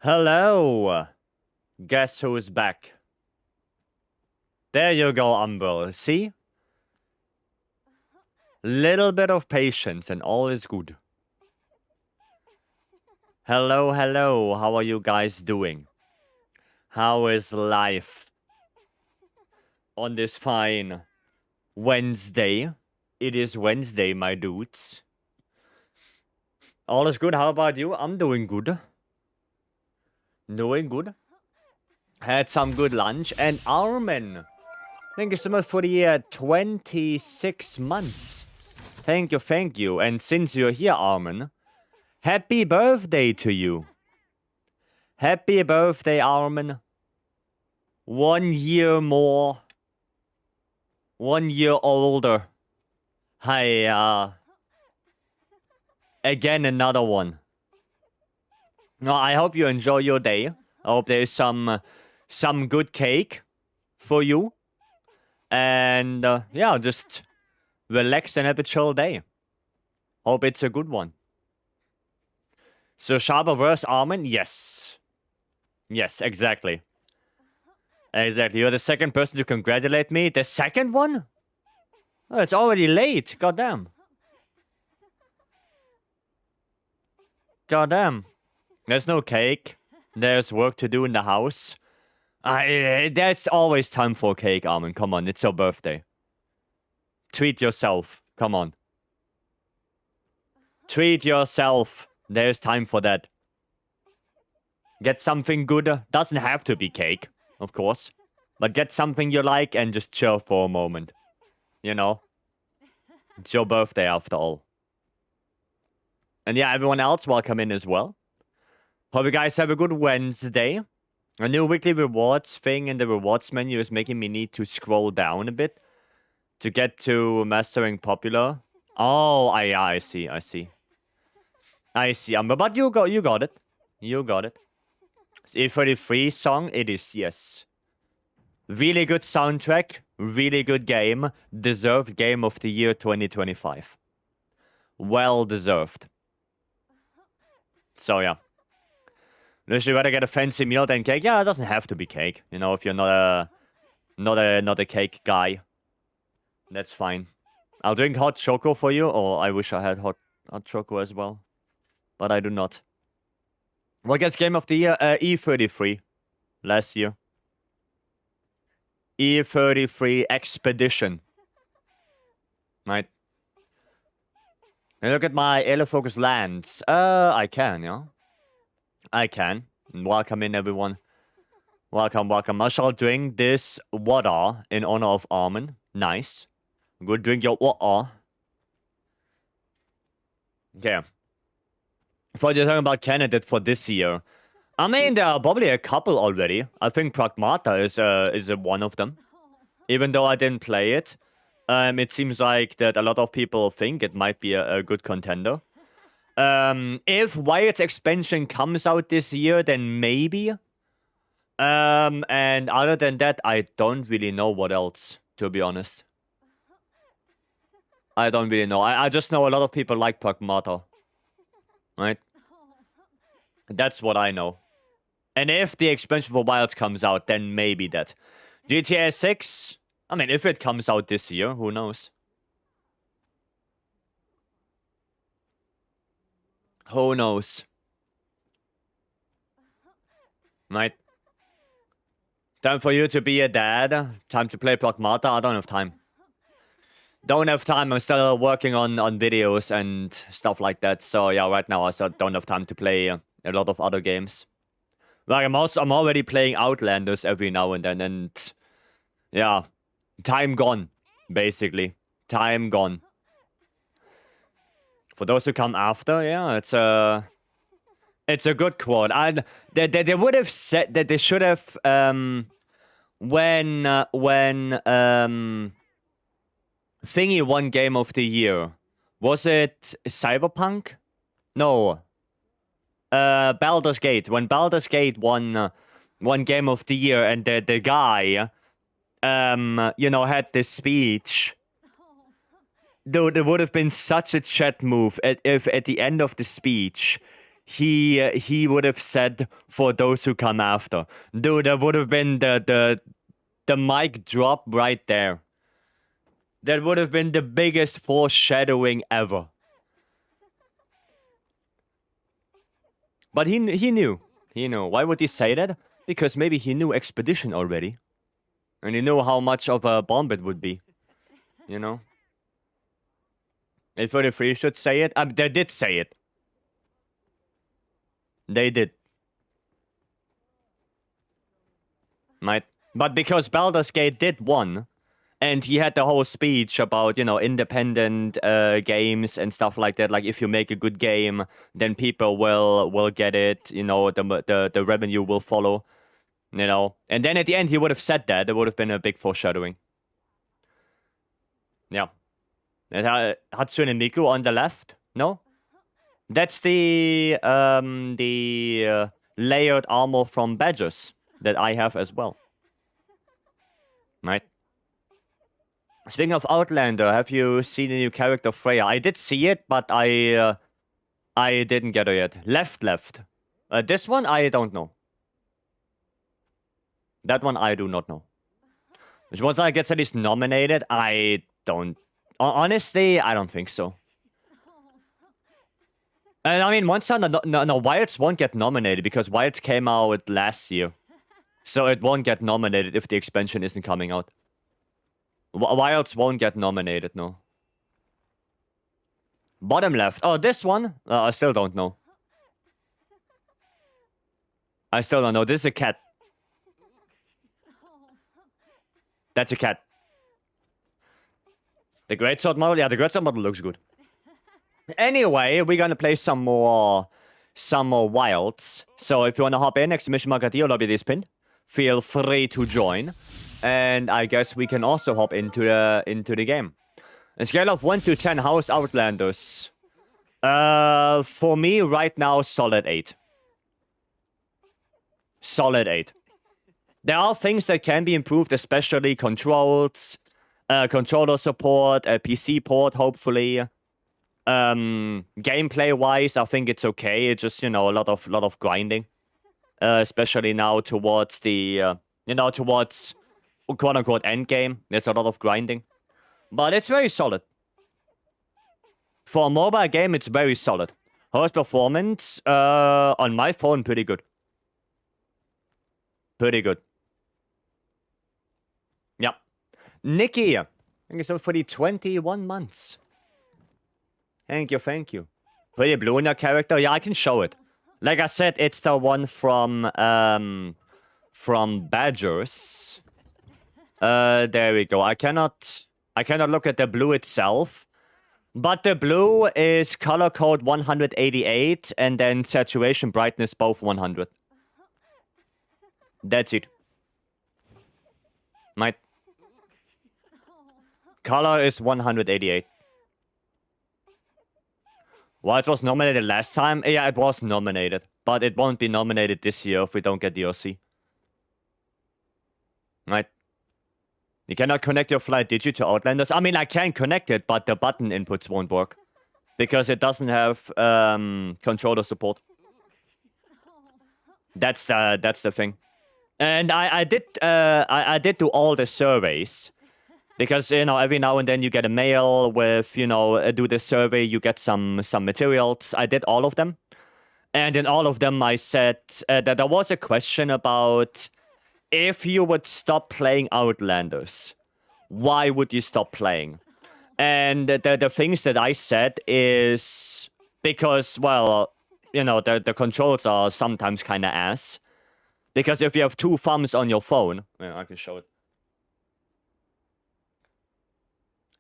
Hello! Guess who's back? There you go, Umbrella. See? Little bit of patience and all is good. Hello, hello. How are you guys doing? How is life on this fine Wednesday? It is Wednesday, my dudes. All is good. How about you? I'm doing good. Doing good. Had some good lunch. And Armin, thank you so much for the 26 months. Thank you. And since you're here, Armin, happy birthday to you. Happy birthday, Armin. 1 year more. 1 year older. Hi, again, another one. No, I hope you enjoy your day. I hope there's some good cake for you. And, yeah, just relax and have a chill day. Hope it's a good one. So, Sharper versus Armin? Yes. Yes, exactly. Exactly. You're the second person to congratulate me. The second one? Oh, it's already late. Goddamn. Goddamn. There's no cake. There's work to do in the house. There's always time for cake, Armin. Come on, it's your birthday. Treat yourself. Come on. Treat yourself. There's time for that. Get something good. Doesn't have to be cake, of course. But get something you like and just chill for a moment. You know? It's your birthday after all. And yeah, everyone else, welcome in as well. Hope you guys have a good Wednesday. A new weekly rewards thing in the rewards menu is making me need to scroll down a bit to get to mastering popular. Oh, I see. But you got it. You got it. It's E33 song. It is, yes. Really good soundtrack. Really good game. Deserved game of the year 2025. Well deserved. So yeah. Unless you rather get a fancy meal than cake. Yeah, it doesn't have to be cake. You know, if you're not a cake guy. That's fine. I'll drink hot choco for you. Or I wish I had hot choco as well. But I do not. What gets game of the year? E33. Last year. E33 Expedition. Right. And look at my Elefocus lands. I can, yeah. I can. Welcome in, everyone. Welcome. I shall drink this water in honor of Armin. Nice. Go drink your water. Okay. Thought you're talking about candidate for this year. I mean, there are probably a couple already. I think Pragmata is one of them. Even though I didn't play it, it seems like that a lot of people think it might be a good contender. If Wyatt's expansion comes out this year, then maybe. And other than that, I don't really know what else, to be honest. I don't really know. I just know a lot of people like Pragmata. Right? That's what I know. And if the expansion for Wilds comes out, then maybe that. GTA 6? I mean, if it comes out this year, who knows? Who knows? Right? Time for you to be a dad. Time to play Pragmata. I don't have time. Don't have time. I'm still working on videos and stuff like that. So yeah, right now I still don't have time to play a lot of other games. Like I'm already playing Outlanders every now and then, and yeah, time gone, basically. Time gone. For those who come after, yeah, it's a good quote. They would have said that they should have when Thingy won Game of the Year. Was it Cyberpunk? No. Baldur's Gate. When Baldur's Gate won Game of the Year, and the guy, you know, had this speech. Dude, it would have been such a chat move if at the end of the speech he would have said for those who come after. Dude, that would have been the mic drop right there. That would have been the biggest foreshadowing ever. But he knew. He knew. Why would he say that? Because maybe he knew Expedition already. And he knew how much of a bomb it would be. You know? And 33 should say it. They did say it. They did. Right? But because Baldur's Gate did won, and he had the whole speech about, you know, independent games and stuff like that. Like, if you make a good game, then people will get it. You know, the revenue will follow. You know, and then at the end he would have said that. There would have been a big foreshadowing. Yeah. Hatsune Miku on the left? No? That's the layered armor from Badgers that I have as well. Right? Speaking of Outlander, have you seen the new character Freya? I did see it, but I didn't get her yet. Left. This one, I don't know. That one, I do not know. Which one I gets at least nominated? I don't... Honestly, I don't think so. And I mean, Wilds won't get nominated because Wilds came out last year. So it won't get nominated if the expansion isn't coming out. Wilds won't get nominated, no. Bottom left. Oh, this one? I still don't know. I still don't know. This is a cat. That's a cat. The Greatsword model? Yeah, the Greatsword model looks good. Anyway, we're gonna play some more Wilds. So if you wanna hop in, exclamation mark at lobby is pinned. Feel free to join. And I guess we can also hop into the game. A scale of 1 to 10, how's Outlanders? For me, right now, solid 8. Solid 8. There are things that can be improved, especially controls, controller support, a PC port, hopefully. Gameplay-wise, I think it's okay. It's just, you know, a lot of grinding. Especially now towards the, towards quote-unquote endgame. There's a lot of grinding. But it's very solid. For a mobile game, it's very solid. Host performance, on my phone, pretty good. Pretty good. Yeah. Nikki, thank you so much for the 21 months. Thank you. Pretty blue in your character? Yeah, I can show it. Like I said, it's the one from Badgers. There we go. I cannot look at the blue itself. But the blue is color code 188 and then saturation brightness both 100. That's it. My color is 188. Well, it was nominated last time. Yeah, it was nominated. But it won't be nominated this year if we don't get DLC. Right? You cannot connect your flight digit to Outlanders. I mean, I can connect it, but the button inputs won't work. Because it doesn't have controller support. That's the thing. And I did do all the surveys. Because, you know, every now and then you get a mail with, you know, do the survey, you get some materials. I did all of them. And in all of them, I said that there was a question about if you would stop playing Outlanders, why would you stop playing? And the things that I said is because, well, you know, the controls are sometimes kind of ass. Because if you have 2 thumbs on your phone, yeah, I can show it.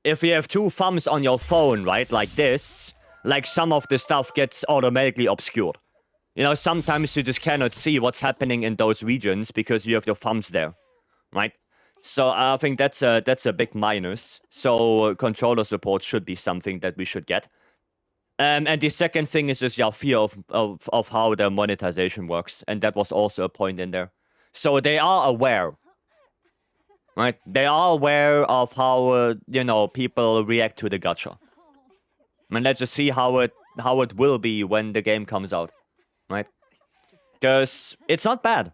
If you have 2 thumbs on your phone, right, like this, like some of the stuff gets automatically obscured. You know, sometimes you just cannot see what's happening in those regions because you have your thumbs there, right? So I think that's a big minus. So controller support should be something that we should get. And the second thing is just your fear of how the monetization works. And that was also a point in there. So they are aware. Right? They are aware of how, you know, people react to the gacha. And let's just see how it will be when the game comes out. right? Because it's not bad.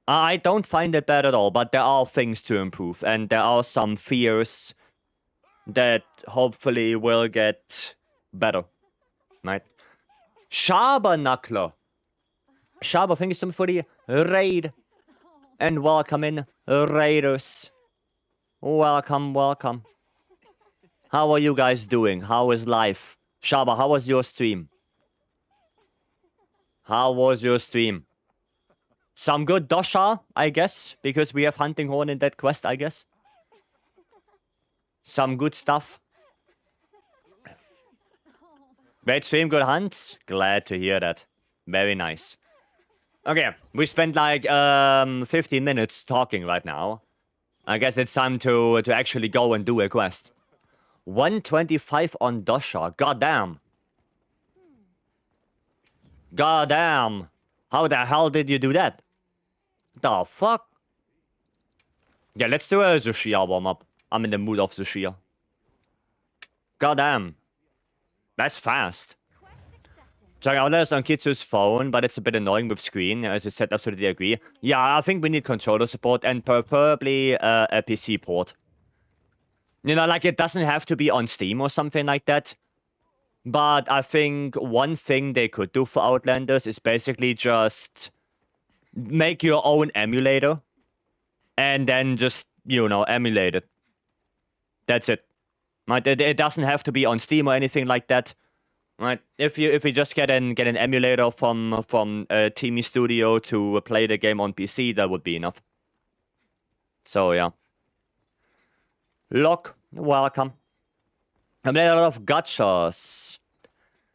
I don't find it bad at all, but there are things to improve, and there are some fears that hopefully will get better, right? Schabernackler. Schaber, thank you so much for the raid. And welcome in, raiders. Welcome, welcome. How are you guys doing? How is life? Shaba, how was your stream? How was your stream? Some good dosha, I guess, because we have hunting horn in that quest, I guess. Some good stuff. Great stream, good hunts. Glad to hear that. Very nice. Okay, we spent like 15 minutes talking right now. I guess it's time to actually go and do a quest. 125 on dosha. Goddamn. Goddamn. How the hell did you do that? The fuck? Yeah, let's do a Zushia warm-up. I'm in the mood of Zushia. Goddamn. That's fast. Checking out this on Kitsu's phone, but it's a bit annoying with screen, as you said, absolutely agree. Yeah, I think we need controller support and preferably a PC port. You know, like, it doesn't have to be on Steam or something like that. But I think one thing they could do for Outlanders is basically just make your own emulator and then just, you know, emulate it. That's it. Right? It doesn't have to be on Steam or anything like that. Right? If you just get an emulator from Teamy Studio to play the game on PC, that would be enough. So yeah. Lock, welcome. I made a lot of gachas.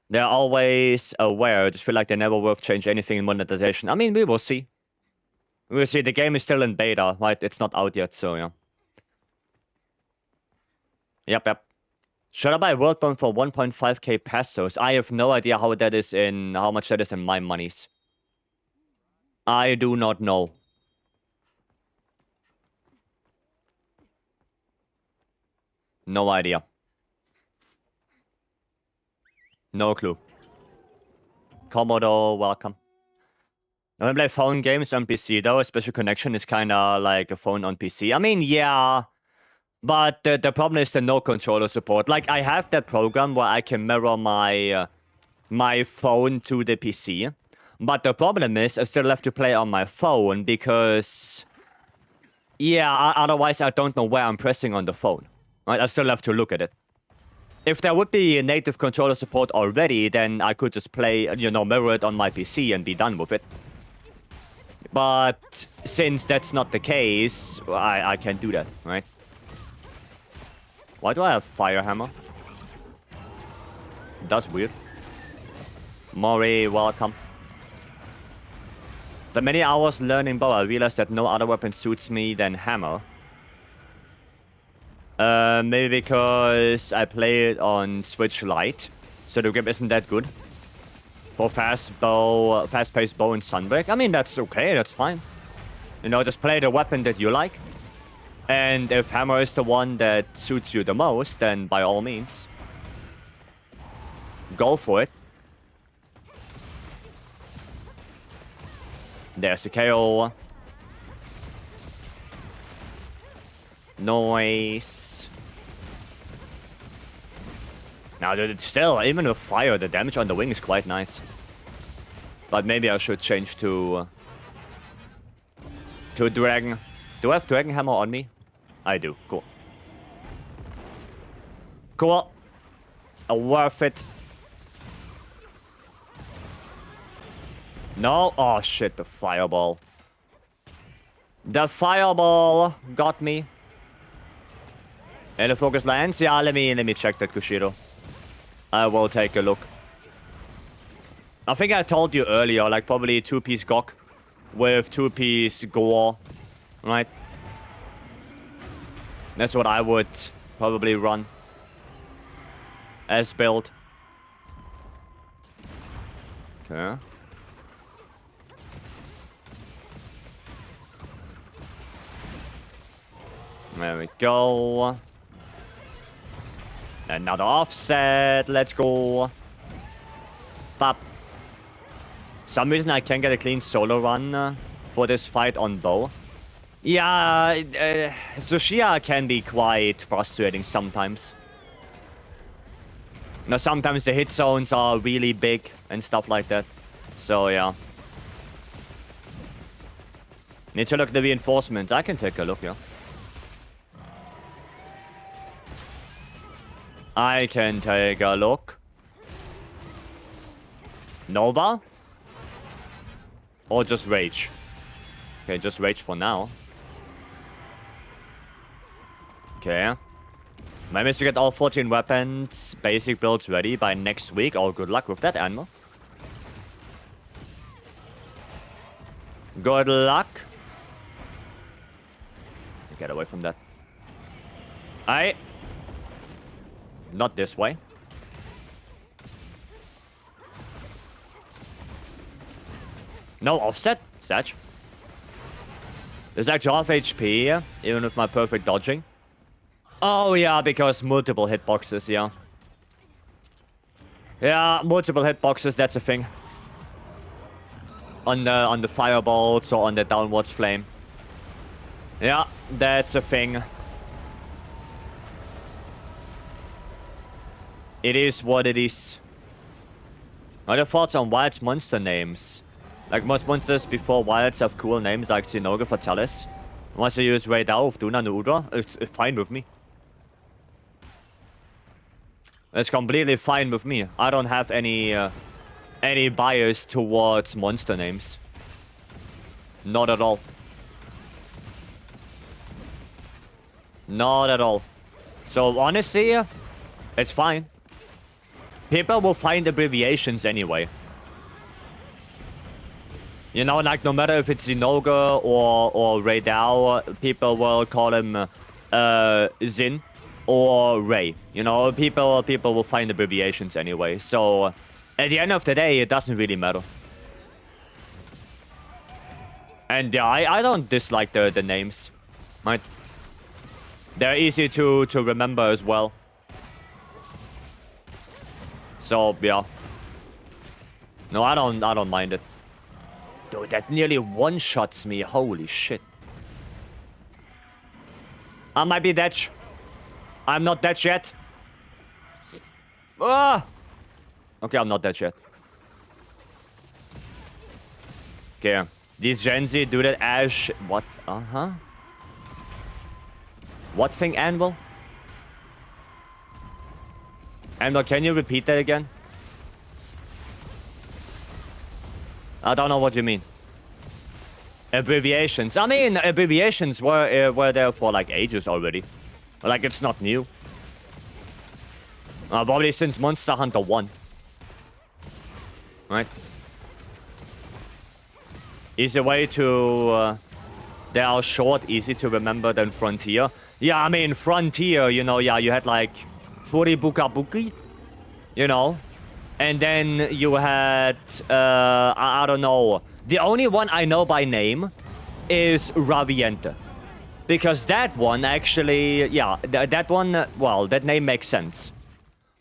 They're always aware. I just feel like they never worth change anything in monetization. I mean, we will see. We'll see. The game is still in beta, right? It's not out yet, so yeah. Yep. Should I buy Worldborn for 1.5k pesos? I have no idea how much that is in my monies. I do not know. No idea. No clue. Commodore, welcome. I don't play phone games on PC though. A special connection is kind of like a phone on PC. I mean, yeah. But the problem is the no controller support. Like, I have that program where I can mirror my phone to the PC. But the problem is I still have to play on my phone because... Yeah, otherwise I don't know where I'm pressing on the phone. Right? I still have to look at it. If there would be a native controller support already, then I could just play, you know, mirror it on my PC and be done with it. But since that's not the case, I can't do that, right? Why do I have Fire Hammer? That's weird. Mori, welcome. The many hours learning bow, I realized that no other weapon suits me than Hammer. Maybe because I play it on Switch Lite, so the grip isn't that good. For fast-paced bow and Sunbreak. I mean, that's okay, that's fine. You know, just play the weapon that you like. And if Hammer is the one that suits you the most, then by all means, go for it. There's the KO. Noise. Now, still, even with fire, the damage on the wing is quite nice. But maybe I should change to Dragon. Do I have Dragon Hammer on me? I do. Cool. Cool. Worth it. No. Oh, shit. The fireball. The fireball got me. And the focus lands? Yeah, let me check that Kushiro. I will take a look. I think I told you earlier, like probably 2-piece Gok with 2-piece Gore, right? That's what I would probably run as build. Okay. There we go. Another offset. Let's go. Pop. Some reason I can't get a clean solo run for this fight on bow. Yeah, Tsushia can be quite frustrating sometimes. Now, sometimes the hit zones are really big and stuff like that. So, yeah. Need to look at the reinforcement. I can take a look, yeah. I can take a look. Nova? Or just Rage? Okay, just Rage for now. Okay. Maybe to get all 14 weapons, basic builds ready by next week. Oh, good luck with that, Animal. Good luck. Get away from that. Not this way. No offset, Satch. There's actually half HP, even with my perfect dodging. Oh yeah, because multiple hitboxes, yeah. Yeah, multiple hitboxes, that's a thing. On the firebolts or on the downwards flame. Yeah, that's a thing. It is what it is. What are your thoughts on Wild's monster names? Like most monsters before Wilds have cool names like Sinoga Fatalis. Once you use Raidao of Duna Nudra, it's fine with me. It's completely fine with me. I don't have any bias towards monster names. Not at all. Not at all. So honestly, it's fine. People will find abbreviations anyway. You know, like no matter if it's Inoga or Raidao, people will call him Zin or Ray. You know, people will find abbreviations anyway. So at the end of the day, it doesn't really matter. And yeah, I don't dislike the names. Right? They're easy to remember as well. So yeah. No, I don't mind it. Dude, that nearly one-shots me. Holy shit. I might be dead. I'm not dead yet. Ah! Okay, I'm not dead yet. Okay. These Gen Z do that Ash... What? Uh-huh. What thing, Anvil? Anvil, can you repeat that again? I don't know what you mean. Abbreviations. I mean, abbreviations were there for like ages already. Like, it's not new. Probably since Monster Hunter 1. Right? Easy way to... they are short, easy to remember than Frontier. Yeah, I mean, Frontier, you know, yeah, you had like... Furibuka Buki? You know? And then you had... I don't know. The only one I know by name is Raviente. Because that one actually... Yeah, that one... well, that name makes sense.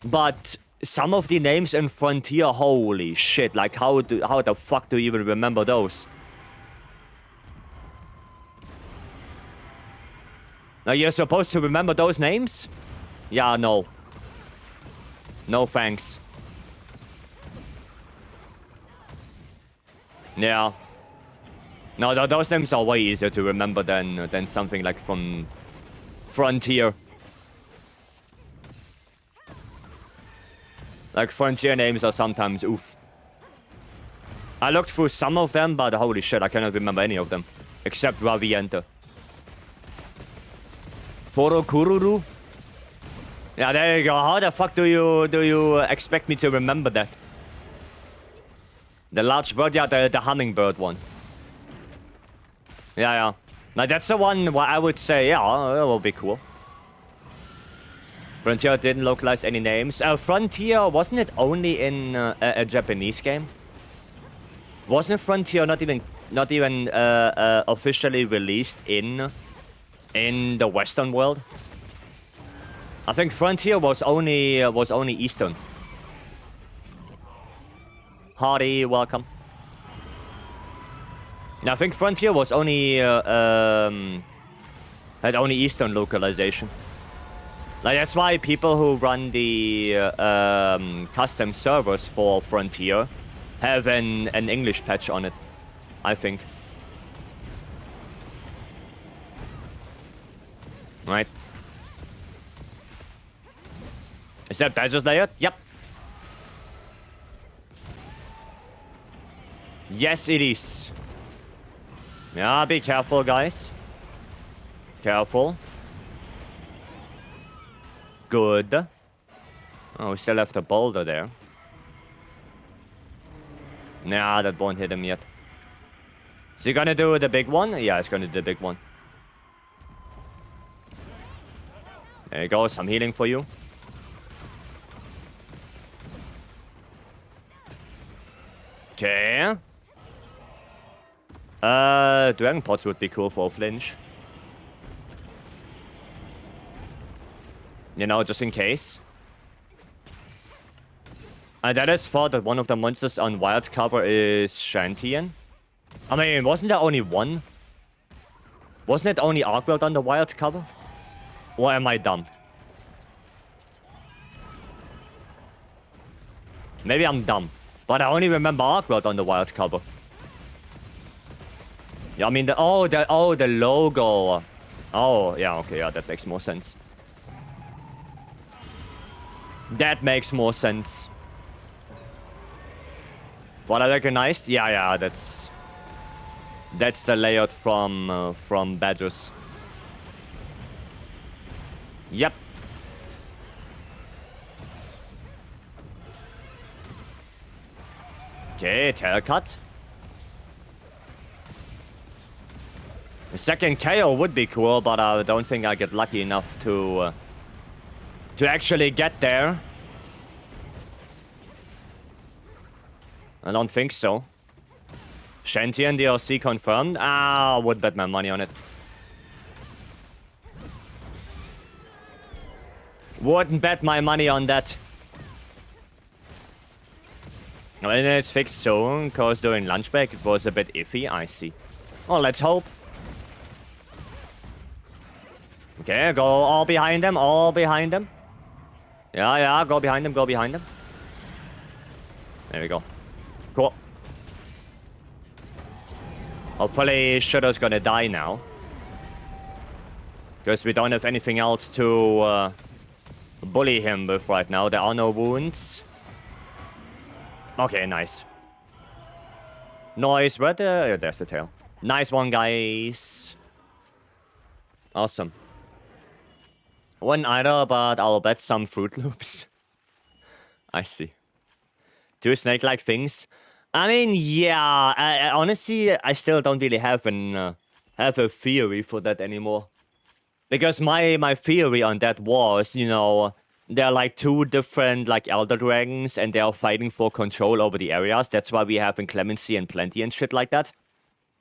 But some of the names in Frontier, holy shit. Like, how the fuck do you even remember those? Now, you're supposed to remember those names? Yeah, no. No thanks. Yeah. No, those names are way easier to remember than something like from Frontier. Like, Frontier names are sometimes oof. I looked through some of them, but holy shit, I cannot remember any of them. Except Raviente. Forokururu? Yeah, there you go. How the fuck do you expect me to remember that? The large bird, yeah, the hummingbird one. Yeah. Now that's the one where I would say, yeah, that will be cool. Frontier didn't localize any names. Frontier, wasn't it only in a Japanese game? Wasn't Frontier not even officially released in the Western world? I think Frontier was only Eastern. Hardy, welcome. I think Frontier was only had only Eastern localization. Like that's why people who run the custom servers for Frontier have an English patch on it, I think. Right. Is that Badger's layer? Yep. Yes, it is. Yeah, be careful, guys. Careful. Good. Oh, we still left a boulder there. Nah, that won't hit him yet. Is he gonna do the big one? Yeah, he's gonna do the big one. There you go, some healing for you. Okay. Dragon Pots would be cool for a flinch. You know, just in case. That is thought that one of the monsters on Wild cover is Shantian. I mean, wasn't there only one? Wasn't it only Arkworld on the Wild cover? Or am I dumb? Maybe I'm dumb. But I only remember Arkworld on the Wild cover. Yeah, I mean, the logo. Oh, yeah, okay, yeah, that makes more sense. That makes more sense. What I recognized? Yeah, that's the layout from Badgers. Yep. Okay, tail cut. The second KO would be cool, but I don't think I get lucky enough to actually get there. I don't think so. Shantian DLC confirmed. Ah, would bet my money on it. Wouldn't bet my money on that. And it's fixed soon, because during lunch break it was a bit iffy, I see. Well, let's hope. Okay, go all behind them, all behind them. Yeah, go behind them, go behind them. There we go. Cool. Hopefully Shudder's gonna die now. Because we don't have anything else to bully him with right now. There are no wounds. Okay, nice. Nice, right there. There's the tail. Nice one, guys. Awesome. Wouldn't either, but I'll bet some Fruit Loops. I see. Two snake-like things. I mean, yeah. I honestly, I still don't really have a theory for that anymore. Because my theory on that was, you know, there are like two different like Elder Dragons and they are fighting for control over the areas. That's why we have Inclemency and Plenty and shit like that.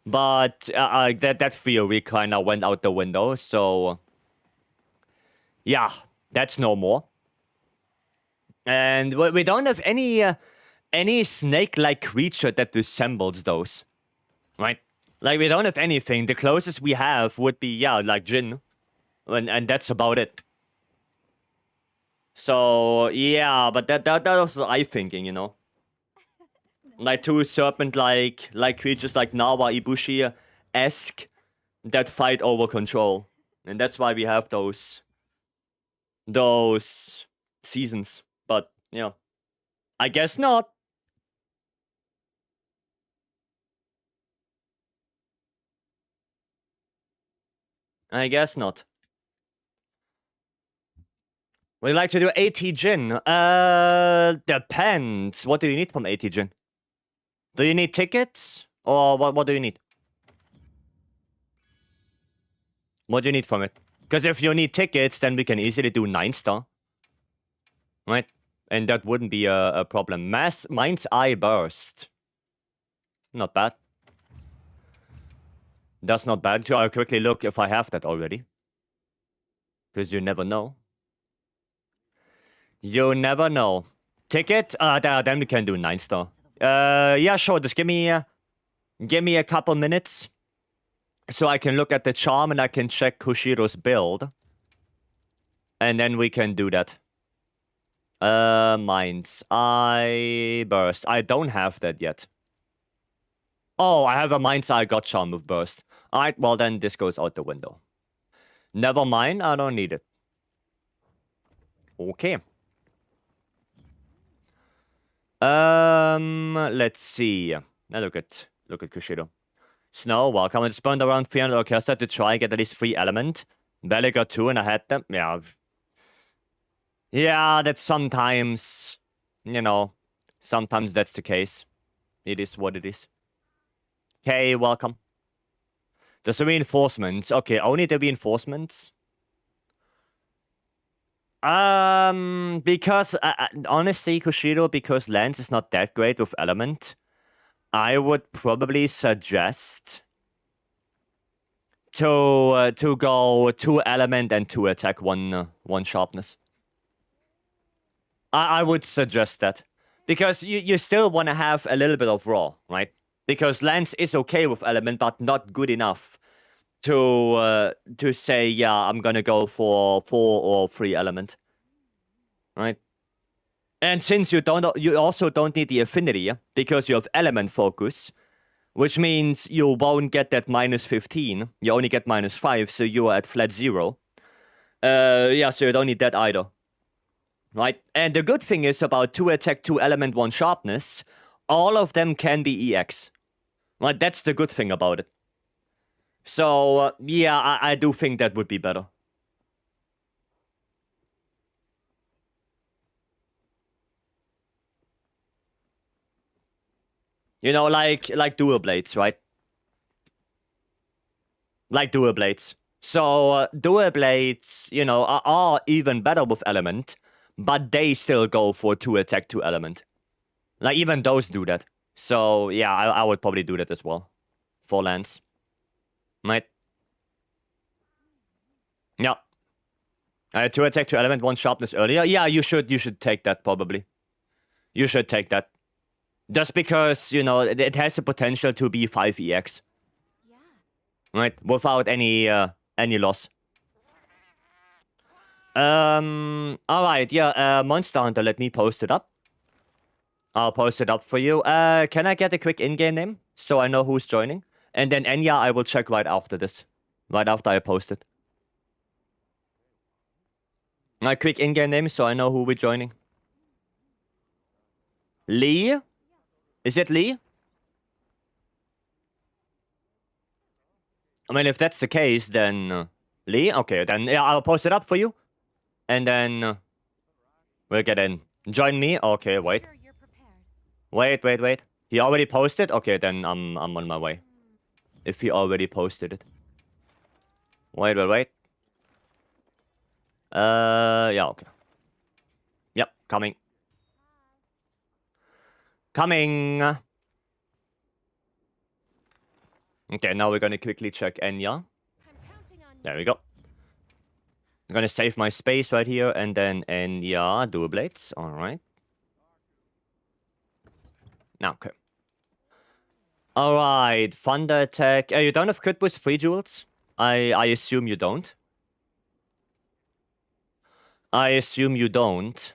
But that theory kind of went out the window, so... Yeah, that's no more. And we don't have any snake-like creature that resembles those. Right? Like, we don't have anything. The closest we have would be, yeah, like Jin. And that's about it. So, yeah, but that was what I thinking, you know? Like two serpent-like creatures like Nawa Ibushi-esque that fight over control. And that's why we have those seasons. But, yeah. I guess not. I guess not. Would you like to do AT Jin? Depends. What do you need from AT Jin? Do you need tickets? Or what do you need? What do you need from it? Because if you need tickets, then we can easily do 9-star. Right? And that wouldn't be a problem. Mind's Eye Burst. Not bad. That's not bad. I'll quickly look if I have that already. Because you never know. You never know. Ticket? Then we can do 9-star. Yeah, sure. Just give me Give me a couple minutes so I can look at the charm and I can check Kushiro's build. And then we can do that. Mind's Eye Burst. I don't have that yet. Oh, I have a Mind's Eye God Charm with Burst. Alright, well then this goes out the window. Never mind, I don't need it. Okay. Let's see. Now look at Kushiro. Snow, welcome. I spawned around 300 Orchestra to try and get at least 3 element. Barely got 2 and I had them. Yeah. Yeah, that's sometimes, you know, sometimes that's the case. It is what it is. Okay, welcome. There's the reinforcements. Okay, only the reinforcements. Because, honestly, Kushiro, because Lance is not that great with element, I would probably suggest to go 2 element and 2 attack, 1 sharpness. I would suggest that. Because you still want to have a little bit of raw, right? Because Lance is okay with element, but not good enough to say, yeah, I'm gonna go for 4 or 3 element. Right? And since you also don't need the affinity, because you have element focus, which means you won't get that -15. You only get -5, so you are at flat 0. Yeah, so you don't need that either. Right? And the good thing is about 2 attack, 2 element, 1 sharpness, all of them can be EX. Right? That's the good thing about it. So, yeah, I do think that would be better. You know, like dual blades, right? Like dual blades. So, dual blades, you know, are even better with element, but they still go for 2 attack, 2 element. Like, even those do that. So, yeah, I would probably do that as well. For Lance. Right? Yeah. 2 attack, 2 element, 1 sharpness earlier. Yeah, you should take that, probably. You should take that. Just because, you know, it has the potential to be 5 EX. Yeah. Right? Without any loss. Alright, yeah, Monster Hunter, let me post it up. I'll post it up for you. Can I get a quick in-game name? So I know who's joining. And then Enya, I will check right after this. Right after I post it. A quick in-game name, so I know who we're joining. Lee? Is it Lee? I mean, if that's the case, then... Lee? Okay, then yeah, I'll post it up for you. And then... we'll get in. Join me? Okay, wait. Wait. He already posted? Okay, then I'm on my way. If he already posted it. Wait. Yeah, okay. Yep, coming. Coming! Okay, now we're gonna quickly check Enya. There we go. I'm gonna save my space right here, and then Enya, dual blades. Alright. Now, okay. Alright, Thunder attack. You don't have crit boost 3 jewels? I assume you don't. I assume you don't.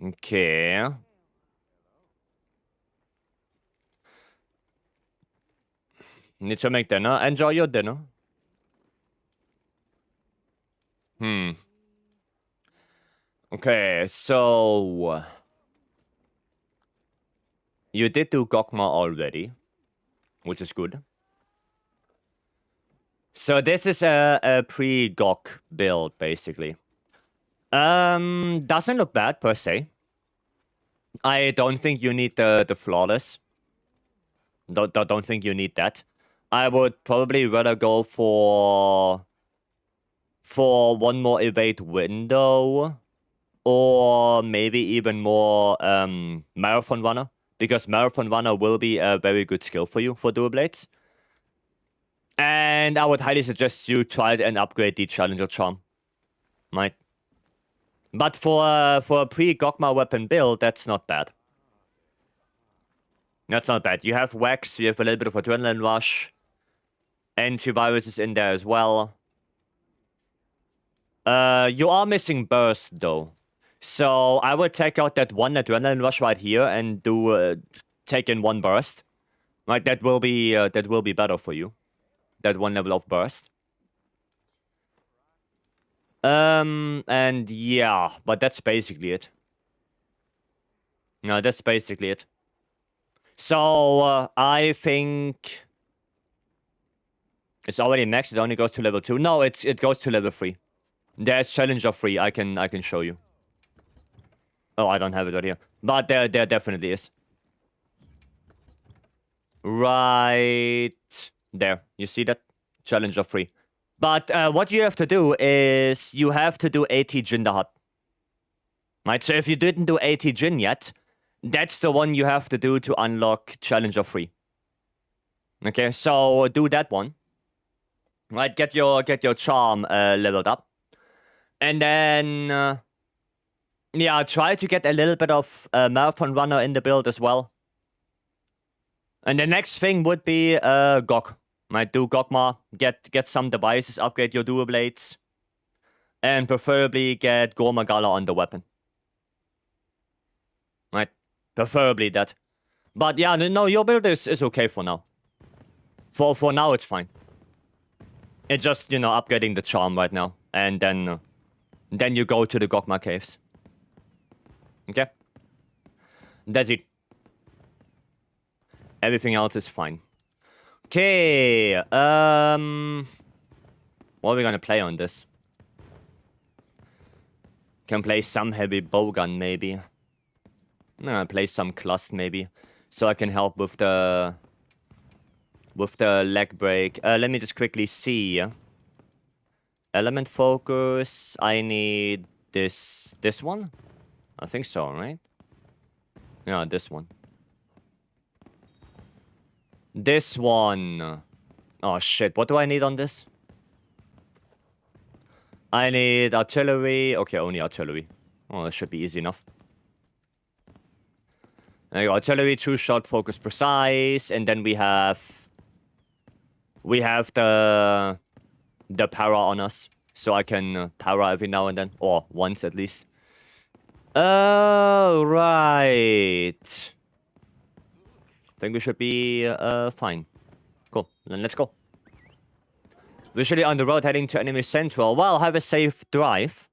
Okay. Need to make dinner. Enjoy your dinner. Okay, so... you did do Gokma already, which is good. So this is a pre-Gok build, basically. Doesn't look bad, per se. I don't think you need the flawless. Don't think you need that. I would probably rather go for 1 more evade window, or maybe even more Marathon Runner, because Marathon Runner will be a very good skill for you for dual blades. And I would highly suggest you try and upgrade the Challenger Charm. Right? But for a pre-Gokma weapon build, that's not bad. That's not bad. You have Wax, you have a little bit of Adrenaline Rush. Antivirus is in there as well. You are missing Burst, though. So I would take out that one Adrenaline Rush right here and do take in one Burst. Right, that will be better for you. That one level of Burst. And yeah, but that's basically it. No, that's basically it. So, I think... It's already maxed, it only goes to level 2. No, it goes to level 3. There's Challenger 3, I can show you. Oh, I don't have it right here. But there definitely is. Right there. You see that? Challenger 3. But what you have to do is you have to do 80 Jin the Hut. Right, so if you didn't do 80 Jin yet, that's the one you have to do to unlock Challenger 3. Okay, so do that one. Right, get your charm leveled up. And then yeah, try to get a little bit of Marathon Runner in the build as well. And the next thing would be Gok. Might do Gokma, get some devices, upgrade your dual blades, and preferably get Gormagala on the weapon. Right, preferably that. But yeah, no, your build is okay for now. For now, it's fine. It's just, you know, upgrading the charm right now, and then you go to the Gokma caves. Okay, that's it. Everything else is fine. Okay, what are we gonna play on this? Can play some heavy bowgun, maybe. I'm gonna play some clust, maybe. So I can help with the leg break. Let me just quickly see. Element focus, I need this one? I think so, right? Yeah, this one. This one. Oh shit, what do I need on this? I need artillery. Okay, only artillery. Oh, that should be easy enough. There you go, artillery, true shot, focus, precise, and then we have the para on us, so I can para every now and then, or once at least. Oh, right. I think we should be fine. Cool, then let's go. Visually on the road heading to enemy central. Well, have a safe drive.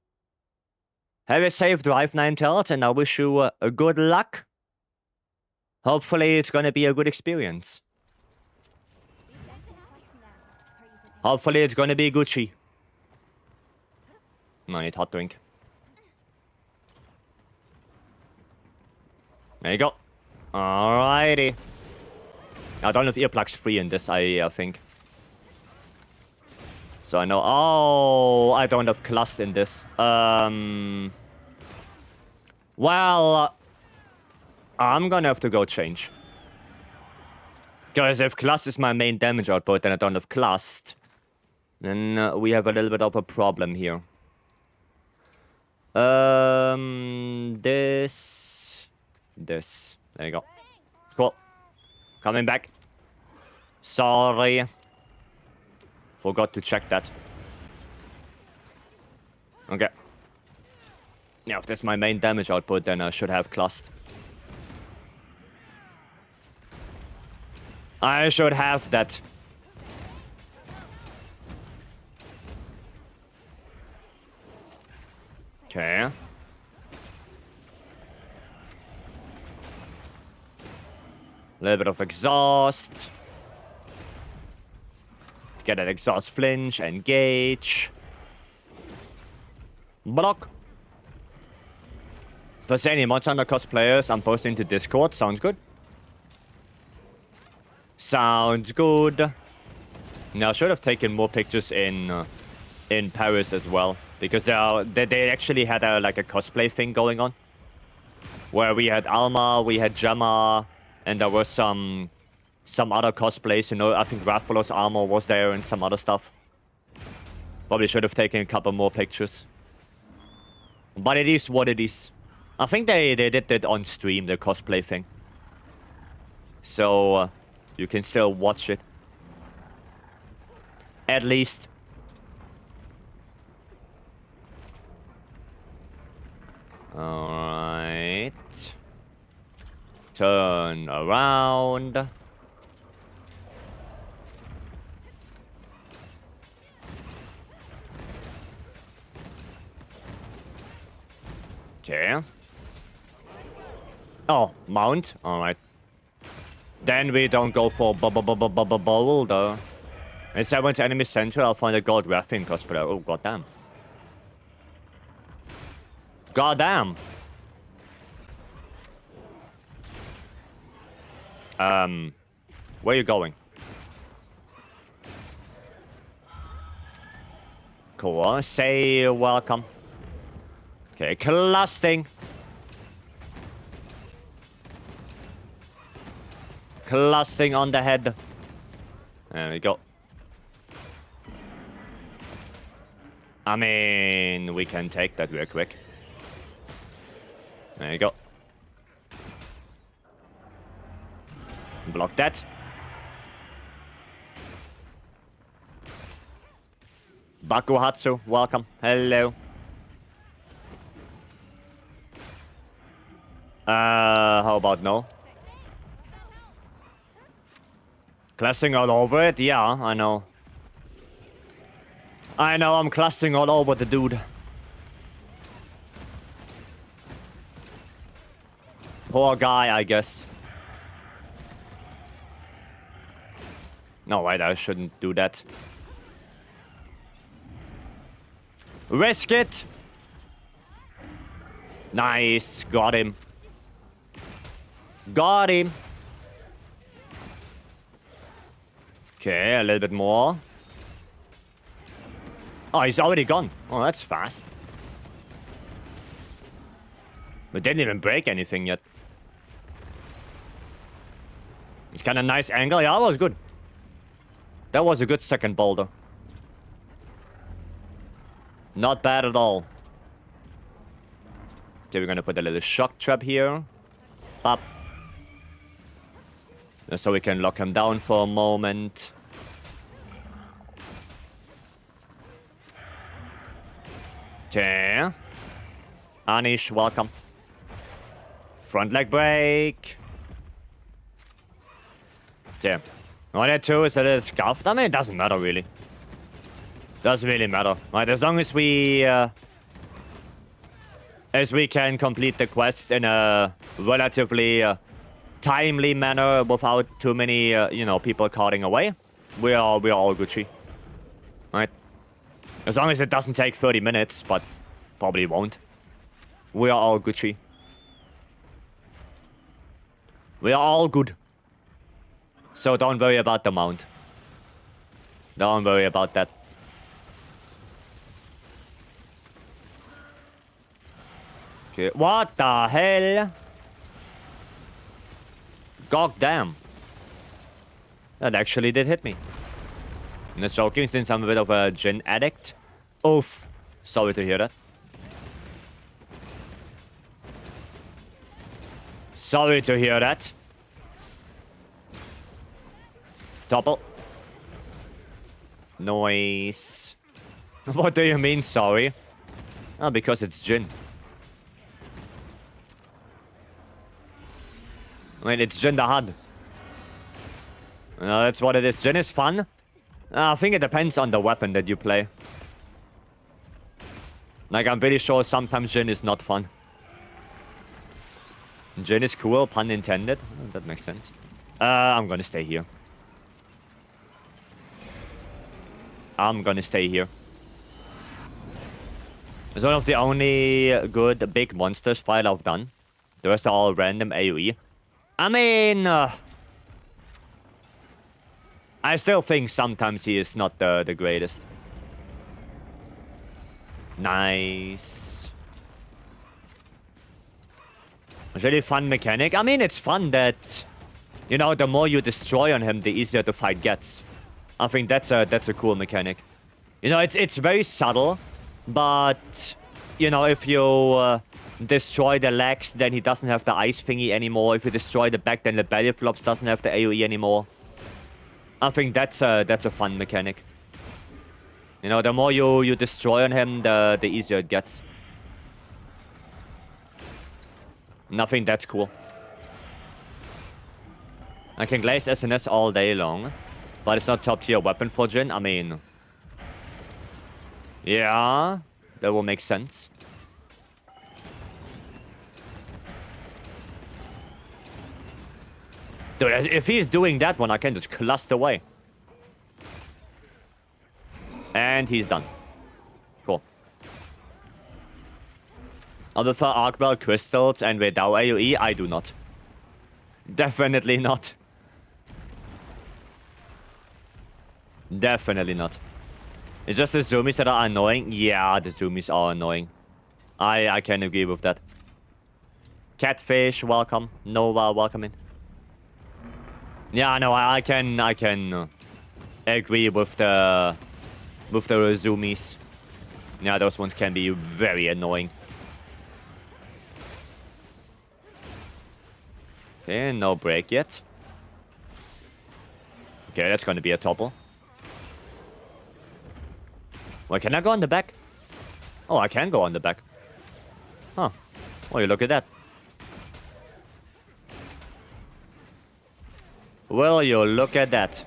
Have a safe drive, Ninetales, and I wish you a good luck. Hopefully it's gonna be a good experience. Hopefully it's gonna be Gucci. No, I need hot drink. There you go. Alrighty. I don't have earplugs free in this, I think. So I know... Oh, I don't have clust in this. Well... I'm gonna have to go change. Because if clust is my main damage output and I don't have clust, then we have a little bit of a problem here. This... There you go. Cool. Coming back. Sorry. Forgot to check that. Okay. Yeah, if that's my main damage output, then I should have clust. I should have that. Okay. A little bit of exhaust. Get an exhaust flinch, engage. Block. If there's any Monster Hunter cosplayers, I'm posting to Discord. Sounds good. Sounds good. Now, I should have taken more pictures in Paris as well, because they actually had like a cosplay thing going on, where we had Alma, we had Gemma, and there were some other cosplays. You know, I think Rathalos armor was there and some other stuff. Probably should have taken a couple more pictures, but it is what it is. I think they did it on stream, the cosplay thing. So you can still watch it. At least. Alright. Turn around. Okay. Oh, mount? Alright. Then we don't go for boulder. Instead I went to enemy central, I'll find a gold Raffin cosplayer. Oh, goddamn. Goddamn. Where are you going? Cool. Say welcome. Okay, clustering. Clustering on the head. There we go. I mean, we can take that real quick. There you go. Block that. Bakuhatsu, welcome. Hello. How about no? Clustering all over it? Yeah, I know. I know, I'm clustering all over the dude. Poor guy, I guess. No, wait, I shouldn't do that. Risk it! Nice, got him. Got him. Okay, a little bit more. Oh, he's already gone. Oh, that's fast. We didn't even break anything yet. It's kind of nice angle. Yeah, that was good. That was a good second boulder. Not bad at all. Okay, we're gonna put a little shock trap here. Pop. So we can lock him down for a moment. Okay. Anish, welcome. Front leg break. Okay. All that too is a little scuffed. I mean, it doesn't matter really. Doesn't really matter. Right, as long as we can complete the quest in a relatively timely manner without too many, you know, people cutting away, we are all Gucci. Right? As long as it doesn't take 30 minutes, but probably won't. We are all Gucci. We are all good. So don't worry about the mount. Don't worry about that. Okay, what the hell? God damn. That actually did hit me. And it's joking since I'm a bit of a gin addict. Oof. Sorry to hear that. Sorry to hear that. Topple. Noise. What do you mean, sorry? Oh, because it's gin. I mean, it's Jin the HUD. That's what it is. Jin is fun. I think it depends on the weapon that you play. Like, I'm pretty sure sometimes Jin is not fun. Jin is cool, pun intended. Oh, that makes sense. I'm gonna stay here. I'm gonna stay here. It's one of the only good big monsters fight I've done. The rest are all random AoE. I mean, I still think sometimes he is not the greatest. Nice. Really fun mechanic. I mean, it's fun that, you know, the more you destroy on him, the easier the fight gets. I think that's a cool mechanic. You know, it's very subtle, but you know, if you destroy the legs, then he doesn't have the ice thingy anymore. If you destroy the back, then the belly flops doesn't have the AoE anymore. I think that's a fun mechanic. You know, the more you destroy on him, the easier it gets. Nothing that's cool. I can glaze SNS all day long, but it's not top tier weapon for Jhin. I mean, yeah, that will make sense. Dude, if he's doing that one, I can just cluster away. And he's done. Cool. I prefer Arc crystals and without AoE, I do not. Definitely not. Definitely not. It's just the zoomies that are annoying. Yeah, the zoomies are annoying. I can agree with that. Catfish, welcome. Nova, welcome in. Yeah, no, I can agree with the zoomies. Yeah, those ones can be very annoying. Okay, no break yet. Okay, that's gonna be a topple. Wait, can I go on the back? Oh, I can go on the back. Huh. Oh, you look at that. Well, you look at that.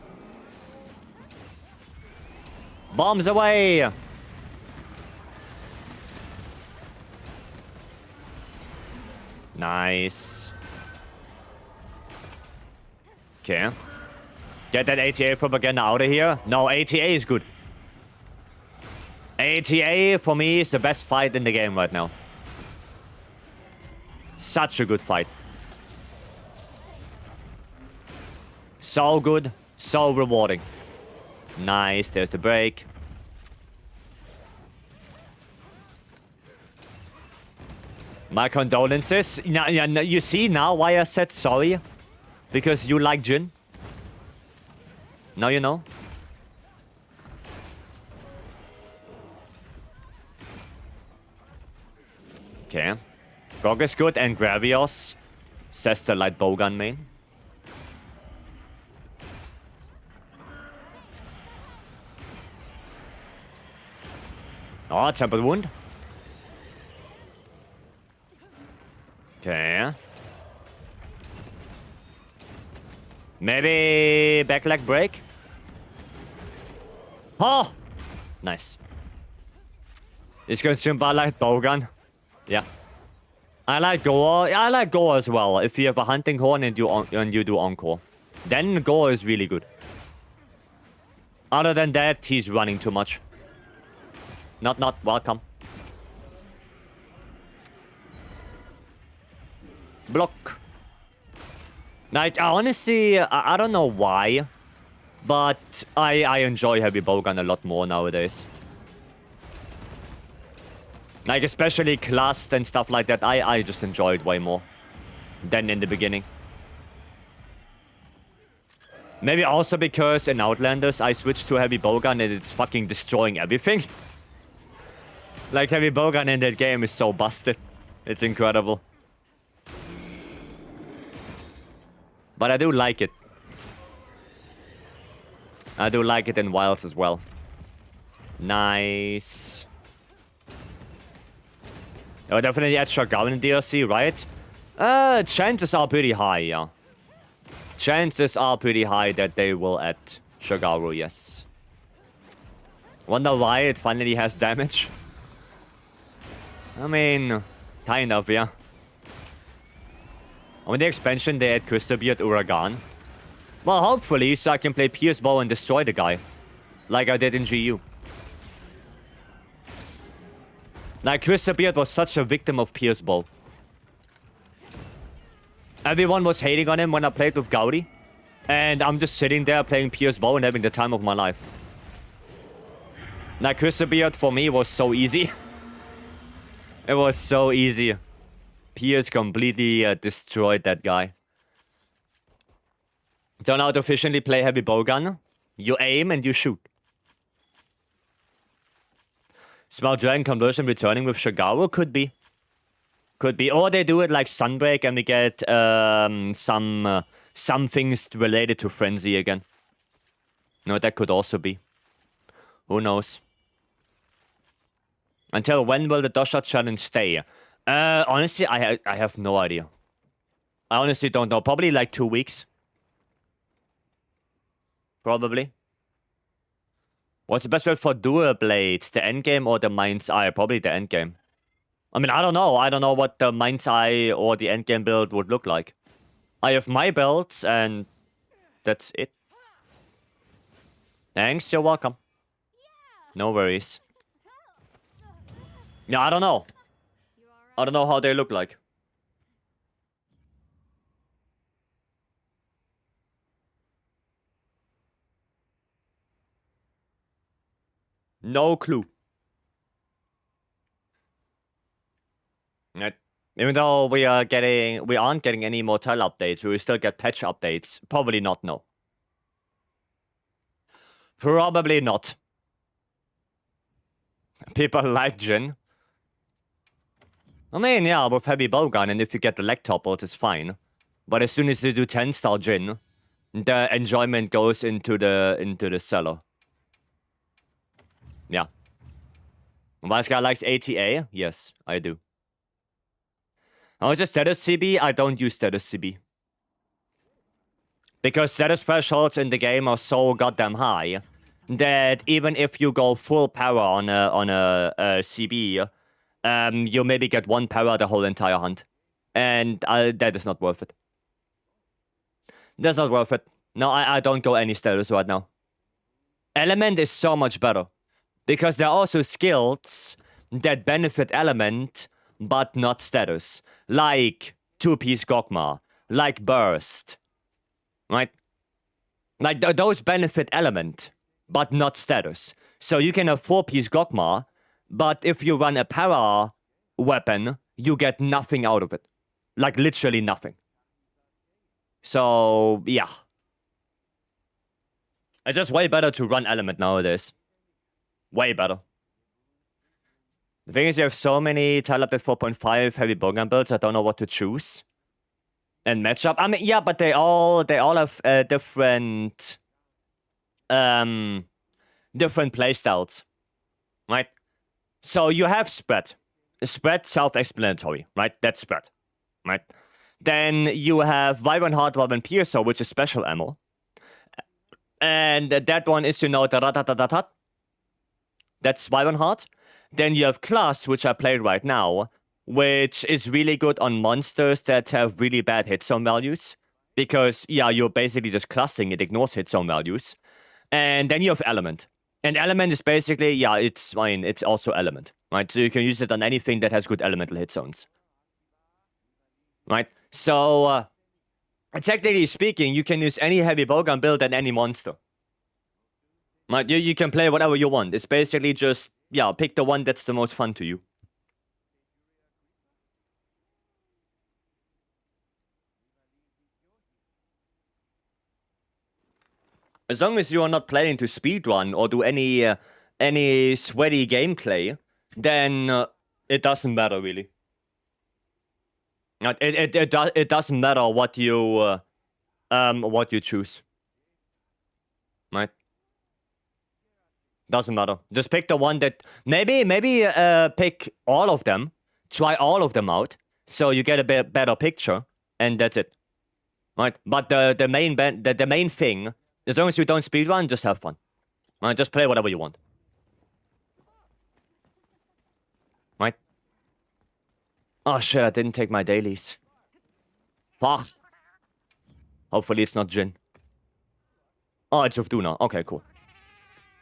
Bombs away! Nice. Okay. Get that ATA propaganda out of here. No, ATA is good. ATA, for me, is the best fight in the game right now. Such a good fight. So good. So rewarding. Nice, there's the break. My condolences. Now, you see now why I said sorry? Because you like Jhin? Now you know? Okay. Gog is good and Gravios says the light bowgun main. Oh, temple wound. Okay. Maybe back leg break. Oh! Nice. It's consumed by light bowgun. Yeah. I like Gore. I like Gore as well. If you have a hunting horn and you do encore, then Gore is really good. Other than that, he's running too much. Not welcome. Block. Like, honestly, I don't know why, but I enjoy heavy bowgun a lot more nowadays. Like, especially classed and stuff like that, I just enjoy it way more than in the beginning. Maybe also because in Outlanders, I switched to heavy bowgun and it's fucking destroying everything. Like, heavy bowgun in that game is so busted. It's incredible. But I do like it. I do like it in Wilds as well. Nice. Oh, definitely add Shagaru in DLC, right? Chances are pretty high, yeah. Chances are pretty high that they will add Shagaru, yes. Wonder why it finally has damage. I mean, kind of, yeah. On the expansion, they add Crystal Beard Uragan. Well, hopefully, so I can play Pierce Bow and destroy the guy. Like I did in GU. Like, Crystal Beard was such a victim of Pierce Bow. Everyone was hating on him when I played with Gaudi. And I'm just sitting there playing Pierce Bow and having the time of my life. Like, Crystal Beard for me was so easy. It was so easy. Pierce completely destroyed that guy. Don't know how to efficiently play heavy bowgun. You aim and you shoot. Small Dragon conversion returning with Shagaru? Could be. Could be. Or they do it like Sunbreak and we get some things related to Frenzy again. No, that could also be. Who knows? Until when will the Dosha challenge stay? Honestly, I have no idea. I honestly don't know. Probably like 2 weeks. Probably. What's the best build for dual blades? The endgame or the Mind's Eye? Probably the endgame. I mean, I don't know. I don't know what the Mind's Eye or the endgame build would look like. I have my builds and that's it. Thanks, you're welcome. No worries. Yeah, I don't know. I don't know how they look like. No clue. Even though we aren't getting any more tile updates, we will still get patch updates. Probably not, no. Probably not. People like Jin. I mean, yeah, with heavy bowgun, and if you get the leg toppled, it's fine. But as soon as you do 10-star Jin, the enjoyment goes into the cellar. Yeah. This guy likes ATA? Yes, I do. Oh, is it status CB? I don't use status CB. Because status thresholds in the game are so goddamn high that even if you go full power on a CB, you maybe get 1 power the whole entire hunt. And that is not worth it. That's not worth it. No, I don't go any status right now. Element is so much better. Because there are also skills that benefit element, but not status. Like 2-piece Gogma. Like Burst. Right? Like, those benefit element, but not status. So you can have 4-piece Gogma, but if you run a power weapon, you get nothing out of it. Like, literally nothing. So, yeah. It's just way better to run element nowadays. Way better. The thing is, you have so many tile update 4.5 heavy bowgun builds, I don't know what to choose. And matchup. I mean, yeah, but they all have different playstyles. Right? So you have spread. Spread, self-explanatory, right? That's spread. Right? Then you have Vibrant Heart, Vibrant Piercer, which is special ammo. And that one is, you know, the that's Vibrant Heart. Then you have Class, which I played right now, which is really good on monsters that have really bad hit zone values. Because, yeah, you're basically just clustering, it ignores hit zone values. And then you have Element. And Element is basically, yeah, it's also Element, right? So you can use it on anything that has good elemental hit zones. Right? So, technically speaking, you can use any heavy bowgun build and any monster. Right? You can play whatever you want. It's basically just, yeah, pick the one that's the most fun to you. As long as you are not planning to speedrun or do any sweaty gameplay, then it doesn't matter really. It doesn't matter what you choose. Right? Doesn't matter. Just pick the one that maybe pick all of them, try all of them out, so you get a bit better picture, and that's it. Right? But the main thing, as long as you don't speedrun, just have fun. Right? Just play whatever you want. Right? Oh shit, I didn't take my dailies. Fuck. Hopefully it's not Jin. Oh, it's Ufduna. Okay, cool.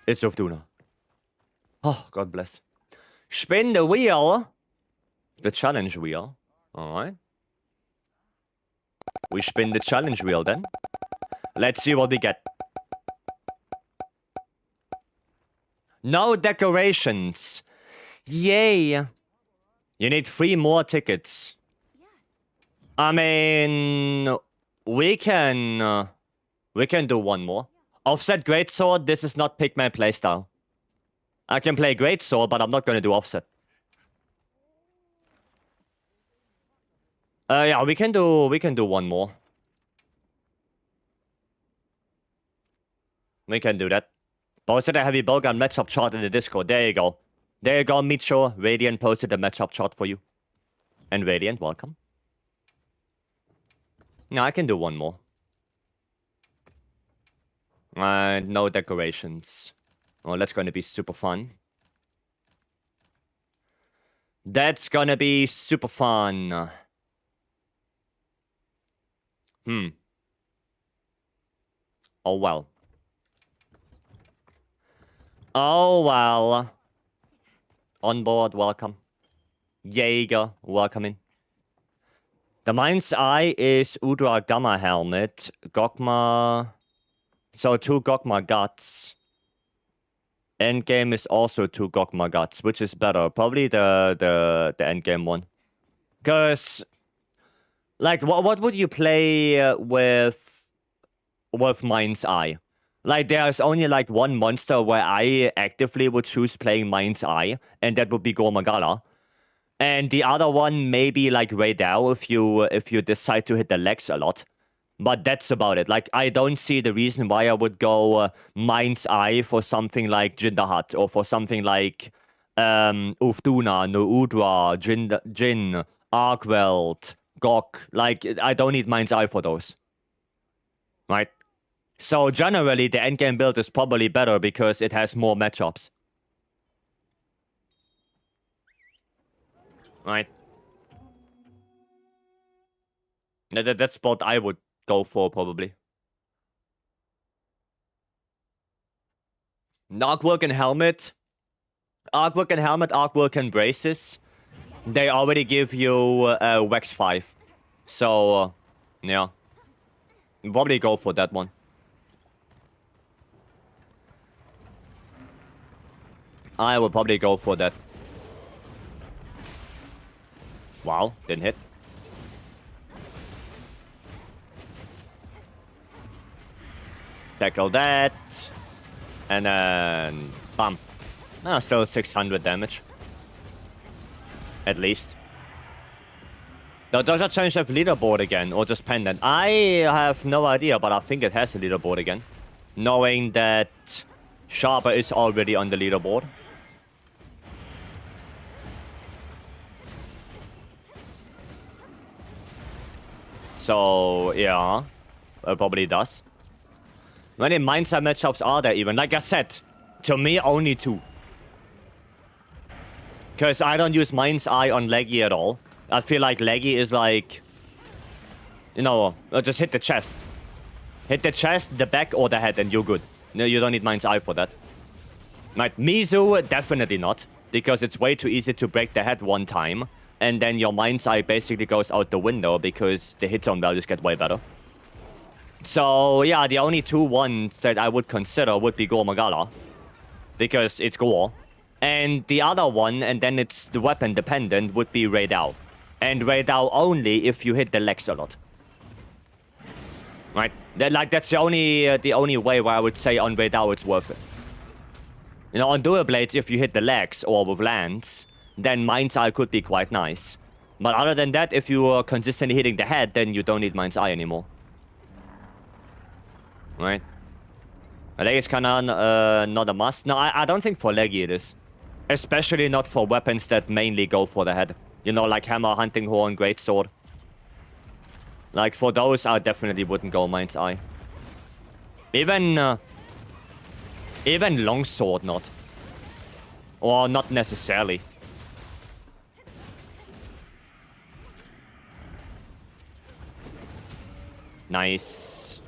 It's Ufduna. Oh, God bless. Spin the wheel. The challenge wheel. Alright. We spin the challenge wheel then. Let's see what we get. No decorations. Yay. You need 3 more tickets. I mean, we can do 1 more. Offset Greatsword, this is not Pigman playstyle. I can play Greatsword, but I'm not gonna do Offset. Yeah, we can do one more. We can do that. Posted a heavy bowgun matchup chart in the Discord. There you go. There you go, Micho. Radiant posted a matchup chart for you. And Radiant, welcome. No, I can do one more. No decorations. Oh, that's gonna be super fun. That's gonna be super fun. Oh, well. Oh, well. On board, welcome. Jaeger, welcome in. The Mind's Eye is Udra Gamma Helmet, Gogma... So 2 Gogma Guts. Endgame is also 2 Gogma Guts, which is better. Probably the endgame one. Because... Like, what would you play with Mind's Eye? Like, there's only, like, one monster where I actively would choose playing Mind's Eye, and that would be Gormagala. And the other one maybe like Raidao if you decide to hit the legs a lot. But that's about it. Like, I don't see the reason why I would go Mind's Eye for something like Jindahat or for something like Ufduna, No Udra, Jin, Arkweld, Gok. Like, I don't need Mind's Eye for those. Right? So generally, the endgame build is probably better because it has more matchups. Right? That's what I would go for, probably. Artwork and helmet. Artwork and helmet, artwork and braces. They already give you Wax 5. So, yeah. Probably go for that one. I would probably go for that. Wow, didn't hit. Tackle that. And then... Bam. No, still 600 damage. At least. Does that change have leaderboard again? Or just pendant? I have no idea, but I think it has a leaderboard again. Knowing that Sharper is already on the leaderboard. So, yeah. It probably does. How many Mind's Eye matchups are there even? Like I said, to me, only 2. Because I don't use Mind's Eye on Leggy at all. I feel like Leggy is like... You know, just hit the chest. Hit the chest, the back, or the head, and you're good. No, you don't need Mind's Eye for that. Right, Mizu, definitely not. Because it's way too easy to break the head one time. And then your Mind's Eye basically goes out the window because the hit zone values get way better. So, yeah, the only 2 ones that I would consider would be Gormagala. Because it's Gore. And the other one, and then it's the weapon dependent, would be Raidao. And Raidao only if you hit the legs a lot. Right? Like, that's the only way where I would say on Raidao it's worth it. You know, on Dual Blades, if you hit the legs or with lands, then Mind's Eye could be quite nice. But other than that, if you are consistently hitting the head, then you don't need Mind's Eye anymore. Right? I think it's kind of not a must. No, I don't think for Leggy it is. Especially not for weapons that mainly go for the head. You know, like Hammer, Hunting Horn, Greatsword. Like, for those, I definitely wouldn't go Mind's Eye. Even Longsword not. Or not necessarily. Nice.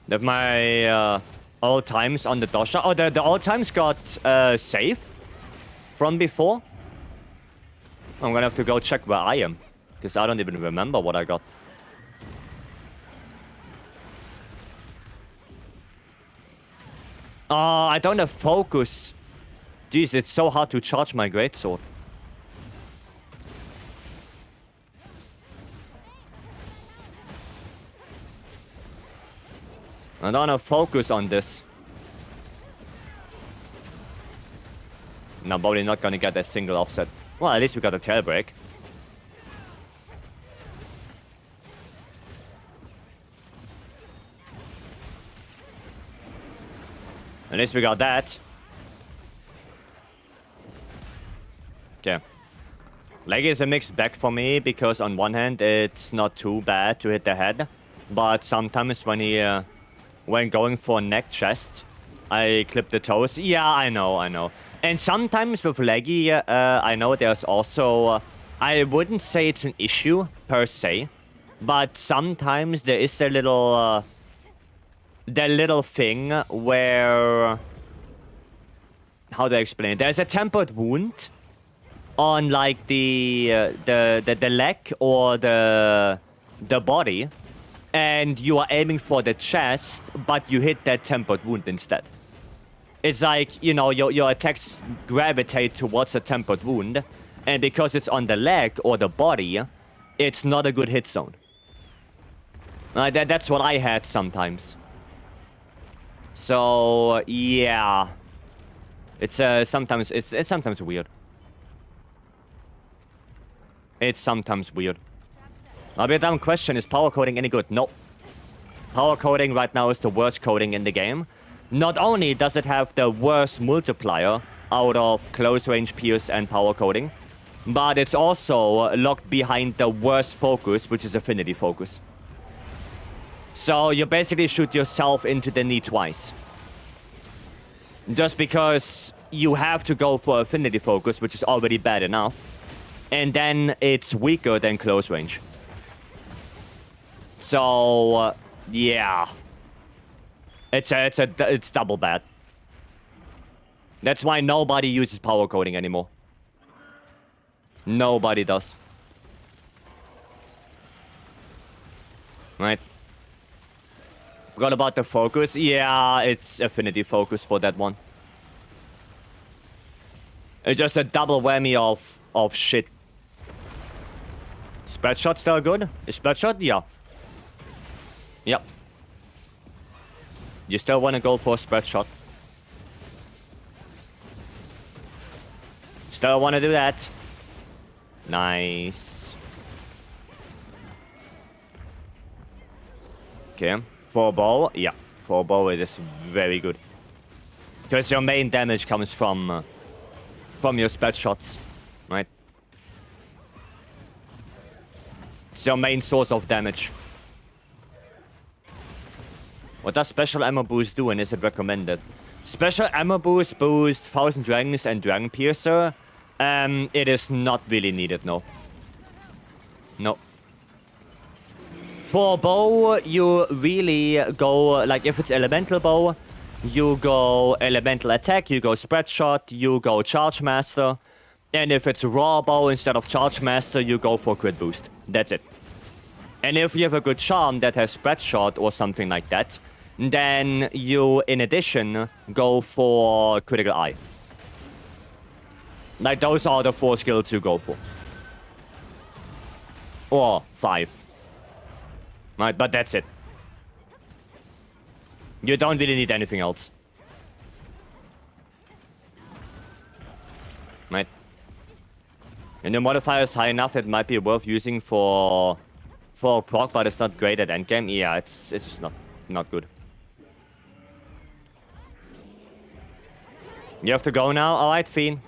Have my old times on the Dosha. Oh, the old times got saved from before. I'm gonna have to go check where I am. Because I don't even remember what I got. I don't have focus. Jeez, it's so hard to charge my greatsword. I don't have focus on this. Now probably not gonna get a single offset. Well, at least we got a tail break. At least we got that. Okay. Leg is a mixed bag for me, because on one hand, it's not too bad to hit the head. But sometimes when going for neck chest, I clip the toes. Yeah, I know. And sometimes with leggy, I know there's also... I wouldn't say it's an issue, per se. But sometimes there is a little... the little thing where... How do I explain it? There's a tempered wound on like the leg or the body, and you are aiming for the chest, but you hit that tempered wound instead. It's like, you know, your attacks gravitate towards a tempered wound, and because it's on the leg or the body, it's not a good hit zone. That's what I had sometimes. So yeah, it's sometimes it's sometimes weird. It's sometimes weird. Now, the dumb question, is power coding any good? No. Power coding right now is the worst coding in the game. Not only does it have the worst multiplier out of close range pierce and power coding, but it's also locked behind the worst focus, which is affinity focus. So you basically shoot yourself into the knee twice. Just because you have to go for affinity focus, which is already bad enough. And then it's weaker than close range. So, yeah. It's double bad. That's why nobody uses power coding anymore. Nobody does. Right. Forgot about the focus. Yeah, it's affinity focus for that one. It's just a double whammy of shit. Spread shot still good? Is spread shot? Yeah. Yep. You still want to go for a spread shot. Still want to do that. Nice. Okay. For bow, yeah. For bow it is very good. Because your main damage comes from your spread shots, right? It's your main source of damage. What does special ammo boost do, and is it recommended? Special ammo boost boosts 1000 Dragons and Dragon Piercer. It is not really needed, no. No. For bow, you really go, like if it's elemental bow, you go elemental attack, you go spread shot, you go charge master. And if it's raw bow instead of charge master, you go for crit boost. That's it. And if you have a good charm that has spread shot or something like that, then you, in addition, go for critical eye. Like, those are the 4 skills you go for. Or 5. Right, but that's it. You don't really need anything else. Right. And your modifier is high enough that it might be worth using for proc, but it's not great at endgame. Yeah, it's just not good. You have to go now? Alright, Fiend.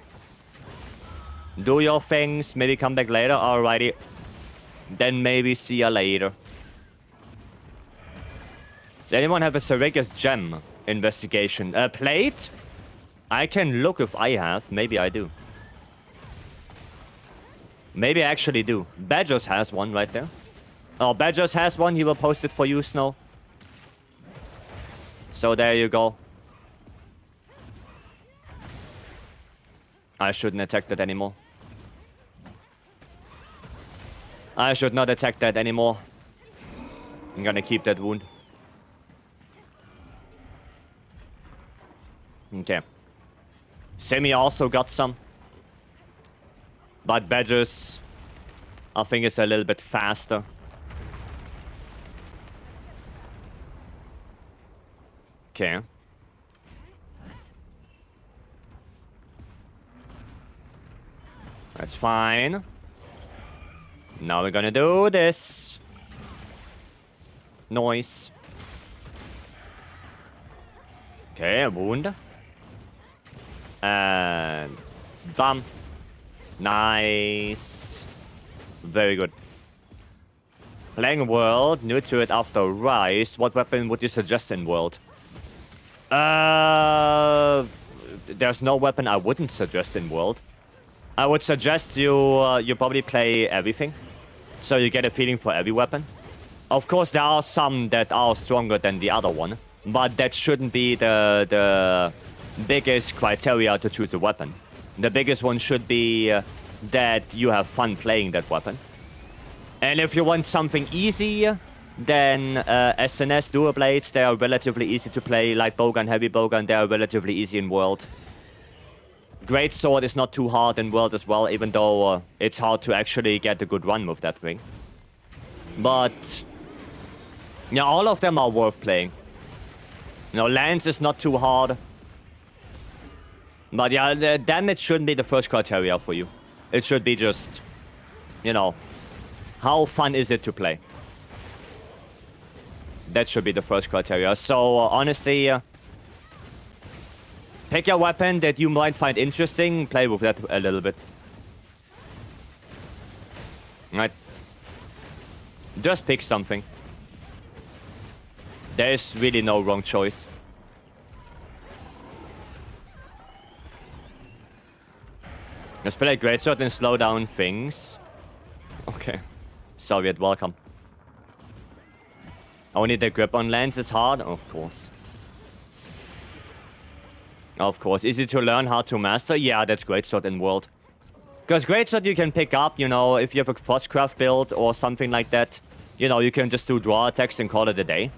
Do your things, maybe come back later. Alrighty. Then maybe see ya later. Does anyone have a Saragas gem investigation? A plate? I can look if I have. Maybe I do. Maybe I actually do. Badgers has one right there. Oh, Badgers has one. He will post it for you, Snow. So there you go. I shouldn't attack that anymore. I should not attack that anymore. I'm gonna keep that wound. Okay. Semi also got some. But Badgers, I think, is a little bit faster. Okay. fine. Now we're gonna do this. Noise. Okay, a wound. And bam. Nice. Very good. Playing World, new to it after Rise. What weapon would you suggest in World? There's no weapon I wouldn't suggest in World. I would suggest you probably play everything, so you get a feeling for every weapon. Of course, there are some that are stronger than the other one, but that shouldn't be the biggest criteria to choose a weapon. The biggest one should be that you have fun playing that weapon. And if you want something easy, then SNS Dual Blades, they are relatively easy to play. Light Bowgun, Heavy Bowgun, they are relatively easy in World. Great Sword is not too hard in World as well, even though it's hard to actually get a good run with that thing. But yeah, all of them are worth playing. You know, Lance is not too hard. But yeah, the damage shouldn't be the first criteria for you. It should be just, you know, how fun is it to play? That should be the first criteria. So, honestly, pick your weapon that you might find interesting. Play with that a little bit. Right? Just pick something. There's really no wrong choice. Let's play Greatsword and slow down things. Okay. Soviet, welcome. Only the grip on Lance is hard? Of course. Of course. Easy to learn, hard to master? Yeah, that's Greatsword in World. Because Greatsword you can pick up, you know, if you have a Frostcraft build or something like that. You know, you can just do draw attacks and call it a day.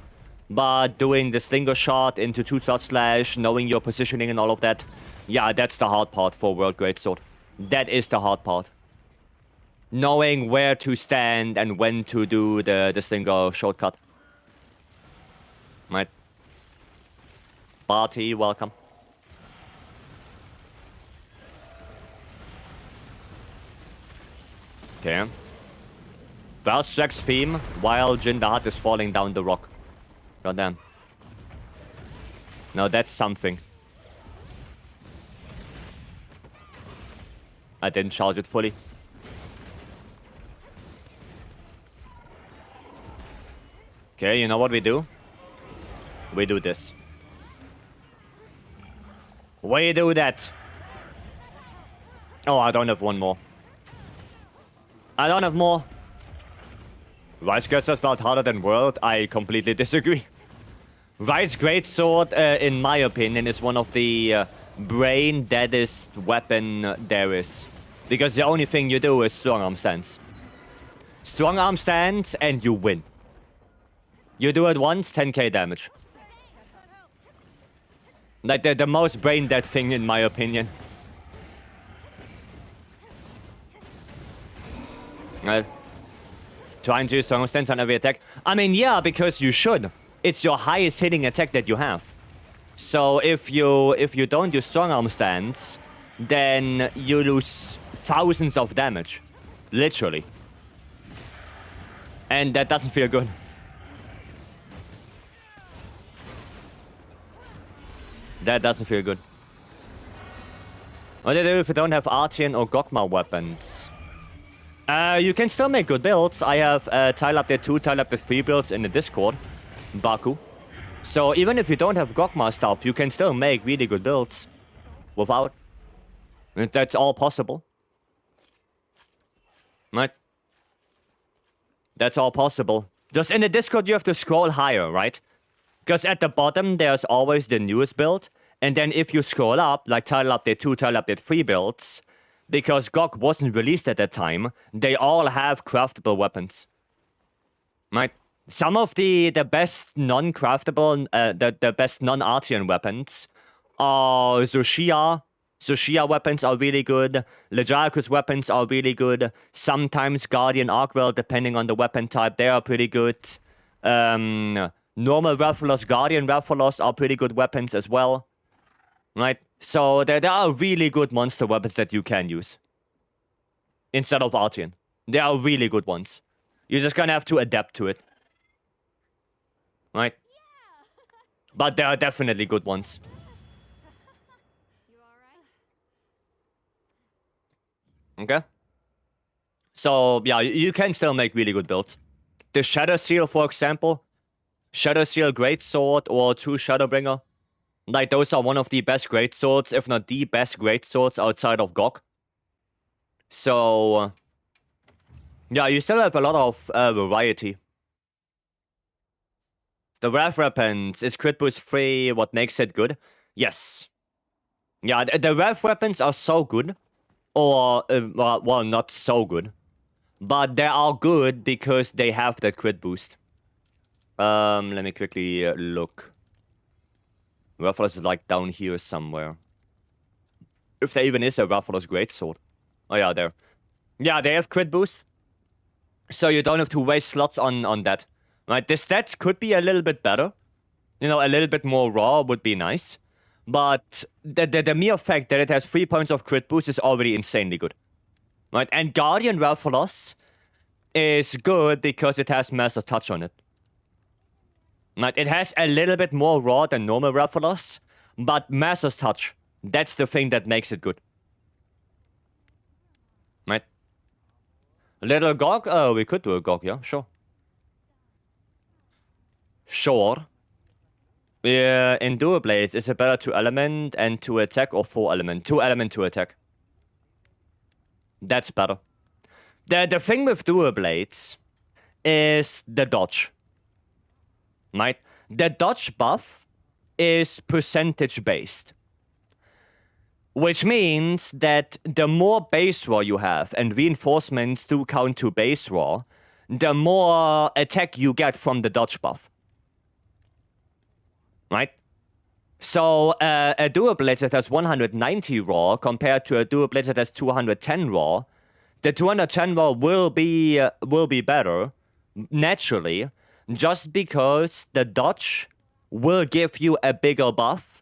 But doing the Slinger Shot into 2-shot slash, knowing your positioning and all of that, yeah, that's the hard part for World Greatsword. That is the hard part. Knowing where to stand and when to do the Slinger shortcut. Right. Barty, welcome. Okay. Valstrak's theme while Jin the Hutt is falling down the rock. Goddamn. No, that's something. I didn't charge it fully. Okay, you know what we do? We do this. We do that. Oh, I don't have one more. I don't have more. Rise Greatsword felt harder than World. I completely disagree. Rise Greatsword, in my opinion, is one of the brain deadest weapon there is. Because the only thing you do is strong arm stance. Strong arm stance and you win. You do it once, 10k damage. Like the most brain dead thing in my opinion. Trying to use strong arm stance on every attack. I mean, yeah, because you should. It's your highest hitting attack that you have. So if you don't use strong arm stance, then you lose thousands of damage. Literally. And that doesn't feel good. That doesn't feel good. What do you do if you don't have Artian or Gokma weapons? You can still make good builds. I have Tile Update 2, Tile Update 3 builds in the Discord. Baku. So even if you don't have Gokma stuff, you can still make really good builds. Without. That's all possible. Right? That's all possible. Just in the Discord, you have to scroll higher, right? Because at the bottom, there's always the newest build. And then if you scroll up, like Tile Update 2, Tile Update 3 builds, because GOG wasn't released at that time, they all have craftable weapons. Right? Some of the best non-craftable, the best non-Artian weapons are Zushia. Zushia weapons are really good. Legiacus weapons are really good. Sometimes Guardian Arcwell, depending on the weapon type, they are pretty good. Normal Rathalos, Guardian Rathalos are pretty good weapons as well. Right? So there are really good monster weapons that you can use. instead of Artian. They are really good ones. You're just gonna have to adapt to it. Right? But there are definitely good ones. Okay? So, yeah, you can still make really good builds. The Shadow Seal, for example. Shadow Seal Greatsword or 2 Shadowbringer. Like, those are one of the best greatswords, if not the best greatswords outside of GOG. So, yeah, you still have a lot of variety. The Wrath Weapons, is crit boost free what makes it good? Yes. Yeah, the Wrath Weapons are so good. Or, well, not so good. But they are good because they have that crit boost. Let me quickly look. Ruffler's is like down here somewhere. If there even is a Ruffler's Greatsword. Oh yeah, there. Yeah, they have crit boost. So you don't have to waste slots on that. Right, the stats could be a little bit better. You know, a little bit more raw would be nice. But the mere fact that it has 3 points of crit boost is already insanely good. Right, and Guardian Rathalos is good because it has Master Touch on it. Right, it has a little bit more raw than normal Rathalos, but Master's Touch, that's the thing that makes it good. Right? Little Gog? Oh, we could do a Gog, yeah, sure. Sure. In Dual Blades, is it better 2 element and 2 attack or 4 element? 2 element, 2 attack. That's better. The thing with Dual Blades is the dodge. Right? The dodge buff is percentage based. Which means that the more base raw you have, and reinforcements do count to base raw, the more attack you get from the dodge buff. Right? So a Dual Blade that has 190 raw compared to a Dual Blade that has 210 raw, the 210 raw will be better naturally, just because the dodge will give you a bigger buff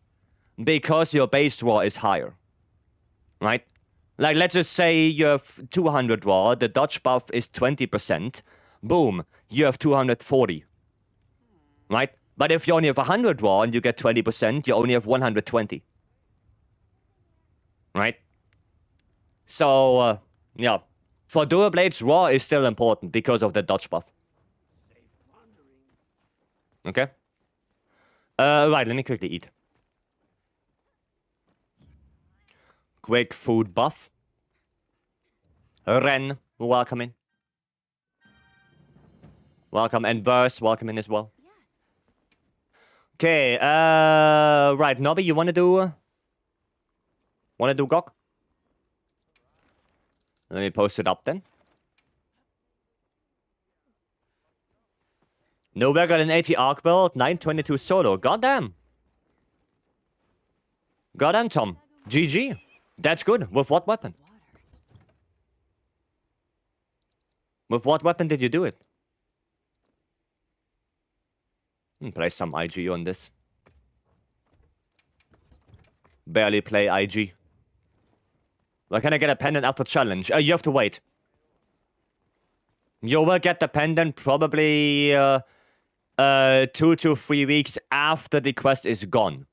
because your base raw is higher. Right? Like, let's just say you have 200 raw, the dodge buff is 20%. Boom, you have 240. Right? But if you only have 100 raw and you get 20%, you only have 120. Right? So, yeah. For Dual Blades, raw is still important because of the dodge buff. Okay? Right, let me quickly eat. Quick food buff. Ren, welcome in. Welcome, and Burst, welcome in as well. Okay, right, Nobby, you wanna do GOG? Let me post it up then. No Vega in 80 arc build, 922 solo. Goddamn. Goddamn, Tom. GG. That's good. With what weapon? With what weapon did you do it? Play some IG on this. Barely play IG. Where can I get a pendant after challenge? You have to wait. You will get the pendant probably 2 to 3 weeks after the quest is gone.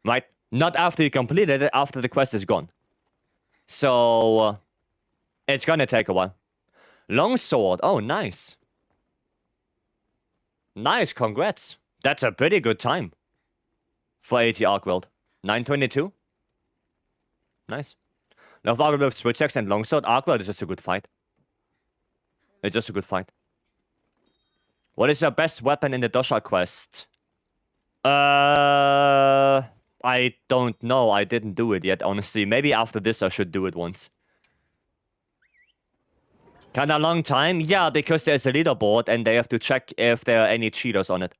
Right? Not after you completed it, after the quest is gone. So, it's gonna take a while. Longsword. Oh, nice. Nice, congrats. That's a pretty good time. For 80 arc world. 922. Nice. Now, if Arc with Switch Axe and Longsword, Arc world is just a good fight. It's just a good fight. What is your best weapon in the Dosha quest? I don't know. I didn't do it yet, honestly. Maybe after this I should do it once. Kinda long time? Yeah, because there's a leaderboard and they have to check if there are any cheaters on it.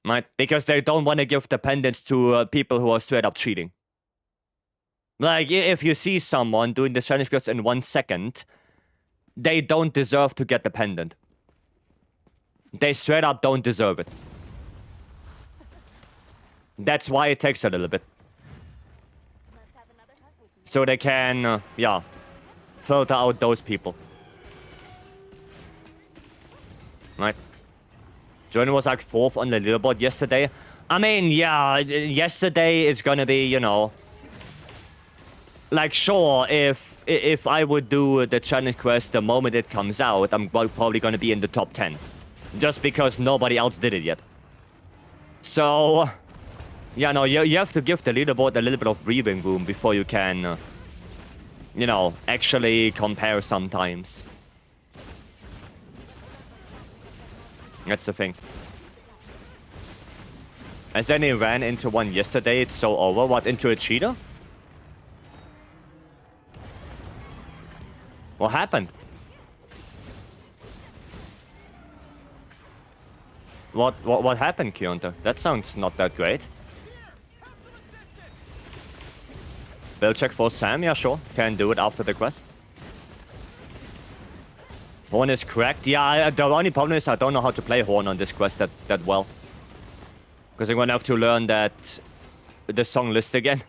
Right? Because they don't want to give the pendants to people who are straight up cheating. Like, if you see someone doing the challenge quest in 1 second, they don't deserve to get the pendant. They straight up don't deserve it. That's why it takes a little bit. So they can, yeah, filter out those people. Right. Jordan was like 4th on the leaderboard yesterday. I mean, yeah, yesterday it's gonna be, you know... Like, sure, if I would do the challenge quest the moment it comes out, I'm probably gonna be in the top 10. Just because nobody else did it yet. So... Yeah, no, you have to give the leaderboard a little bit of breathing room before you can, you know, actually compare sometimes. That's the thing. As then he ran into one yesterday, it's so over. What, into a cheater? What happened? What happened, Kionta? That sounds not that great. Build check for Sam, yeah, sure. Can do it after the quest. Horn is cracked. Yeah, the only problem is I don't know how to play Horn on this quest that well. Because I'm gonna have to learn the song list again.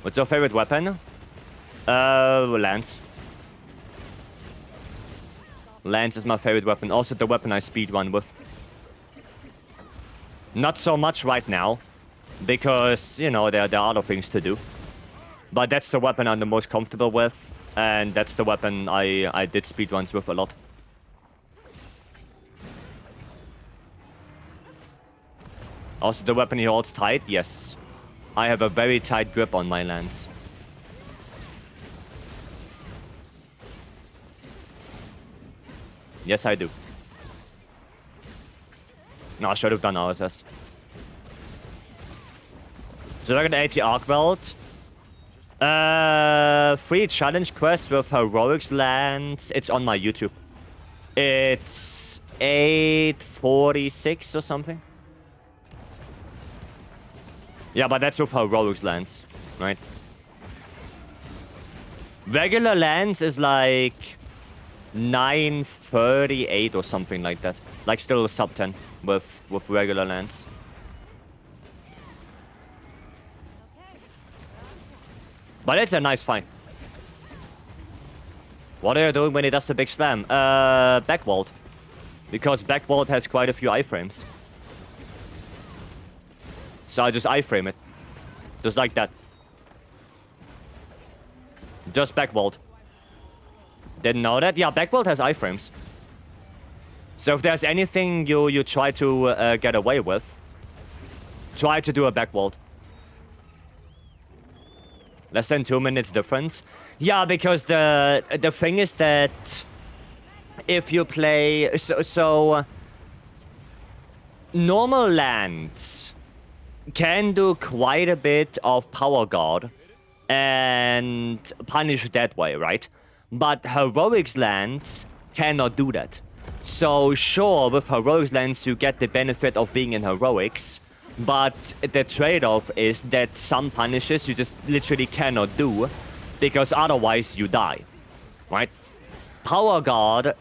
What's your favorite weapon? Lance. Lance is my favorite weapon. Also the weapon I speedrun with. Not so much right now. Because, you know, there are other things to do. But that's the weapon I'm the most comfortable with. And that's the weapon I did speedruns with a lot. Also, the weapon he holds tight, yes. I have a very tight grip on my lance. Yes, I do. No, I should have done RSS. So look at the MHWilds. 3 challenge quests with heroics lands. It's on my YouTube. It's 846 or something. Yeah, but that's with heroics lands, right? Regular lands is like 938 or something like that. Like still a sub 10 with regular lands. But it's a nice fight. What are you doing when he does the big slam? Backward. Because backward has quite a few iframes. So I just iframe it. Just like that. Just backward. Didn't know that? Yeah, backward has iframes. So if there's anything you try to get away with, try to do a backward. Less than 2 minutes difference. Yeah, because the thing is that if you play so normal lands can do quite a bit of power guard and punish that way, right? But heroics lands cannot do that. So sure, with heroics lands you get the benefit of being in heroics. But the trade-off is that some punishes you just literally cannot do because otherwise you die, right? Power guard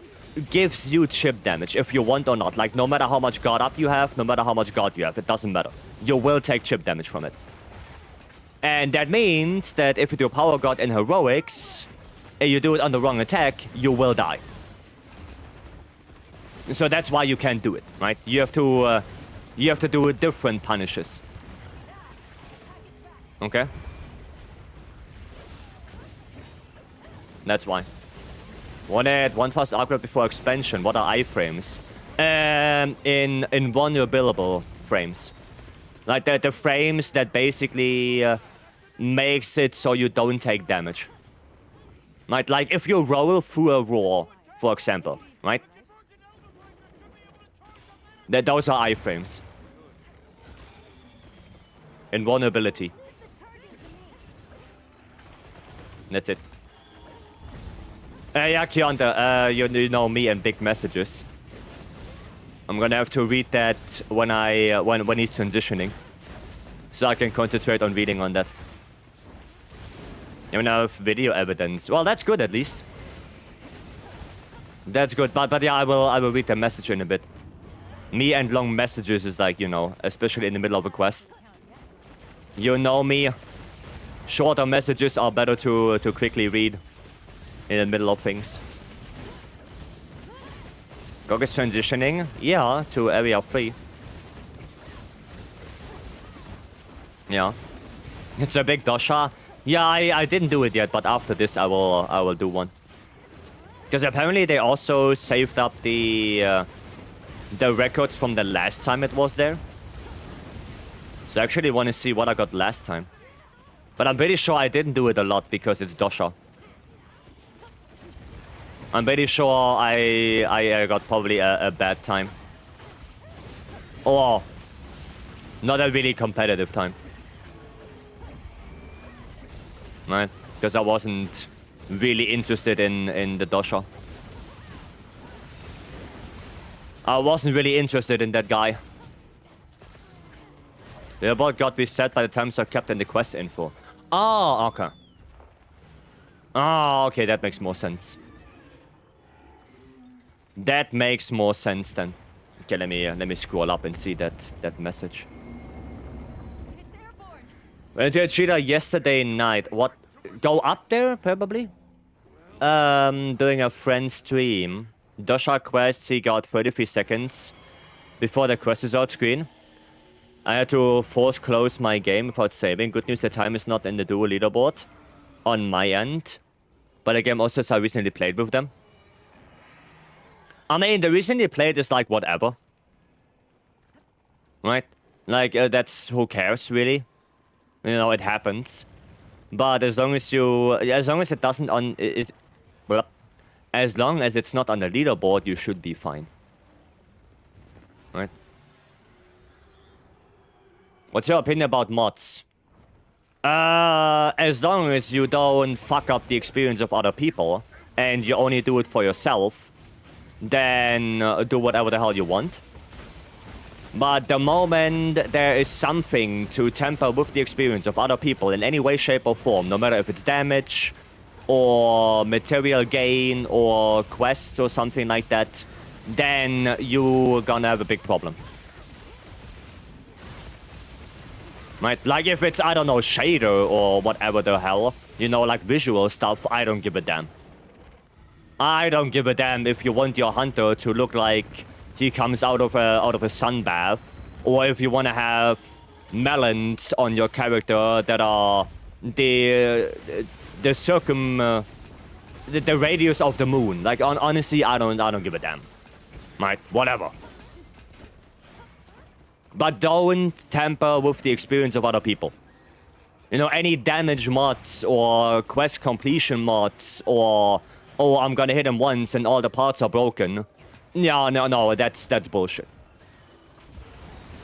gives you chip damage if you want or not. Like no matter how much guard up you have, no matter how much guard you have, it doesn't matter. You will take chip damage from it. And that means that if you do power guard in heroics and you do it on the wrong attack, you will die. So that's why you can't do it, right? You have to do different punishes. Okay? That's why. One fast upgrade before expansion. What are iframes? In vulnerable frames. Like the frames that basically makes it so you don't take damage. Right? Like if you roll through a roar, for example, right? Those are iframes. Invulnerability. That's it. Yeah, Kionta, you know me and big messages. I'm gonna have to read that when he's transitioning. So I can concentrate on reading on that. You have video evidence. Well, that's good at least. That's good, but yeah, I will read the message in a bit. Me and long messages is like, you know, especially in the middle of a quest. You know me. Shorter messages are better to quickly read in the middle of things. Gog is transitioning, yeah, to area 3. Yeah. It's a big dosha. Yeah, I didn't do it yet, but after this I will do one. Because apparently they also saved up the records from the last time it was there. So I actually want to see what I got last time. But I'm pretty sure I didn't do it a lot because it's dosha. I'm pretty sure I got probably a bad time. Or not a really competitive time. Right? Because I wasn't really interested in the dosha. I wasn't really interested in that guy. The bot got reset by the times I kept in the quest info. Oh, okay. Oh, okay, that makes more sense. That makes more sense then. Okay, let me scroll up and see that message. Went to a cheetah yesterday night. What? Go up there, probably? Doing a friend stream. Dosha quest, he got 33 seconds before the quest is out screen. I had to force close my game without saving. Good news, the time is not in the duo leaderboard on my end. But the game also says I recently played with them. I mean, the recently played is like whatever. Right? Like, that's who cares, really. You know, it happens. But as long as it doesn't as long as it's not on the leaderboard, you should be fine. Right? What's your opinion about mods? As long as you don't fuck up the experience of other people, and you only do it for yourself, then do whatever the hell you want. But the moment there is something to tamper with the experience of other people in any way, shape, or form, no matter if it's damage, or material gain, or quests, or something like that, then you're gonna have a big problem. Right? Like if it's, I don't know, shader or whatever the hell, you know, like visual stuff, I don't give a damn. I don't give a damn if you want your hunter to look like he comes out of a sun bath, or if you want to have melons on your character that are the radius of the moon. Like honestly, I don't give a damn. Right? Whatever. But don't tamper with the experience of other people. You know, any damage mods or quest completion mods or, oh, I'm gonna hit him once and all the parts are broken. No, that's bullshit.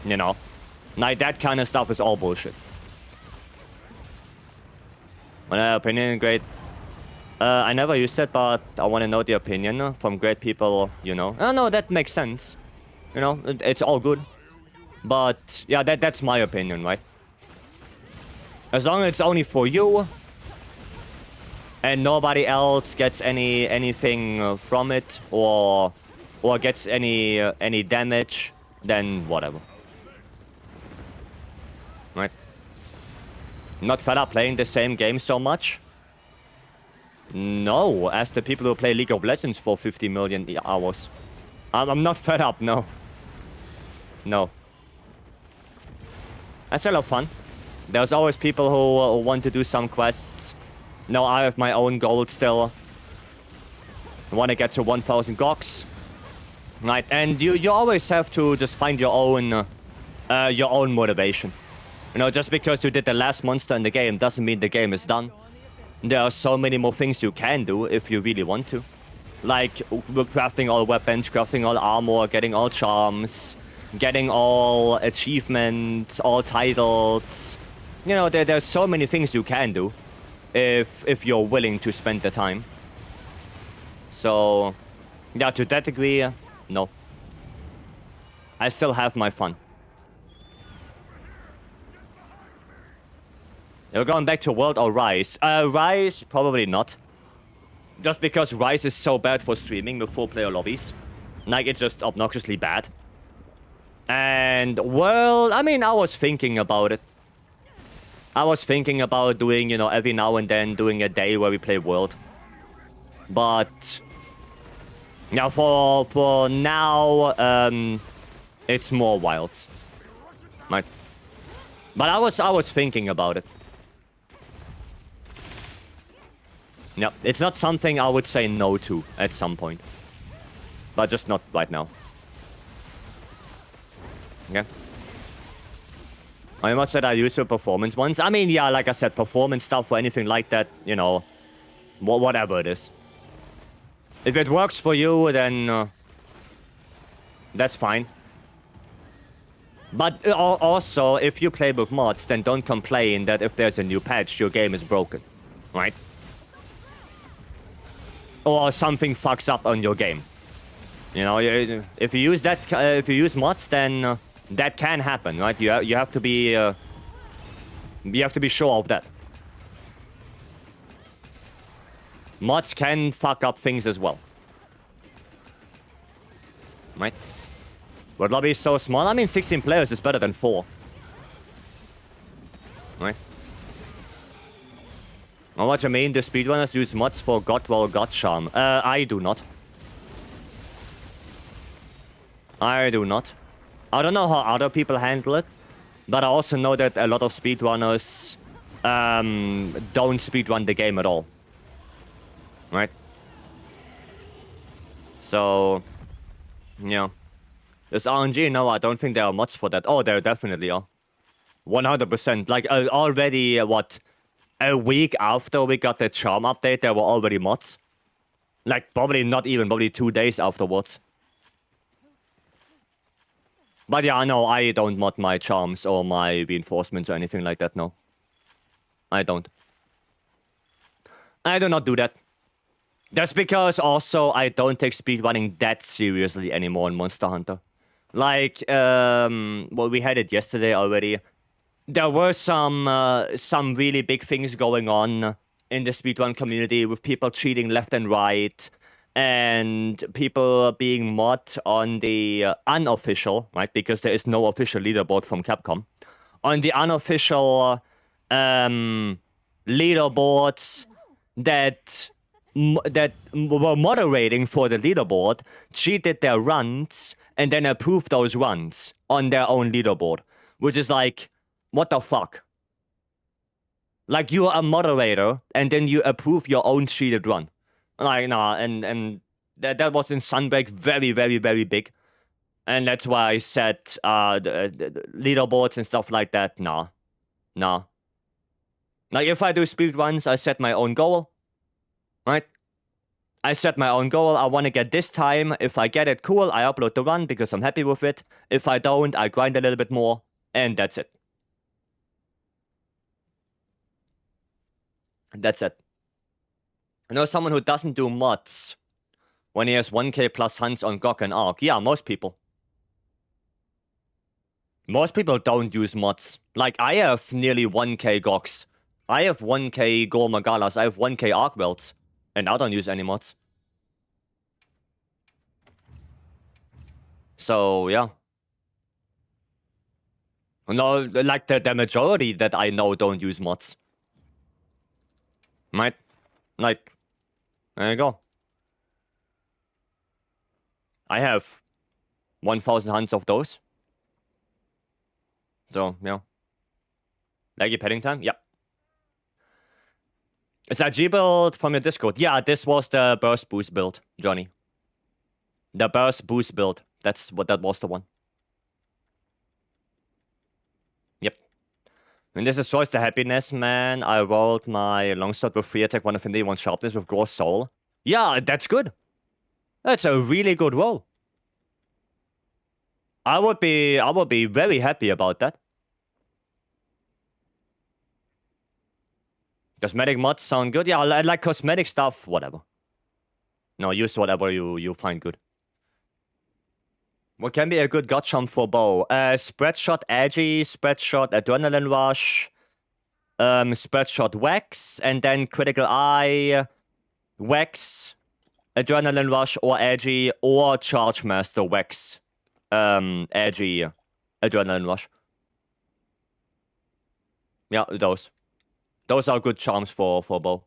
You know? Like, that kind of stuff is all bullshit. My opinion, great. I never used it, but I want to know the opinion from great people, you know. No, that makes sense. You know, it's all good. But, yeah, that's my opinion, right? As long as it's only for you, and nobody else gets anything from it, or gets any damage, then whatever. Right? Not fed up playing the same game so much? No, as the people who play League of Legends for 50 million hours. I'm not fed up, no. No. That's a lot of fun. There's always people who want to do some quests. No, I have my own goal still. I want to get to 1,000 goks. Right, and you always have to just find your own motivation. You know, just because you did the last monster in the game doesn't mean the game is done. There are so many more things you can do if you really want to. Like crafting all weapons, crafting all armor, getting all charms, getting all achievements, all titles. You know, there's so many things you can do if you're willing to spend the time. So, yeah, to that degree, no. I still have my fun. You're going back to World or Rise? Rise, probably not. Just because Rise is so bad for streaming with 4-player lobbies. Like, it's just obnoxiously bad. And, well, I mean, I was thinking about it. I was thinking about doing, you know, every now and then doing a day where we play World. But now for now, it's more Wilds. Right. But I was thinking about it. Yeah, it's not something I would say no to at some point. But just not right now. Okay. I must say I use the performance ones. I mean, yeah, like I said, performance stuff or anything like that, you know, whatever it is. If it works for you, then that's fine. But also, if you play with mods, then don't complain that if there's a new patch, your game is broken, right? Or something fucks up on your game. You know, if you use that, if you use mods, then that can happen, right? You have to be sure of that. Mods can fuck up things as well, right? But lobby is so small. I mean, 16 players is better than 4, right? Oh, what you mean? The speedrunners use mods for God Charm. I do not. I do not. I don't know how other people handle it, but I also know that a lot of speedrunners don't speedrun the game at all. Right? So, yeah. This RNG? No, I don't think there are mods for that. Oh, there definitely are. 100%. Like, already, what? A week after we got the charm update, there were already mods. Like, probably not even, probably 2 days afterwards. But yeah, no, I don't mod my charms or my reinforcements or anything like that, no. I don't. I do not do that. That's because also I don't take speedrunning that seriously anymore in Monster Hunter. Like, well, we had it yesterday already. There were some really big things going on in the speedrun community with people cheating left and right. And people being mod on the unofficial, right? Because there is no official leaderboard from Capcom. On the unofficial leaderboards that were moderating for the leaderboard, cheated their runs, and then approved those runs on their own leaderboard. Which is like, what the fuck? Like, you are a moderator, and then you approve your own cheated run. Like, nah, and that was in Sunbreak very, very, very big. And that's why I said the leaderboards and stuff like that, nah. Nah. Like, if I do speedruns, I set my own goal. Right? I set my own goal. I want to get this time. If I get it, cool. I upload the run because I'm happy with it. If I don't, I grind a little bit more. And that's it. That's it. I know someone who doesn't do mods when he has 1k plus hunts on GOG and ARC. Yeah, most people. Most people don't use mods. Like, I have nearly 1k GOGs. I have 1k Gormagalas. I have 1k ARC-Welds. And I don't use any mods. So, yeah. No, like, the majority that I know don't use mods. Right? Like, there you go. I have 1,000 hunts of those. So, yeah. Laggy petting time? Yep. Is that G build from your Discord? Yeah, this was the burst boost build, Johnny. The burst boost build. That was the one. Yep. And this destroys the happiness, man. I rolled my longsword with 3 attack, 1 affinity, 1 sharpness with gross soul. Yeah, that's good. That's a really good roll. I would be very happy about that. Cosmetic mods sound good. Yeah, I like cosmetic stuff. Whatever. No, use whatever you find good. What can be a good gut jump for bow? Spread shot edgy, spread shot adrenaline rush, spread shot wax, and then critical eye, wax, adrenaline rush or edgy, or charge master wax, edgy, adrenaline rush. Yeah, those. Those are good charms for bow.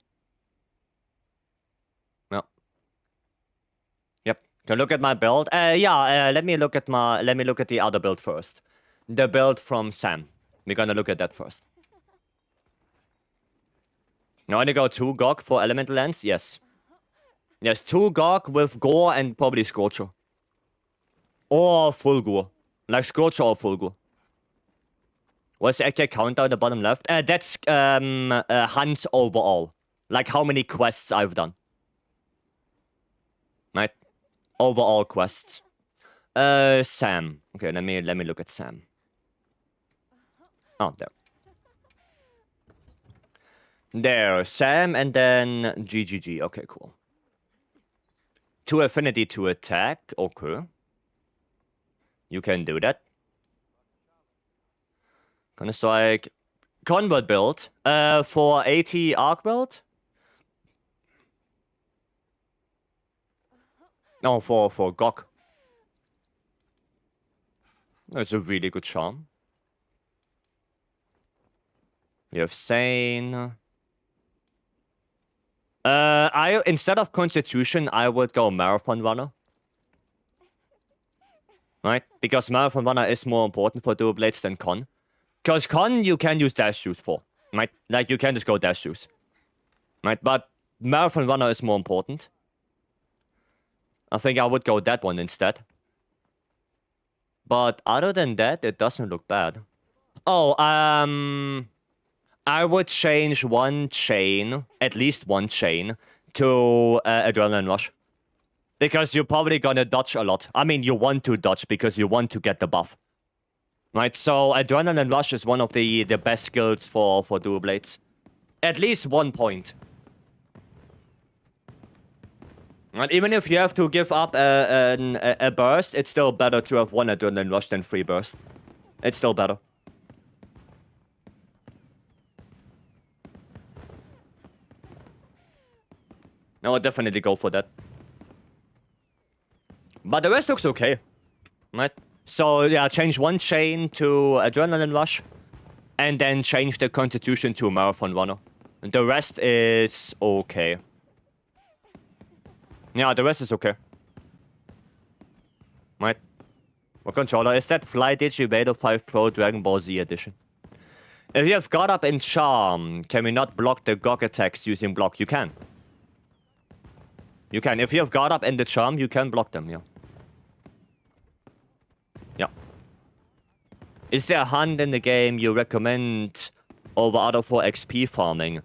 Yeah. Yep. Can look at my build. Let me look at the other build first. The build from Sam. We're gonna look at that first. Now I wanna go 2 Gog for elemental lens? Yes. Yes, 2 Gog with Gore and probably Scorcher. Or full Gore. Like Scorcher or full Gore. What's the actual counter at the bottom left? That's hunts overall. Like how many quests I've done. Right? Overall quests. Sam. Okay, let me look at Sam. Oh, there. There, Sam, and then GGG. Okay, cool. 2 affinity to attack. Okay. You can do that. Gonna strike. Convert build. For 80 arc build. No, for Gok. That's a really good charm. You have Sane. Instead of Constitution, I would go Marathon Runner. Right? Because Marathon Runner is more important for dual blades than Con. Because Con, you can use dash shoes for. Right? Like, you can just go dash shoes. Right? But Marathon Runner is more important. I think I would go that one instead. But other than that, it doesn't look bad. Oh, I would change one chain, at least one chain, to Adrenaline Rush. Because you're probably gonna dodge a lot. I mean, you want to dodge because you want to get the buff. Right, so Adrenaline Rush is one of the best skills for dual blades. At least 1 point. Right, even if you have to give up a burst, it's still better to have 1 Adrenaline Rush than 3 burst. It's still better. I would definitely go for that. But the rest looks okay. Right? So, yeah, change 1 chain to Adrenaline Rush. And then change the Constitution to Marathon Runner. The rest is okay. Yeah, the rest is okay. Right? What controller is that? Fly Digi Vader 5 Pro Dragon Ball Z Edition. If you have God Up and Charm, can we not block the Gog attacks using block? You can. You can. If you have God Up and the Charm, you can block them, yeah. Yeah. Is there a hunt in the game you recommend over other for XP farming?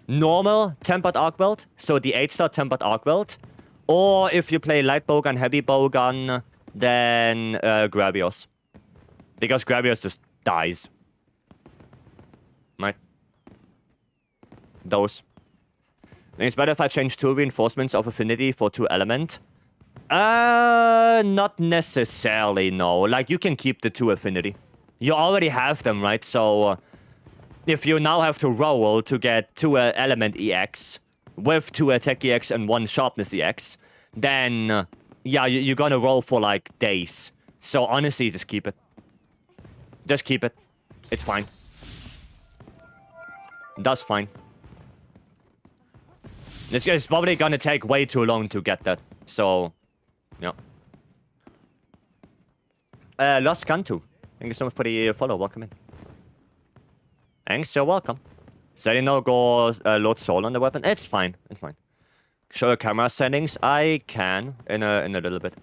Normal Tempered Arc Weld, so the 8-star Tempered Arc Weld. Or if you play Light Bowgun, Heavy Bowgun, then Gravios. Because Gravios just dies. Right? Those. It's better if I change 2 reinforcements of affinity for 2 element. Not necessarily, no. Like, you can keep the 2 affinity. You already have them, right? So, if you now have to roll to get 2 element EX, with 2 attack EX and 1 sharpness EX, then, yeah, you're gonna roll for, like, days. So, honestly, just keep it. Just keep it. It's fine. That's fine. It's probably gonna take way too long to get that. So, yeah. Lost Cantu. Thank you so much for the follow. Welcome in. Thanks, you're welcome. Sedino goes Lord Soul on the weapon. It's fine. It's fine. Show the camera settings. I can in a little bit.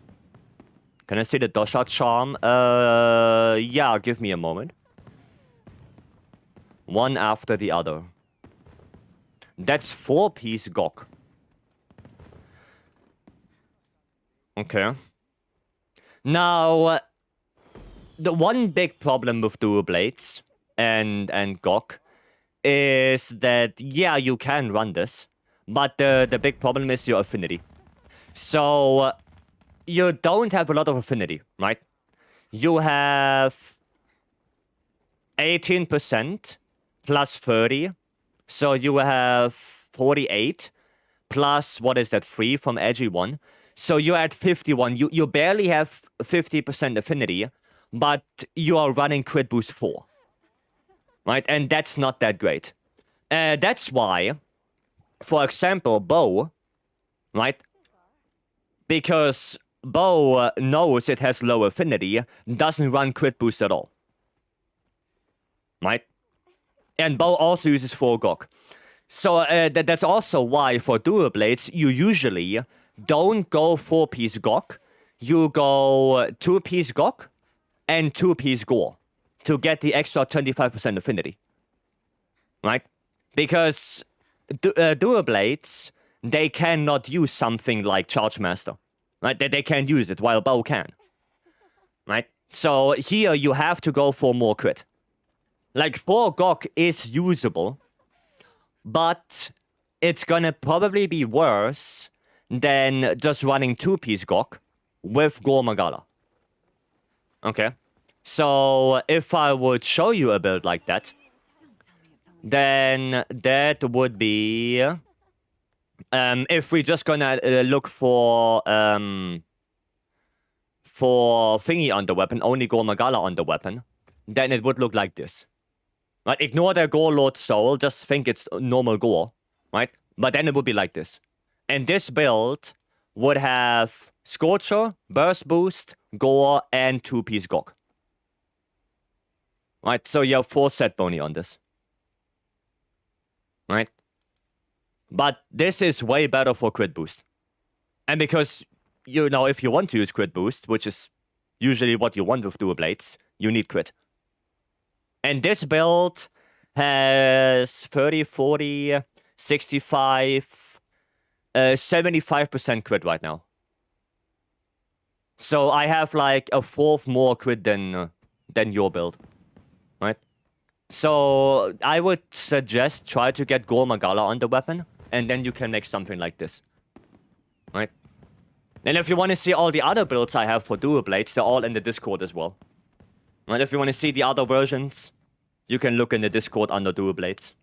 Can I see the Dosha charm? Yeah, give me a moment. One after the other. That's 4-piece Gok. Okay. Now, the one big problem with dual blades and Gok is that, yeah, you can run this, but the big problem is your affinity. So, you don't have a lot of affinity, right? You have 18% plus 30. So you have 48 plus, what is that, 3 from Edgy 1. So you're at 51. You barely have 50% affinity, but you are running crit boost 4. Right? And that's not that great. That's why, for example, bow, right? Because bow knows it has low affinity, doesn't run crit boost at all. Right? And bow also uses 4 GOG. So that's also why for dual blades, you usually don't go 4-piece GOG. You go 2-piece GOG and 2-piece gore to get the extra 25% affinity. Right? Because dual blades, they cannot use something like Charge Master. Right? They can't use it, while bow can. Right? So here you have to go for more crit. Like 4 GOG is usable, but it's gonna probably be worse than just running 2-piece GOG with Gore Magala. Okay? So if I would show you a build like that, then that would be... if we're just gonna look for thingy on the weapon, only Gore Magala on the weapon, then it would look like this. Right? Ignore the Gore Lord Soul, just think it's normal Gore, right? But then it would be like this. And this build would have Scorcher, Burst Boost, Gore, and 2-piece GOG. Right? So you have 4 set bony on this. Right? But this is way better for crit boost. And because, you know, if you want to use crit boost, which is usually what you want with dual blades, you need crit. And this build has 30, 40, 65, 75% crit right now. So I have like a 4th more crit than your build. Right? So I would suggest try to get Gore Magala on the weapon, and then you can make something like this. Right? And if you want to see all the other builds I have for dual blades, they're all in the Discord as well. And if you want to see the other versions, you can look in the Discord under dual blades.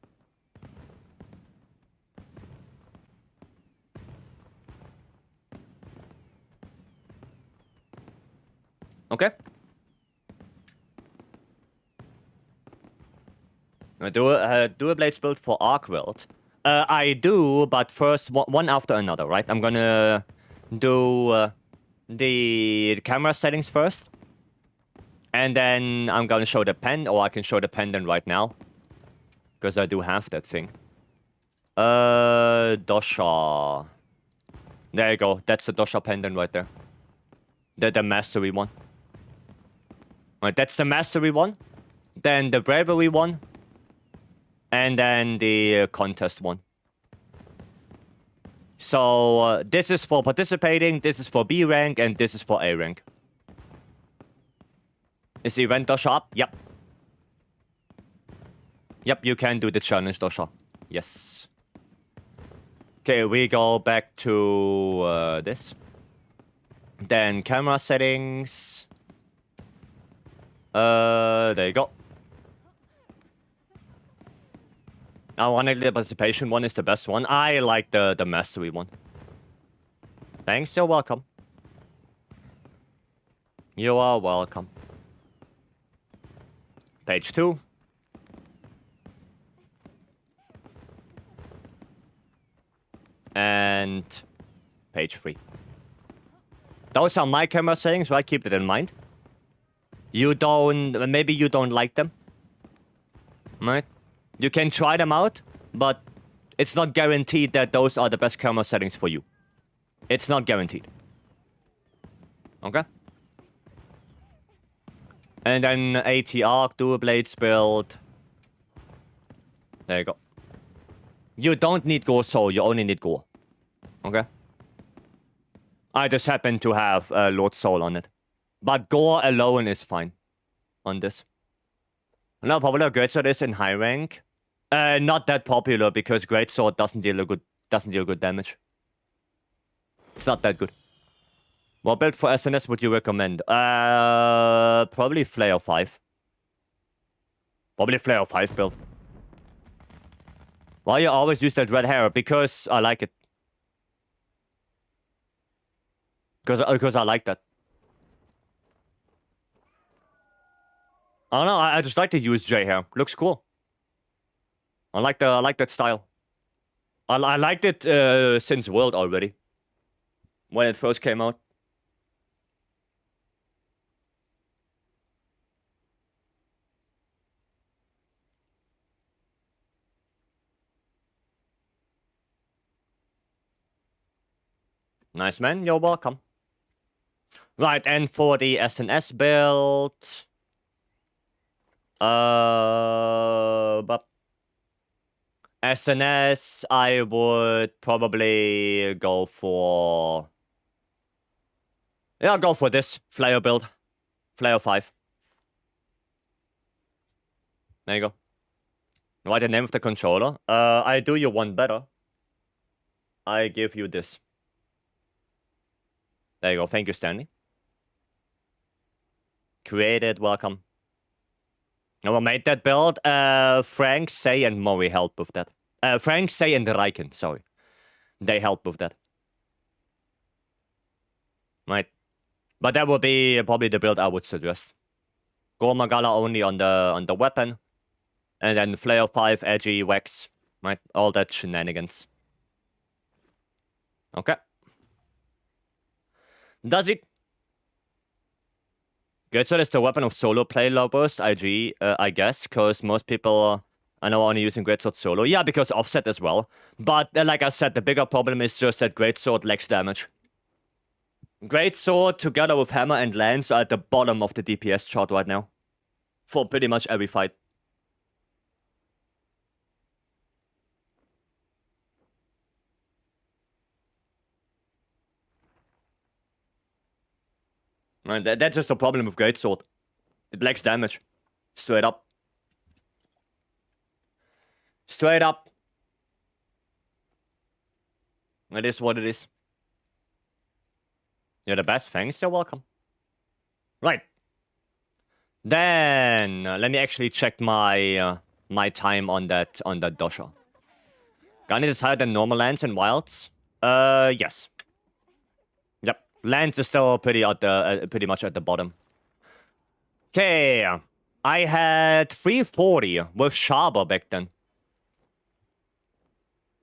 Okay? Dual blades build for MHWilds. I do, but first one after another, right? I'm gonna do the camera settings first. And then I'm gonna show the pen, or I can show the pendant right now. Because I do have that thing. Dosha. There you go. That's the Dosha pendant right there. The mastery one. Right, that's the mastery one. Then the bravery one. And then the contest one. So this is for participating, this is for B rank, and this is for A rank. Is the event Dosha up? Yep. Yep, you can do the challenge Dosha. Yes. Okay, we go back to this. Then camera settings. There you go. Ironically, the participation one is the best one. I like the mastery one. Thanks, you're welcome. You are welcome. Page 2. And page 3. Those are my camera settings, right? Keep that in mind. You don't... Maybe you don't like them. Right? You can try them out, but it's not guaranteed that those are the best camera settings for you. It's not guaranteed. Okay? And then AT arc, dual blades build. There you go. You don't need Gore Soul, you only need Gore. Okay? I just happen to have Lord Soul on it. But Gore alone is fine on this. Now, popular Greatsword is in high rank. Not that popular because Greatsword doesn't deal good damage. It's not that good. What build for SNS would you recommend? Probably Flare 5. Probably Flare 5 build. Why you always use that red hair? Because I like it. Because I like that. I don't know. I just like to use J here. Looks cool. I like that style. I liked it since World already. When it first came out. Nice, man. You're welcome. Right, and for the SNS build... but SNS, I would probably go for... Yeah, I'll go for this Flare build. Flare 5. There you go. Write the name of the controller. I do you one better. I give you this. There you go. Thank you, Stanley. Created, welcome. I will make that build. Frank, Say, and Murray help with that. Frank, Say, and Riken, sorry. They help with that. Right. But that would be probably the build I would suggest. Gormagala only on the weapon. And then Flare 5, Edgy, Wax. Right? All that shenanigans. Okay. Does it? Greatsword is the weapon of solo play lovers, IG, I guess, because most people are now only using Greatsword solo. Yeah, because offset as well. But like I said, the bigger problem is just that Greatsword lacks damage. Greatsword together with Hammer and Lance are at the bottom of the DPS chart right now. For pretty much every fight. And that's just the problem with Greatsword. It lacks damage. Straight up. Straight up. It is what it is. You're the best, thanks, you're welcome. Right. Then, let me actually check my my time on that dosha. Gun is higher than normal lands and wilds? Yes. Yep. Lands is still pretty much at the bottom. Okay. I had 340 with Sharber back then.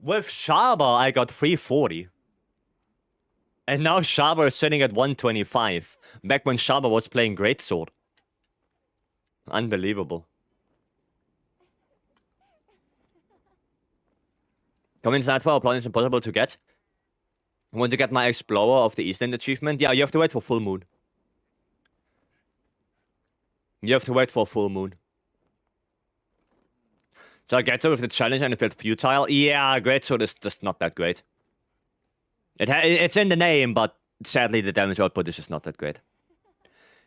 With Sharber, I got 340. And now Sharber is sitting at 125. Back when Sharber was playing Greatsword. Unbelievable. Comments Nightfall plugins impossible to get. Want to get my Explorer of the Eastland achievement? Yeah, you have to wait for full moon. You have to wait for full moon. So I get to with the challenge and it felt futile. Yeah, Greatsword is just not that great. It's in the name, but sadly the damage output is just not that great.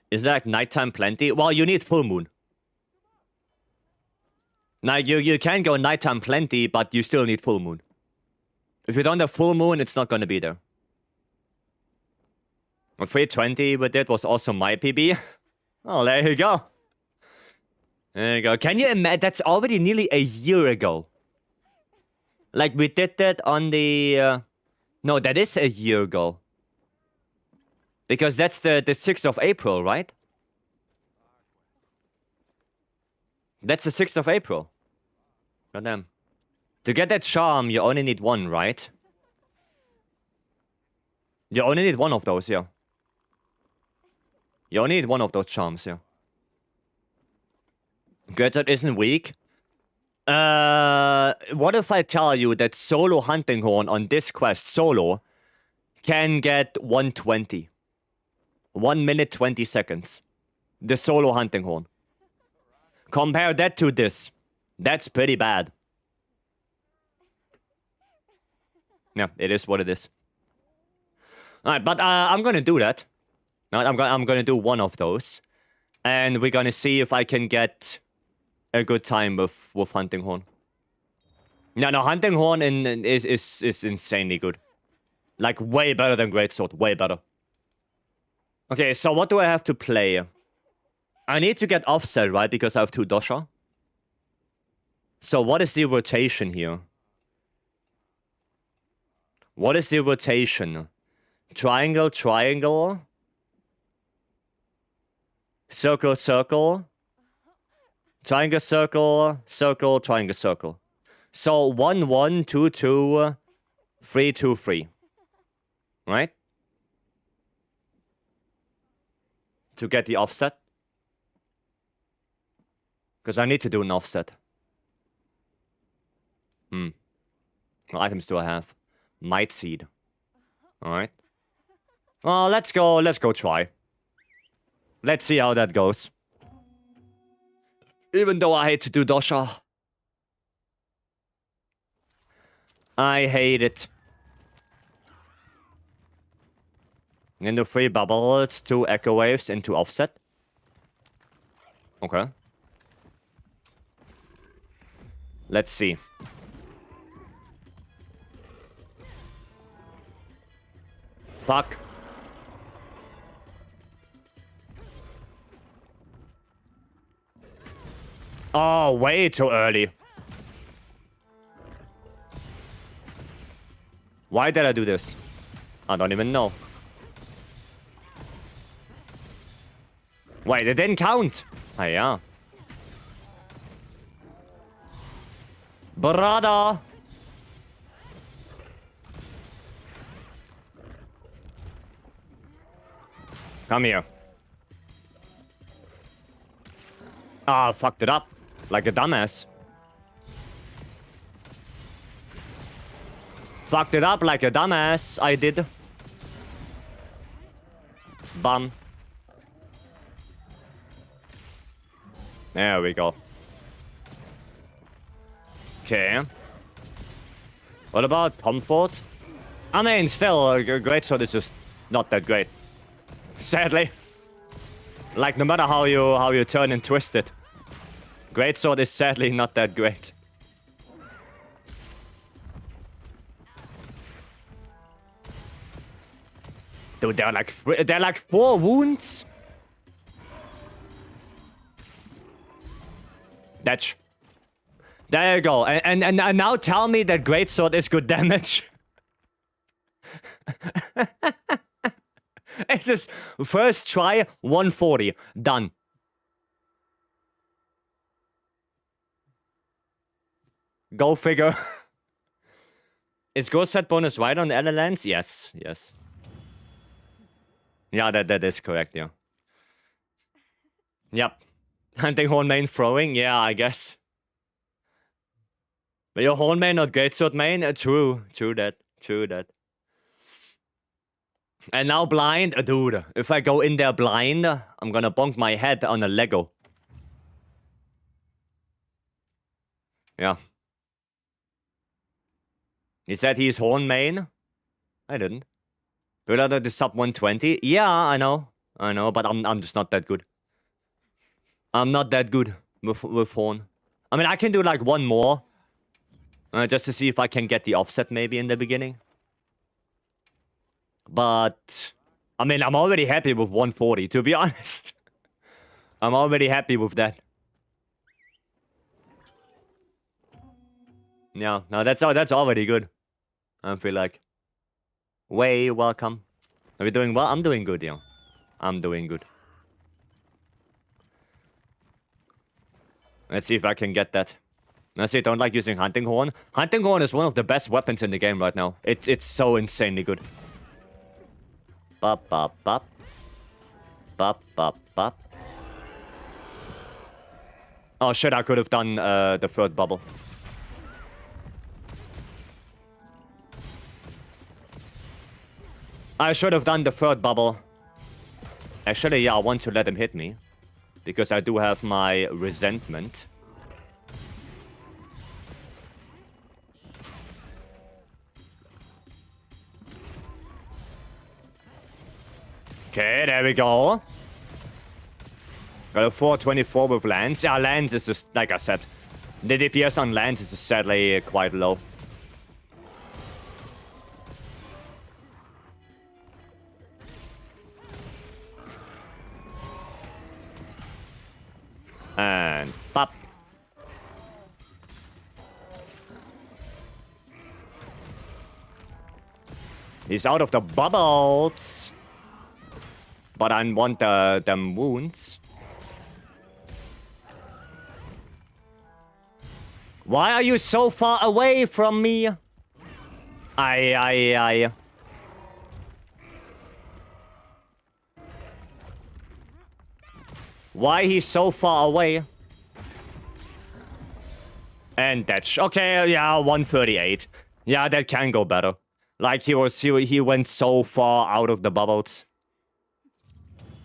Is that like nighttime plenty? Well, you need full moon. Now, you can go nighttime plenty, but you still need full moon. If you don't have full moon, it's not going to be there. 320 with it was also my PB. Oh, there you go. There you go. Can you imagine? That's already nearly a year ago. Like, we did that on the... No, that is a year ago. Because that's the 6th of April, right? That's the 6th of April. Goddamn. To get that charm, you only need one, right? You only need one of those, yeah. You only need one of those charms, yeah. Greatsword isn't weak. What if I tell you that solo Hunting Horn on this quest, solo, can get 120? 1 minute, 20 seconds. The solo Hunting Horn. Compare that to this. That's pretty bad. Yeah, it is what it is. Alright, but I'm gonna do that. I'm gonna do one of those. And we're gonna see if I can get a good time with Hunting Horn. No, Hunting Horn is insanely good. Like, way better than Greatsword. Way better. Okay, so what do I have to play? I need to get offset, right? Because I have 2 dosha. So what is the rotation here? What is the rotation? Triangle, triangle. Circle, circle. Triangle, circle, circle, triangle, circle. So 1, 1, 2, 2, 3, 2, 3. Right? To get the offset. Because I need to do an offset. What items do I have? Might seed. Alright. Well, let's go try. Let's see how that goes. Even though I hate to do dosha. I hate it. Into 3 bubbles, 2 echo waves, into offset. Okay. Let's see. Fuck. Oh, way too early. Why did I do this? I don't even know. Wait, it didn't count. Ah, yeah. Brother. Come here. Ah, fucked it up. Like a dumbass. Fucked it up like a dumbass. I did. Bum. There we go. Okay. What about comfort? I mean, still, a great sword is just not that great. Sadly. Like, no matter how you turn and twist it. Greatsword is sadly not that great. Dude, they're like 4 wounds. That's... There you go. And now tell me that greatsword is good damage. It's just first try 140 done. Go figure. Is ghost set bonus right on the lands? Yes, yes. Yeah, that is correct. Yeah. Yep. Hunting horn main throwing. Yeah, I guess. But your horn main, not greatsword main. True that. True that. And now blind, dude. If I go in there blind, I'm gonna bonk my head on a Lego. Yeah. He said he's horn main. I didn't. Below the sub 120. Yeah, I know, but I'm just not that good. I'm not that good with horn. I mean, I can do like one more, just to see if I can get the offset maybe in the beginning. But, I mean, I'm already happy with 140, to be honest. I'm already happy with that. Yeah, no, that's already good. I feel like. Way welcome. Are we doing well? I'm doing good, yeah. I'm doing good. Let's see if I can get that. Let's see, I don't like using Hunting Horn. Hunting Horn is one of the best weapons in the game right now. It's so insanely good. Bop, bop, bop. Bop, bop, bop. Oh shit, I could have done the third bubble. I should have done the third bubble. Actually, yeah, I want to let him hit me. Because I do have my resentment. Okay, there we go. Got a 424 with lands. Yeah, lands is just, like I said, the DPS on lands is just sadly quite low. And pop. He's out of the bubbles. But I want them wounds. Why are you so far away from me? Aye. Why he's so far away? And that's okay. Yeah, 138. Yeah, that can go better. Like he went so far out of the bubbles,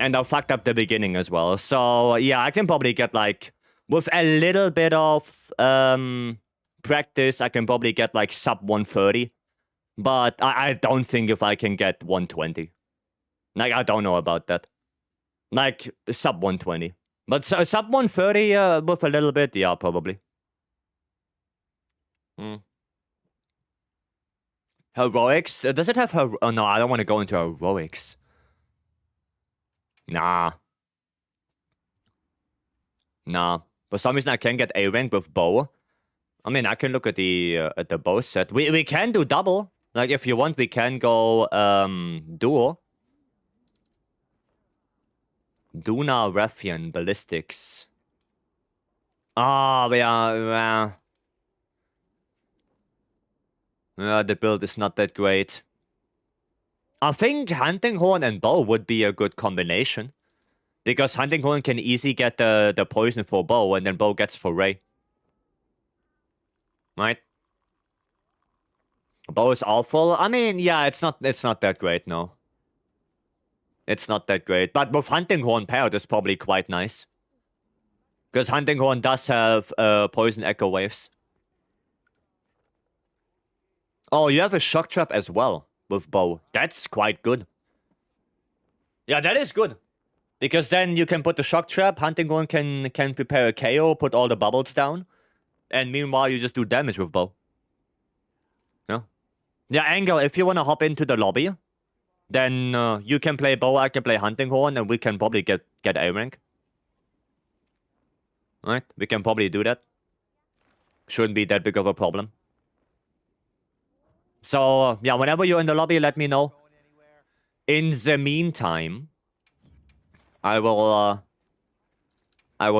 and I fucked up the beginning as well. So yeah, I can probably get like with a little bit of practice, I can probably get like sub 130. But I don't think if I can get 120. Like I don't know about that. Like sub 120. But sub 130 with a little bit, yeah, probably. Heroics? Does it have oh no, I don't want to go into heroics. Nah. For some reason I can get A rank with bow. I mean, I can look at the bow set. We can do double. Like if you want, we can go duo. Duna, Raffian, Ballistics. Ah, yeah. The build is not that great. I think Hunting Horn and Bow would be a good combination. Because Hunting Horn can easily get the poison for Bow, and then Bow gets for Ray. Right? Bow is awful. I mean, yeah, it's not that great, no. It's not that great. But with Hunting Horn paired, it's probably quite nice. Because Hunting Horn does have poison echo waves. Oh, you have a shock trap as well with bow. That's quite good. Yeah, that is good. Because then you can put the shock trap, Hunting Horn can prepare a KO, put all the bubbles down. And meanwhile, you just do damage with bow. Yeah, Angel, if you want to hop into the lobby, then you can play bow, I can play Hunting Horn, and we can probably get A rank. Right? We can probably do that. Shouldn't be that big of a problem. So, yeah, whenever you're in the lobby, let me know. In the meantime, I will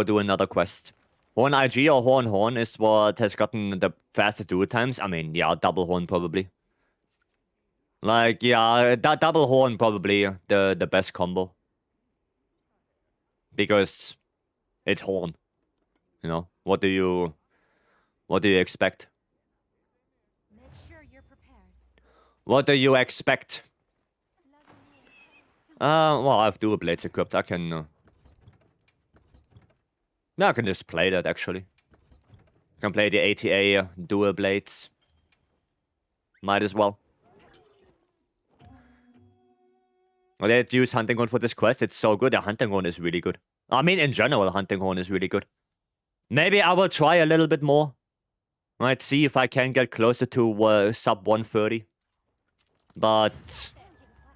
do another quest. Horn IG or Horn is what has gotten the fastest duel times. I mean, yeah, double Horn probably. Like, yeah, that double Horn probably the best combo. Because it's Horn. You know, what do you expect? Make sure you're prepared. What do you expect? Well, I have dual blades equipped. I can yeah, I can just play that actually. I can play the ATA dual blades. Might as well. Well, let's use Hunting Horn for this quest. It's so good. The Hunting Horn is really good. I mean, in general, Hunting Horn is really good. Maybe I will try a little bit more. Might see if I can get closer to sub 130. But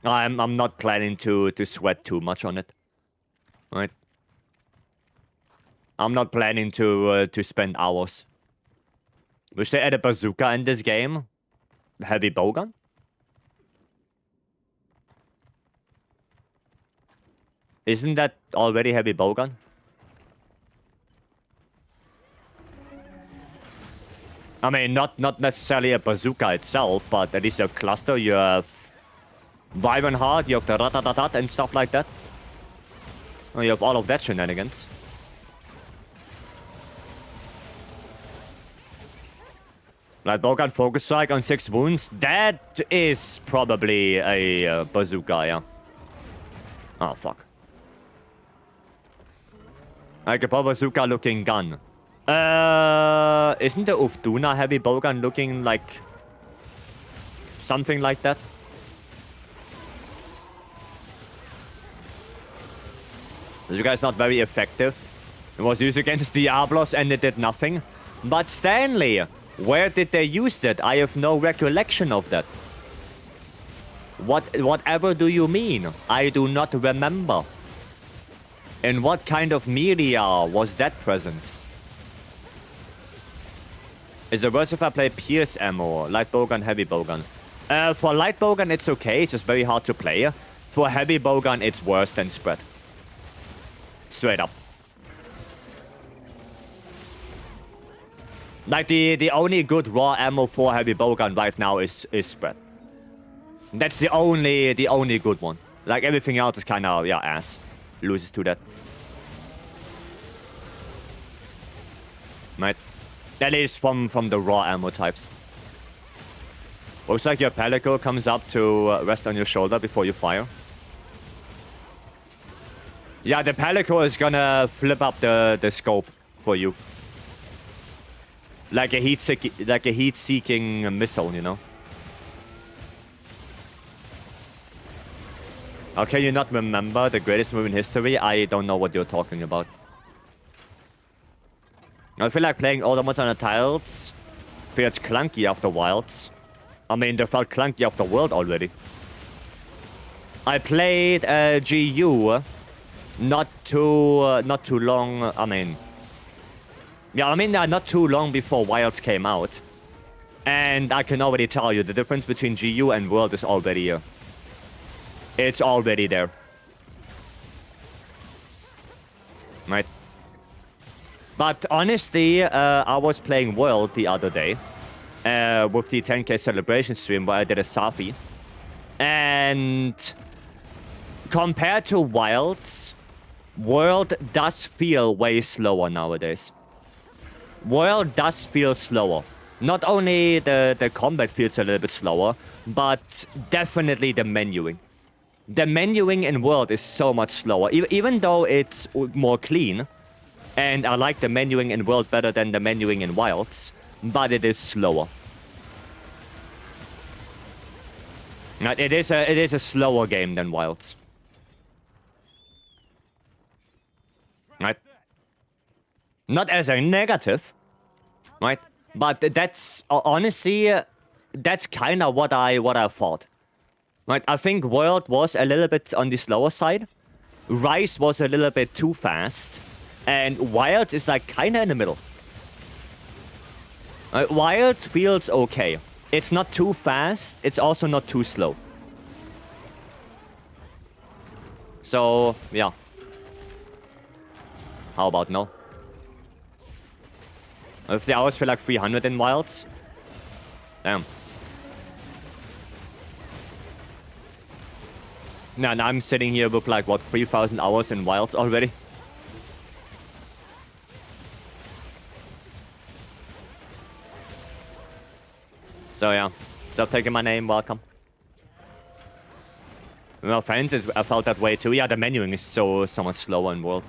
I'm not planning to sweat too much on it. Right? I'm not planning to spend hours. Wish they add a bazooka in this game. Heavy bowgun? Isn't that already heavy bowgun? I mean, not necessarily a bazooka itself, but at least you have cluster, you have Vibrant Heart, you have the ratatatat and stuff like that. Oh, you have all of that shenanigans. Like bowgun focus strike on 6 wounds. That is probably a bazooka, yeah. Oh, fuck. Like a bazooka looking gun. Isn't the Ufduna heavy bowgun looking like something like that? Bazooka is not very effective. It was used against Diablos and it did nothing. But Stanley, where did they use that? I have no recollection of that. Whatever do you mean? I do not remember. In what kind of media was that present? Is it worse if I play Pierce ammo, light bowgun, heavy bowgun? For light bowgun, it's okay. It's just very hard to play. For heavy bowgun, it's worse than spread. Straight up. Like the only good raw ammo for heavy bowgun right now is spread. That's the only good one. Like everything else is kind of ass. Loses to that. Right. That is from the raw ammo types. Looks like your pellicle comes up to rest on your shoulder before you fire. Yeah, the pellicle is gonna flip up the scope for you. Like a heat-seeking missile, you know? How can you not remember the greatest move in history? I don't know what you're talking about. I feel like playing all the mods on the tiles feels clunky after Wilds. I mean, they felt clunky after World already. I played GU not too long. I mean, not too long before Wilds came out, and I can already tell you the difference between GU and World is already it's already there. Right. But honestly, I was playing World the other day with the 10k celebration stream where I did a Safi. And compared to Wilds, World does feel way slower nowadays. World does feel slower. Not only the combat feels a little bit slower, but definitely the menuing. The menuing in World is so much slower, even though it's more clean. And I like the menuing in World better than the menuing in Wilds, but it is slower. It is a slower game than Wilds. Right? Not as a negative, right? But that's honestly, that's kind of what I thought. Right? I think World was a little bit on the slower side. Rise was a little bit too fast. And Wild is like kind of in the middle. Wild feels okay. It's not too fast. It's also not too slow. So, yeah. How about no? If the hours feel like 300 in Wilds? Damn. Nah, and I'm sitting here with like, what, 3,000 hours in Wilds already? So yeah, stop taking my name, welcome. Well, friends, I felt that way too. Yeah, the menuing is so much slower in World.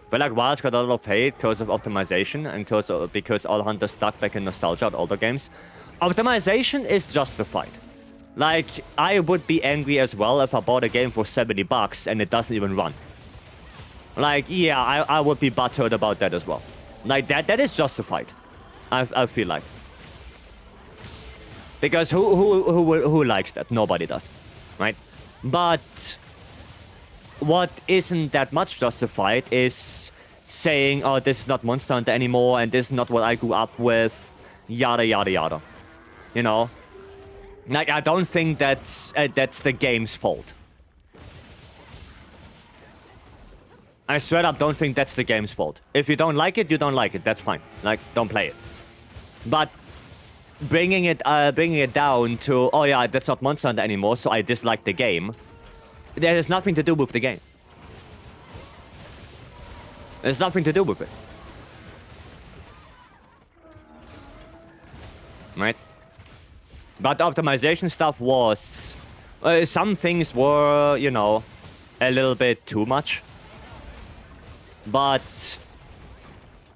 But like Wilds got a lot of hate because of optimization and because all hunters stuck back in nostalgia at older games. Optimization is justified. Like, I would be angry as well if I bought a game for 70 bucks and it doesn't even run. Like, yeah, I would be butthurt about that as well. Like, that is justified. I feel like. Because who likes that? Nobody does. Right? But what isn't that much justified is saying, oh, this is not Monster Hunter anymore, and this is not what I grew up with, yada yada yada. You know? Like, I don't think that's the game's fault. I straight up don't think that's the game's fault. If you don't like it, you don't like it. That's fine. Like, don't play it. But bringing it down to, oh yeah, that's not Monster Hunter anymore, so I dislike the game. There has nothing to do with the game. There's nothing to do with it. Right? But the optimization stuff was... some things were, you know, a little bit too much. But...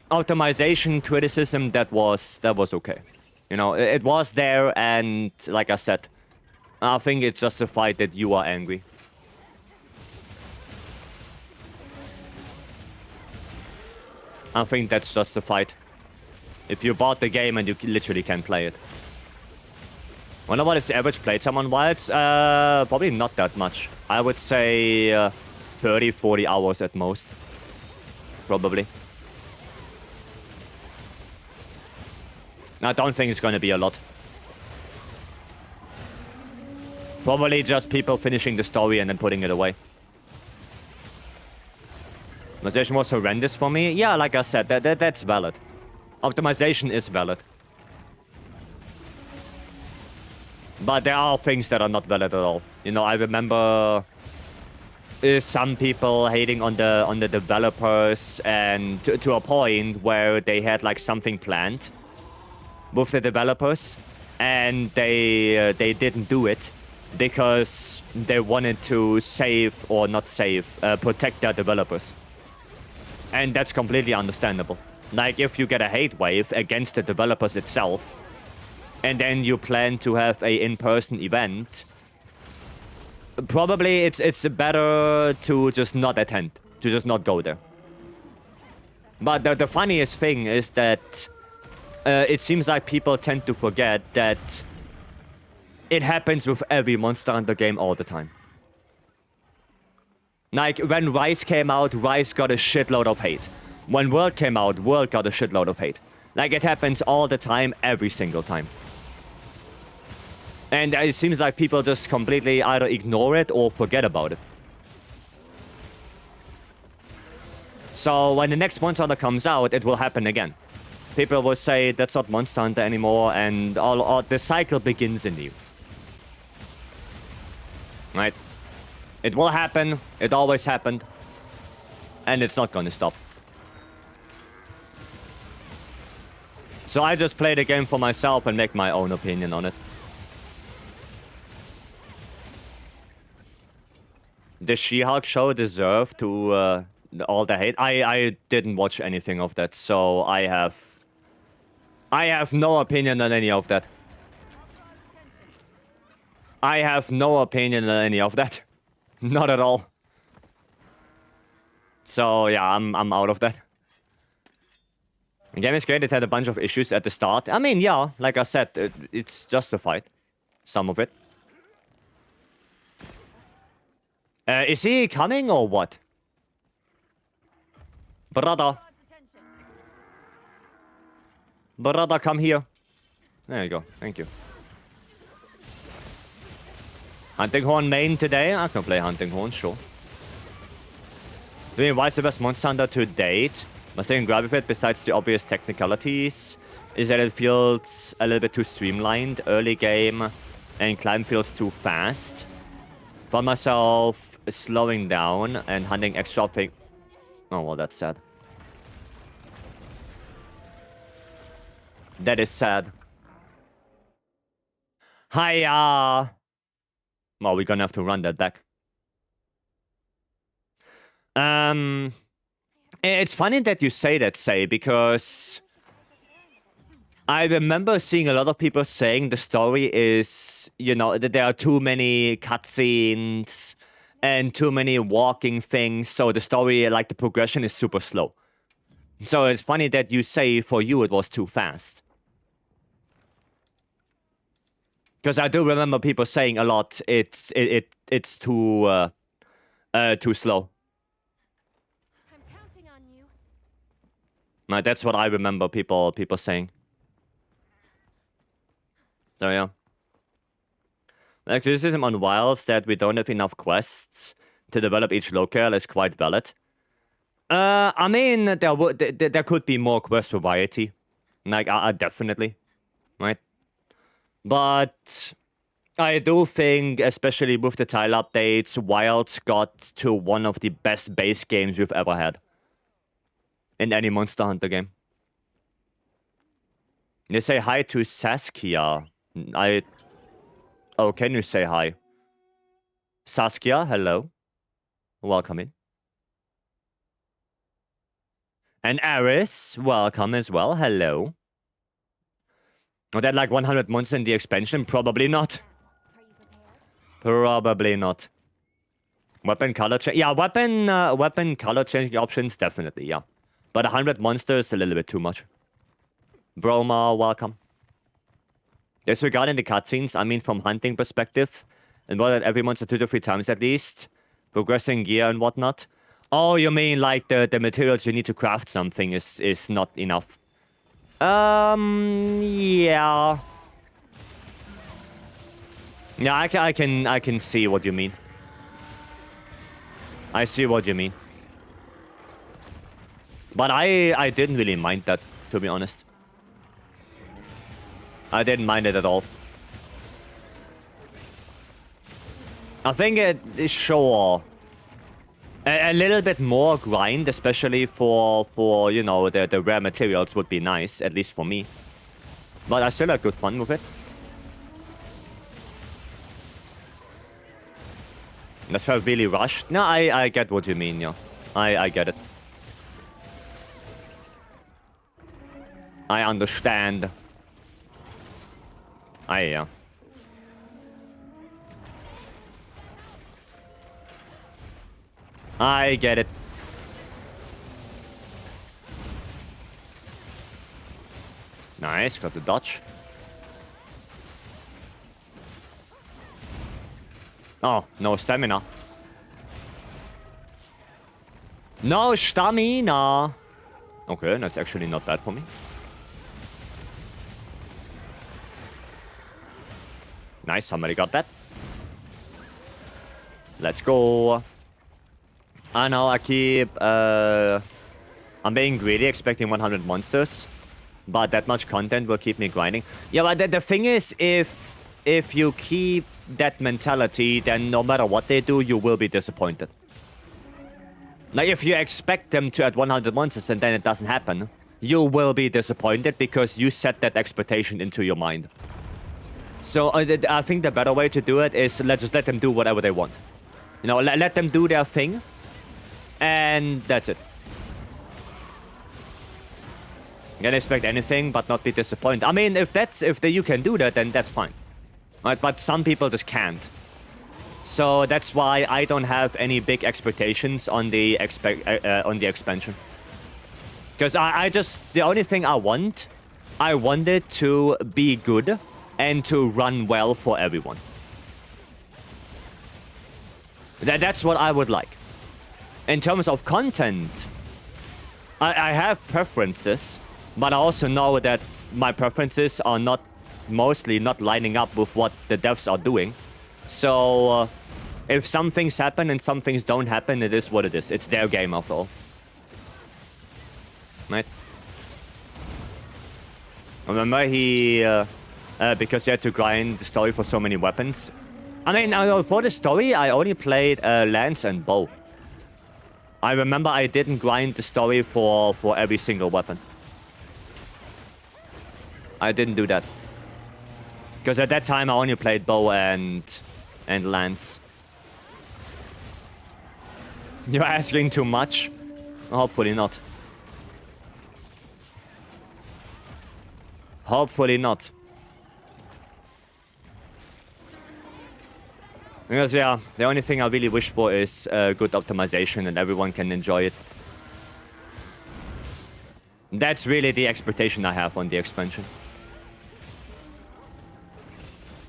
optimization criticism, that was okay. You know, it was there, and like I said, I think it's justified that you are angry. I think that's justified. If you bought the game and you literally can't play it. Wonder what is the average playtime on Wilds? Probably not that much. I would say 30, 40 hours at most. Probably. I don't think it's going to be a lot. Probably just people finishing the story and then putting it away. Optimization was horrendous for me. Yeah, like I said, that's valid. Optimization is valid. But there are things that are not valid at all. You know, I remember some people hating on the developers, and to a point where they had like something planned with the developers, and they didn't do it because they wanted to protect their developers. And that's completely understandable. Like, if you get a hate wave against the developers itself, and then you plan to have a in-person event, probably it's better to just not attend, to just not go there. But the funniest thing is that it seems like people tend to forget that it happens with every Monster Hunter game all the time. Like, when Rise came out, Rise got a shitload of hate. When World came out, World got a shitload of hate. Like, it happens all the time, every single time. And it seems like people just completely either ignore it or forget about it. So when the next Monster Hunter comes out, it will happen again. People will say that's not Monster Hunter anymore, and all the cycle begins anew. Right? It will happen. It always happened. And it's not gonna stop. So I just play the game for myself and make my own opinion on it. The She-Hulk show deserved to all the hate. I didn't watch anything of that, so I have no opinion on any of that. I have no opinion on any of that. Not at all. So yeah, I'm out of that. The game is great. It had a bunch of issues at the start. I mean, yeah, like I said, it's justified. Some of it. Is he coming or what? Brother. Brother, come here. There you go. Thank you. Hunting Horn main today? I can play Hunting Horn, sure. I mean, why is the best Monster Hunter to date? My second grab of it, besides the obvious technicalities, is that it feels a little bit too streamlined early game, and climb feels too fast. Found myself slowing down and hunting extra thing. Oh, well, that's sad. That is sad. Hiya! Well, we're gonna have to run that back. It's funny that you say that, Say, because I remember seeing a lot of people saying the story is, you know, that there are too many cutscenes and too many walking things, so the story, like the progression, is super slow. So it's funny that you say for you it was too fast. Because I do remember people saying a lot, it's too slow. I'm counting on you. Right, that's what I remember people saying. So yeah. The criticism on Wilds that we don't have enough quests to develop each locale is quite valid. I mean, there could be more quest variety. Like, definitely. Right? But I do think, especially with the tile updates, Wilds got to one of the best base games we've ever had. In any Monster Hunter game. You say hi to Saskia. Oh, can you say hi? Saskia, hello. Welcome in. And Aris, welcome as well. Hello. Are there like 100 months in the expansion? Probably not. Are you prepared? Probably not. Weapon color change. Yeah, weapon color changing options, definitely, yeah. But 100 monsters, a little bit too much. Broma, welcome. Disregarding the cutscenes, I mean from hunting perspective, and what every monster 2 to 3 times at least, progressing gear and whatnot. Oh, you mean like the materials you need to craft something is not enough. Yeah. Yeah, I can see what you mean. I see what you mean. But I didn't really mind that, to be honest. I didn't mind it at all. I think it is sure a little bit more grind, especially for you know, the rare materials would be nice, at least for me. But I still had good fun with it. That felt really rushed. No, I get what you mean, yeah. I get it. I understand. Yeah. I get it. Nice, got the dodge. Oh, no stamina. No stamina! Okay, that's actually not bad for me. Nice, somebody got that. Let's go. I know, I keep... I'm being greedy, expecting 100 monsters. But that much content will keep me grinding. Yeah, but the thing is, if you keep that mentality, then no matter what they do, you will be disappointed. Like, if you expect them to add 100 monsters and then it doesn't happen, you will be disappointed because you set that expectation into your mind. So I think the better way to do it is just let them do whatever they want. You know, let them do their thing. And that's it. You can expect anything, but not be disappointed. I mean, if you can do that, then that's fine. Right? But some people just can't. So that's why I don't have any big expectations on the expansion. Because the only thing I want it to be good and to run well for everyone. That's what I would like. In terms of content, I have preferences, but I also know that my preferences are mostly not lining up with what the devs are doing. So if some things happen and some things don't happen, it is what it is. It's their game after all. Right? Remember because you had to grind the story for so many weapons. I mean, for the story, I only played lance and bow. I remember I didn't grind the story for every single weapon. I didn't do that. Because at that time I only played bow and lance. You're asking too much? Hopefully not. Hopefully not. Because, yeah, the only thing I really wish for is good optimization and everyone can enjoy it. That's really the expectation I have on the expansion.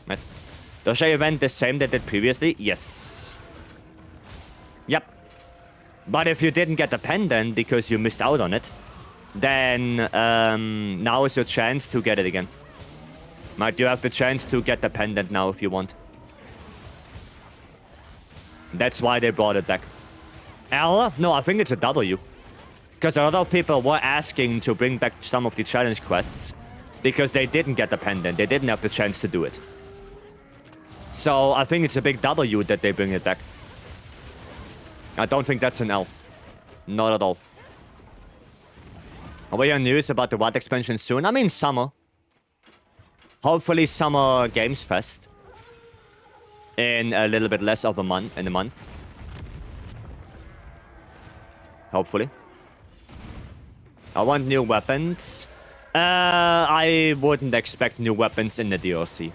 Right. Does the event the same that it did previously? Yes. Yep. But if you didn't get the pendant because you missed out on it, then now is your chance to get it again. Right, you have the chance to get the pendant now if you want. That's why they brought it back. L? No, I think it's a W. Because a lot of people were asking to bring back some of the challenge quests because they didn't get the pendant. They didn't have the chance to do it. So I think it's a big W that they bring it back. I don't think that's an L. Not at all. Are we on news about the what expansion soon? I mean, summer. Hopefully Summer Games Fest. In a little bit less of a month. Hopefully. I want new weapons. I wouldn't expect new weapons in the DLC.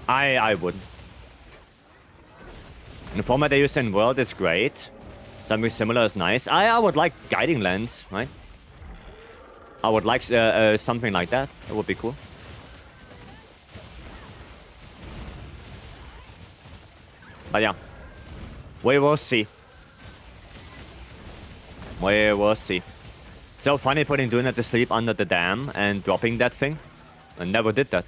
I wouldn't. The format they use in World is great. Something similar is nice. I would like guiding lens, right? I would like something like that. That would be cool. But yeah, we will see. We will see. So funny putting Duna to sleep under the dam and dropping that thing. I never did that.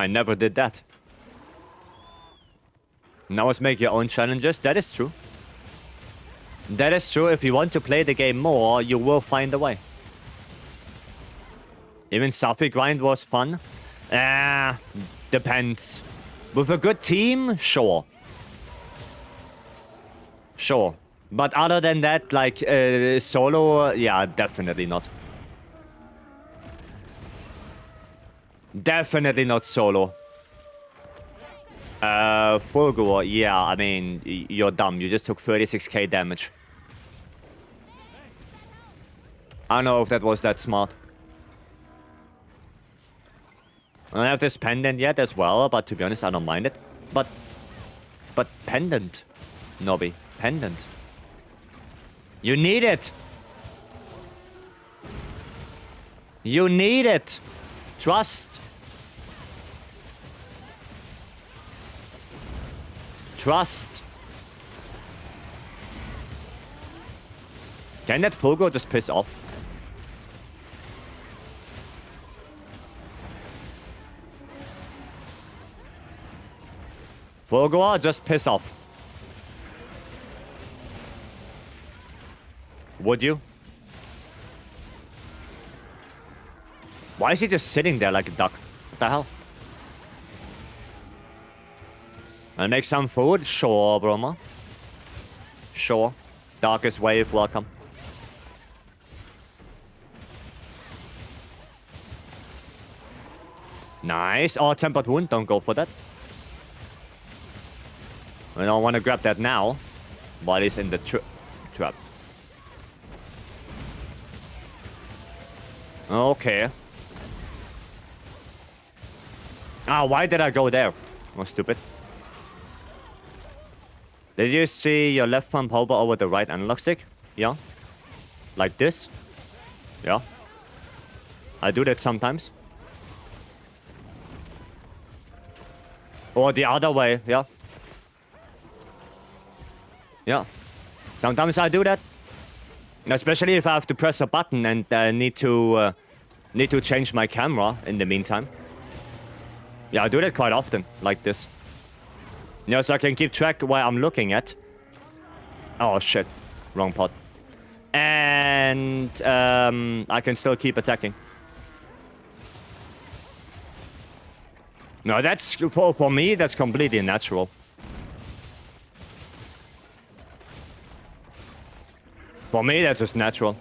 I never did that. Now let's make your own challenges. That is true. That is true. If you want to play the game more, you will find a way. Even Safi grind was fun. Depends. With a good team, sure. Sure. But other than that, like, solo, yeah, definitely not. Definitely not solo. Fulgur, yeah, I mean, you're dumb. You just took 36k damage. I don't know if that was that smart. I don't have this pendant yet as well, but to be honest, I don't mind it. But pendant, Nobby, pendant. You need it. You need it. Trust. Trust. Can that Fulgur just piss off? Fulgur, just piss off. Would you? Why is he just sitting there like a duck? What the hell? I'll make some food? Sure, Broma. Sure. Darkest wave, welcome. Nice. Oh, tempered wound, don't go for that. I don't want to grab that now. But it's in the trap. Okay. Ah, why did I go there? Oh, stupid. Did you see your left thumb hover over the right analog stick? Yeah. Like this? Yeah. I do that sometimes. Or the other way, yeah. Yeah. Sometimes I do that. Especially if I have to press a button and need to change my camera in the meantime. Yeah, I do that quite often, like this. You know, so I can keep track where I'm looking at. Oh shit, wrong pot. And I can still keep attacking. No, that's for me. That's completely natural. For me, that's just natural.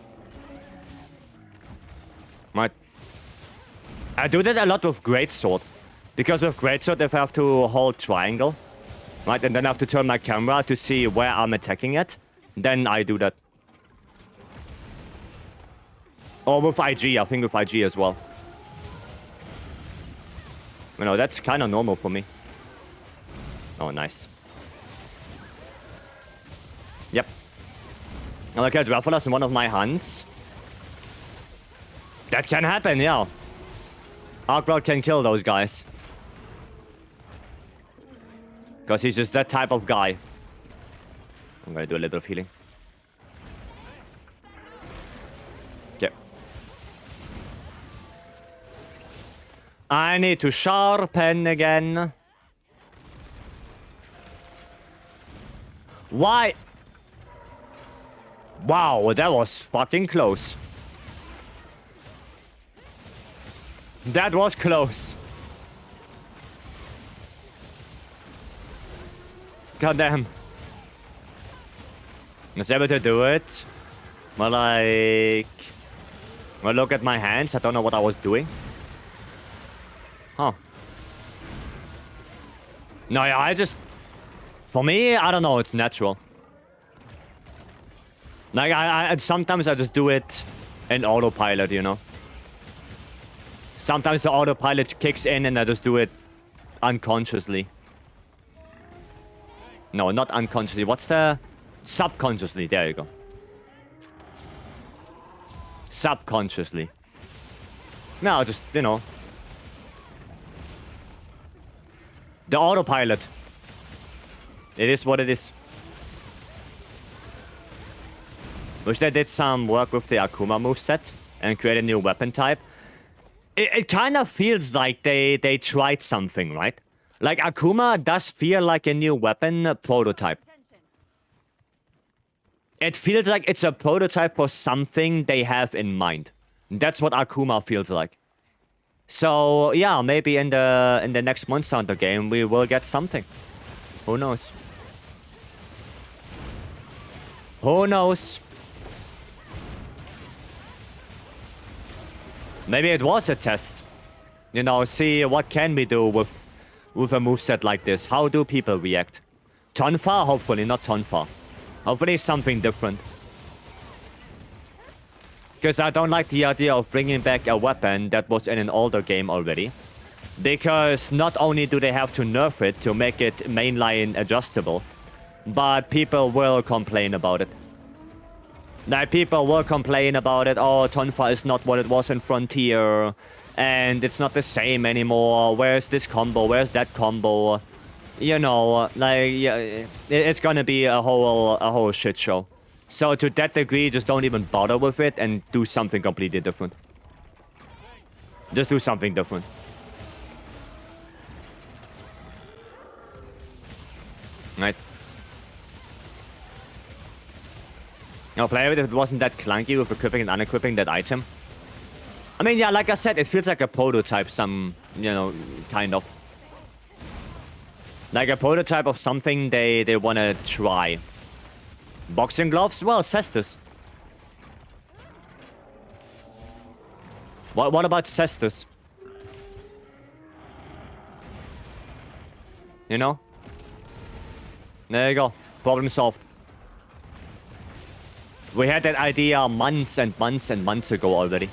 Right. I do that a lot with Greatsword. Because with Greatsword, if I have to hold triangle, right, and then I have to turn my camera to see where I'm attacking at, then I do that. Or with IG, I think with IG as well. You know, that's kind of normal for me. Oh, nice. Yep. I look at Rafalas in one of my hunts. That can happen, yeah. Arkrod can kill those guys. Because he's just that type of guy. I'm gonna do a little bit of healing. Okay. I need to sharpen again. Why? Wow, that was fucking close. That was close. God damn. I was able to do it. But like... When I look at my hands, I don't know what I was doing. Huh. No, yeah, I just... For me, I don't know, it's natural. Like, I sometimes I just do it in autopilot, you know? Sometimes the autopilot kicks in and I just do it unconsciously. No, not unconsciously. What's the... Subconsciously. There you go. Subconsciously. No, just, you know. The autopilot. It is what it is. Wish they did some work with the Akuma moveset and create a new weapon type. it kind of feels like they tried something, right? Like Akuma does feel like a new weapon prototype. It feels like it's a prototype for something they have in mind. That's what Akuma feels like. So yeah, maybe in the next Monster Hunter game we will get something. Who knows? Who knows? Maybe it was a test. You know, see what can we do with a moveset like this. How do people react? Tonfa? Hopefully not Tonfa. Hopefully something different. Because I don't like the idea of bringing back a weapon that was in an older game already. Because not only do they have to nerf it to make it mainline adjustable, but people will complain about it. Like, people will complain about it. Oh, Tonfa is not what it was in Frontier. And it's not the same anymore. Where's this combo? Where's that combo? You know, like, yeah, it's gonna be a whole shit show. So to that degree, just don't even bother with it and do something completely different. Just do something different. Right? Now, play with it if it wasn't that clunky with equipping and unequipping that item. I mean, yeah, like I said, it feels like a prototype, you know, kind of. Like a prototype of something they want to try. Boxing gloves? Well, Cestus. What about Cestus? You know? There you go. Problem solved. We had that idea months and months and months ago already.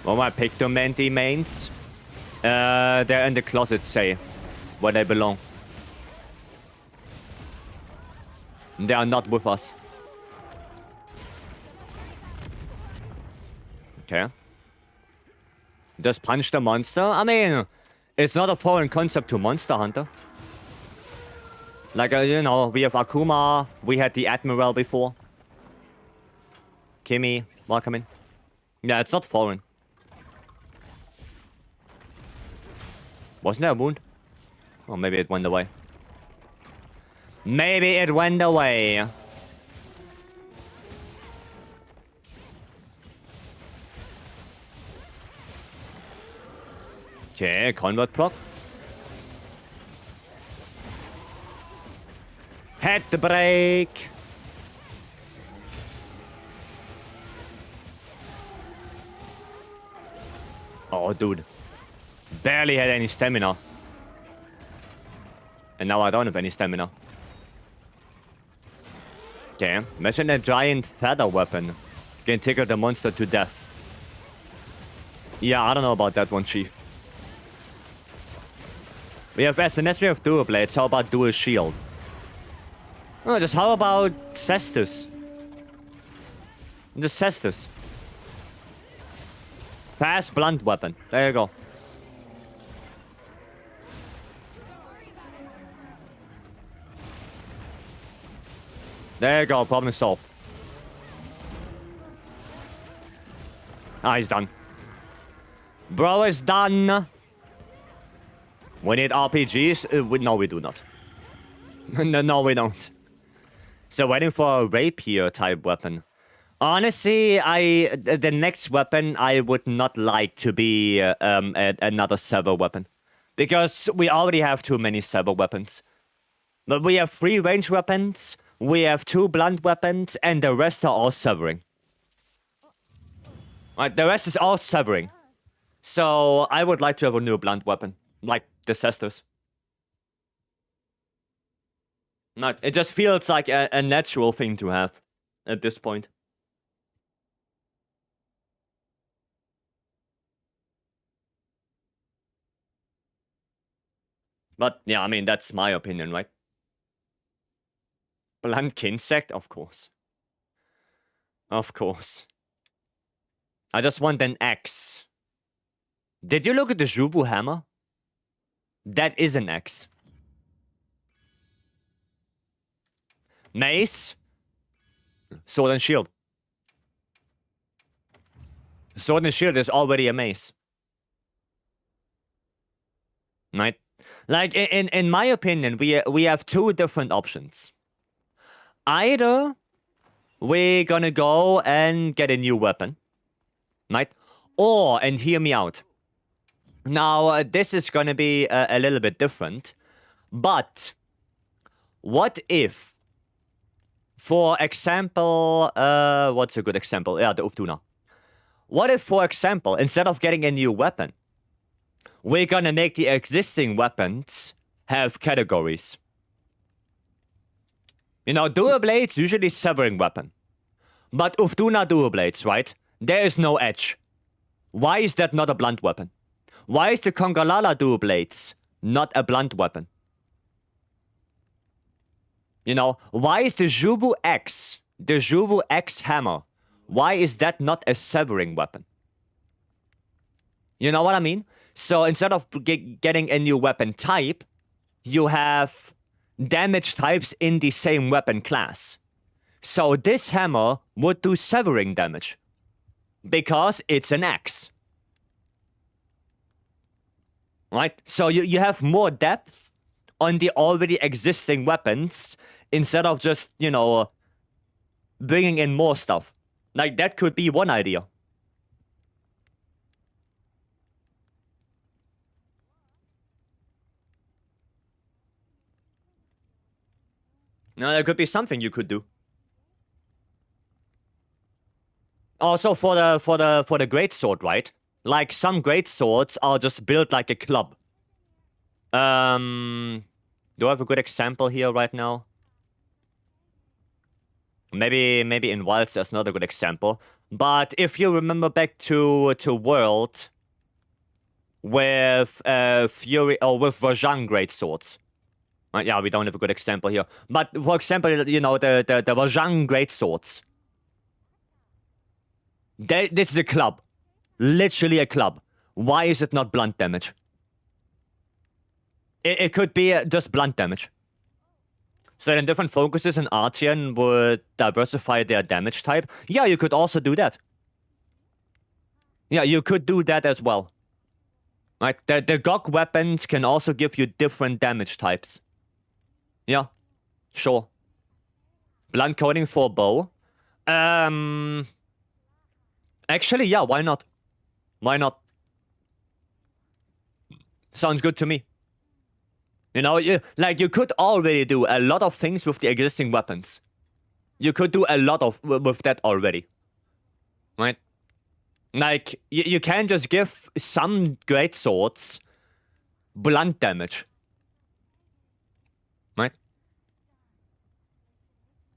What my Pictomanty mains? They're in the closet, say. Where they belong. They are not with us. Okay. Just punch the monster? I mean, it's not a foreign concept to Monster Hunter. Like, you know, we have Akuma, we had the Admiral before. Kimmy, welcome in. Yeah, it's not foreign. Wasn't there a wound? Or maybe it went away. Maybe it went away. Okay, convert proc. Head break. Oh, dude. Barely had any stamina. And now I don't have any stamina. Okay, imagine a giant feather weapon can tickle the monster to death. Yeah, I don't know about that one, Chief. We have SNS, we have dual blades. How about dual shield? Oh, just how about Cestus? Just Cestus. Fast blunt weapon. There you go. There you go, problem solved. Ah, he's done. Bro is done. We need RPGs? No, we do not. No, we don't. So waiting for a rapier type weapon. Honestly, the next weapon I would not like to be another sever weapon. Because we already have too many sever weapons. But we have 3 range weapons, we have 2 blunt weapons, and the rest are all severing. Right, the rest is all severing. So I would like to have a new blunt weapon, like the Cestus. Not, it just feels like a natural thing to have at this point. But yeah, I mean, that's my opinion, right? Blunt Kinsect? Of course. Of course. I just want an axe. Did you look at the Juvu hammer? That is an axe. Mace. Sword and shield. Sword and shield is already a mace. Right? Like, in my opinion, we have two different options. Either we're gonna go and get a new weapon, right? Or, and hear me out. Now, this is gonna be a little bit different, but what if, for example, what's a good example? Yeah, the Uftuna. What if, for example, instead of getting a new weapon, we're gonna make the existing weapons have categories? You know, dual blades usually severing weapon. But Uftuna dual blades, right? There is no edge. Why is that not a blunt weapon? Why is the Kongalala dual blades not a blunt weapon? You know, why is the Juvu X hammer, why is that not a severing weapon? You know what I mean? So instead of getting a new weapon type, you have damage types in the same weapon class. So this hammer would do severing damage, because it's an axe. Right? So you have more depth on the already existing weapons, instead of just, you know, bringing in more stuff. Like, that could be one idea. Now, there could be something you could do. Also, for the greatsword, right? Like, some greatswords are just built like a club. Do I have a good example here right now? Maybe in Wilds there's not a good example. But if you remember back to World with Fury or with Vajang greatswords. Yeah, we don't have a good example here. But for example, you know, the Vajang greatswords. This is a club. Literally a club. Why is it not blunt damage? It could be just blunt damage. So then different focuses in Artian would diversify their damage type. Yeah, you could also do that. Yeah, you could do that as well. Right? The GOG weapons can also give you different damage types. Yeah, sure. Blunt coating for bow. Actually, yeah, why not? Why not? Sounds good to me. You know, you could already do a lot of things with the existing weapons. You could do a lot with that already. Right? Like, you can just give some great swords blunt damage. Right?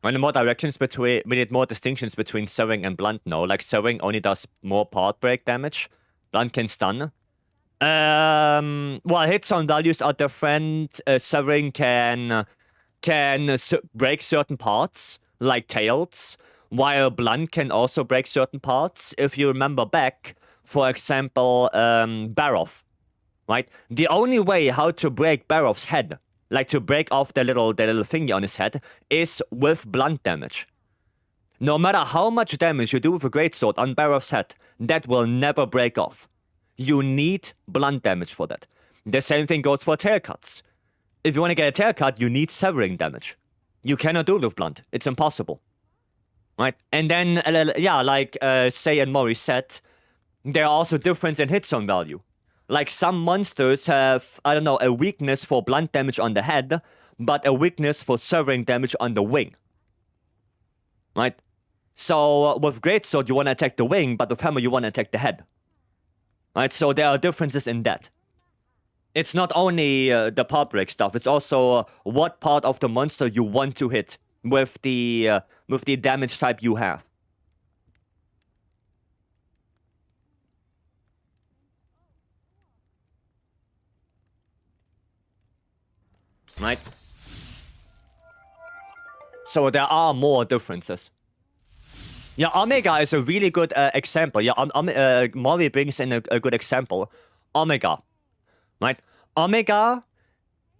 We need more we need more distinctions between severing and blunt, no. Like, severing only does more part break damage. Blunt can stun. Well, hit zone values are different. Severing can break certain parts, like tails, while blunt can also break certain parts. If you remember back, for example, Barov, right? The only way how to break Barov's head, like to break off the little thingy on his head, is with blunt damage. No matter how much damage you do with a greatsword on Barov's head, that will never break off. You need blunt damage for that. The same thing goes for tail cuts. If you want to get a tail cut, you need severing damage. You cannot do it with blunt. It's impossible. Right? And then, yeah, like Say and Mori said, there are also difference in hit zone value. Like, some monsters have, I don't know, a weakness for blunt damage on the head, but a weakness for severing damage on the wing. Right? So, with greatsword, you want to attack the wing, but with hammer, you want to attack the head. Right, so there are differences in that. It's not only the part break stuff, it's also what part of the monster you want to hit with the damage type you have. Right? So there are more differences. Yeah, Omega is a really good example. Yeah, Mori brings in a good example. Omega, right? Omega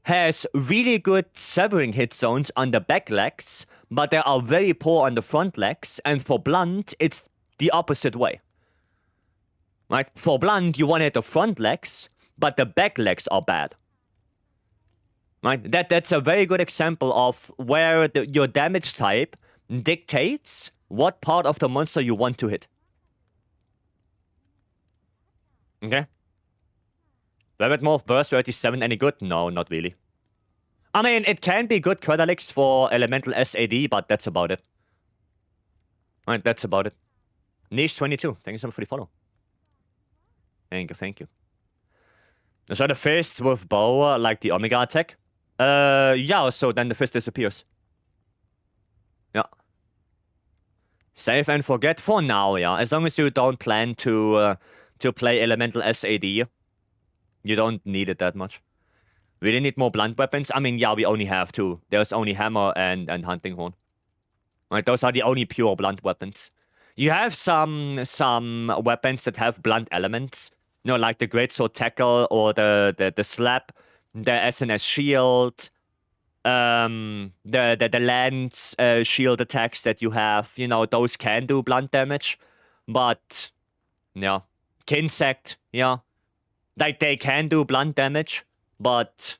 has really good severing hit zones on the back legs, but they are very poor on the front legs. And for blunt, it's the opposite way. Right? For blunt, you want to hit the front legs, but the back legs are bad. Right? That's a very good example of where your damage type dictates what part of the monster you want to hit. Okay? Rabbit Morph Burst 37 any good? No, not really. I mean, it can be good Quadalix for Elemental SAD, but that's about it. Right, that's about it. Niche 22, thank you so much for the follow. Thank you, thank you. So the fist with bow, like the Omega attack? Yeah, so then the fist disappears. Yeah. Save and forget for now, yeah. As long as you don't plan to play Elemental SAD, you don't need it that much. We really need more blunt weapons. I mean, yeah, we only have two. There's only hammer and hunting horn. Right, those are the only pure blunt weapons. You have some weapons that have blunt elements. You know, like the greatsword tackle or the slap, the SNS shield, the lance shield attacks that you have. You know, those can do blunt damage, but yeah, Kinsect, yeah, like they can do blunt damage, but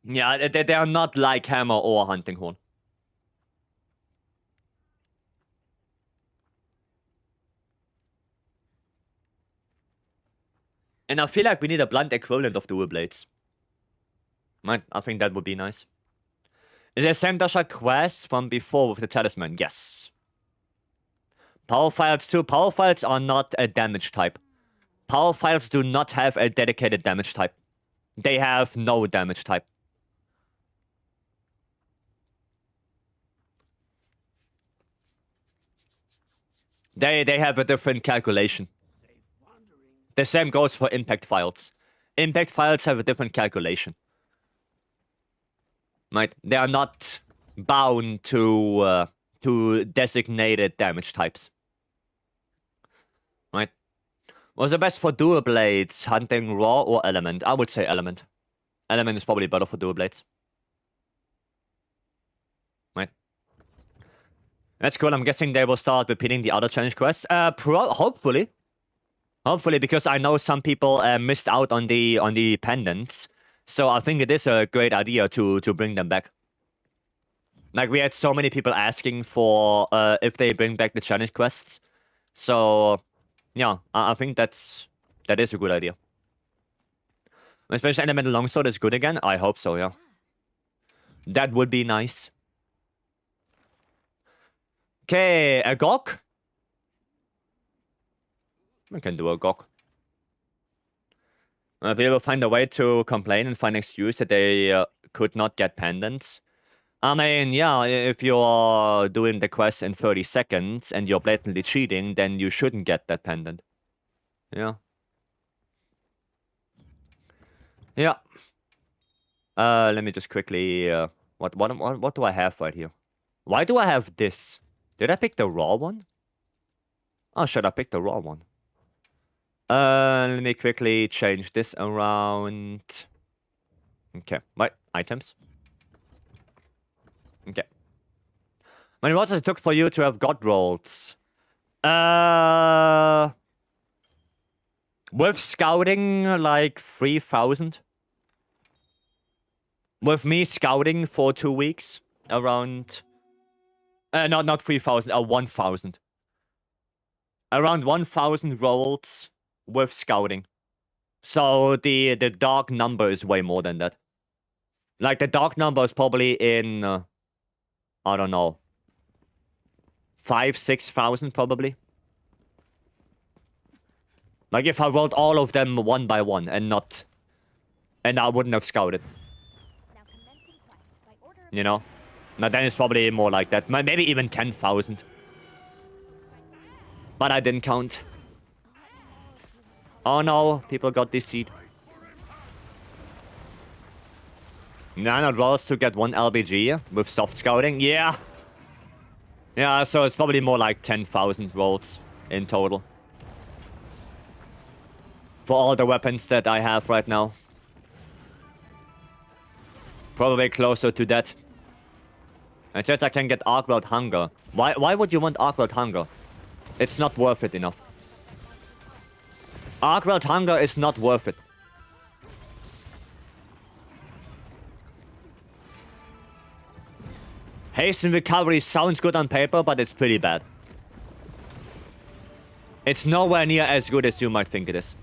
yeah, they are not like hammer or hunting horn. And I feel like we need a blunt equivalent of dual blades. Right, I think that would be nice. Is there same Dasha quest from before with the talisman? Yes. Power files too. Power files are not a damage type. Power files do not have a dedicated damage type. They have no damage type. They have a different calculation. The same goes for impact files. Impact files have a different calculation. Right? They are not bound to designated damage types. Right? What's the best for dual blades? Hunting raw or element? I would say element. Element is probably better for dual blades. Right? That's cool. I'm guessing they will start repeating the other challenge quests. Hopefully. Hopefully, because I know some people missed out on the pendants. So I think it is a great idea to bring them back. Like, we had so many people asking for if they bring back the challenge quests. So, yeah, I think that is a good idea. Especially Elemental Longsword is good again. I hope so, yeah. That would be nice. Okay, a Gok? We can do a Gok. People find a way to complain and find an excuse that they could not get pendants. I mean, yeah, if you're doing the quest in 30 seconds and you're blatantly cheating, then you shouldn't get that pendant. Yeah. Yeah. Let me just quickly... what do I have right here? Why do I have this? Did I pick the raw one? Oh, should I pick the raw one? Let me quickly change this around. Okay, right, items. Okay. How many rods it took for you to have god rolls? With scouting, like 3,000. With me scouting for 2 weeks, around... not 3,000, 1,000. Around 1,000 rolls with scouting. So the dark number is way more than that. Like, the dark number is probably in... I don't know. 5,000-6,000 probably. Like, if I rolled all of them one by one and not... And I wouldn't have scouted. You know? Now then it's probably more like that. Maybe even 10,000. But I didn't count. Oh no, people got this seed. 900 rolls to get 1 LBG with soft scouting? Yeah. Yeah, so it's probably more like 10,000 rolls in total. For all the weapons that I have right now. Probably closer to that. And just I can get Arcworld Hunger. Why would you want Arcworld Hunger? It's not worth it enough. Archweld Hunger is not worth it. Haste and Recovery sounds good on paper, but it's pretty bad. It's nowhere near as good as you might think it is.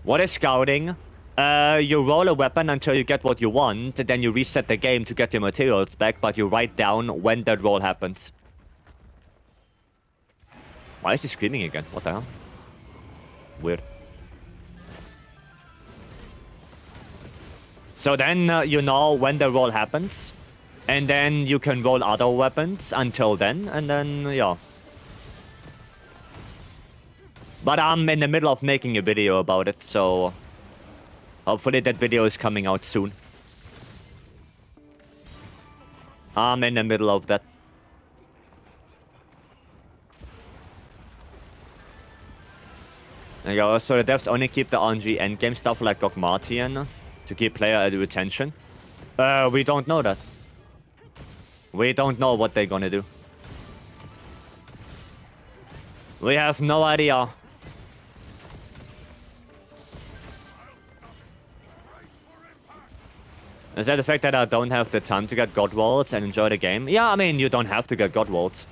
What is Scouting? You roll a weapon until you get what you want, then you reset the game to get your materials back, but you write down when that roll happens. Why is he screaming again? What the hell? Weird. So then you know when the roll happens, and then you can roll other weapons until then, and then, yeah. But I'm in the middle of making a video about it, so hopefully that video is coming out soon. I'm in the middle of that. There you go. So the devs only keep the RNG endgame stuff like Gogmatian to keep player retention. We don't know that. We don't know what they're gonna do. We have no idea. Is that the fact that I don't have the time to get God Rolls and enjoy the game? Yeah, I mean, you don't have to get God Rolls.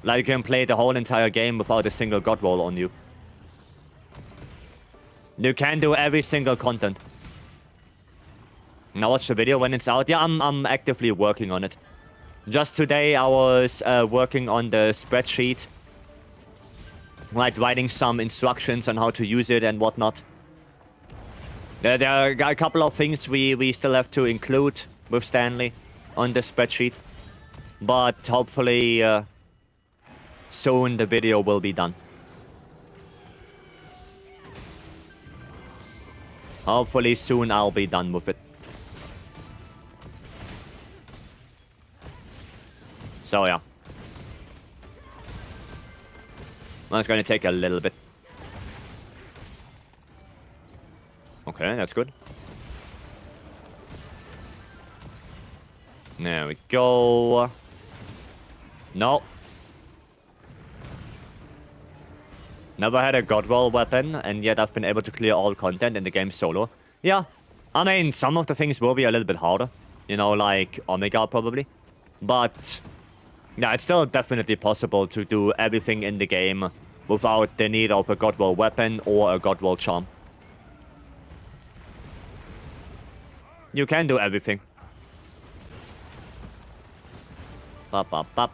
Like, you can play the whole entire game without a single God Roll on you. You can do every single content. Now watch the video when it's out. Yeah, I'm actively working on it. Just today I was working on the spreadsheet. Like, writing some instructions on how to use it and whatnot. There are a couple of things we still have to include with Stanley on the spreadsheet. But hopefully soon the video will be done. Hopefully soon I'll be done with it. So yeah. Well, it's gonna take a little bit. Okay, that's good. There we go. No. Never had a God Roll weapon, and yet I've been able to clear all content in the game solo. Yeah, I mean, some of the things will be a little bit harder. You know, like Omega probably. But yeah, it's still definitely possible to do everything in the game without the need of a God Roll weapon or a God Roll charm. You can do everything. Bop, bop, bop.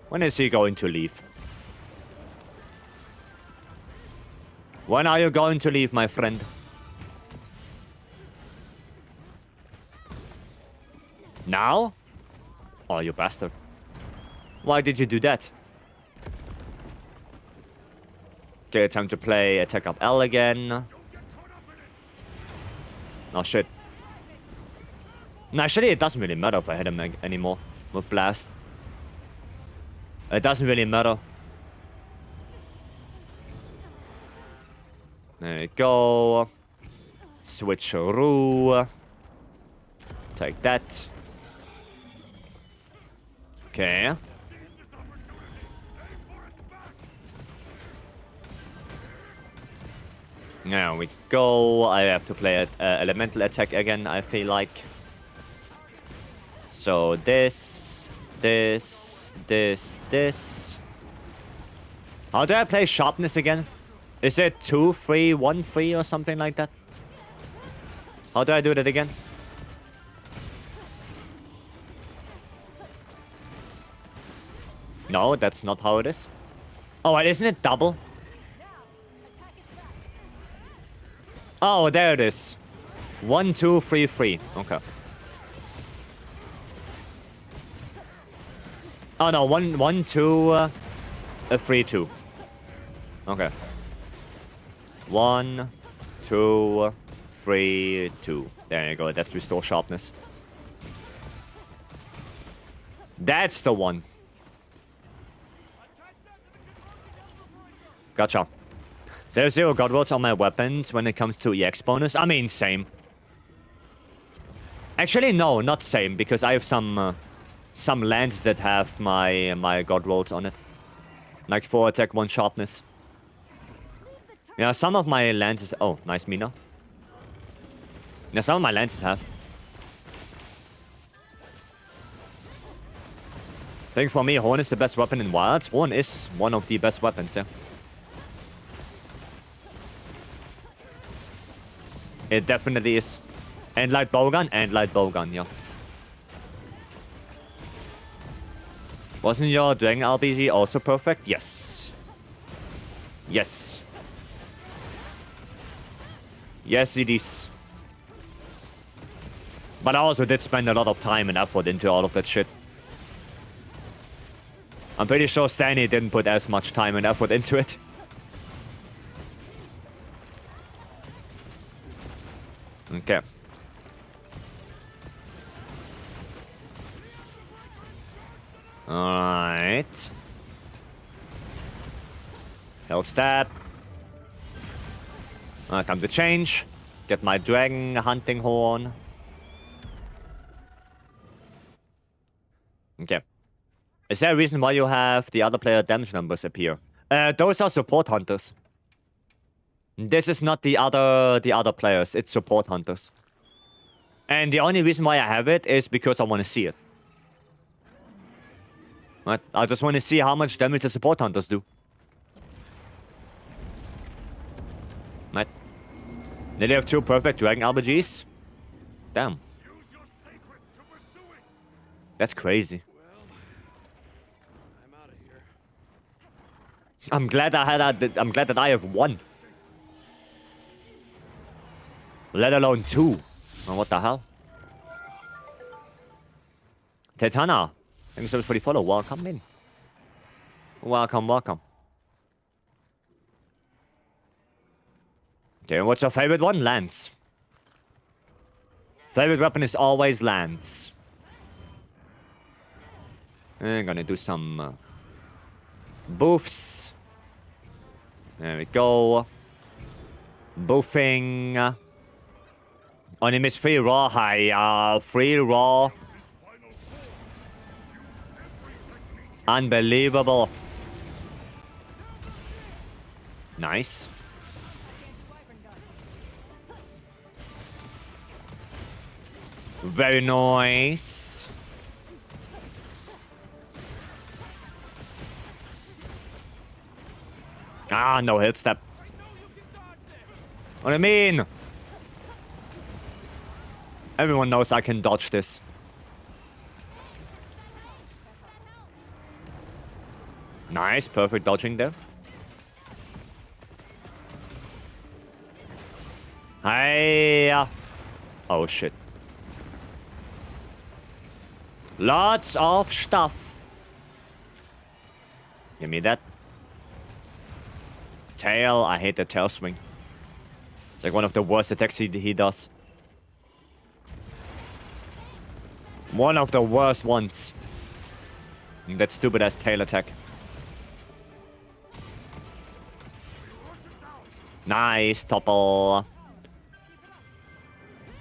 When is he going to leave? When are you going to leave, my friend? Now? Oh, you bastard. Why did you do that? Okay, time to play Attack Up L again. Oh shit. No, actually it doesn't really matter if I hit him anymore with Blast. It doesn't really matter. There you go. Switcheroo. Take that. Okay. There we go. I have to play elemental attack again, I feel like. So this. How do I play sharpness again? Is it 2, 3, 1, 3 or something like that? How do I do that again? No, that's not how it is. Oh, wait, isn't it double? Oh, there it is. 1, 2, 3, 3. Okay. Oh no, 1, 2, 3, 2. Okay. 1, 2, 3, 2. There you go. That's restore sharpness. That's the one. Gotcha. There's 0 God Rolls on my weapons when it comes to EX bonus. I mean, same. Actually, no, not same, because I have some lands that have my God Rolls on it. Like 4 attack, 1 sharpness. Yeah, some of my lances... Oh, nice Mina. Yeah, some of my lances have. I think for me, Horn is the best weapon in Wilds. Horn is one of the best weapons, yeah. It definitely is. And light bowgun, yeah. Wasn't your Dragon RPG also perfect? Yes. Yes. Yes, it is. But I also did spend a lot of time and effort into all of that shit. I'm pretty sure Stanley didn't put as much time and effort into it. Okay. Alright. Health stab. Time to change. Get my dragon hunting horn. Okay. Is there a reason why you have the other player damage numbers appear? Those are support hunters. This is not the other players. It's support hunters. And the only reason why I have it is because I want to see it. Right? I just want to see how much damage the support hunters do. Right? Did they have 2 perfect dragon RPGs? Damn. That's crazy. I'm glad I had that. I'm glad that I have 1. Let alone 2. Oh, what the hell? Titana. Thank you so much for the follow. Welcome in. Welcome, welcome. Okay, what's your favorite one? Lance. Favorite weapon is always Lance. I'm gonna do some boofs. There we go. Boofing. Only miss 3 raw. Hi, 3 raw. Unbelievable. Nice. Very nice. Ah, no hit step. What I mean? Everyone knows I can dodge this. Nice, perfect dodging there. Hi. Oh shit. Lots of stuff. Give me that. Tail. I hate the tail swing. It's like one of the worst attacks he does. One of the worst ones. That stupid ass tail attack. Nice, topple.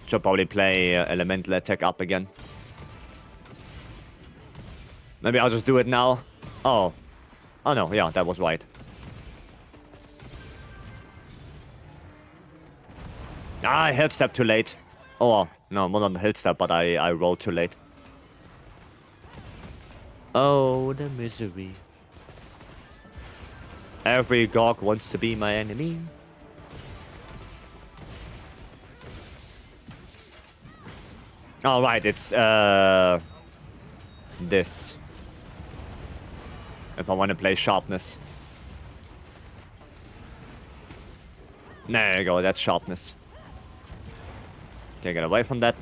Should probably play elemental attack up again. Maybe I'll just do it now. Oh. Oh no, yeah, that was right. Ah, I hit step too late. Oh, well, no, not on the hit step, but I rolled too late. Oh, the misery. Every Gog wants to be my enemy. Oh, right, it's, this. If I want to play sharpness. There you go, that's sharpness. Okay, get away from that.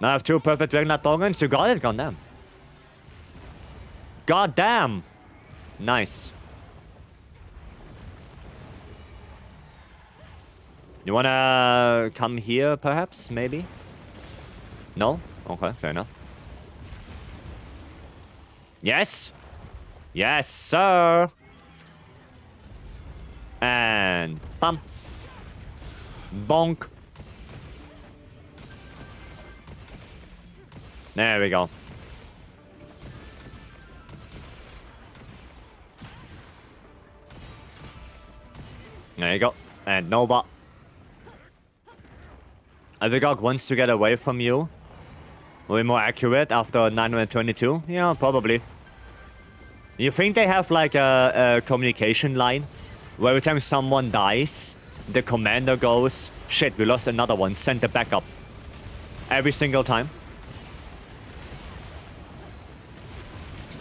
Now I have 2 perfect Dragonite Bowguns. You got it, goddamn. Goddamn! Nice. You wanna come here, perhaps? Maybe? No? Okay, fair enough. Yes! Yes, sir! And... bum. Bonk. There we go. There you go. And Nova. Avigog wants to get away from you. Will be more accurate after 922? Yeah, probably. You think they have like a communication line? Where every time someone dies, the commander goes, shit, we lost another one, send the backup. Every single time.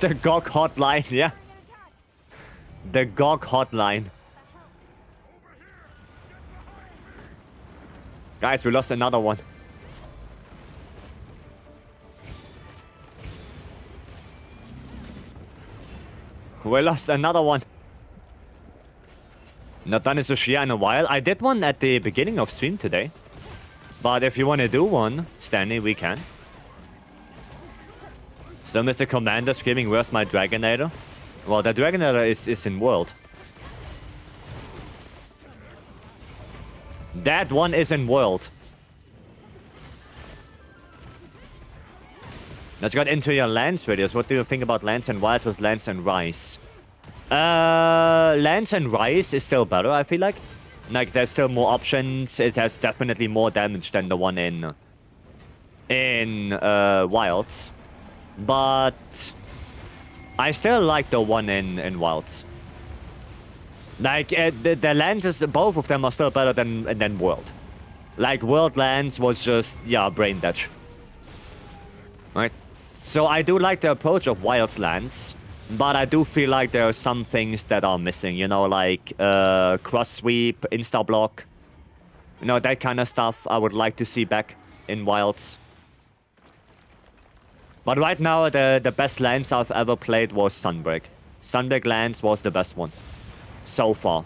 The GOG hotline, yeah. The GOG hotline. Guys, we lost another one. We lost another one. Not done a Sushia in a while. I did one at the beginning of stream today. But if you want to do one, Stanley, we can. So Mr. Commander screaming, where's my Dragonator? Well, the Dragonator is in World. That one is in World. Let's get into your Lance videos. What do you think about Lance and Wilds versus Lance and Rise? Lance and Rise is still better, I feel like. Like, there's still more options. It has definitely more damage than the one in Wilds. But I still like the one in Wilds. Like, the Lances, both of them are still better than World. Like, World Lance was just, yeah, brain dead. Right? So I do like the approach of Wilds Lance, but I do feel like there are some things that are missing, you know, like cross sweep, insta block, you know, that kind of stuff I would like to see back in Wilds. But right now, the best Lance I've ever played was Sunbreak. Sunbreak Lance was the best one so far.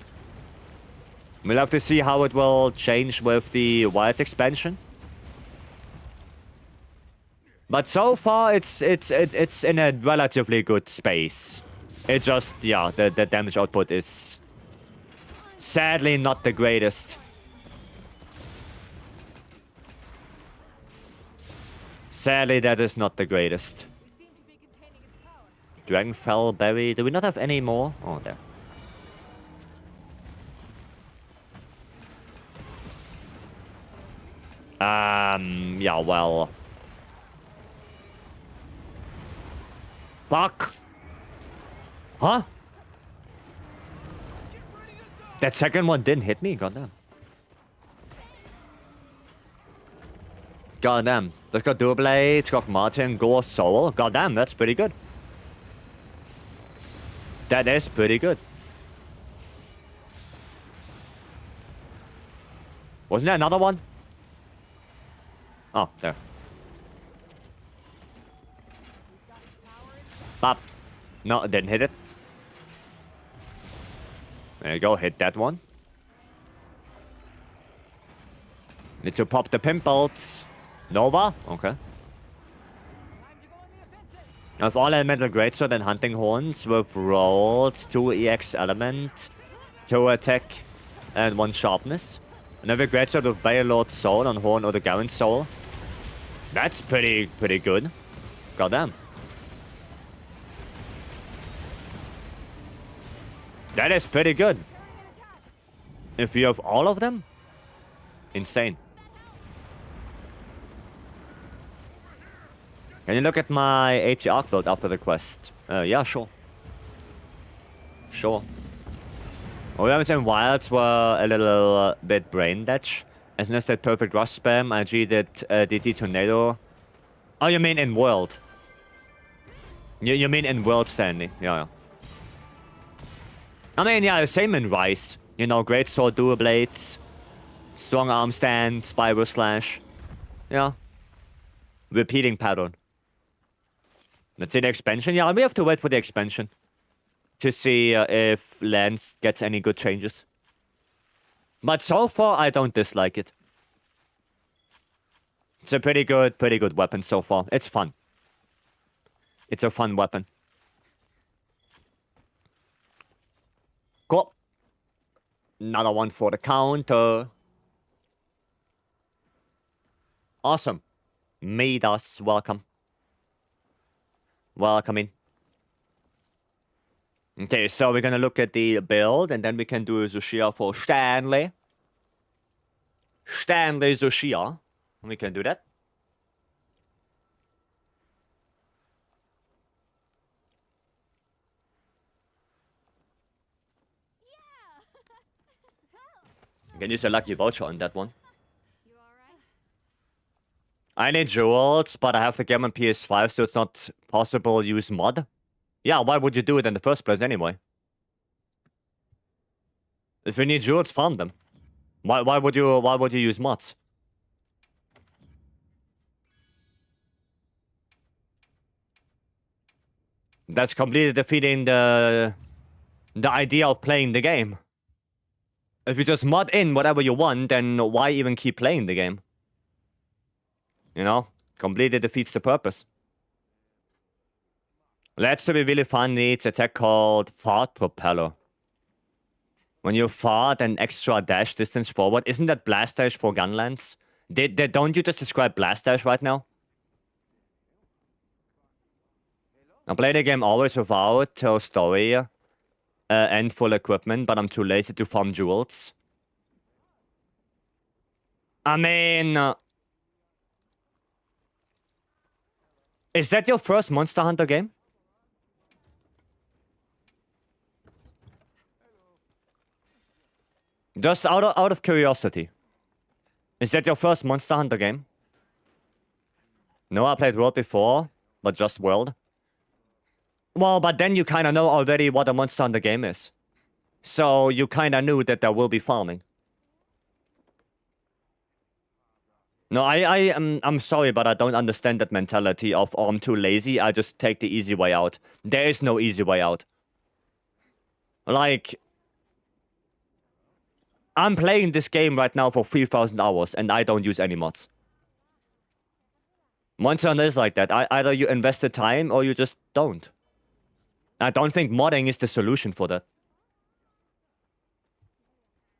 We'll have to see how it will change with the Wilds expansion. But so far, it's in a relatively good space. It just, yeah, the damage output is sadly not the greatest. Sadly, that is not the greatest. Dragonfell Berry. Do we not have any more? Oh, there. Yeah, well. Fuck. Huh? That second one didn't hit me? Goddamn. Goddamn. Let's go Dual Blade, Scott Martin, Gore Soul. Goddamn, that's pretty good. That is pretty good. Wasn't there another one? Oh, there. Pop. No, it didn't hit it. There you go, hit that one. Need to pop the pimples. Nova? Okay. Of all elemental greatsword and hunting horns with rolled 2 EX element, 2 attack, and 1 sharpness. And every greatsword with Balelord Soul on horn or the Garen Soul. That's pretty good. Goddamn. That is pretty good. If you have all of them, insane. Can you look at my AT arc build after the quest? Yeah, sure. Sure. Wilds and Wilds were a little bit brain dead. As soon as that perfect rush spam, I G did DT Tornado. Oh, you mean in World? You mean in World, Stanley? Yeah. I mean, yeah, the same in Rise. You know, Great Sword, Dual Blades, Strong Arm Stand, Spiral Slash. Yeah. Repeating pattern. Let's see the expansion. Yeah, we have to wait for the expansion to see if Lance gets any good changes. But so far, I don't dislike it. It's a pretty good weapon so far. It's fun. It's a fun weapon. Cool. Another one for the counter. Awesome. Midas, welcome. Welcome in. Okay, so we're gonna look at the build, and then we can do Zushia for Stanley. Stanley Zushia. We can do that. You can use a lucky voucher on that one. You alright? I need jewels, but I have the game on PS5, so it's not possible to use mod. Yeah, why would you do it in the first place anyway? If you need jewels, farm them. Why would you use mods? That's completely defeating the idea of playing the game. If you just mod in whatever you want, then why even keep playing the game? You know? Completely defeats the purpose. Let's be really fun needs a tech called Fart Propeller. When you fart an extra dash distance forward, isn't that blast dash for gunlands? Don't you just describe blast dash right now? I play the game always without story and full equipment, but I'm too lazy to farm jewels. I mean... is that your first Monster Hunter game? Just out of curiosity. Is that your first Monster Hunter game? No, I played World before, but just World. Well, but then you kind of know already what a Monster Hunter game is. So you kind of knew that there will be farming. No, I'm sorry, but I don't understand that mentality of, oh, I'm too lazy, I just take the easy way out. There is no easy way out. Like... I'm playing this game right now for 3,000 hours, and I don't use any mods. Monster Hunter is like that. Either you invest the time, or you just don't. I don't think modding is the solution for that.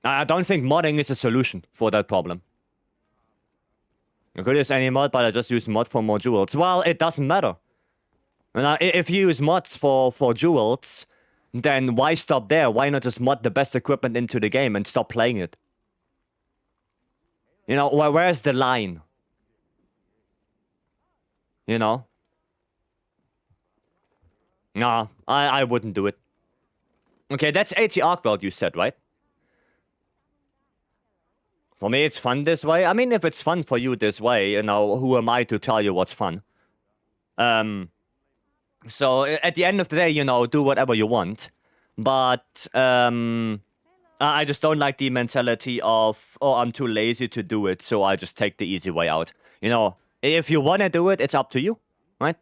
I don't think modding is a solution for that problem. I could use any mod, but I just use mod for more jewels. Well, it doesn't matter. And if you use mods for jewels, then why stop there? Why not just mod the best equipment into the game and stop playing it? You know, where's the line? You know? Nah, I wouldn't do it. Okay, that's HR999 you said, right? For me, it's fun this way. I mean, if it's fun for you this way, you know, who am I to tell you what's fun? So, at the end of the day, you know, do whatever you want. But, I just don't like the mentality of, oh, I'm too lazy to do it, so I just take the easy way out. You know, if you want to do it, it's up to you, right?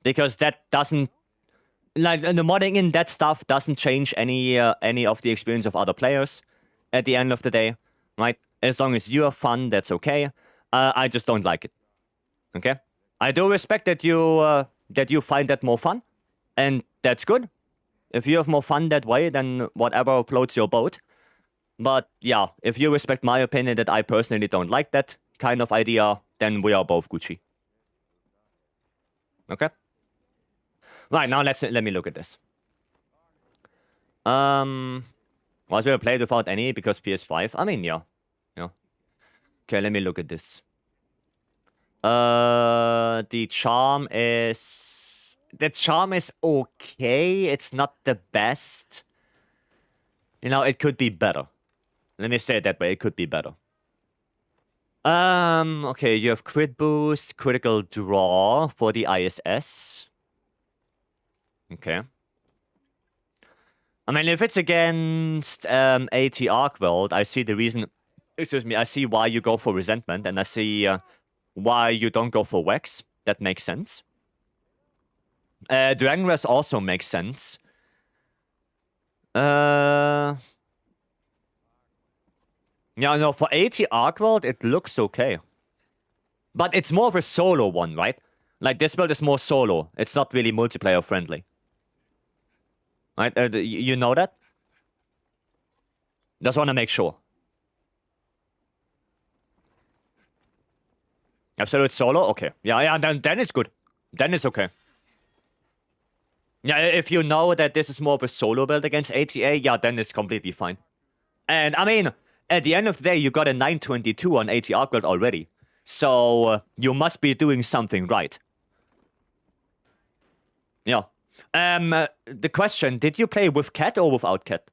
Because that doesn't... like, the modding in that stuff doesn't change any of the experience of other players at the end of the day, right? As long as you have fun, that's okay. I just don't like it. Okay? I do respect that you find that more fun, and that's good. If you have more fun that way, then whatever floats your boat. But yeah, if you respect my opinion that I personally don't like that kind of idea, then we are both Gucci. Okay? Right, now let me look at this. Was we played without any because PS5? I mean, yeah. Yeah. Okay, let me look at this. The charm is... the charm is okay. It's not the best. You know, it could be better. Let me say it that way. It could be better. Okay, you have crit boost, critical draw for the ISS. Okay. I mean, if it's against AT-ARC-World, I see the reason... excuse me, I see why you go for Resentment, and I see why you don't go for Wex. That makes sense. Dragon Rest also makes sense. Yeah, no, for AT-ARC-World, it looks okay. But it's more of a solo one, right? Like, this build is more solo. It's not really multiplayer friendly. Right? You know that? Just want to make sure. Absolute solo? Okay. Yeah, then it's good. Then it's okay. Yeah, if you know that this is more of a solo build against ATA, yeah, then it's completely fine. And I mean, at the end of the day, you got a 922 on AT build already. So you must be doing something right. Yeah. The question, did you play with Cat or without Cat?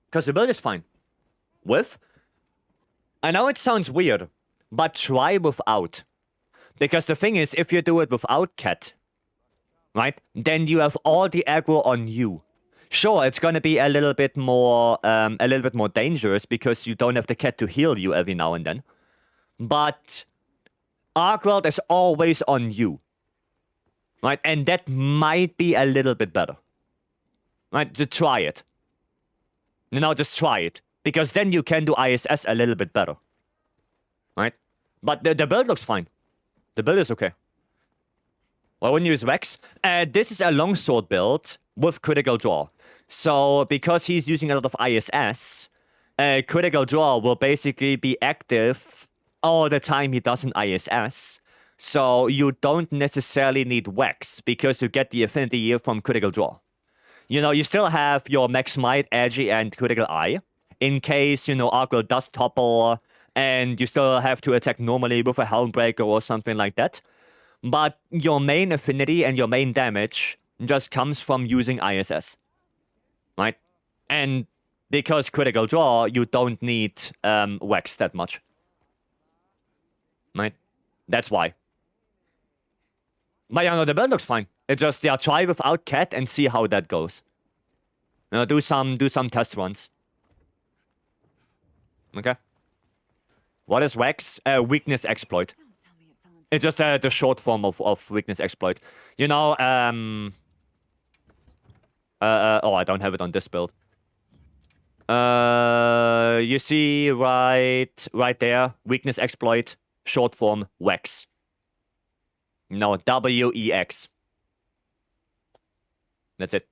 Because the build is fine. With? I know it sounds weird, but try without. Because the thing is, if you do it without Cat, right, then you have all the aggro on you. Sure, it's gonna be a little bit more dangerous because you don't have the Cat to heal you every now and then. But Arkwald is always on you. Right? And that might be a little bit better. Right? To try it. Just try it. Because then you can do ISS a little bit better. Right? But the build looks fine. The build is okay. Well, I wouldn't use Vex. This is a longsword build with critical draw. So, because he's using a lot of ISS, critical draw will basically be active all the time he does an ISS. So, you don't necessarily need Vex because you get the affinity from critical draw. You still have your Max Might, Agi, and critical eye. In case, Arkwell does topple, and you still have to attack normally with a Helmbreaker or something like that. But your main affinity and your main damage just comes from using ISS. Right? And because critical draw, you don't need Vex that much. Right? That's why. But the build looks fine. It's just, try without Cat and see how that goes. Do some test runs. Okay. What is Vex? Weakness exploit. It's just the short form of weakness exploit. Oh, I don't have it on this build. You see right there, weakness exploit, short form, Vex. No, WEX. That's it.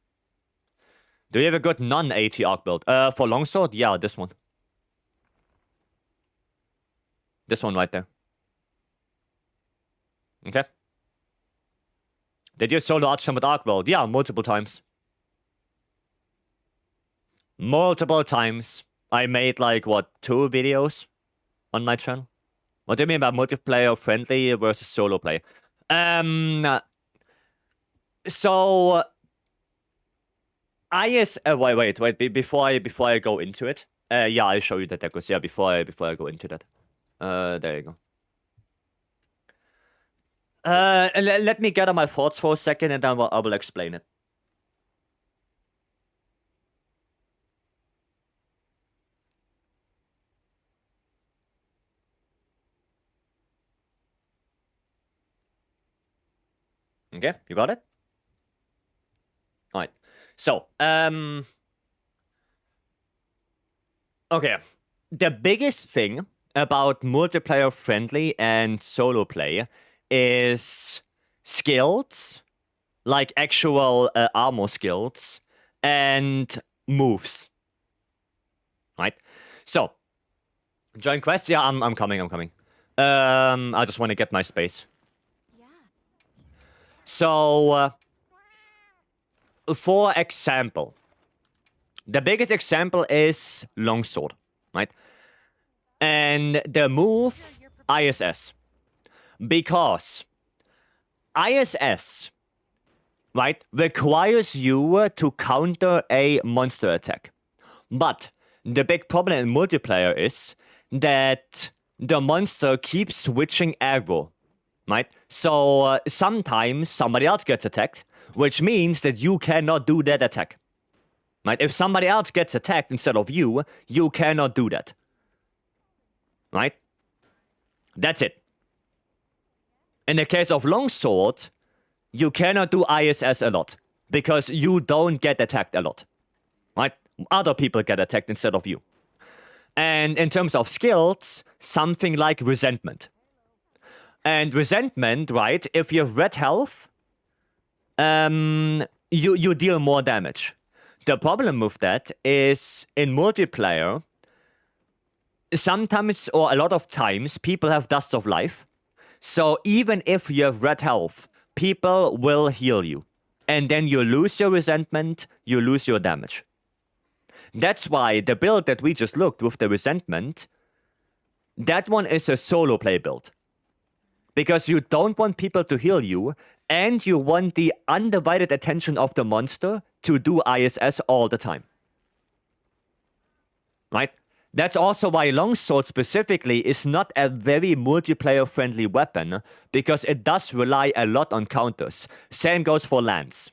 Do you have a good non-AT arc build? For longsword, yeah, this one. This one right there. Okay. Did you solo Archon with arc build? Yeah, multiple times. Multiple times. I made like, 2 videos on my channel? What do you mean by multiplayer friendly versus solo play? So wait, before I go into it. Yeah, I'll show you the decos. Yeah, before I go into that. There you go. Let me gather my thoughts for a second and then I will explain it. Okay, you got it? Alright. So, okay. The biggest thing about multiplayer friendly and solo play is skills, like actual armor skills, and moves. Right? So, join quest? Yeah, I'm coming. I just want to get my space. Yeah. So, for example, the biggest example is longsword, right? And the move ISS. Because ISS, right, requires you to counter a monster attack. But the big problem in multiplayer is that the monster keeps switching aggro, right? So sometimes somebody else gets attacked, which means that you cannot do that attack. Right? If somebody else gets attacked instead of you, you cannot do that. Right? That's it. In the case of longsword, you cannot do ISS a lot because you don't get attacked a lot. Right? Other people get attacked instead of you. And in terms of skills, something like resentment. And resentment, right, if you have red health, you deal more damage. The problem with that is in multiplayer, sometimes, or a lot of times, people have dust of life. So even if you have red health, people will heal you. And then you lose your resentment, you lose your damage. That's why the build that we just looked with the resentment, that one is a solo play build. Because you don't want people to heal you, and you want the undivided attention of the monster to do ISS all the time. Right? That's also why Longsword specifically is not a very multiplayer-friendly weapon, because it does rely a lot on counters. Same goes for Lance.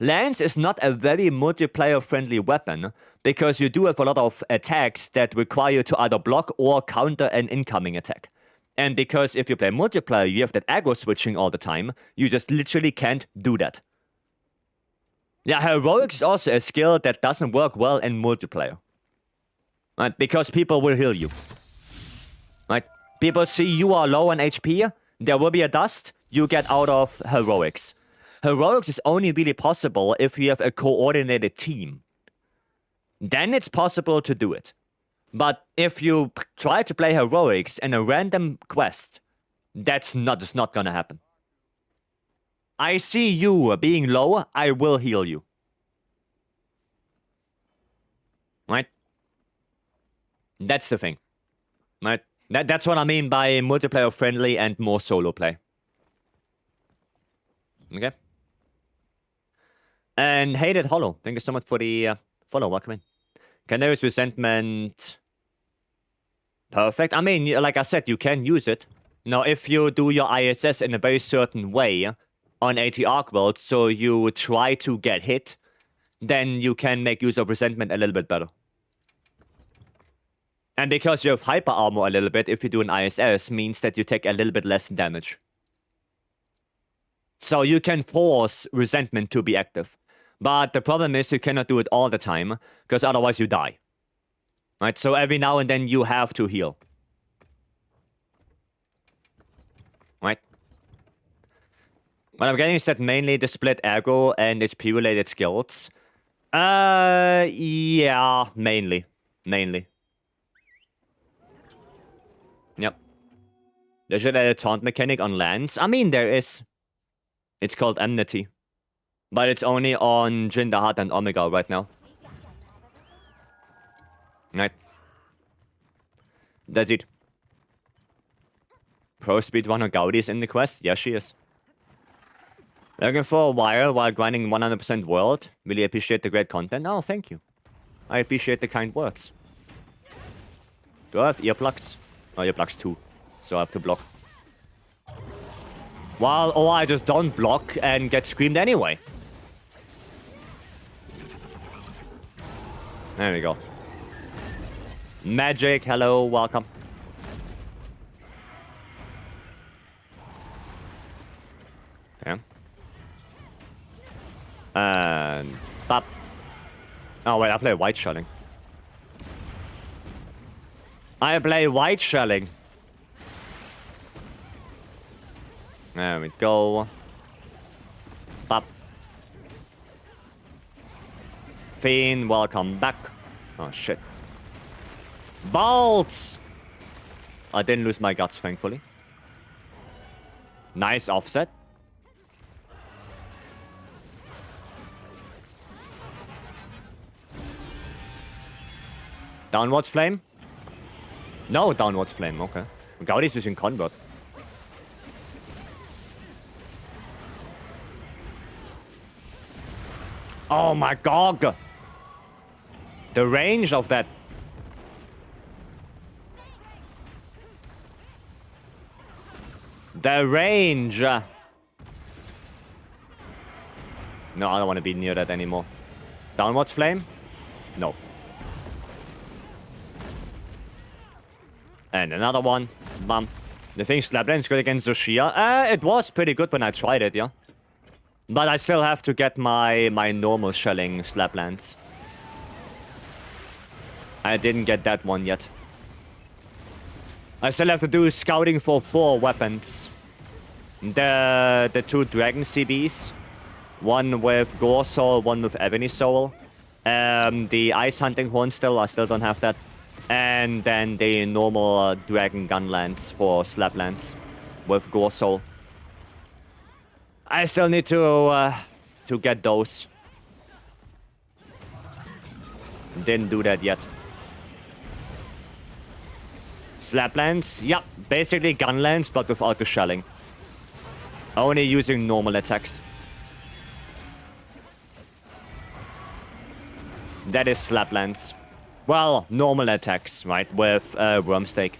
Lance is not a very multiplayer-friendly weapon, because you do have a lot of attacks that require you to either block or counter an incoming attack. And because if you play multiplayer, you have that aggro switching all the time, you just literally can't do that. Yeah, Heroics is also a skill that doesn't work well in multiplayer. Right? Because people will heal you. Right? People see you are low on HP, there will be a dust, you get out of Heroics. Heroics is only really possible if you have a coordinated team. Then it's possible to do it. But if you try to play Heroics in a random quest, that's just not gonna happen. I see you being low, I will heal you. Right? That's the thing. Right? That's what I mean by multiplayer friendly and more solo play. Okay? And Hated Hollow, thank you so much for the follow, welcome in. Canary's Resentment. Perfect. I mean, like I said, you can use it. Now, if you do your ISS in a very certain way on MHWilds, so you try to get hit, then you can make use of Resentment a little bit better. And because you have hyper armor a little bit, if you do an ISS, means that you take a little bit less damage. So you can force Resentment to be active. But the problem is you cannot do it all the time, because otherwise you die. Right, so every now and then you have to heal. Right? What I'm getting is that mainly the split aggro and HP related skills. Yeah, mainly. Yep. There should be a taunt mechanic on Lance. I mean, there is. It's called Enmity. But it's only on Jindahat and Omega right now. Right. That's it. Pro Speedrunner Gaudi is in the quest? Yes, she is. Looking for a while grinding 100% world. Really appreciate the great content. Oh, thank you. I appreciate the kind words. Do I have earplugs? Oh, earplugs too. So I have to block. Well, or I just don't block and get screamed anyway. There we go. Magic, hello, welcome. Okay. And... Bop. Oh wait, I play white shelling. I play white shelling. There we go. Bop. Fiend, welcome back. Oh shit. Bolts! I didn't lose my guts, thankfully. Nice offset. Downwards flame? No downwards flame, okay. Gaudi's using convert. Oh my god! The range of that. The range! No, I don't want to be near that anymore. Downwards flame? No. And another one. Bam. The thing Slapland is good against Zoshia. It was pretty good when I tried it, yeah. But I still have to get my normal shelling Slaplands. I didn't get that one yet. I still have to do scouting for 4 weapons. The 2 Dragon CBs. One with Gore Soul, one with Ebony Soul. The Ice Hunting Horn still, I still don't have that. And then the normal dragon gun lands for slap lands with Gore Soul. I still need to get those. Didn't do that yet. Slap lands, yep, basically gun lands but without the shelling. Only using normal attacks. That is slap lands. Well, normal attacks, right, with Wormstake.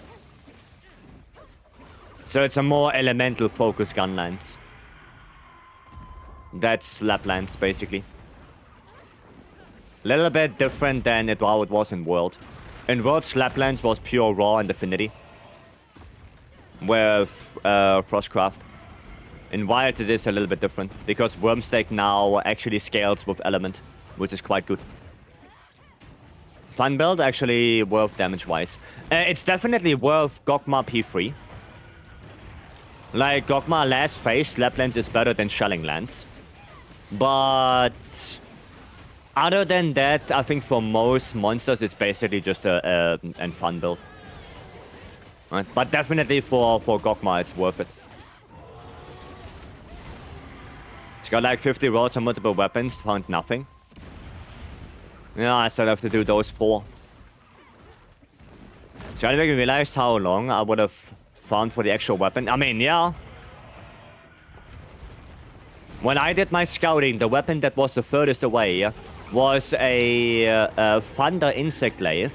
So it's a more elemental focus gun lands. That's slap lands, basically. Little bit different than how it was in World. In World, slap lands was pure raw and affinity. With Frostcraft. In Wild, it is a little bit different. Because Wormstake now actually scales with element, which is quite good. Fun build, actually worth damage-wise. It's definitely worth Gogma P3. Like, Gogma last phase, slap lands is better than shelling lands. But other than that, I think for most monsters, it's basically just a fun build. Right? But definitely for Gogma, it's worth it. It's got like 50 rolls on multiple weapons, found nothing. Yeah, I still have to do those 4. So I didn't realize how long I would have found for the actual weapon. I mean, yeah. When I did my scouting, the weapon that was the furthest away was a Thunder Insect Glaive.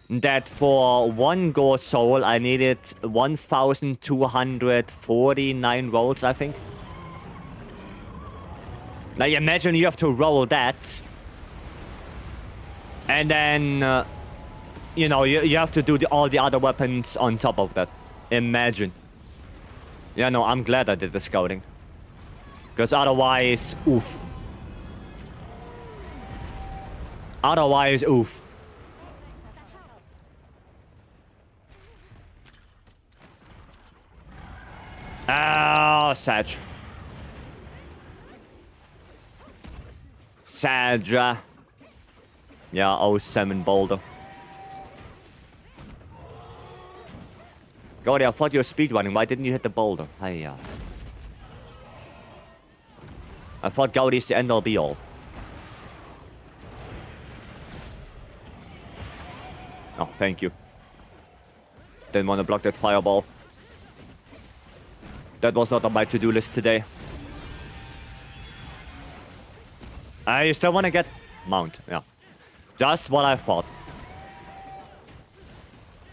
That for 1 Gore Soul, I needed 1,249 rolls, I think. Like, imagine you have to roll that. And then, you know, you have to do all the other weapons on top of that. Imagine. Yeah, no, I'm glad I did the scouting. Because otherwise, oof. Otherwise, oof. Oh, Sag. Sadra. Yeah, 07 Boulder. God, I thought you were speedrunning. Why didn't you hit the boulder? Hey, I thought Gaudi's the end all be all. Oh, thank you. Didn't want to block that fireball. That was not on my to-do list today. You still want to get mount, yeah. Just what I thought.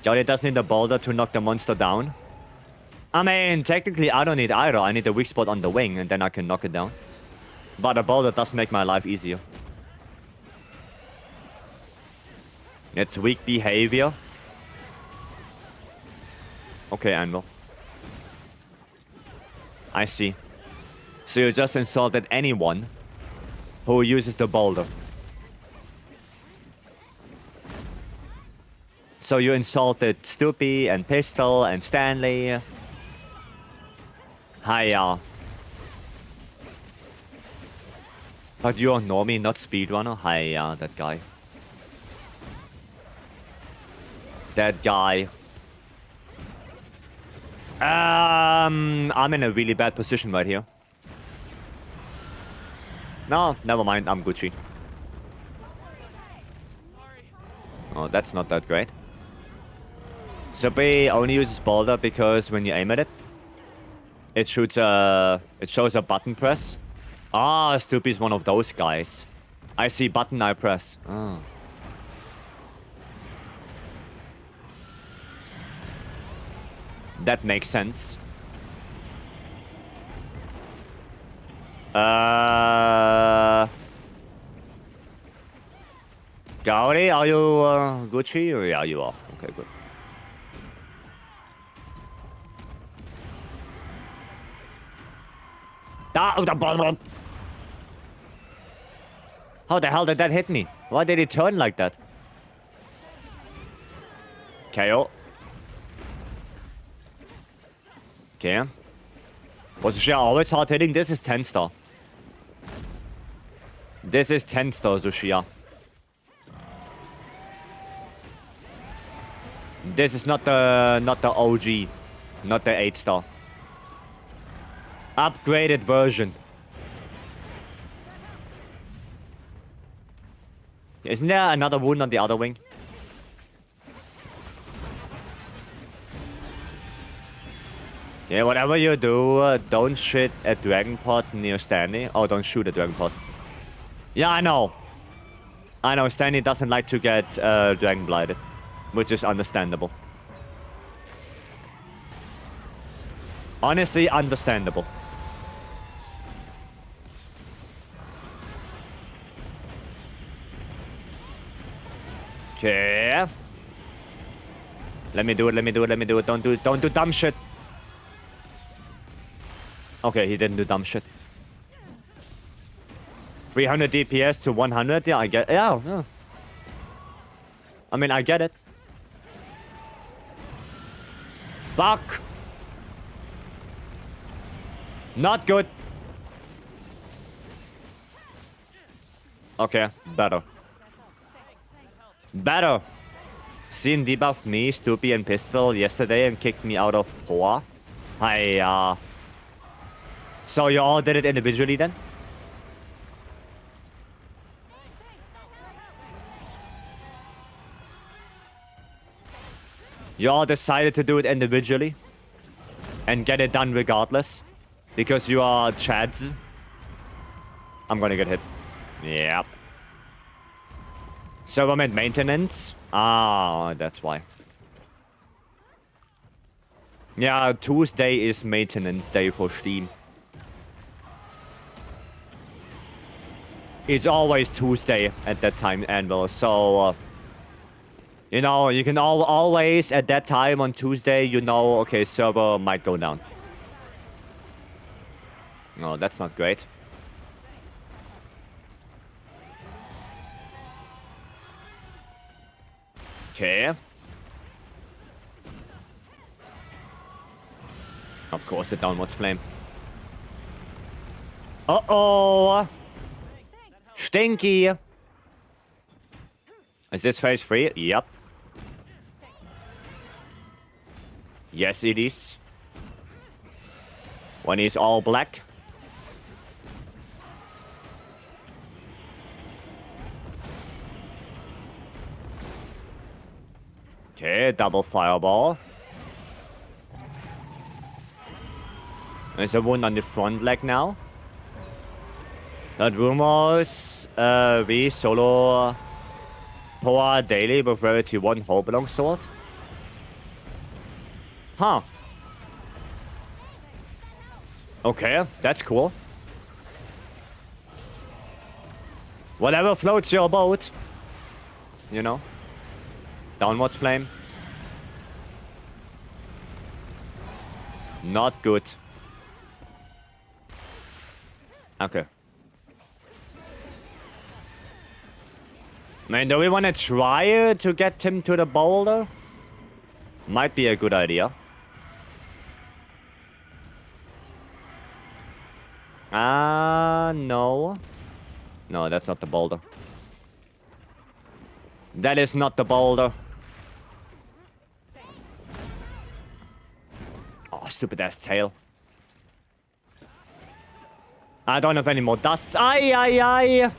Gaudi does need a boulder to knock the monster down. I mean, technically I don't need either. I need a weak spot on the wing and then I can knock it down. But a boulder does make my life easier. It's weak behavior. Okay, Anvil. I see. So you just insulted anyone who uses the boulder. So you insulted Stoopy and Pistol and Stanley. Hiya. But you're Normie, not Speedrunner? Hiya, that guy. That guy. I'm in a really bad position right here. No, never mind, I'm Gucci. Oh, that's not that great. So B only uses boulder because when you aim at it, it shoots it shows a button press. Ah, Stoopy's one of those guys. I see button, I press. Oh. That makes sense. Gaudi, are you Gucci? Or yeah, you are. Okay, good. How the hell did that hit me? Why did it turn like that? KO. Okay. Was she always hard hitting? This is 10 star. This is 10 star, Zushia. This is not the OG, not the 8-star. Upgraded version. Isn't there another wound on the other wing? Yeah, whatever you do, don't shit a dragon pot near Stanley. Oh, don't shoot a dragon pot. Yeah, I know. I know, Stanley doesn't like to get dragon blighted, which is understandable. Honestly, understandable. Okay. Let me do it, let me do it, let me do it. Don't do dumb shit. Okay, he didn't do dumb shit. 300 DPS to 100? Yeah, I get... Yeah. I mean, I get it. Fuck! Not good. Okay, better. Better. Seen debuffed me, Stoopy, and Pistol yesterday and kicked me out of POA. So you all did it individually then? You all decided to do it individually? And get it done regardless? Because you are Chads? I'm gonna get hit. Yep. Serverment maintenance? Ah, that's why. Yeah, Tuesday is maintenance day for Steam. It's always Tuesday at that time, Anvil, so... you know, you can always, at that time on Tuesday, you know, okay, server might go down. No, that's not great. Okay. Of course, the downward flame. Uh-oh! Stinky! Is this phase 3? Yep. Yes, it is. When he's all black. Okay, double fireball. There's a wound on the front leg now. That rumors we solo POA daily with Rarity 1 Hope Longsword. Huh. Okay, that's cool. Whatever floats your boat. You know? Downwards flame. Not good. Okay. Man, do we want to try to get him to the boulder? Might be a good idea. No. No, that's not the boulder. That is not the boulder. Oh, stupid ass tail. I don't have any more dust. Aye.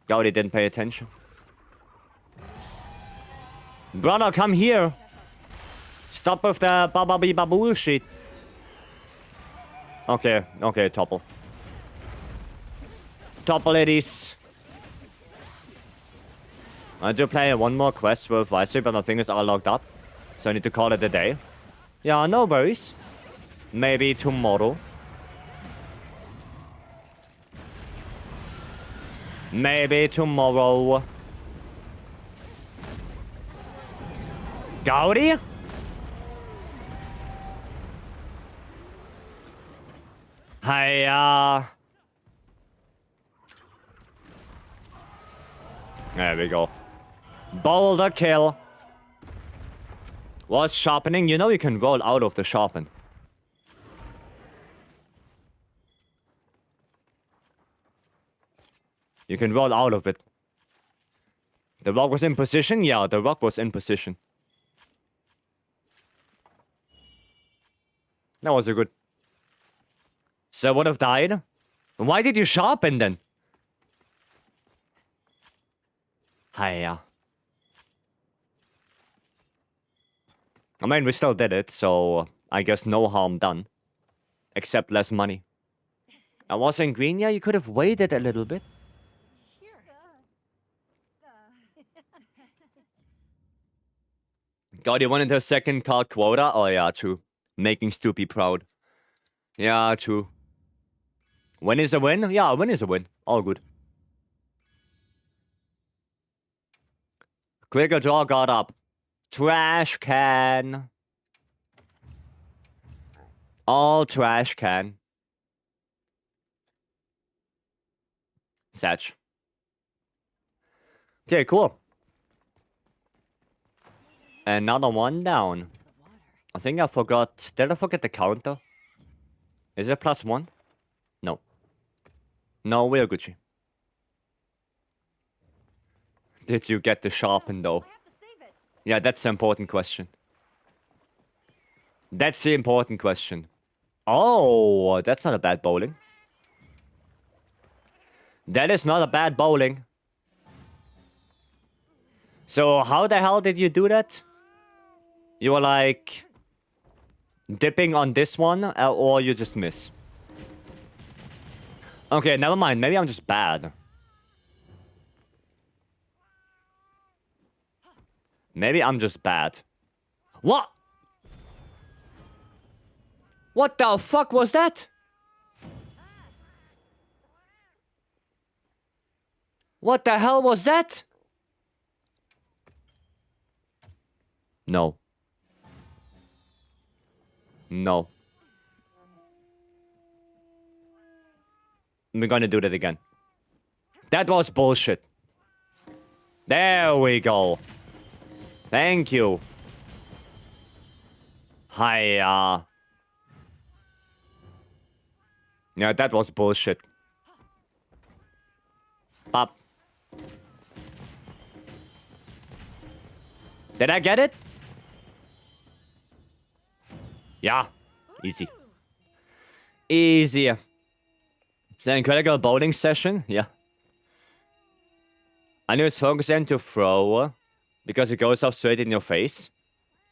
God, he didn't pay attention. Brother, come here. Stop with the bababee shit. Okay, topple. Topple it is. I do play one more quest with Vycery, but my fingers are locked up. So I need to call it a day. Yeah, no worries. Maybe tomorrow. Maybe tomorrow. Gaudi? Hiya. There we go. Boulder kill. What's sharpening? You know you can roll out of the sharpen. You can roll out of it. The rock was in position? Yeah, the rock was in position. That was a good... So would have died? Why did you sharpen then? Hiya. I mean, we still did it, so I guess no harm done. Except less money. I wasn't green, yeah, you could have waited a little bit. God, you wanted her second card quota? Oh yeah, true. Making Stoopy proud. Yeah, true. Win is a win? Yeah, a win is a win. All good. Quicker draw got up. Trash can. All trash can. Satch. Okay, cool. Another one down. I think I forgot. Did I forget the counter? Is it +1? No. No, we're Gucci. Did you get the sharpen though? Yeah, that's the important question. That's the important question. Oh, that's not a bad bowling. That is not a bad bowling. So how the hell did you do that? You were like... dipping on this one, or you just miss? Okay, never mind. Maybe I'm just bad. Maybe I'm just bad. What? What the fuck was that? What the hell was that? No. No. We're gonna do that again. That was bullshit. There we go. Thank you. Hiya. Yeah, that was bullshit. Pop. Did I get it? Yeah. Easy. Easy. It's an incredible bowling session. Yeah. I knew it's focusing to throw because it goes off straight in your face.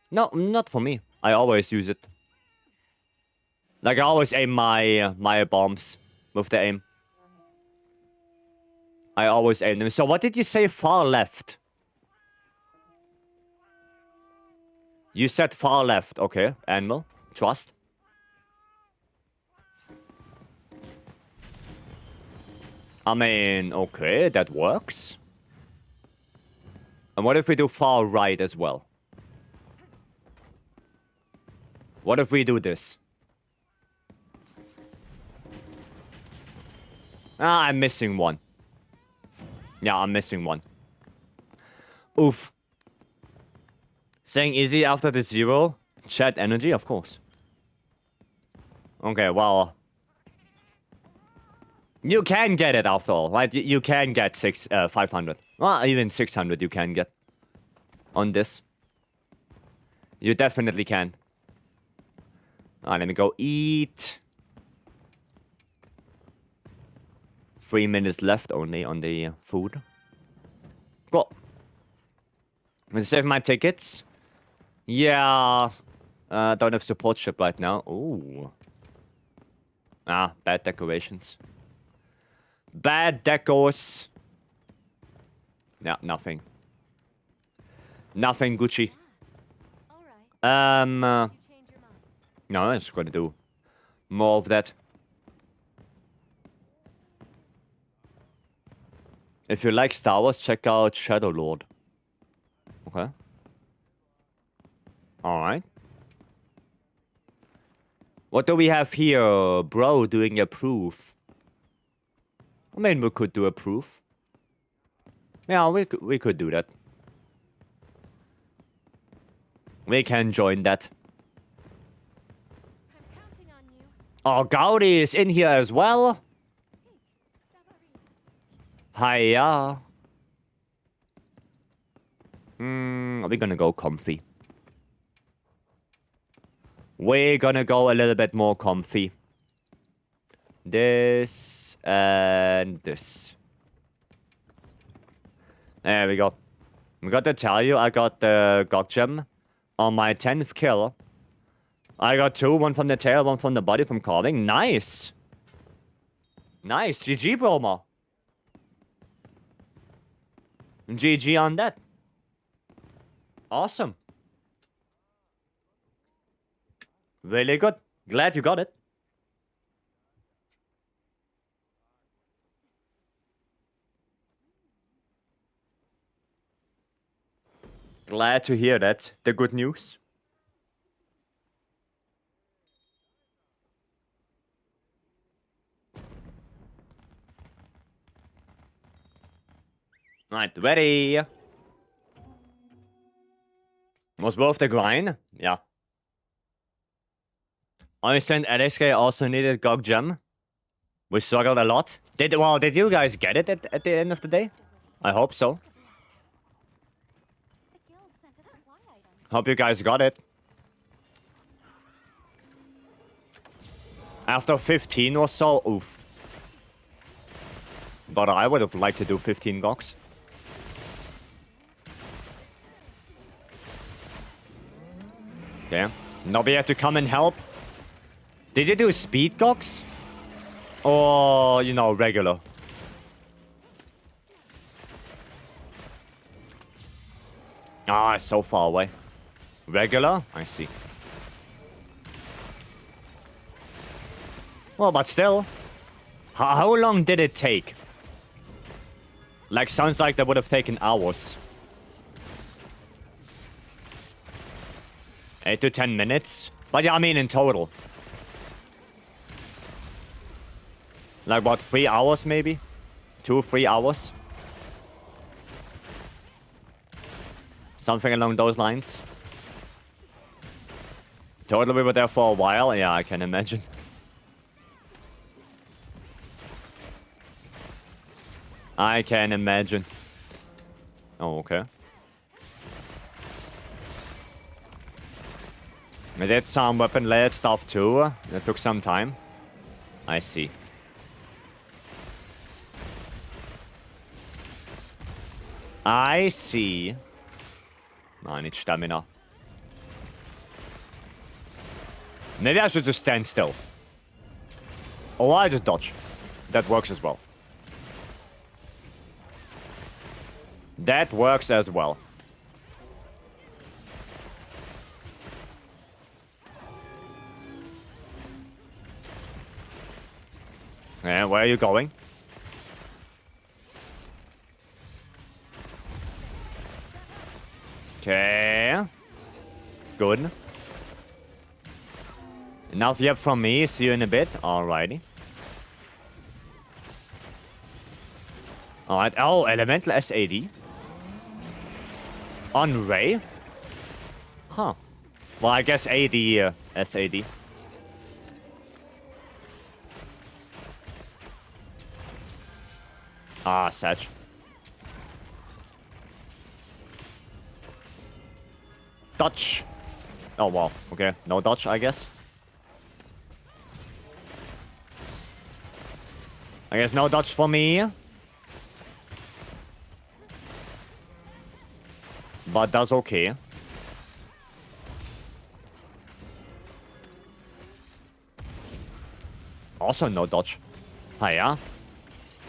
No, not for me. I always use it. Like, I always aim my bombs with the aim. I always aim them. So what did you say far left? You said far left. Okay, Animal. Trust. I mean, okay, that works. And what if we do far right as well? What if we do this? Ah, I'm missing one. Yeah, I'm missing one. Oof. Saying easy after the 0? Chat energy, of course. Okay, well... You can get it after all, right? You can get 500. Well, even 600 you can get. On this. You definitely can. Alright, let me go eat. 3 minutes left only on the food. Cool. I'm gonna save my tickets. Yeah. Don't have support ship right now. Ooh. Ah, bad decorations. Bad decos. Yeah, nothing. Nothing Gucci. No, I'm just gonna do more of that. If you like Star Wars, check out Shadow Lord. Okay. Alright. What do we have here? Bro doing a proof. I mean, we could do a proof. Yeah, we could do that. We can join that. Oh, Gaudi is in here as well. Hiya. we're gonna go comfy. We're gonna go a little bit more comfy. This and this. There we go. I got to tell you, I got the GOG gem on my 10th kill. I got 2, one from the tail, one from the body from carving. Nice. Nice. GG, Broma. GG on that. Awesome. Really good. Glad you got it. Glad to hear that. The good news. Right, ready. Was worth the grind? Yeah. Understand LSK also needed GOG gem. We struggled a lot. Did you guys get it at the end of the day? I hope so. The guild sent a supply item. Hope you guys got it. After 15 or so, oof. But I would have liked to do 15 GOGs. Okay. Nobby had to come and help. Did you do speed GOGs? Or, you know, regular? Ah, it's so far away. Regular? I see. Well, but still. How long did it take? Like, sounds like that would have taken hours. 8 to 10 minutes? But yeah, I mean in total. Like what, 3 hours maybe? 2, 3 hours? Something along those lines. Totally, we were there for a while. Yeah, I can imagine. I can imagine. Oh, okay. We did some weapon-layered stuff too. That took some time. I see. I see. No, I need stamina. Maybe I should just stand still. Or I just dodge. That works as well. That works as well. Yeah, where are you going? Okay. Good. Enough yep from me. See you in a bit. Alrighty. Alright. Oh, elemental SAD. On Ray? Huh. Well, I guess AD, SAD. Ah, Satch. Dodge. Oh, wow. Okay. No dodge, I guess. I guess no dodge for me. But that's okay. Also no dodge. Ah, yeah?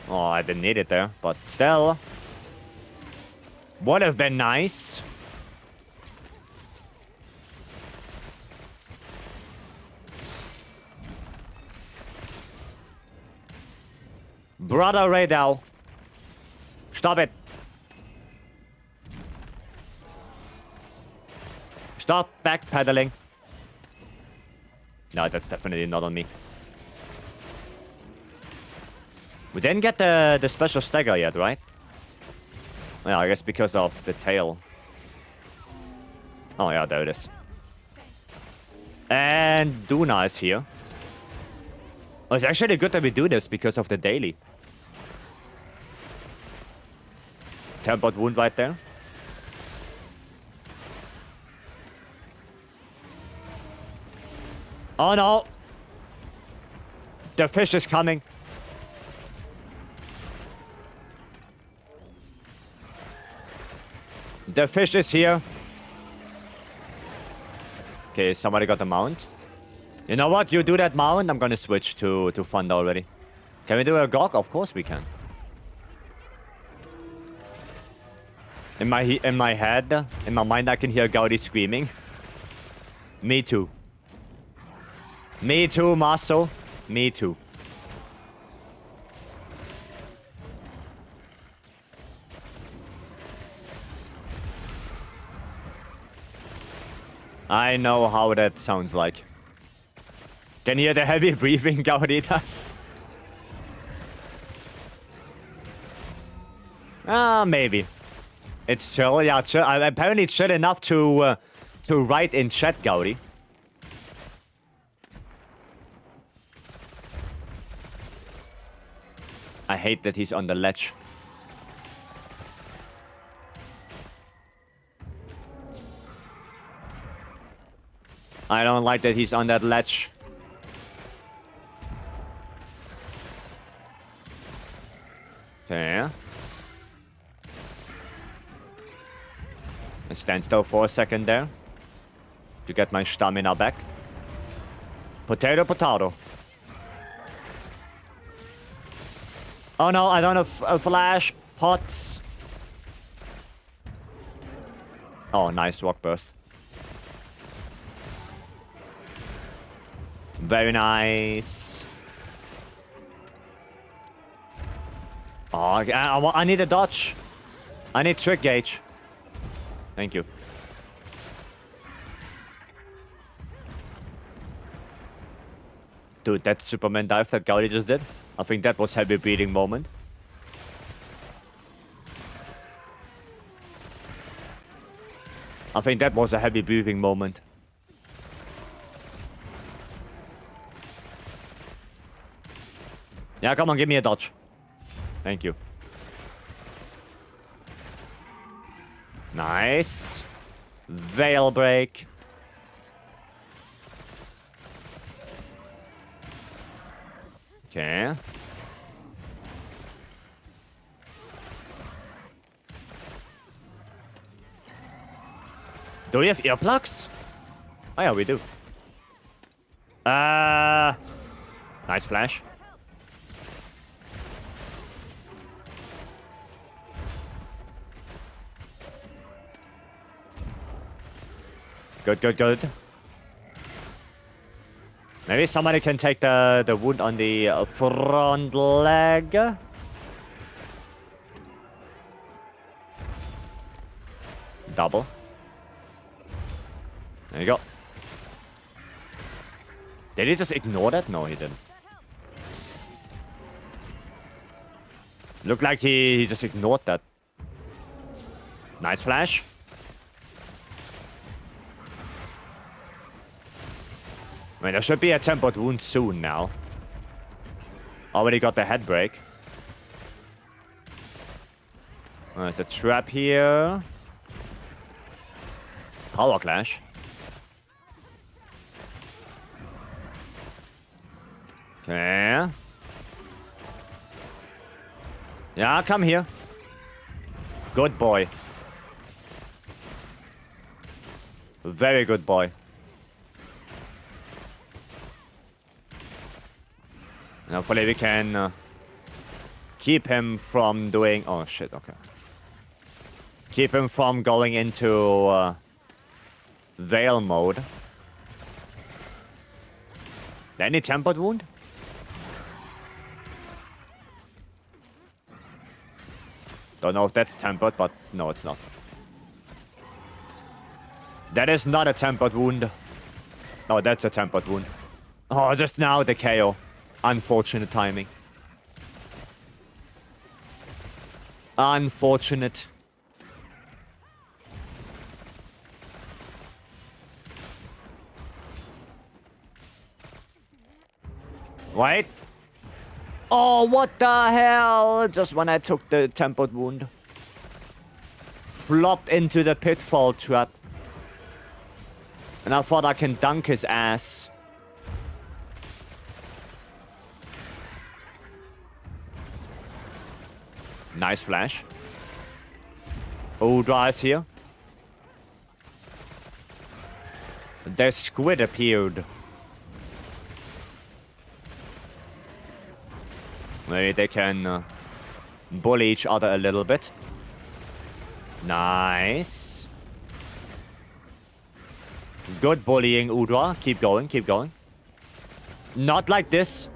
Oh, I didn't need it there, but still. Would have been nice. Brother Radau. Stop it. Stop backpedaling. No, that's definitely not on me. We didn't get the special stagger yet, right? Yeah, I guess because of the tail. Oh yeah, there it is. And Duna is here. Oh, it's actually good that we do this because of the daily. Tempered wound right there. Oh no! The fish is coming. The fish is here. Okay, somebody got the mount. You know what? You do that mount, I'm gonna switch to Fund already. Can we do a Gog? Of course we can. In my head, in my mind, I can hear Gaudi screaming. Me too. Me too, Maso. Me too. I know how that sounds like. Can you hear the heavy breathing Gaudi does? Maybe. It's chill, yeah, chill. Apparently it's chill enough to write in chat, Gaudi. I hate that he's on the ledge. I don't like that he's on that ledge. Okay. I stand still for a second there. To get my stamina back. Potato, potato. Oh no, I don't have a flash. Pots. Oh, nice rock burst. Very nice. Oh, I need a dodge. I need trick gauge. Thank you. Dude, that Superman dive that Gaudi just did, I think that was heavy breathing moment. I think that was a heavy breathing moment. Yeah, come on, give me a dodge. Thank you. Nice. Veil break. Okay. Do we have earplugs? Oh yeah, we do. Nice flash. Good, good, good. Maybe somebody can take the wound on the front leg. Double. There you go. Did he just ignore that? No, he didn't. Looked like he just ignored that. Nice flash. I mean, there should be a tempered wound soon now. Already got the head break. There's a trap here. Power clash. Okay. Yeah, come here. Good boy. Very good boy. Hopefully we can keep him from doing... Oh shit, okay. Keep him from going into Veil mode. Any tempered wound? Don't know if that's tempered, but no, it's not. That is not a tempered wound. Oh, that's a tempered wound. Oh, just now the KO. Unfortunate timing. Unfortunate. Wait. Oh, what the hell? Just when I took the tempered wound. Flopped into the pitfall trap. And I thought I can dunk his ass. Nice flash. Udra is here. The squid appeared. Maybe they can bully each other a little bit. Nice. Good bullying, Udra. Keep going, keep going. Not like this.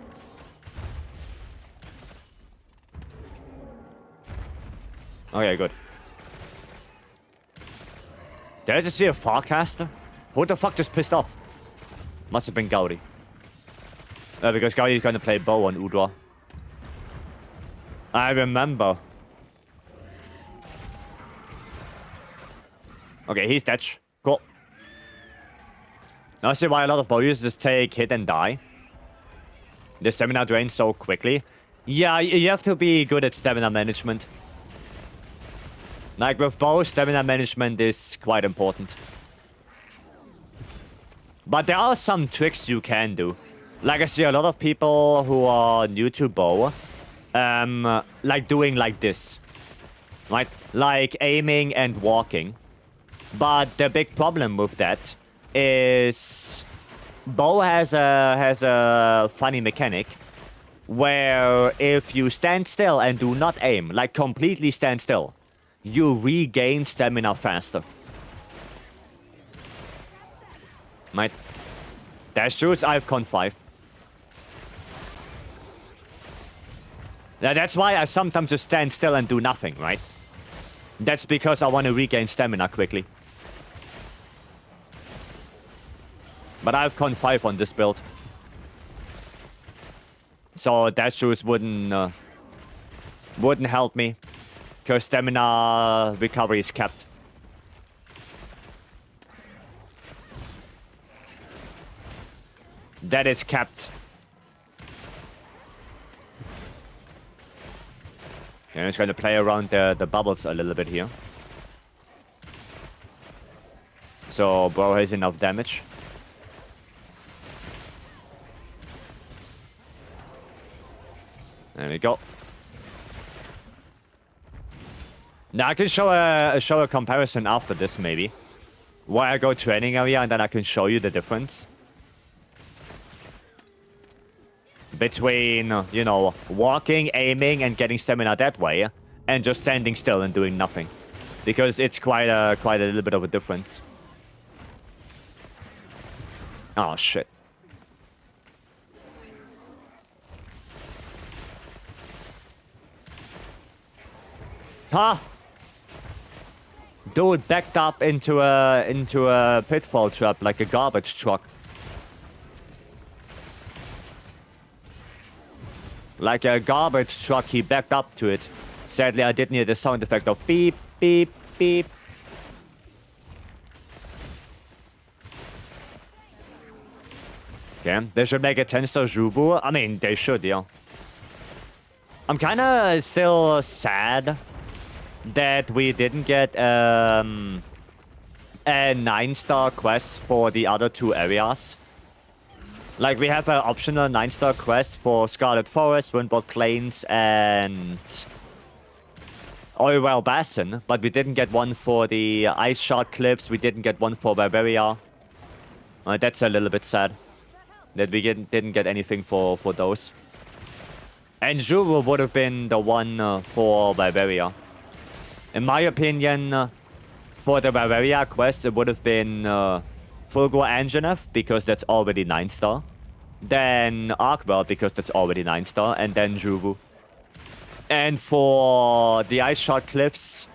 Okay, good. Did I just see a Farcaster? Who the fuck just pissed off? Must have been Gaudi. Because Gaudi is going to play bow on Udra. I remember. Okay, he's dead. Cool. Now I see why a lot of bow users just take hit and die. The stamina drains so quickly. Yeah, you have to be good at stamina management. Like with bow, stamina management is quite important. But there are some tricks you can do. Like I see a lot of people who are new to bow, like doing like this, right? Like aiming and walking. But the big problem with that is bow has a funny mechanic where if you stand still and do not aim, like completely stand still, you regain stamina faster. Right? That's true, I've con 5. Now that's why I sometimes just stand still and do nothing, right? That's because I want to regain stamina quickly. But I have con 5 on this build. So dash shoes wouldn't help me. Because stamina recovery is kept. That is kept. Okay, I'm just going to play around the bubbles a little bit here. So bro has enough damage. There we go. Now I can show a comparison after this maybe. Where I go training area and then I can show you the difference. Between, you know, walking, aiming and getting stamina that way. And just standing still and doing nothing. Because it's quite a little bit of a difference. Oh shit. Huh? Dude backed up into a pitfall trap like a garbage truck. Like a garbage truck, he backed up to it. Sadly, I didn't hear the sound effect of beep, beep, beep. Okay, they should make a 10-star Jubu. I mean, they should, yeah. I'm kinda still sad that we didn't get a 9-star quest for the other 2 areas. Like, we have an optional 9-star quest for Scarlet Forest, Windward Plains, and Oilwell Basin, but we didn't get one for the Ice Shard Cliffs, we didn't get one for Barbaria. That's a little bit sad, that we didn't get anything for those. And Juru would have been the one for Barbaria. In my opinion, for the Barbaria quest, it would have been Fulgur Anjanath, because that's already 9-star. Then Arkwell, because that's already 9-star. And then Juru. And for the Ice Shard Cliffs,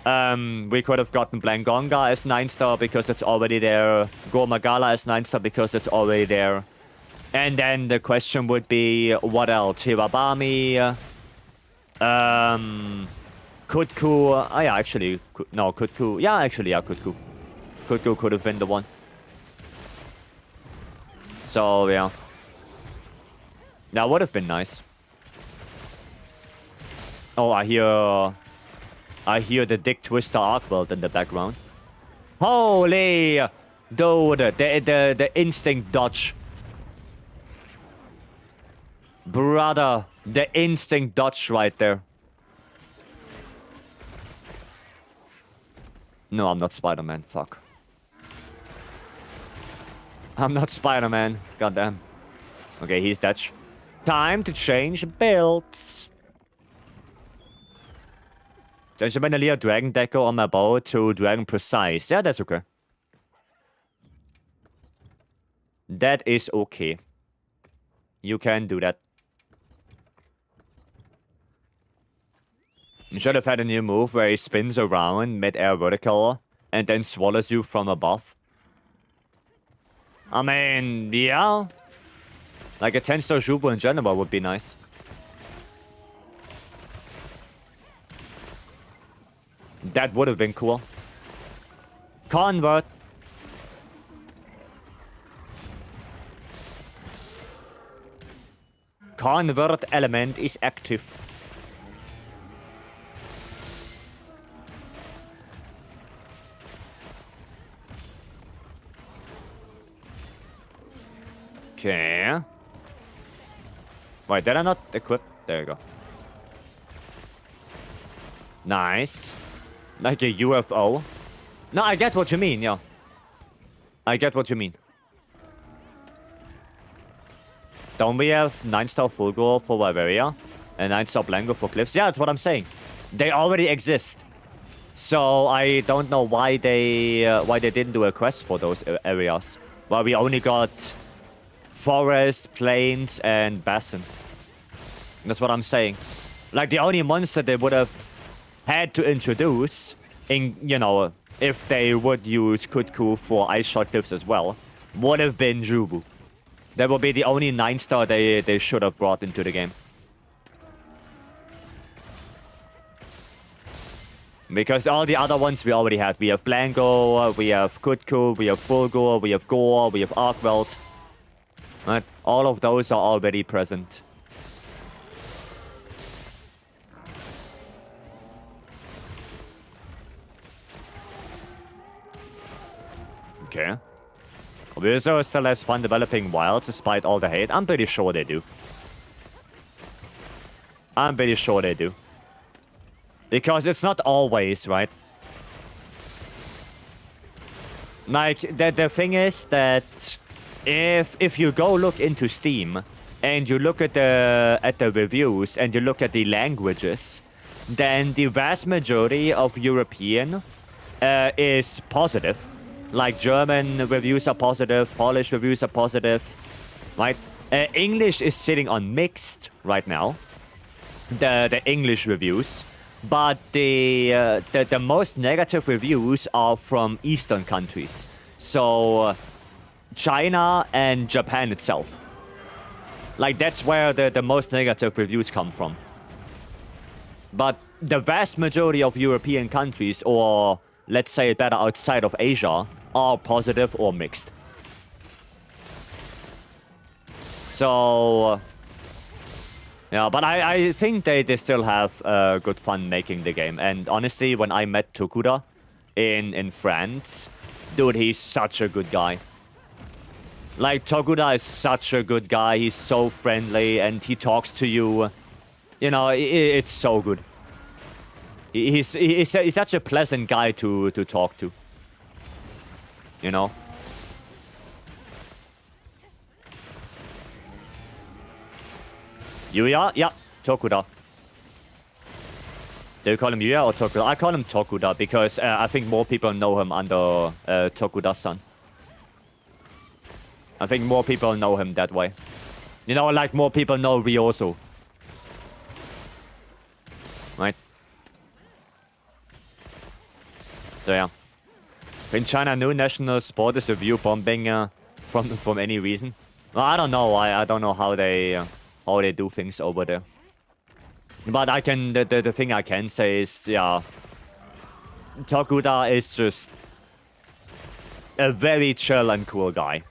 we could have gotten Blangonga as 9-star, because that's already there. Gormagala as 9-star, because that's already there. And then the question would be, what else? Hirabami, Kutku. Oh, yeah, actually, no, Kutku. Yeah, actually, yeah, Kutku. Kutku could have been the one. So, yeah. That would have been nice. Oh, I hear the Dick Twister Arkwell in the background. Holy! Dude, the instinct dodge. Brother, the instinct dodge right there. No, I'm not Spider-Man. Fuck. I'm not Spider-Man. Goddamn. Okay, he's Dutch. Time to change builds. Change the Vanilla Dragon Deco on my bow to Dragon Precise. Yeah, that's okay. That is okay. You can do that. You should have had a new move where he spins around mid-air vertical and then swallows you from above. I mean, yeah. Like a 10-star Juvo in general would be nice. That would have been cool. Convert. Convert element is active. Okay. Wait, did I not equip? There you go. Nice. Like a UFO. No, I get what you mean, yeah. I get what you mean. Don't we have 9-star Fulgor for Vycery and 9-star Blanco for Cliffs? Yeah, that's what I'm saying. They already exist. So I don't know why they didn't do a quest for those areas. Well, we only got forest, plains, and basin. That's what I'm saying. Like, the only monster they would have had to introduce, in, you know, if they would use Kutku for Ice Shot Cliffs as well, would have been Jubu. That would be the only 9-star they should have brought into the game. Because all the other ones we already had. We have Blanco, we have Kutku, we have Fulgor, we have Gore, we have Arkwelt. Right? All of those are already present. Okay. Obviously, still has fun developing wilds despite all the hate. I'm pretty sure they do. I'm pretty sure they do. Because it's not always, right? Like, the thing is that if you go look into Steam and you look at the reviews and you look at the languages, then the vast majority of European is positive. Like, German reviews are positive, Polish reviews are positive, right? English is sitting on mixed right now, the English reviews, but the most negative reviews are from Eastern countries. So, China and Japan itself. Like, that's where the most negative reviews come from. But the vast majority of European countries, or let's say better outside of Asia, are positive or mixed. So, yeah, but I think they still have good fun making the game. And honestly, when I met Tokuda in France, dude, he's such a good guy. Like, Tokuda is such a good guy. He's so friendly and he talks to you. You know, it's so good. He's such a pleasant guy to talk to. You know? Yuya? Yeah, Tokuda. Do you call him Yuya or Tokuda? I call him Tokuda because I think more people know him under Tokuda-san. I think more people know him that way. You know, like more people know Ryoso. Right? So yeah. In China, new national sport is review bombing from any reason. Well, I don't know. I don't know how they do things over there. But I can the thing I can say is, yeah, Tokuda is just a very chill and cool guy.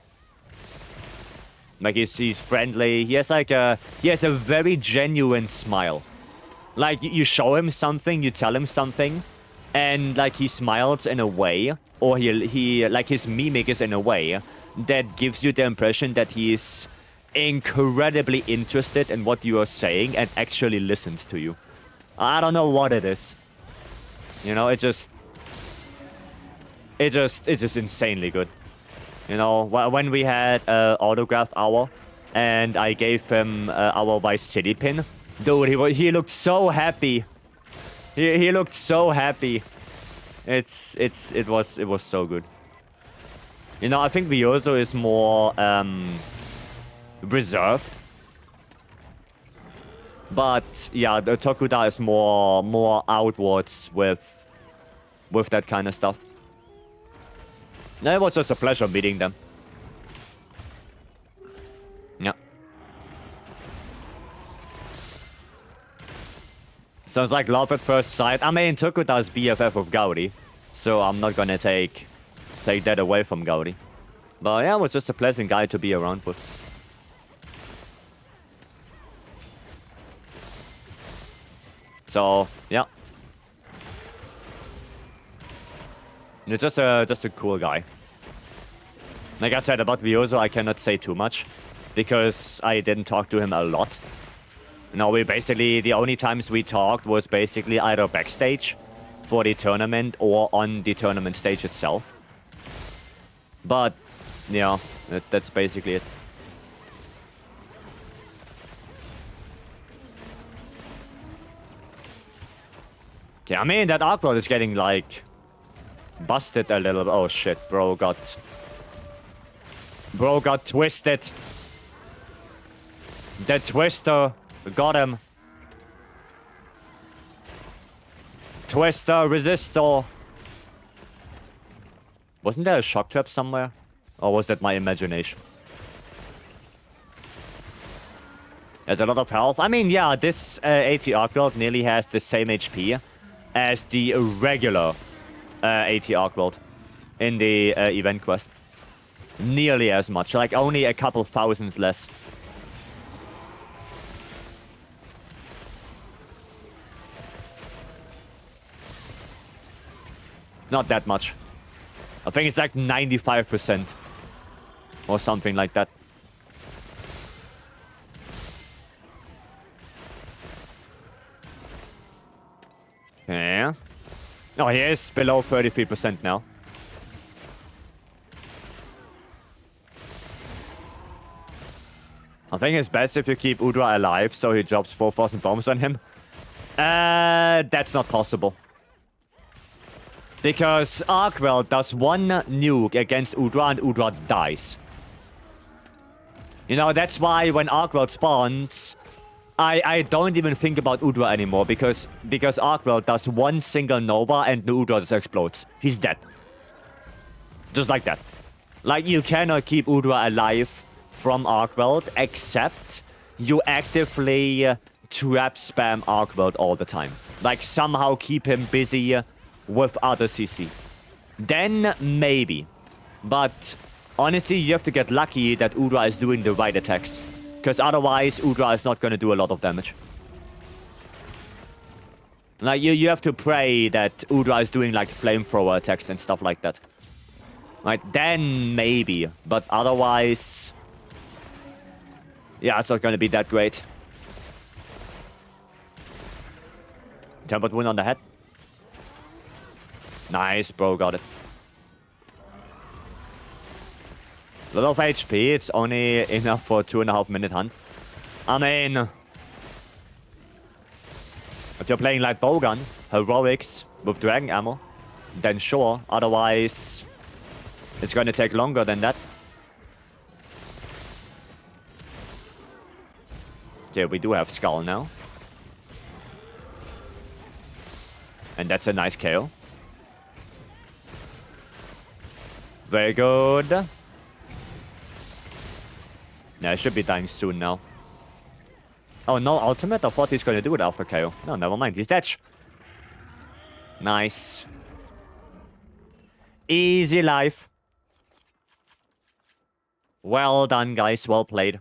Like, he's friendly. He has a very genuine smile. Like, you show him something, you tell him something, and like he smiles in a way, or he like his mimic is in a way that gives you the impression that he is incredibly interested in what you are saying and actually listens to you. I don't know what it is. You know, it just... it's just insanely good. You know, when we had autograph hour, and I gave him our Vycery pin, dude, he looked so happy. He looked so happy. It was so good. You know, I think Vyozo is more reserved. But yeah, the Tokuda is more outwards with that kind of stuff. No, it was just a pleasure meeting them. Yeah. Sounds like love at first sight. I mean, Tokuda is BFF of Gauri, so I'm not gonna take that away from Gauri. But yeah, it was just a pleasant guy to be around with. So yeah, it's just a cool guy. Like I said about Vyozo, I cannot say too much because I didn't talk to him a lot. No, we basically, the only times we talked was basically either backstage for the tournament or on the tournament stage itself. But yeah, that's basically it. Okay, I mean, that Aqua is getting, like, busted a little. Oh, shit. Bro got twisted. The Twister got him. Twister, resistor. Wasn't there a shock trap somewhere? Or was that my imagination? There's a lot of health. I mean, yeah, this AT Arc World nearly has the same HP as the regular AT Arc World in the event quest. Nearly as much, like only a couple thousands less. Not that much. I think it's like 95% or something like that. Yeah. Oh, he is below 33% now. I think it's best if you keep Udra alive so he drops 4,000 bombs on him. That's not possible. Because Arkwell does one nuke against Udra and Udra dies. You know, that's why when Arkwell spawns, I don't even think about Udra anymore because Arkwell does one single Nova and the Udra just explodes. He's dead. Just like that. Like, you cannot keep Udra alive from Arkwell except you actively trap spam Arkwell all the time. Like, somehow keep him busy with other CC. Then maybe. But honestly, you have to get lucky that Udra is doing the right attacks. Because otherwise, Udra is not going to do a lot of damage. Like, you have to pray that Udra is doing, like, flamethrower attacks and stuff like that. Right, then maybe. But otherwise... yeah, it's not going to be that great. Tempered Wind on the head. Nice, bro, got it. A lot of HP, it's only enough for a 2.5 minute hunt. I mean... if you're playing like Bowgun, Heroics, with Dragon Ammo, then sure, otherwise... it's gonna take longer than that. Okay, we do have Skull now. And that's a nice KO. Very good. Yeah, I should be dying soon now. Oh, no ultimate? I thought he's gonna do it after KO. No, never mind. He's dead. Nice. Easy life. Well done, guys. Well played.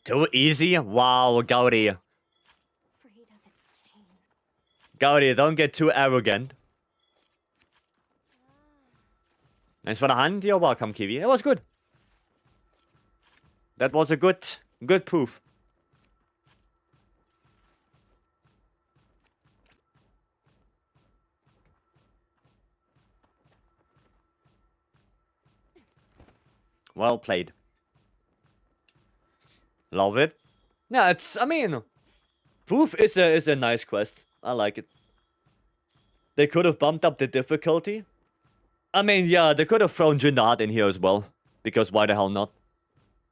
Too easy? Wow, Gaudi. Freed of its chains. Gaudi, don't get too arrogant. Thanks for the hunt. You're welcome, Kiwi. It was good. That was a good proof. Well played. Love it. Yeah, it's, I mean, Proof is a nice quest. I like it. They could have bumped up the difficulty. I mean, yeah, they could have thrown Jinnat in here as well. Because why the hell not?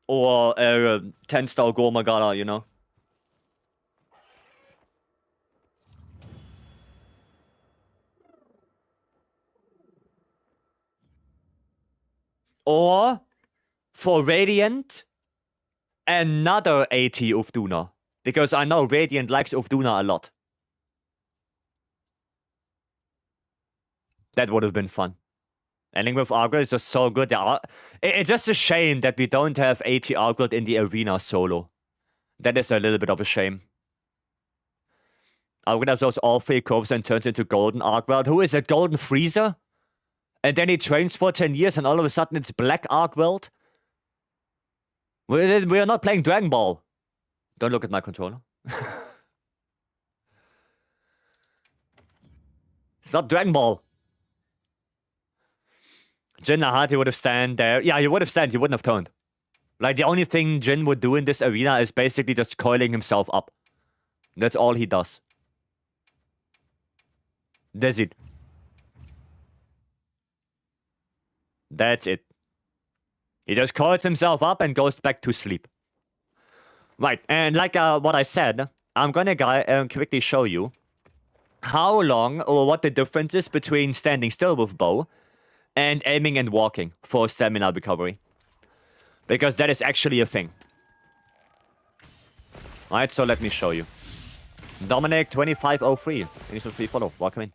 Or 10-star Gormagala, you know? Or, for Radiant, another AT Ufduna. Because I know Radiant likes Ufduna a lot. That would have been fun. Ending with Argyle is just so good. It's just a shame that we don't have AT Argyle in the arena solo. That is a little bit of a shame. Argyle absorbs all 3 corps and turns into Golden Argyle. Who is a Golden Freezer? And then he trains for 10 years and all of a sudden it's Black Argyle? We are not playing Dragon Ball. Don't look at my controller. It's not Dragon Ball. Jin Nahati would have stand there. Yeah, he would have stand. He wouldn't have turned. Like, the only thing Jin would do in this arena is basically just coiling himself up. That's all he does. That's it. That's it. He just coils himself up and goes back to sleep. Right, and like what I said, I'm gonna quickly show you how long or what the difference is between standing still with bow and aiming and walking for stamina recovery. Because that is actually a thing. Alright, so let me show you. Dominic 2503. Initial free follow. Welcome in.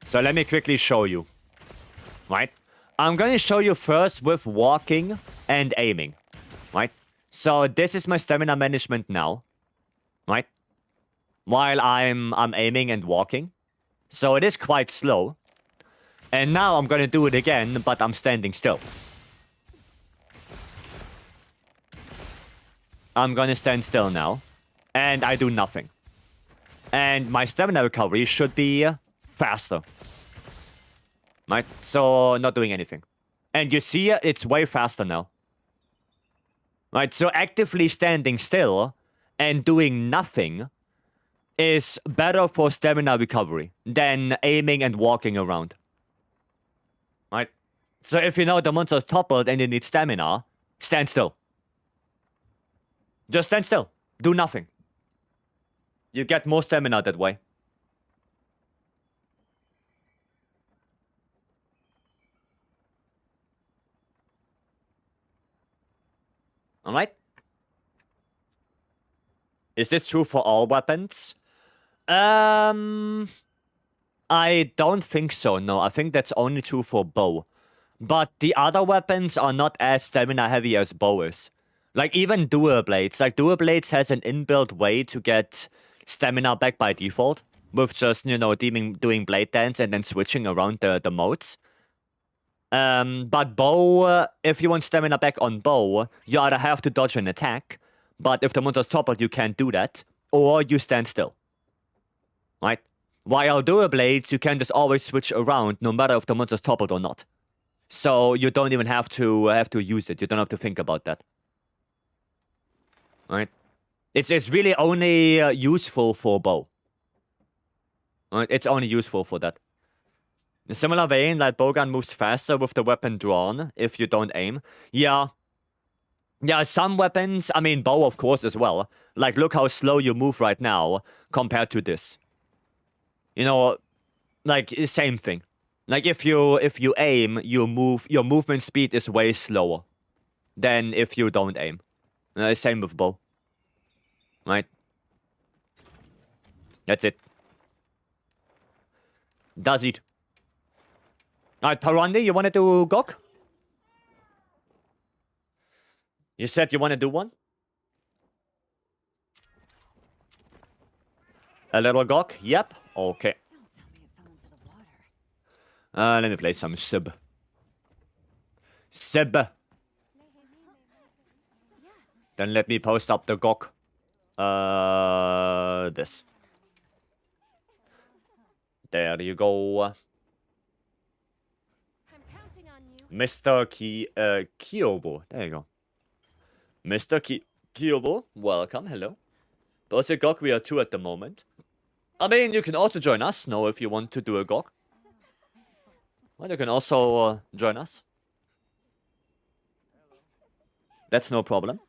So let me quickly show you. Right? I'm gonna show you first with walking and aiming. Right? So this is my stamina management now. Right? While I'm aiming and walking. So it is quite slow. And now I'm gonna do it again, but I'm standing still. I'm gonna stand still now. And I do nothing. And my stamina recovery should be faster. Right? So, not doing anything. And you see, it's way faster now. Right? So, actively standing still and doing nothing is better for stamina recovery than aiming and walking around. Right? So, if you know the monster's toppled and you need stamina, stand still. Just stand still. Do nothing. You get more stamina that way. Alright? Is this true for all weapons? I don't think so, no. I think that's only true for bow. But the other weapons are not as stamina heavy as bow is. Like, even dual blades. Like, dual blades has an inbuilt way to get stamina back by default. With just, you know, doing blade dance and then switching around the modes. But bow, if you want stamina back on bow, you either have to dodge an attack, but if the monster's toppled, you can't do that, or you stand still. Right? While dual blades, you can just always switch around, no matter if the monster's toppled or not. So you don't even have to use it. You don't have to think about that. Right? It's really only useful for bow. Right? It's only useful for that. In a similar vein, like bowgun moves faster with the weapon drawn if you don't aim. Yeah. Yeah, some weapons, I mean bow of course as well. Like look how slow you move right now compared to this. You know, like same thing. Like if you aim, your movement speed is way slower than if you don't aim. Same with bow. Right? That's it. Does it. Alright, Parandi, you wanna do Gok? You said you wanna do one? A little Gok? Yep. Okay. Let me play some Sib. Sib. Then let me post up the Gok. This. There you go. Mr. Kiovo. There you go. Mr. Kiovo, welcome. Hello. Both a GOG, we are 2 at the moment. I mean, you can also join us, no, if you want to do a GOG. Well, you can also join us. That's no problem.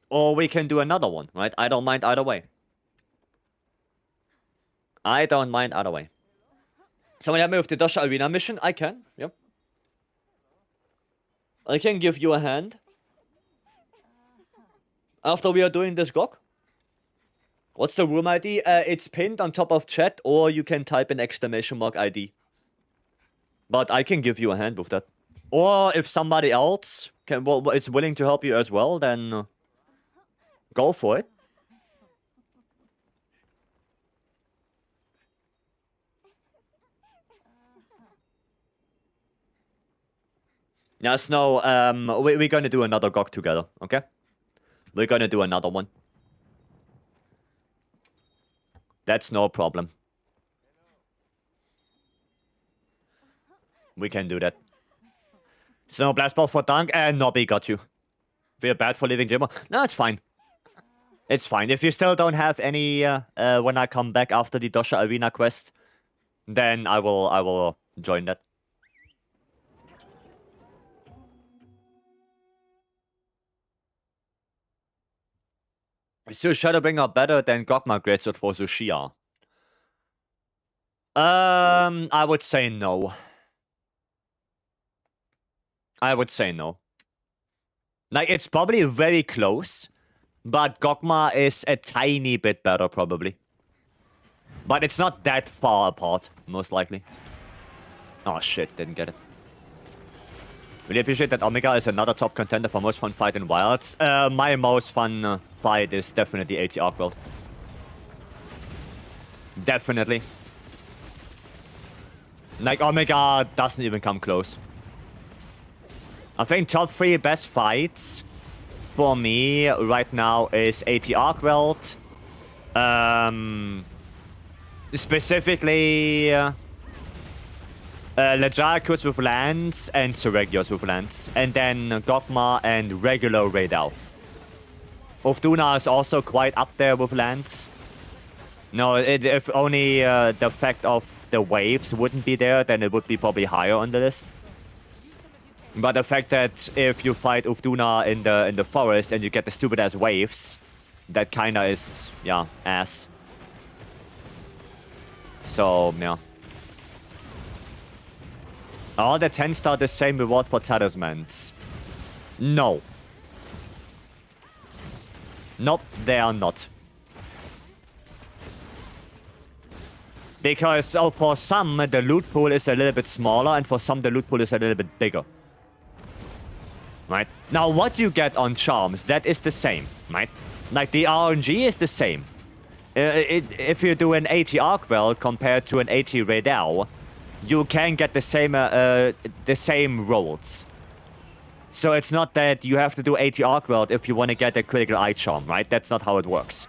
Or we can do another one, right? I don't mind either way. I don't mind either way. Someone help me with the Dosha Arena mission? I can, yep. I can give you a hand. After we are doing this GOG. What's the room ID? It's pinned on top of chat, or you can type an exclamation mark ID. But I can give you a hand with that. Or if somebody else is willing to help you as well, then go for it. Yes, no, we're gonna do another GOG together, okay? We're gonna do another one. That's no problem. We can do that. Snow Blast Ball for Dunk, and Nobby got you. Feel bad for leaving Jimmer? No, it's fine. It's fine. If you still don't have any, when I come back after the Dosha Arena quest, then I will join that. Is your Shadowbringer better than Gogma Greatsword for Zushia? I would say no. I would say no. Like, it's probably very close, but Gogma is a tiny bit better, probably. But it's not that far apart, most likely. Oh shit, didn't get it. Really appreciate that Omega is another top contender for most fun fight in Wilds. My most fun fight is definitely AT Arcworld. Definitely. Like, Omega doesn't even come close. I think top 3 best fights for me right now is AT Arcworld. Specifically... Legiacus with Lance and Seregios with Lance. And then Gogma and regular Raidal. Ufduna is also quite up there with Lance. No, if only the effect of the waves wouldn't be there, then it would be probably higher on the list. But the fact that if you fight Ufduna in the forest and you get the stupid ass waves, that kinda is, yeah, ass. So, yeah. Are the 10-star the same reward for talismans? No. Nope, they are not. Because for some, the loot pool is a little bit smaller, and for some, the loot pool is a little bit bigger. Right? Now, what you get on charms, that is the same, right? Like, the RNG is the same. If you do an AT Arcwell compared to an AT Raidal, you can get the same rolls. So it's not that you have to do AT Arcworld if you want to get a critical eye charm, right? That's not how it works.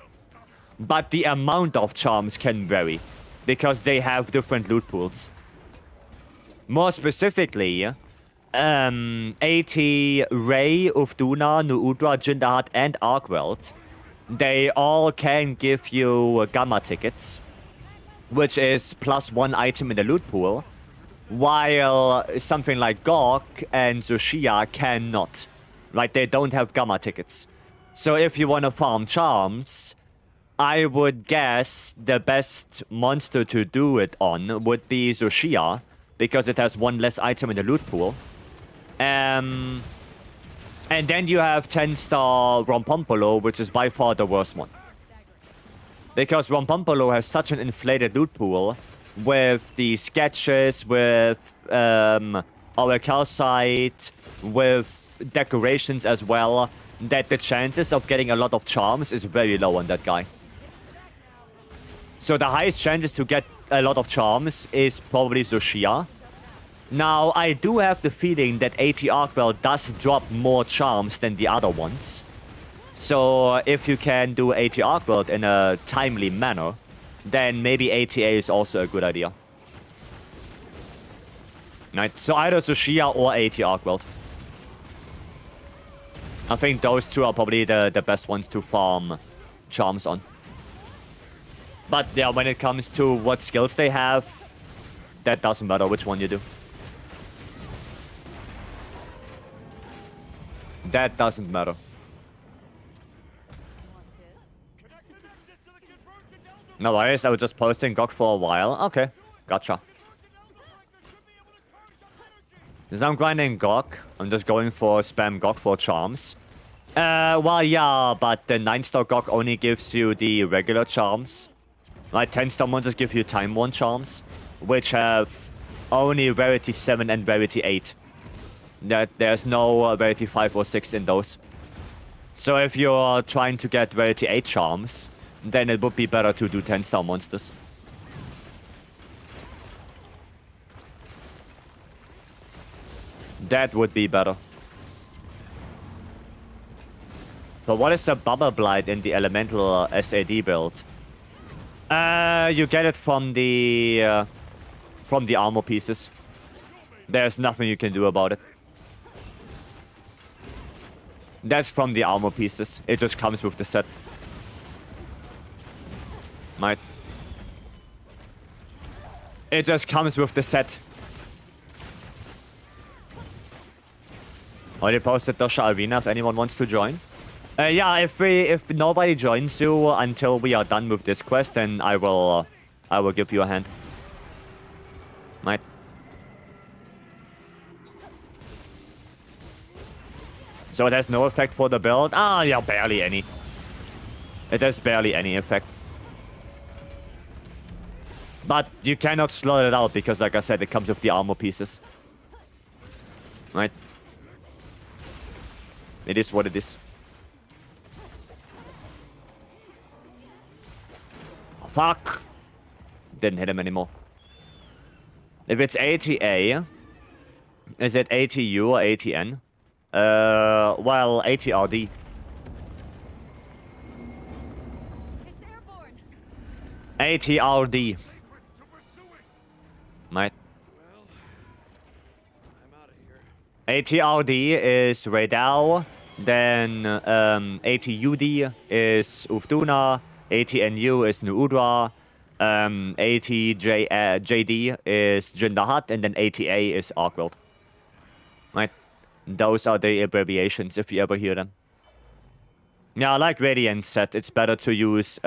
But the amount of charms can vary, because they have different loot pools. More specifically, AT Ray, Ufduna, Nuudra, Jindahat, and Arcworld, they all can give you Gamma tickets, which is +1 item in the loot pool, while something like Gog and Zushia cannot. Right? They don't have Gamma tickets. So if you want to farm charms, I would guess the best monster to do it on would be Zushia, because it has 1 less item in the loot pool. And then you have 10-star Rompompolo, which is by far the worst one. Because Rompompolo has such an inflated loot pool with the sketches, with our calcite, with decorations as well, that the chances of getting a lot of charms is very low on that guy. So the highest chances to get a lot of charms is probably Zushia. Now, I do have the feeling that AT Arcwell does drop more charms than the other ones. So if you can do AT Arc World in a timely manner, then maybe ATA is also a good idea. Right, so either Tsushia or AT Arc World. I think those two are probably the best ones to farm charms on. But yeah, when it comes to what skills they have, that doesn't matter which one you do. That doesn't matter. No worries, I was just posting GOG for a while. Okay, gotcha. Since I'm grinding GOG, I'm just going for spam GOG for charms. Well, yeah, but the 9-star GOG only gives you the regular charms. Like, 10-star monsters give you Time Worn charms, which have only Rarity 7 and Rarity 8. There's no Rarity 5 or 6 in those. So if you're trying to get Rarity 8 charms, then it would be better to do 10-star monsters. That would be better. So what is the Bubble Blight in the Elemental SAD build? You get it from the armor pieces. There's nothing you can do about it. That's from the armor pieces. It just comes with the set. Might. It just comes with the set. Already posted Dosha Arena if anyone wants to join. Yeah, if nobody joins you until we are done with this quest, then I will give you a hand. Might. So it has no effect for the build? Ah, yeah, barely any. It has barely any effect. But you cannot slot it out because, like I said, it comes with the armor pieces. Right? It is what it is. Oh, fuck! Didn't hit him anymore. If it's ATA, is it ATU or ATN? Well, ATRD. It's airborne. ATRD. Right. ATRD is Radau, then ATUD is Uftuna, ATNU is Nuudra, ATJD is Jindahat, and then ATA is Arkworld. Right? Those are the abbreviations, if you ever hear them. Yeah, like Radiant said, it's better to use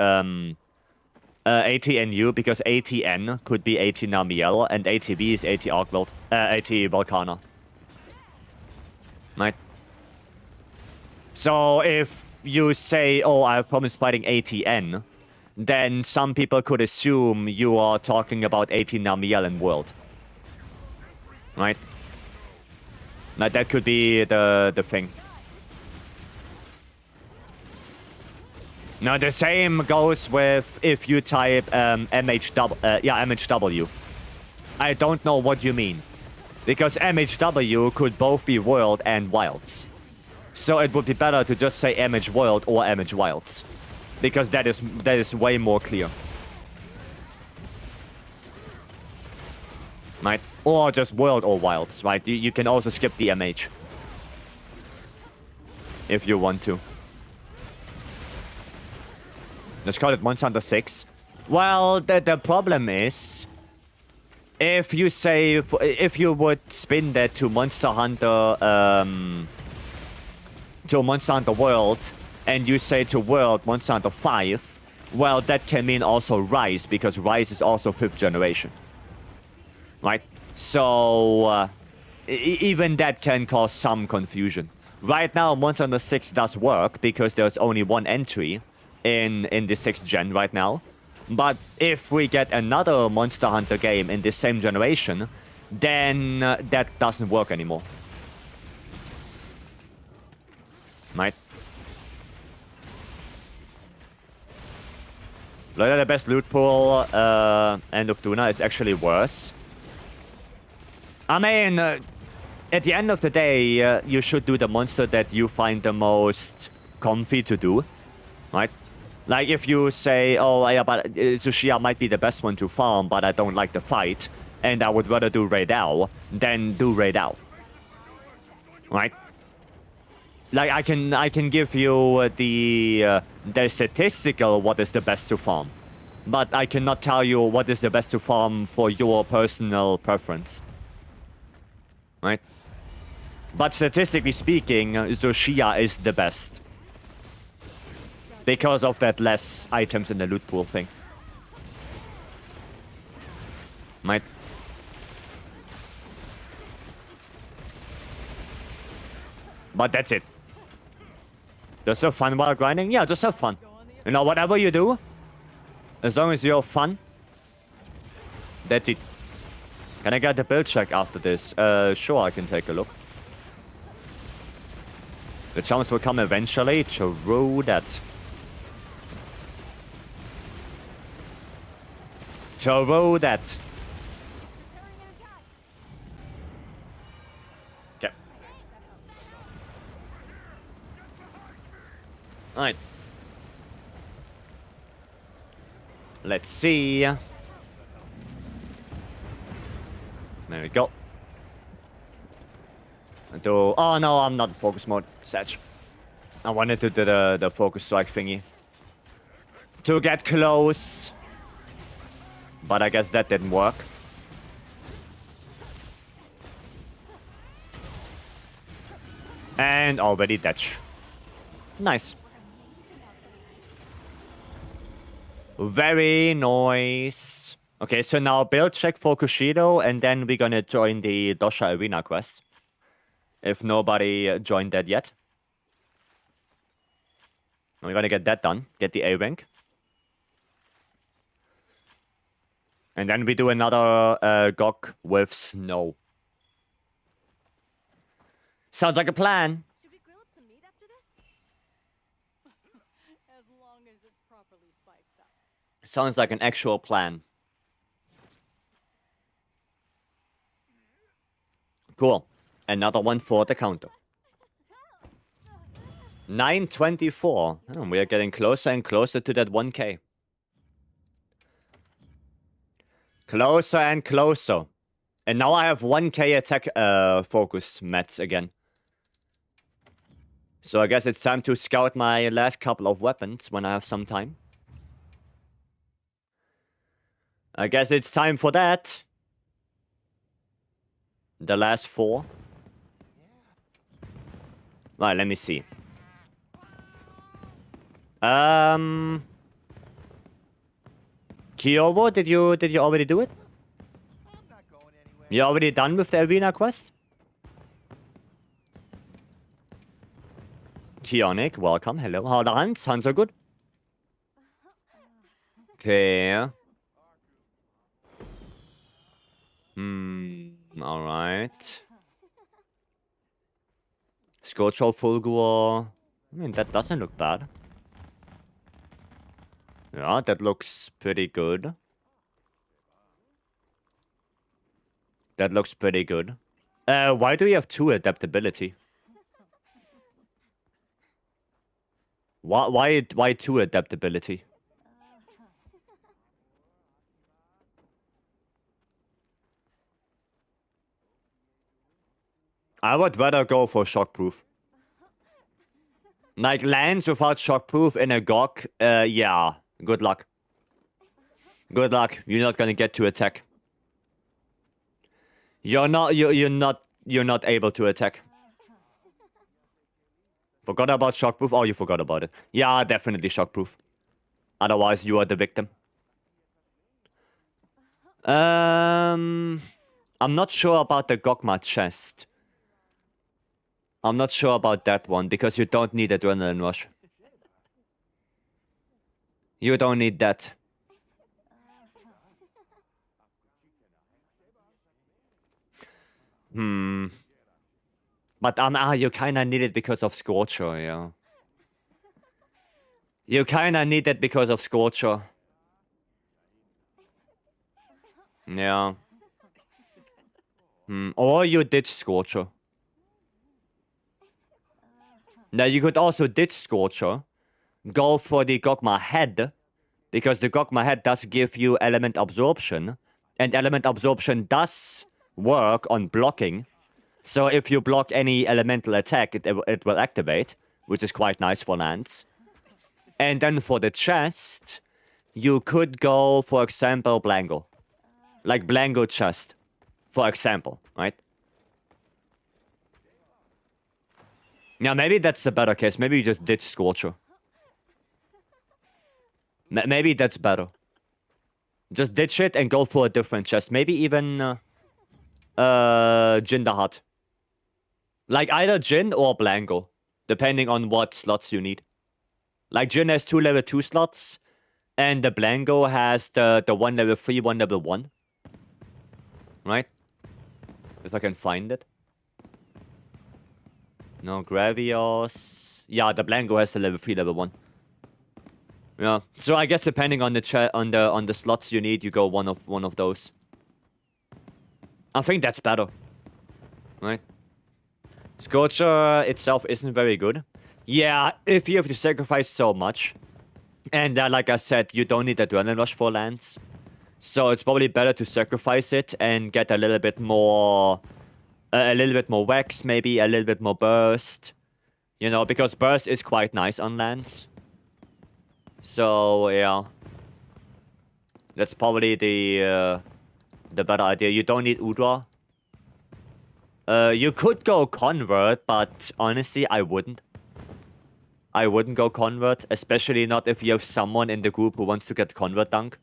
ATNU because ATN could be AT Namiel and ATB is AT Arkworld, AT Volcana. Right? So if you say, oh, I have problems fighting ATN, then some people could assume you are talking about AT Namiel and World. Right? Now that could be the thing. Now the same goes with if you type MHW. I don't know what you mean. Because MHW could both be World and Wilds. So it would be better to just say MHWorld or MHWilds. Because that is way more clear. Right? Or just World or Wilds, right? You can also skip the MH. If you want to. Let's call it Monster Hunter 6. Well, the problem is... If you say... If you would spin that to Monster Hunter... to Monster Hunter World, and you say to World Monster Hunter 5, well, that can mean also Rise, because Rise is also 5th generation. Right? So, even that can cause some confusion. Right now, Monster Hunter 6 does work, because there's only one entry in the 6th gen right now. But if we get another Monster Hunter game in the same generation, then that doesn't work anymore. Right? Look at the best loot pool, End of Duna is actually worse. I mean, at the end of the day, you should do the monster that you find the most comfy to do, right? Like if you say, oh yeah, but Tsushia might be the best one to farm, but I don't like the fight, and I would rather do Raidao, then do Raidao, right? Like I can give you the statistical what is the best to farm, but I cannot tell you what is the best to farm for your personal preference, right? But statistically speaking, Tsushia is the best. Because of that less items in the loot pool thing. Right? But that's it. Just have fun while grinding? Yeah, just have fun. You know, whatever you do, as long as you have fun, that's it. Can I get the build check after this? Sure, I can take a look. The chance will come eventually. True that. True that. Okay. Alright. Let's see. There we go. Oh no, I'm not in focus mode. Satch. I wanted to do the focus strike thingy. To get close. But I guess that didn't work. And already Dutch. Nice. Very nice. Okay, so now build check for Kushido, and then we're gonna join the Dosha Arena quest. If nobody joined that yet. We're gonna get that done. Get the A rank. And then we do another GOG with snow. Sounds like a plan. Should we grill up some meat after this? As long as it's properly spiced up. Sounds like an actual plan. Cool. Another one for the counter. 924. Oh, we are getting closer and closer to that 1k. Closer and closer. And now I have 1k attack focus mats again. So I guess it's time to scout my last couple of weapons when I have some time. I guess it's time for that. The last 4. Right, let me see. Kyovo, did you already do it? You already done with the arena quest? Kionic, welcome, hello. How are the hunts? Hunts are good. Okay. Alright. Scorcho Fulgor. I mean, that doesn't look bad. Yeah, that looks pretty good. That looks pretty good. Why do you have 2 adaptability? Why 2 adaptability? I would rather go for shockproof. Like lands without shockproof in a GOG, yeah. Good luck. Good luck. You're not gonna get to attack. You're not able to attack. Forgot about shockproof? Oh, you forgot about it. Yeah, definitely shockproof. Otherwise, you are the victim. I'm not sure about the Gogma chest. I'm not sure about that one, because you don't need Adrenaline Rush. You don't need that. But you kinda need it because of Scorcher, yeah. You kinda need it because of Scorcher. Yeah. Or you did Scorcher. Now you could also ditch Scorcher, go for the Gogma head, because the Gogma head does give you element absorption, and element absorption does work on blocking. So if you block any elemental attack, it will activate, which is quite nice for lands. And then for the chest, you could go, for example, Blango. Like Blango chest, for example, right? Now, maybe that's a better case. Maybe you just ditch Scorcher. Maybe that's better. Just ditch it and go for a different chest. Maybe even Jin the Hutt. Like either Jin or Blango, depending on what slots you need. Like Jin has 2 level 2 slots, and the Blango has the 1 level 3, 1 level 1. Right? If I can find it. No, Gravios. Yeah, the Blango has the level 3, level 1. Yeah. So I guess depending on the slots you need, you go one of those. I think that's better. Right? Scorcher itself isn't very good. Yeah, if you have to sacrifice so much. And like I said, you don't need Adrenaline Rush for lands. So it's probably better to sacrifice it and get a little bit more Wax, maybe a little bit more Burst. You know, because Burst is quite nice on lands. So, yeah. That's probably the better idea. You don't need Udra. You could go Convert, but honestly, I wouldn't. I wouldn't go Convert, especially not if you have someone in the group who wants to get Convert Dunk.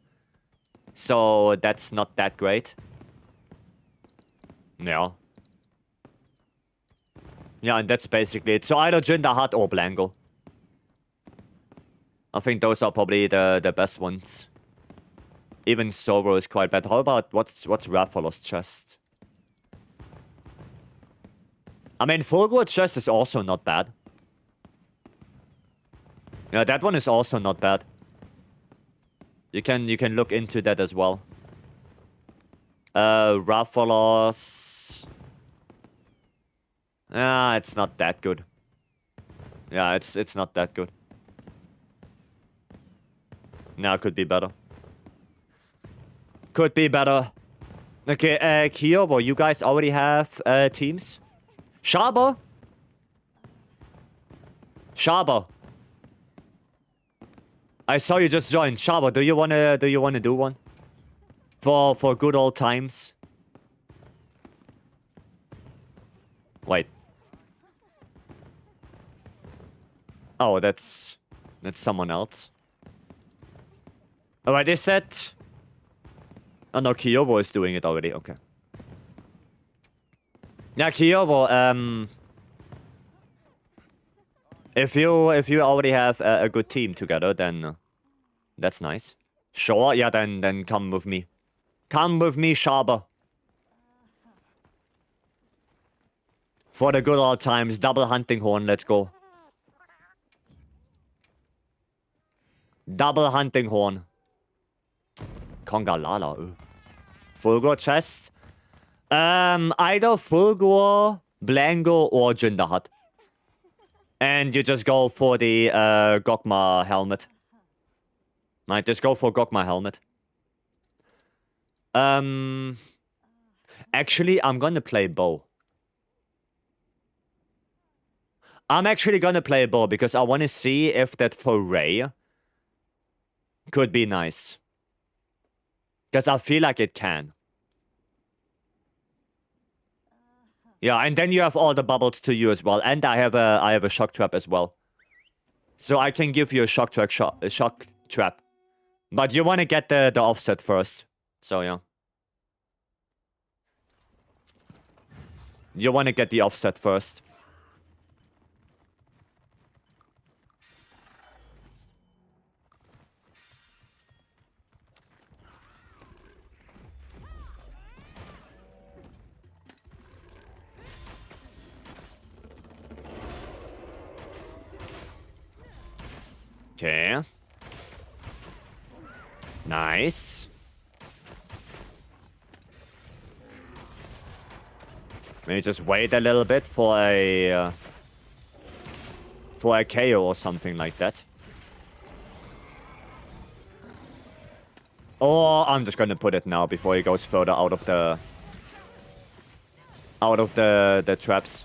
So, that's not that great. Yeah. Yeah, and that's basically it. So, either Jin the Hutt or Blango. I think those are probably the best ones. Even Sovro is quite bad. How about what's Rathalos chest? I mean, Fulgur chest is also not bad. Yeah, that one is also not bad. You can look into that as well. Rathalos. Ah, it's not that good. Yeah, it's not that good. No, could be better. Could be better. Okay, Kyobo, you guys already have teams? Shaba? Shaba. I saw you just joined. Shaba, do you wanna do one? For good old times. Wait. Oh, that's someone else. Alright, is that... Oh no, Kyobo is doing it already, okay. Yeah, Kyobo, if you already have a good team together, then that's nice. Sure, yeah, then come with me. Come with me, Shaba. For the good old times, double hunting horn, let's go. Double hunting horn. Kongalala. Fulgur chest. Either Fulgur, Blango, or Jin the Hutt. And you just go for the Gogma helmet. Right, just go for Gogma helmet. Actually, I'm gonna play bow. I'm actually gonna play bow because I want to see if that foray could be nice. Because I feel like it can. Yeah, and then you have all the bubbles to you as well. And I have a shock trap as well. So I can give you a shock trap. But you want to get the offset first. So yeah. You want to get the offset first. Okay. Nice. Maybe just wait a little bit for a... for a KO or something like that. Or I'm just gonna put it now before he goes further out of the traps.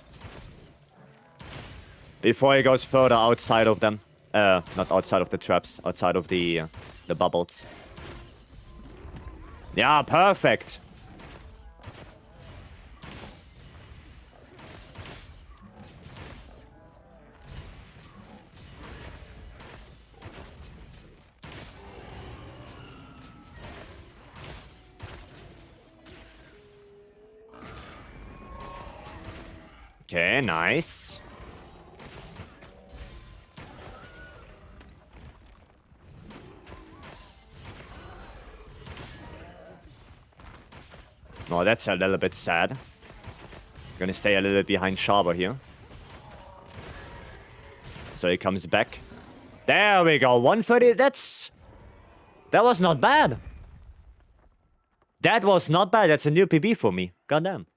Before he goes further outside of them. Not outside of the traps, outside of the bubbles. Yeah, perfect. Okay, nice. Oh, that's a little bit sad. Gonna stay a little bit behind Sharber here. So he comes back. There we go, 130. That was not bad. That was not bad. That's a new PB for me. Goddamn.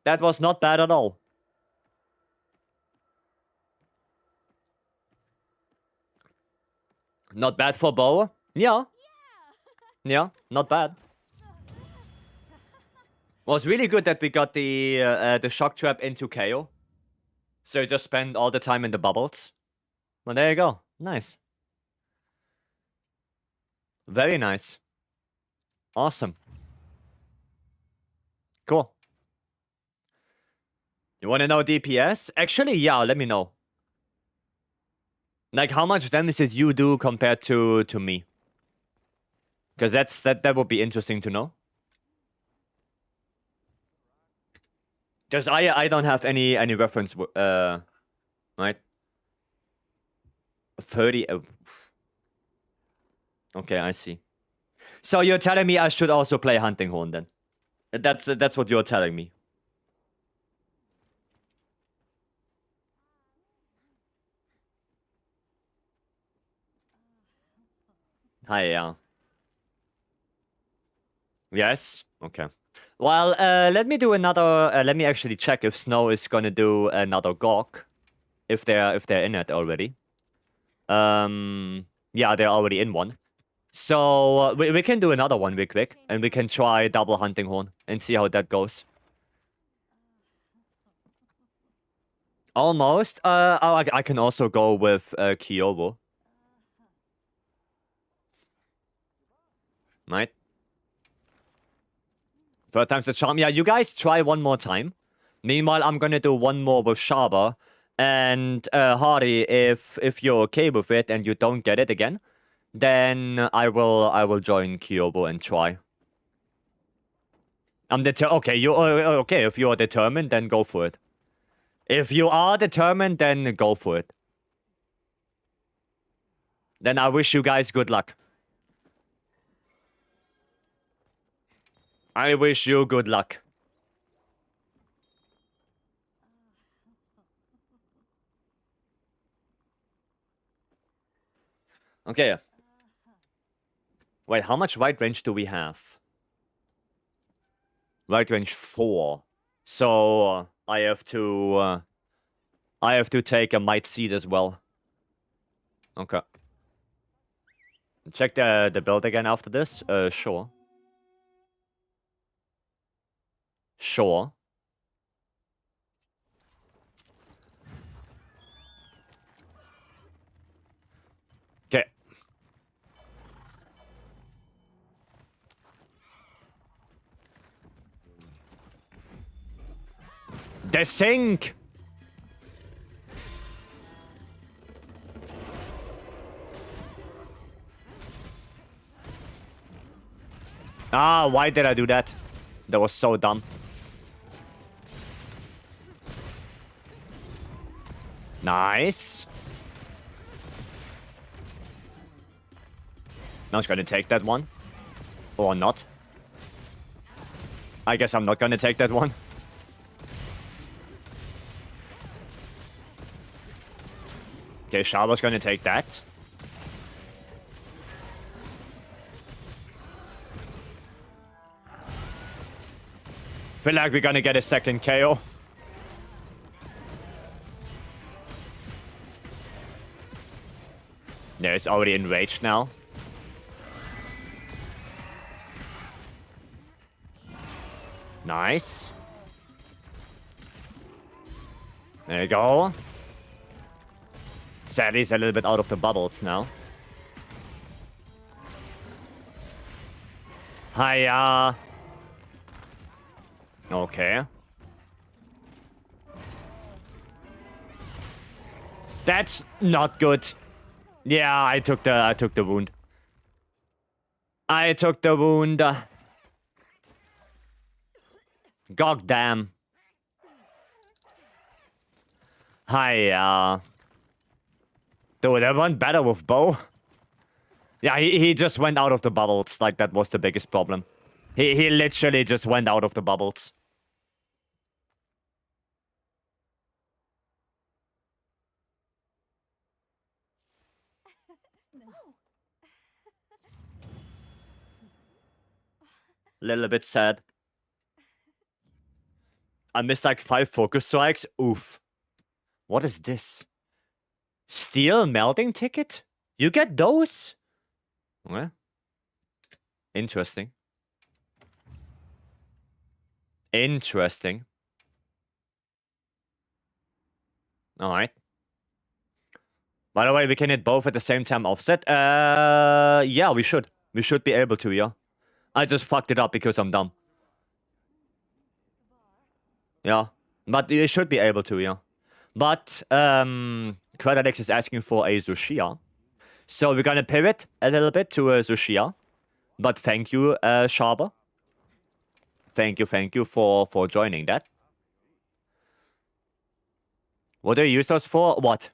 That was not bad at all. Not bad for Bow. Yeah. Yeah, not bad. Was really good that we got the shock trap into KO. So you just spend all the time in the bubbles. Well, there you go. Nice. Very nice. Awesome. Cool. You want to know DPS? Actually, yeah, let me know. Like, how much damage did you do compared to me? Because that would be interesting to know. Because I don't have any reference, right? 30. Okay, I see. So you're telling me I should also play Hunting Horn then? That's what you're telling me. Hi, yeah. Yes? Okay. Well, let me do another... let me actually check if Snow is gonna do another Gawk. If they're in it already. Yeah, they're already in one. So, we can do another one real quick. And we can try double Hunting Horn. And see how that goes. Almost. I can also go with Kyovo. Right? Third time's the charm. Yeah, you guys try one more time. Meanwhile, I'm gonna do one more with Sharber. And Hardy, if you're okay with it and you don't get it again, then I will join Kyobo and try. Okay, you okay? If you are determined, then go for it. If you are determined, then go for it. Then I wish you guys good luck. I wish you good luck. Okay. Wait, how much right range do we have? Right range 4. So I have to take a Might Seed as well. Okay. Check the build again after this. Sure. Sure. Okay. The sink! Ah, why did I do that? That was so dumb. Nice. Now I'm gonna take that one. Or not. I guess I'm not gonna take that one. Okay, Sharber's gonna take that. Feel like we're gonna get a second KO. Yeah, it's already enraged now. Nice. There you go. Sadly, he's a little bit out of the bubbles now. Hiya. Okay. That's not good. Yeah, I took the wound. I took the wound. God damn. Hiya. Dude, that went better with bow. Yeah, he just went out of the bubbles. Like, that was the biggest problem. He literally just went out of the bubbles. Little bit sad. I missed like 5 focus strikes. Oof. What is this? Steel melting ticket? You get those? Okay. Interesting. Interesting. Alright. By the way, we can hit both at the same time offset. Yeah, we should. We should be able to, yeah. I just fucked it up because I'm dumb. Yeah. But you should be able to, yeah. But, Credalex is asking for a Zushia. So we're gonna pivot a little bit to a Zushia. But thank you, Sharper. Thank you for joining that. What do you use those for? What?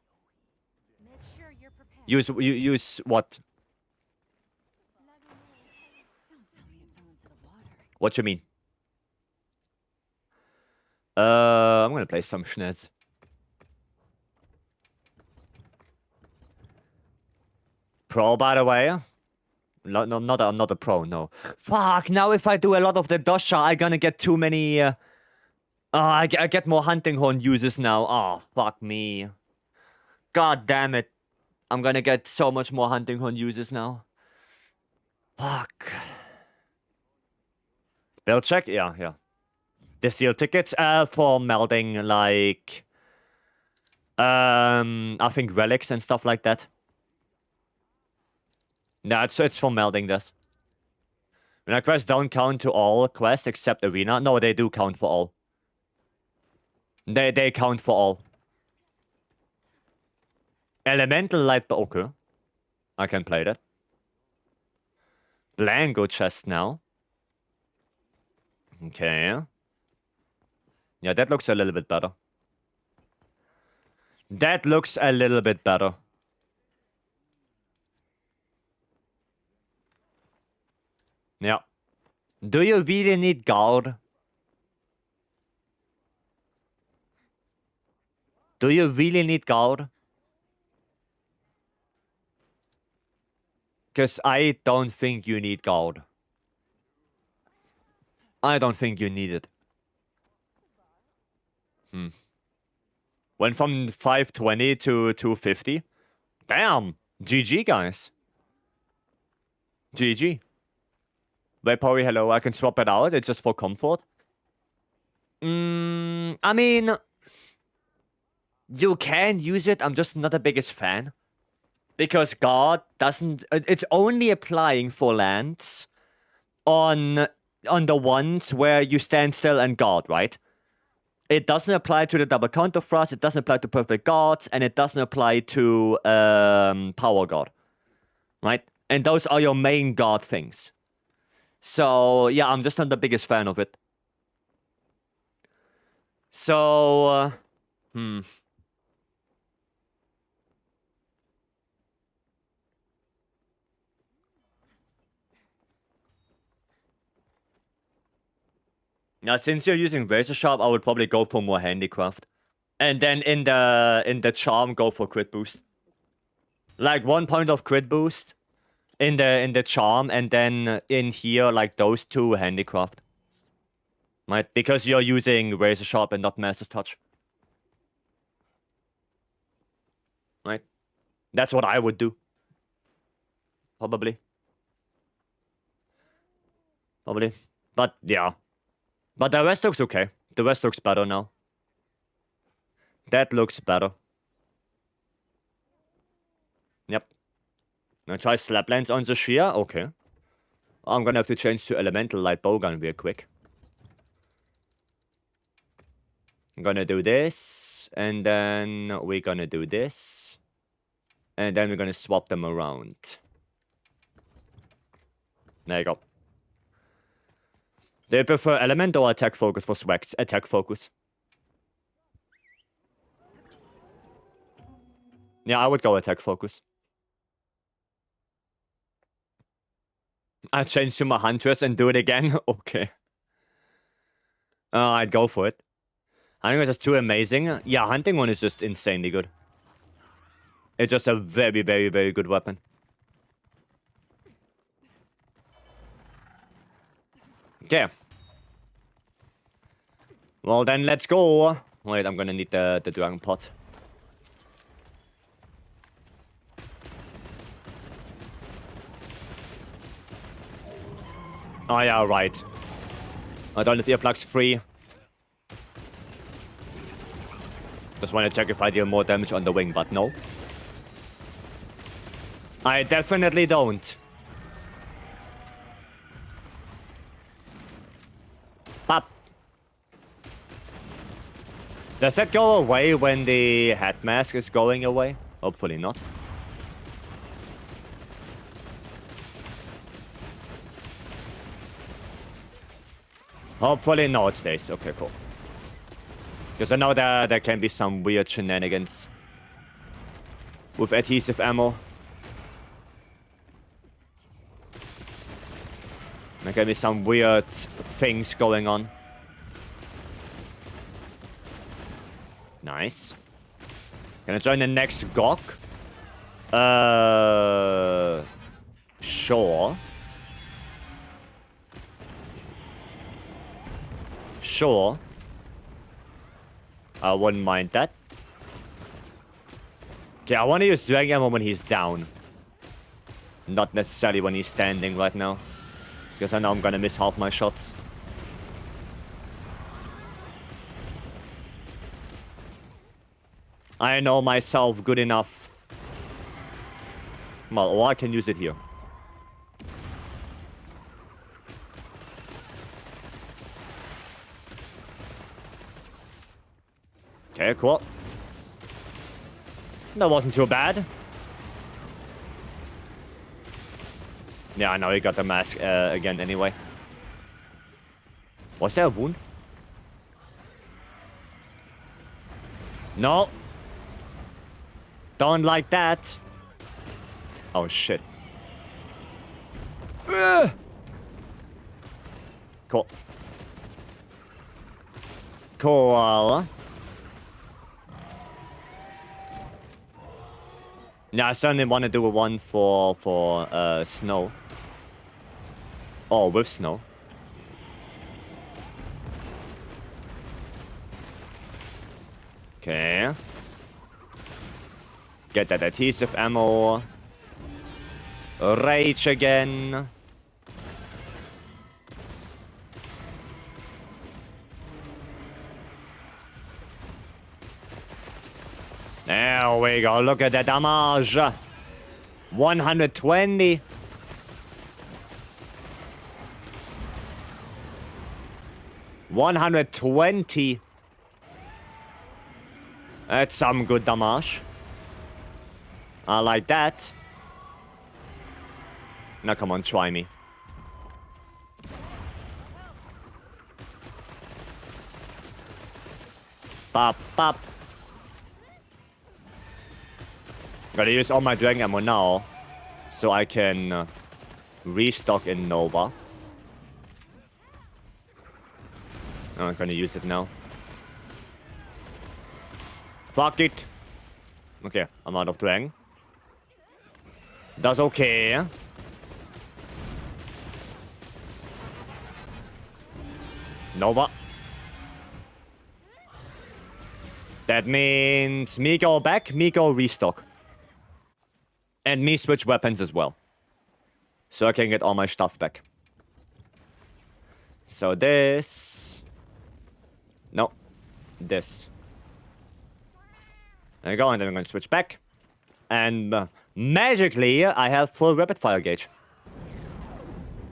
Make sure you're prepared. Use what? What you mean? I'm gonna play some Schnez. Pro, by the way. No, I'm not a pro, no. Fuck, now if I do a lot of the Dosha, I'm gonna get too many, I get more hunting horn users now. Oh, fuck me. God damn it. I'm gonna get so much more hunting horn users now. Fuck. Build check? Yeah. The steel tickets, for melding, like, I think relics and stuff like that. No, it's for melding this. Arena quests don't count to all quests except arena. No, they do count for all. They count for all. Elemental light, okay. I can play that. Blanco chest now. Okay. Yeah, that looks a little bit better. That looks a little bit better. Yeah. Do you really need guard? Do you really need guard? Because I don't think you need guard. I don't think you need it. Went from 520 to 250. Damn. GG, guys. GG. Vapori, hello. I can swap it out. It's just for comfort. I mean, you can use it. I'm just not the biggest fan. Because God doesn't... It's only applying for lands on the ones where you stand still and guard, right? It doesn't apply to the double counter thrust, it doesn't apply to perfect guards, and it doesn't apply to power guard. Right? And those are your main guard things. So, yeah, I'm just not the biggest fan of it. So, Now, since you're using Razor Sharp, I would probably go for more Handicraft. And then in the Charm, go for crit boost. Like 1 point of crit boost in the Charm, and then in here, like those 2 Handicraft. Right? Because you're using Razor Sharp and not Master's Touch. Right? That's what I would do. Probably. Probably. But yeah. But the rest looks okay. The rest looks better now. That looks better. Yep. Now try Slaplands on the shear. Okay. I'm gonna have to change to Elemental Light Bowgun real quick. I'm gonna do this. And then we're gonna do this. And then we're gonna swap them around. There you go. Do you prefer element or attack focus for swags? Attack focus. Yeah, I would go attack focus. I change to my Huntress and do it again? Okay. I'd go for it. I think it's just too amazing. Yeah, hunting one is just insanely good. It's just a very, very, very good weapon. Okay. Well, then let's go. Wait, I'm gonna need the dragon pot. Oh yeah, right. I don't have earplugs free. Just want to check if I deal more damage on the wing, but no. I definitely don't. Pop. Does that go away when the head mask is going away? Hopefully not. Hopefully no, it stays. Okay, cool. Because I know there can be some weird shenanigans with adhesive ammo. There can be some weird things going on. Nice. Can I join the next GOG? Sure. Sure. I wouldn't mind that. Okay, I want to use Dragon Ammo when he's down. Not necessarily when he's standing right now. Because I know I'm gonna miss half my shots. I know myself good enough. Well, or I can use it here. Okay, cool. That wasn't too bad. Yeah, I know he got the mask again anyway. Was there a wound? No. Don't like that. Oh, shit. Cool. Cool. Yeah, I certainly want to do a one for snow. Oh, with snow. Okay. Get that adhesive ammo. Rage again. There we go. Look at the damage. 120. $120. That's some good damage. I like that. Now come on, try me. Pop, pop. Gotta use all my dragon ammo now, so I can restock in Nova. I'm gonna use it now. Fuck it. Okay, I'm out of dragon. That's okay. Nova. That means me go back, me go restock. And me switch weapons as well. So I can get all my stuff back. So this... No. This. There you go, and then I'm going to switch back. And magically, I have full rapid fire gauge.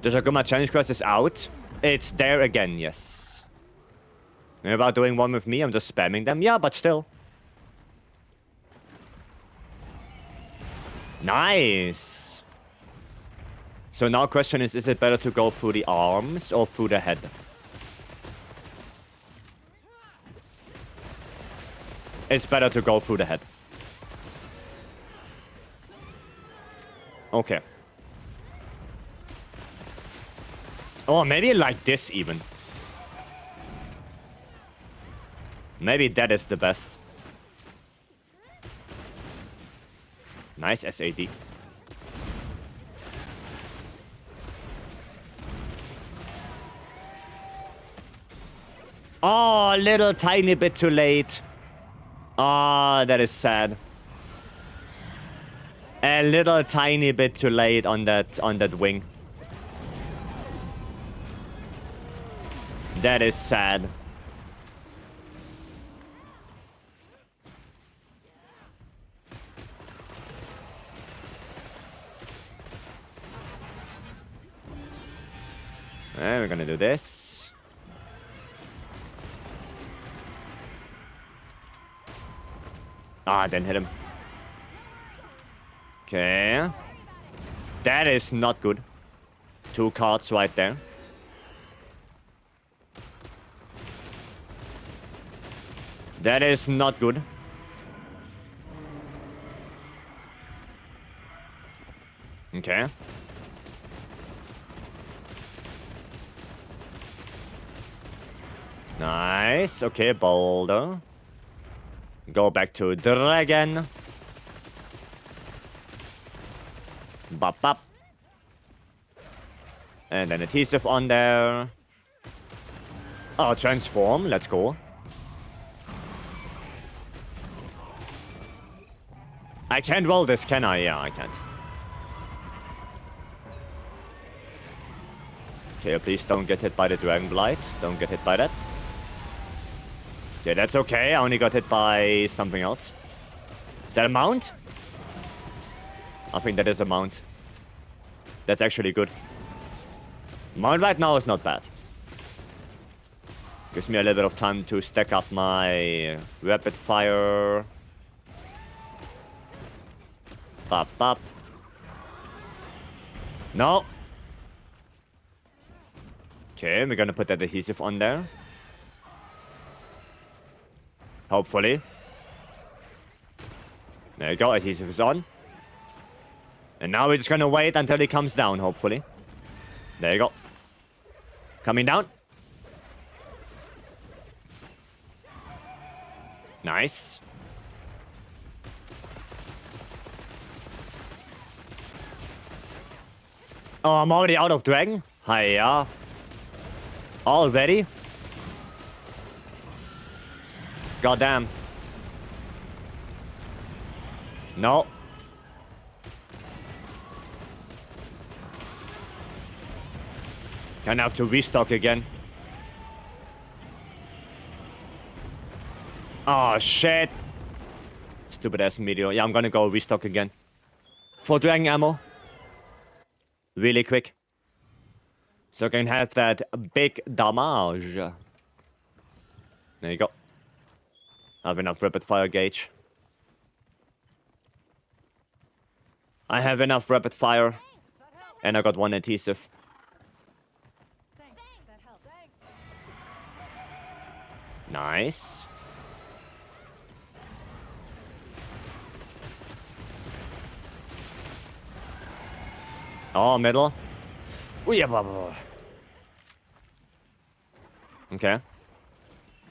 The DOSHAGUMA challenge quest is out. It's there again, yes. You're about doing one with me, I'm just spamming them. Yeah, but still. Nice. So now question is it better to go through the arms or through the head? It's better to go through the head. Okay. Or maybe like this even. Maybe that is the best. Nice SAD. Oh, a little tiny bit too late. Ah, that is sad. A little tiny bit too late on that wing. That is sad. And we're gonna do this. Ah, didn't hit him. Okay. That is not good. 2 cards right there. That is not good. Okay. Nice. Okay, boulder. Go back to dragon. Bop bop. And then adhesive on there. Oh, transform. Let's go. I can't roll this, can I? Yeah, I can't. Okay, please don't get hit by the Dragon Blight. Don't get hit by that. Okay, that's okay. I only got hit by something else. Is that a mount? I think that is a mount. That's actually good. Mount right now is not bad. Gives me a little bit of time to stack up my rapid fire. Bop, bop. No. Okay, we're gonna put that adhesive on there. Hopefully. There you go, adhesive is on. And now we're just gonna wait until he comes down, hopefully. There you go. Coming down. Nice. Oh, I'm already out of dragon? Hiya. Already? Goddamn. No. Gonna have to restock again. Oh, shit. Stupid ass meteor. Yeah, I'm gonna go restock again. For dragon ammo. Really quick. So I can have that big damage. There you go. I have enough rapid fire gauge. I have enough rapid fire. And I got 1 adhesive. Nice. Oh, middle. Ooh, yeah, blah, blah, blah. Okay.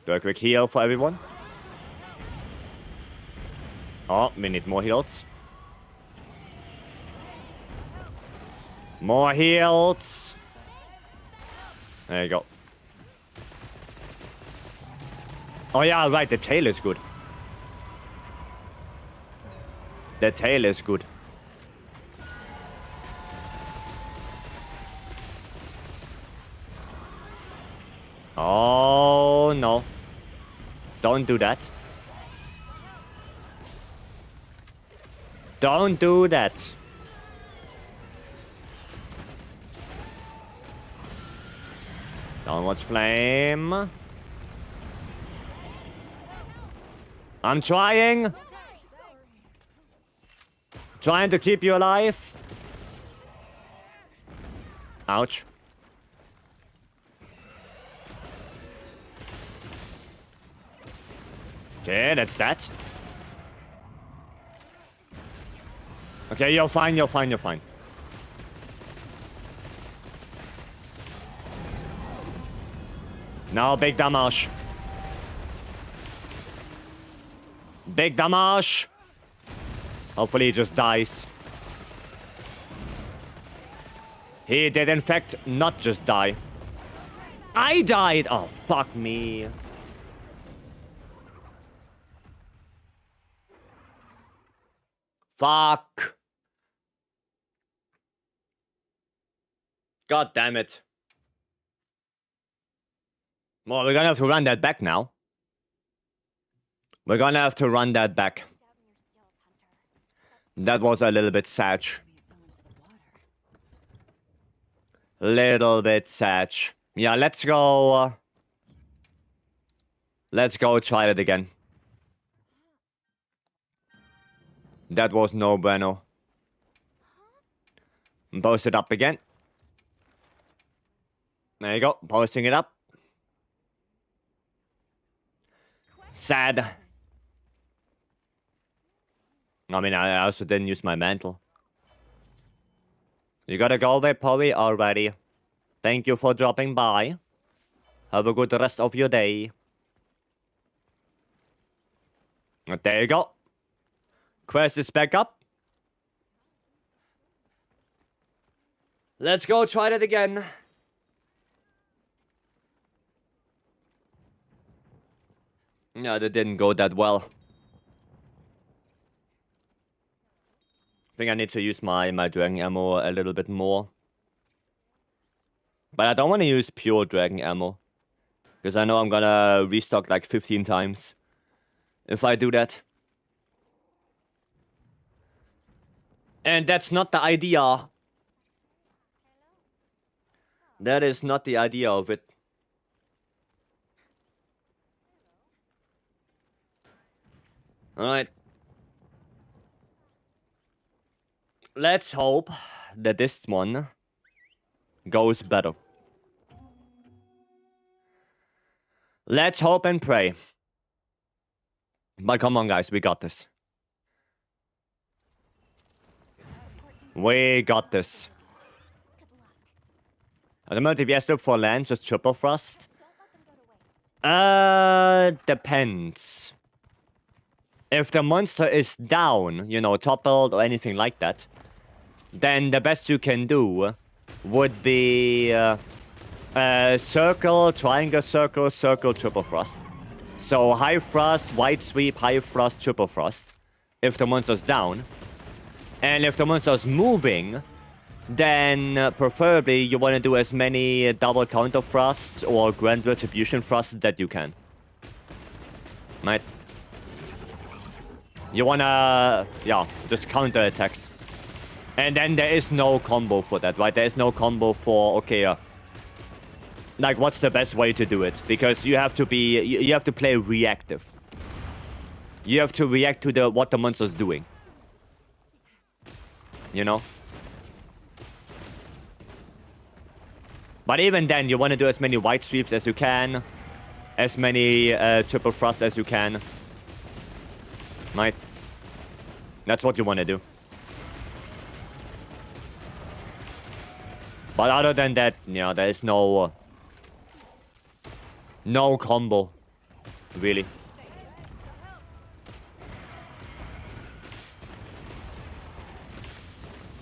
Do a quick heal for everyone. Oh, we need more heals. More heals. There you go. Oh yeah, right, the tail is good. The tail is good. Oh, no. Don't do that. Don't do that. Downwards flame. I'm trying. Trying to keep you alive. Ouch. Okay, that's that. Okay, you're fine, you're fine, you're fine. Now, big damage. Big damage. Hopefully he just dies. He did in fact not just die. I died! Oh, fuck me. Fuck. God damn it. Well, we're gonna have to run that back now. We're gonna have to run that back. That was a little bit sad. Little bit sad. Yeah, let's go. Let's go try it again. That was no bueno. Post it up again. There you go. Posting it up. Sad. I mean, I also didn't use my mantle. You gotta go there, Polly, already. Thank you for dropping by. Have a good rest of your day. There you go. Quest is back up. Let's go try it again. No, that didn't go that well. I think I need to use my dragon ammo a little bit more. But I don't want to use pure dragon ammo. Because I know I'm gonna restock like 15 times. If I do that. And that's not the idea. That is not the idea of it. Alright. Let's hope that this one goes better. Let's hope and pray. But come on, guys, we got this. We got this. I don't know if you look for land, just triple thrust. Depends. If the monster is down, you know, toppled or anything like that, then the best you can do would be circle, triangle, circle, circle, triple thrust. So high thrust, wide sweep, high thrust, triple thrust. If the monster's down. And if the monster's moving, then preferably you want to do as many double counter thrusts or grand retribution thrusts that you can. Right? You wanna, yeah, just counter attacks. And then there is no combo for that, right? There is no combo for, okay, like what's the best way to do it? Because you have to be, you have to play reactive. You have to react to what the monster's doing. You know? But even then, you want to do as many white sweeps as you can. As many triple thrusts as you can. Right? That's what you want to do. But other than that, you know, there is no... no combo. Really.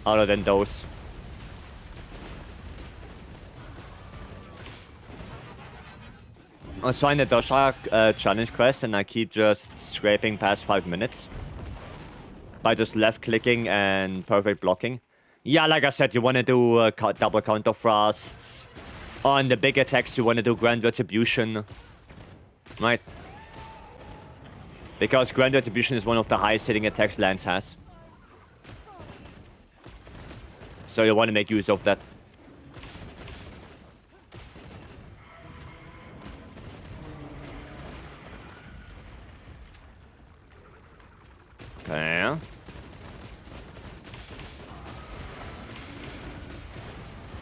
Other than those. I was trying the Dosha challenge quest and I keep just scraping past 5 minutes. By just left clicking and perfect blocking. Yeah, like I said, you want to do double counter thrusts. On the big attacks, you want to do Grand Retribution. Right? Because Grand Retribution is one of the highest hitting attacks Lance has. So you want to make use of that. Okay.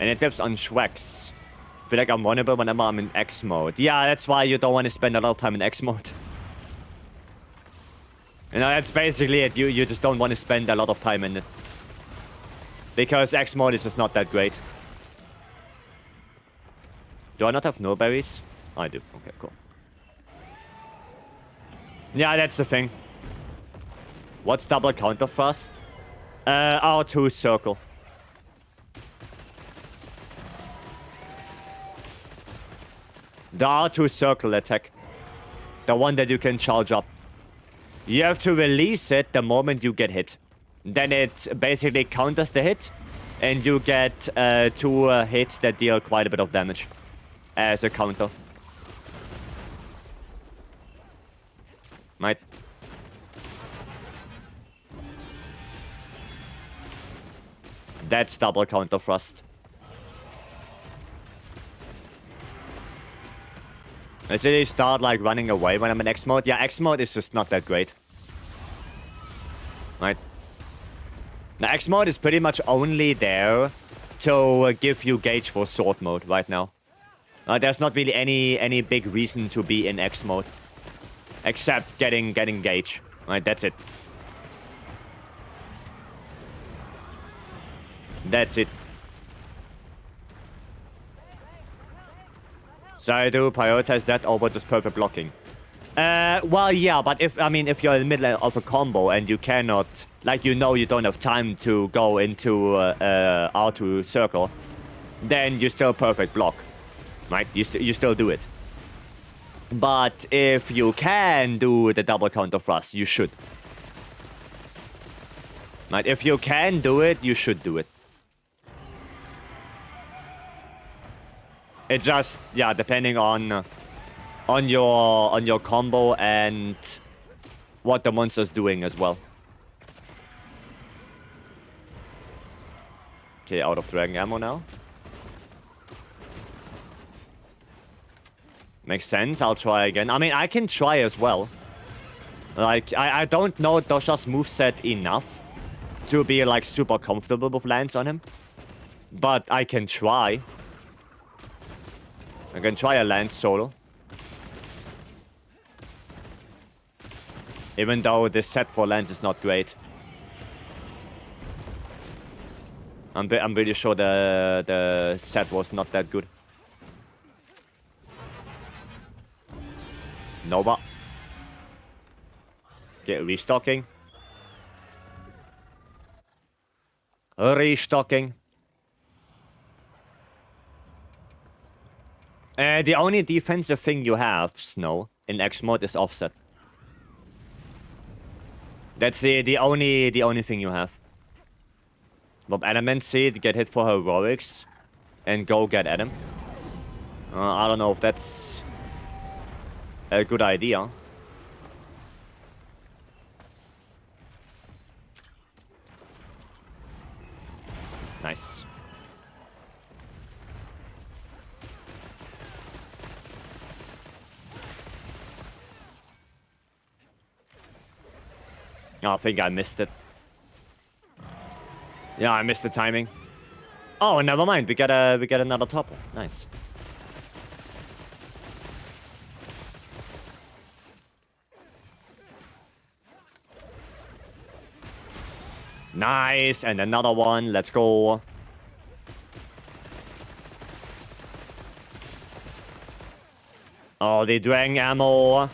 Any tips on Schwex? I feel like I'm vulnerable whenever I'm in X mode. Yeah, that's why you don't want to spend a lot of time in X mode. You know, that's basically it. You just don't want to spend a lot of time in it. Because X mode is just not that great. Do I not have no berries? I do. Okay, cool. Yeah, that's the thing. What's double counter first? R2 circle. The R2 circle attack. The one that you can charge up. You have to release it the moment you get hit. Then it basically counters the hit. And you get 2 hits that deal quite a bit of damage. As a counter. Right. That's double counter thrust. Let's really start like running away when I'm in X mode. Yeah, X mode is just not that great. Right. Now X mode is pretty much only there to give you gauge for sword mode right now. There's not really any big reason to be in X mode. Except getting gauge. Right, that's it. That's it. So I do prioritize that over just perfect blocking. Well, yeah, but if you're in the middle of a combo and you cannot, like, you don't have time to go into R2 circle, then you still perfect block, right? You still do it. But if you can do the double counter thrust, you should. Right? If you can do it, you should do it. It's just, yeah, depending on your combo and what the monster's doing as well. Okay, out of dragon ammo now. Makes sense, I'll try again. I mean, I can try as well. Like, I don't know Dosha's moveset enough to be, like, super comfortable with Lance on him. But I can try. I can try a Lance solo. Even though this set for Lance is not great. I'm pretty sure the set was not that good. Nova. Okay, restocking. Restocking. The only defensive thing you have, Snow, in X mode is offset. That's the only thing you have. Bob Element Seed, get hit for heroics, and go get Adam. I don't know if that's a good idea. Nice. Oh, I think I missed it. Yeah, I missed the timing. Oh, never mind. We get another topple. Nice. Nice, and another one. Let's go. Oh, the dragon ammo.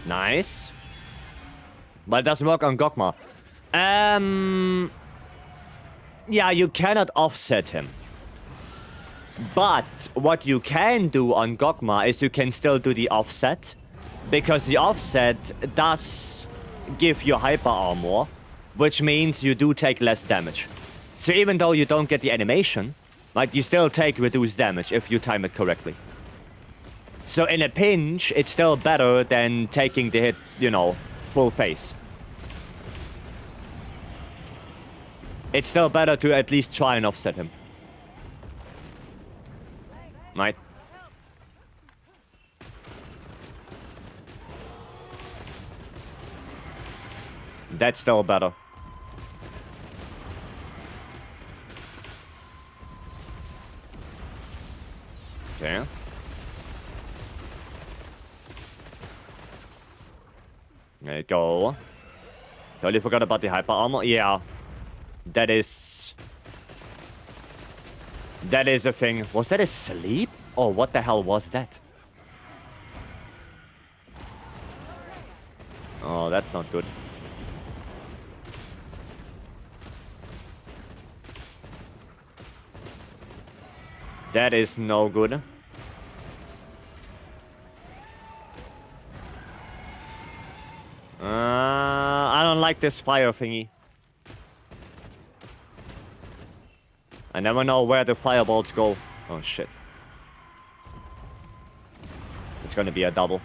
Nice. But it doesn't work on Gogma. Yeah, you cannot offset him. But what you can do on Gogma is you can still do the offset. Because the offset does give you hyper armor which means you do take less damage. So even though you don't get the animation, like, you still take reduced damage if you time it correctly. So in a pinch, it's still better than taking the hit, you know, full face. It's still better to at least try and offset him. Right? That's still better. Okay. There you go. Totally forgot about the hyper armor. Yeah. That is a thing. Was that a sleep? Oh, what the hell was that? Oh, that's not good. That is no good. I don't like this fire thingy. I never know where the fireballs go. Oh, shit. It's gonna be a double.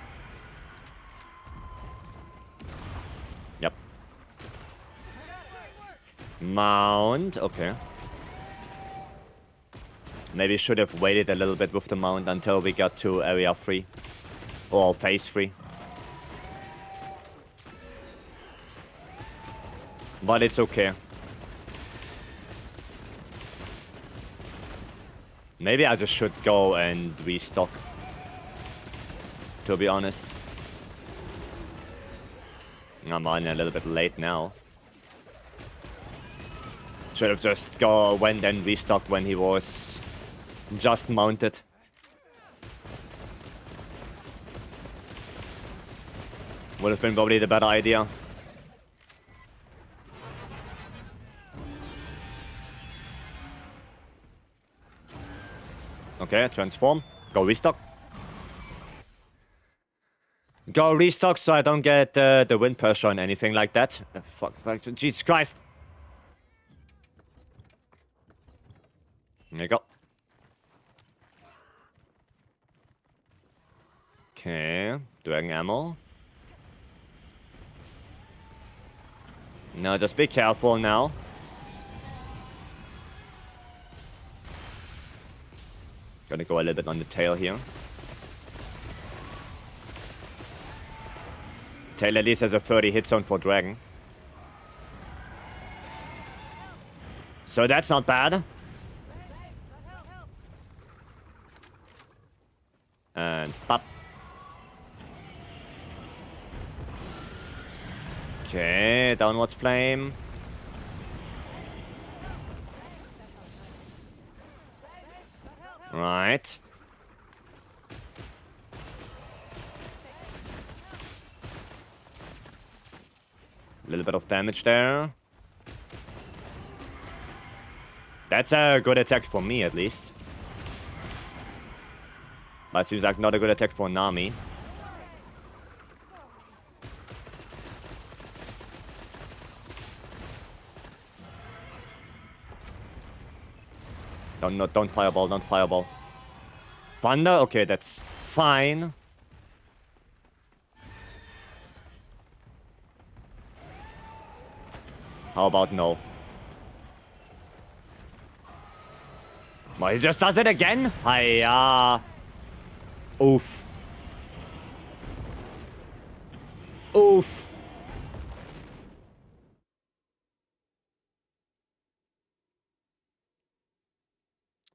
Yep. Mount. Okay. Maybe should have waited a little bit with the mount until we got to area 3. Or phase 3. But it's okay. Maybe I just should go and restock. To be honest. I'm running a little bit late now. Should have just went and restocked when he was just mounted. Would have been probably the better idea. Okay, transform. Go restock. Go restock so I don't get the wind pressure or anything like that. Fuck, Jesus Christ. There you go. Okay, dragon ammo. Now just be careful now. Gonna go a little bit on the tail here. Tail at least has a 30 hit zone for dragon. So that's not bad. And pop. Okay, downwards flame. Right. A little bit of damage there. That's a good attack for me, at least. But seems like not a good attack for Nami. Don't fireball, don't fireball. Thunder? Okay, that's fine. How about no? Well, he just does it again? Hiya. Oof. Oof.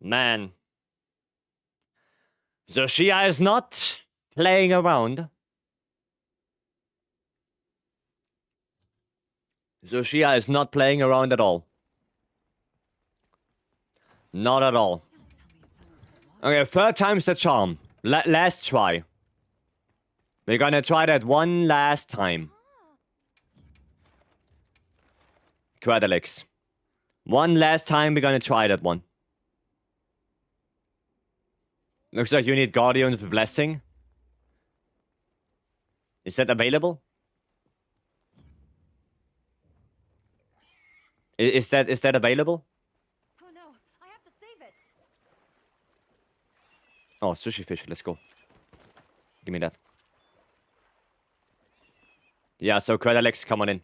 Man. Zoshia is not playing around. Zoshia is not playing around at all. Not at all. Okay, third time's the charm. Last try. We're gonna try that one last time. Quadalix. One last time we're gonna try that one. Looks like you need Guardian's Blessing. Is that available? Is that available? Oh no, I have to save it. Oh, sushi fish. Let's go. Give me that. Yeah, so Credalex, come on in.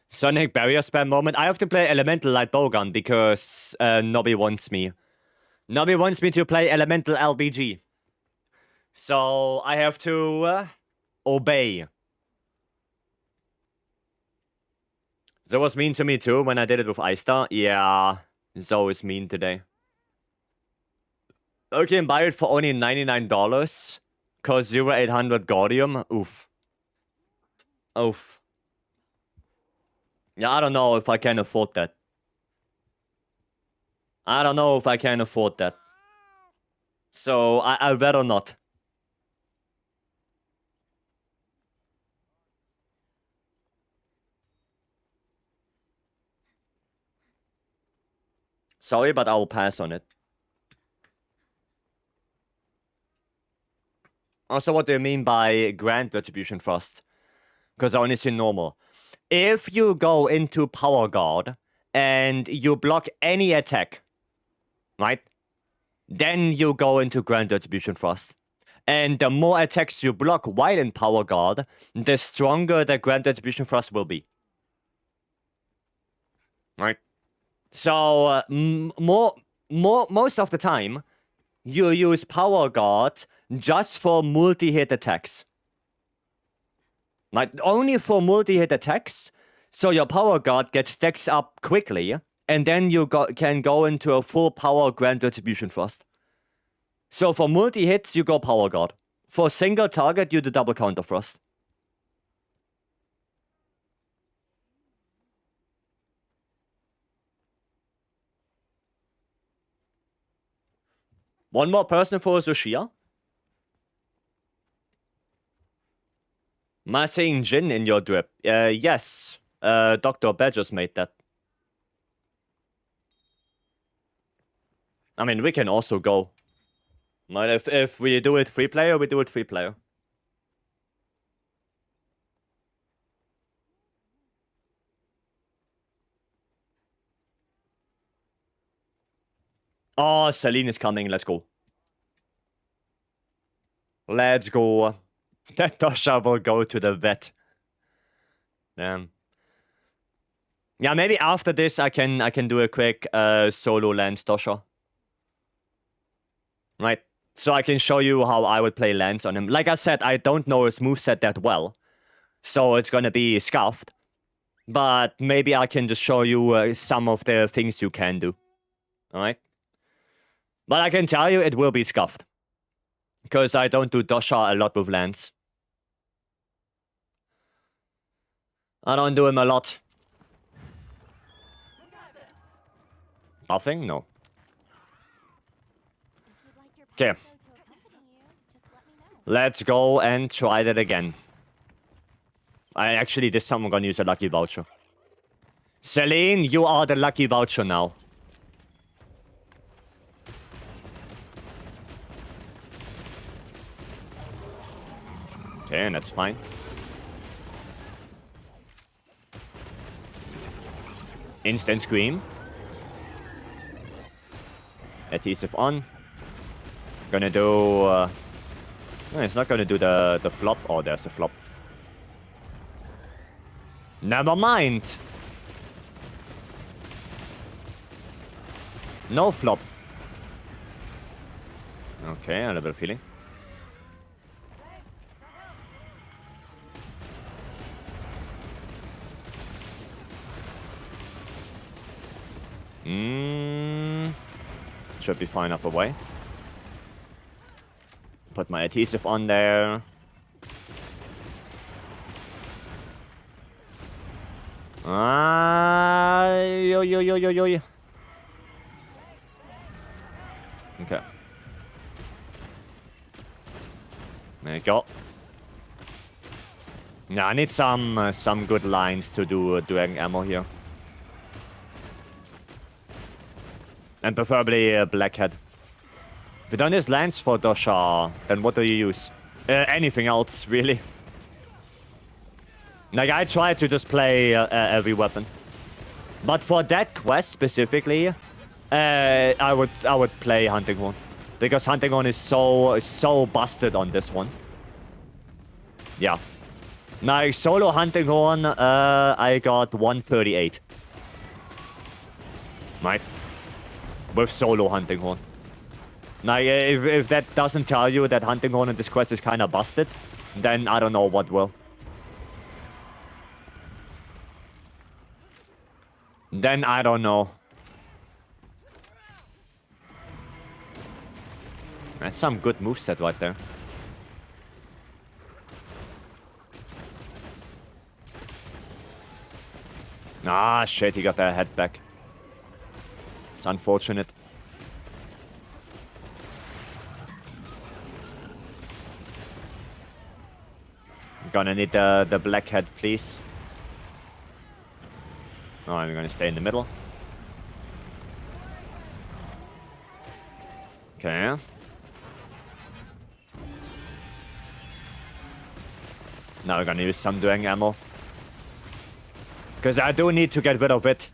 Sonic barrier spam moment. I have to play Elemental Light Bowgun because Nobby wants me. Nobby wants me to play Elemental LBG. So I have to obey. That was mean to me too when I did it with Eistar. Yeah, Zoe is mean today. Okay, and buy it for only $99. Cost 0800 Gaudium. Oof. Oof. Yeah, I don't know if I can afford that. I don't know if I can afford that. So I'd better not. Sorry, but I will pass on it. Also, what do you mean by Grand Retribution Thrust? Because I only see normal. If you go into Power Guard and you block any attack, right? Then you go into Grand Retribution Thrust. And the more attacks you block while in Power Guard, the stronger the Grand Retribution Thrust will be. Right? So, most of the time, you use Power Guard just for multi-hit attacks. Like, only for multi-hit attacks, so your Power Guard gets stacks up quickly, and then you can go into a full power Grand Retribution Thrust. So for multi-hits, you go Power Guard. For single target, you do double counter thrust. One more person for Zushia. Am I saying Jin in your drip? Yes. Dr. Badgers made that. I mean, we can also go. But if we do it free player, we do it free player. Oh, Celine is coming. Let's go. Let's go. That Dosha will go to the vet. Yeah, maybe after this I can do a quick solo Lance Dosha. Right. So I can show you how I would play Lance on him. Like I said, I don't know his moveset that well. So it's gonna be scuffed. But maybe I can just show you some of the things you can do. Alright? But I can tell you it will be scuffed. Because I don't do Dosha a lot with Lance. I don't do him a lot. Nothing? No. Okay. Let's go and try that again. This time I'm gonna use a lucky voucher. Celine, you are the lucky voucher now. Okay, and that's fine. Instant scream. Adhesive on. Gonna do... no, it's not gonna do the flop. Oh, there's the flop. Never mind. No flop. Okay, a little bit of healing. Should be fine enough away. Put my adhesive on there. Yo. Okay. There you go. Yeah, I need some good lines to do dragon ammo here. And preferably Blackhead. If you don't use Lance for Dosha, then what do you use? Anything else, really. Like, I try to just play every weapon. But for that quest specifically, I would play Hunting Horn. Because Hunting Horn is so busted on this one. Yeah. Now, solo Hunting Horn, I got 138. Right? With solo Hunting Horn. Now, if that doesn't tell you that Hunting Horn in this quest is kind of busted, then I don't know what will. Then I don't know. That's some good moveset right there. Ah, shit, he got their head back. It's unfortunate. Gonna need the black head, please. Oh, I'm gonna stay in the middle. Okay. Now we're gonna use some Duang ammo. Because I do need to get rid of it.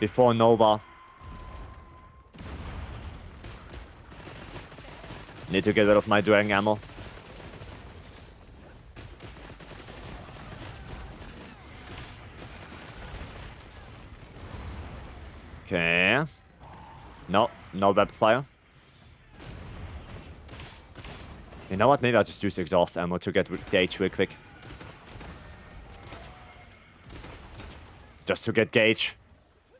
Before Nova. Need to get rid of my Duang ammo. Okay. No rapid fire. You know what? Maybe I'll just use exhaust ammo to get gauge real quick. Just to get gauge.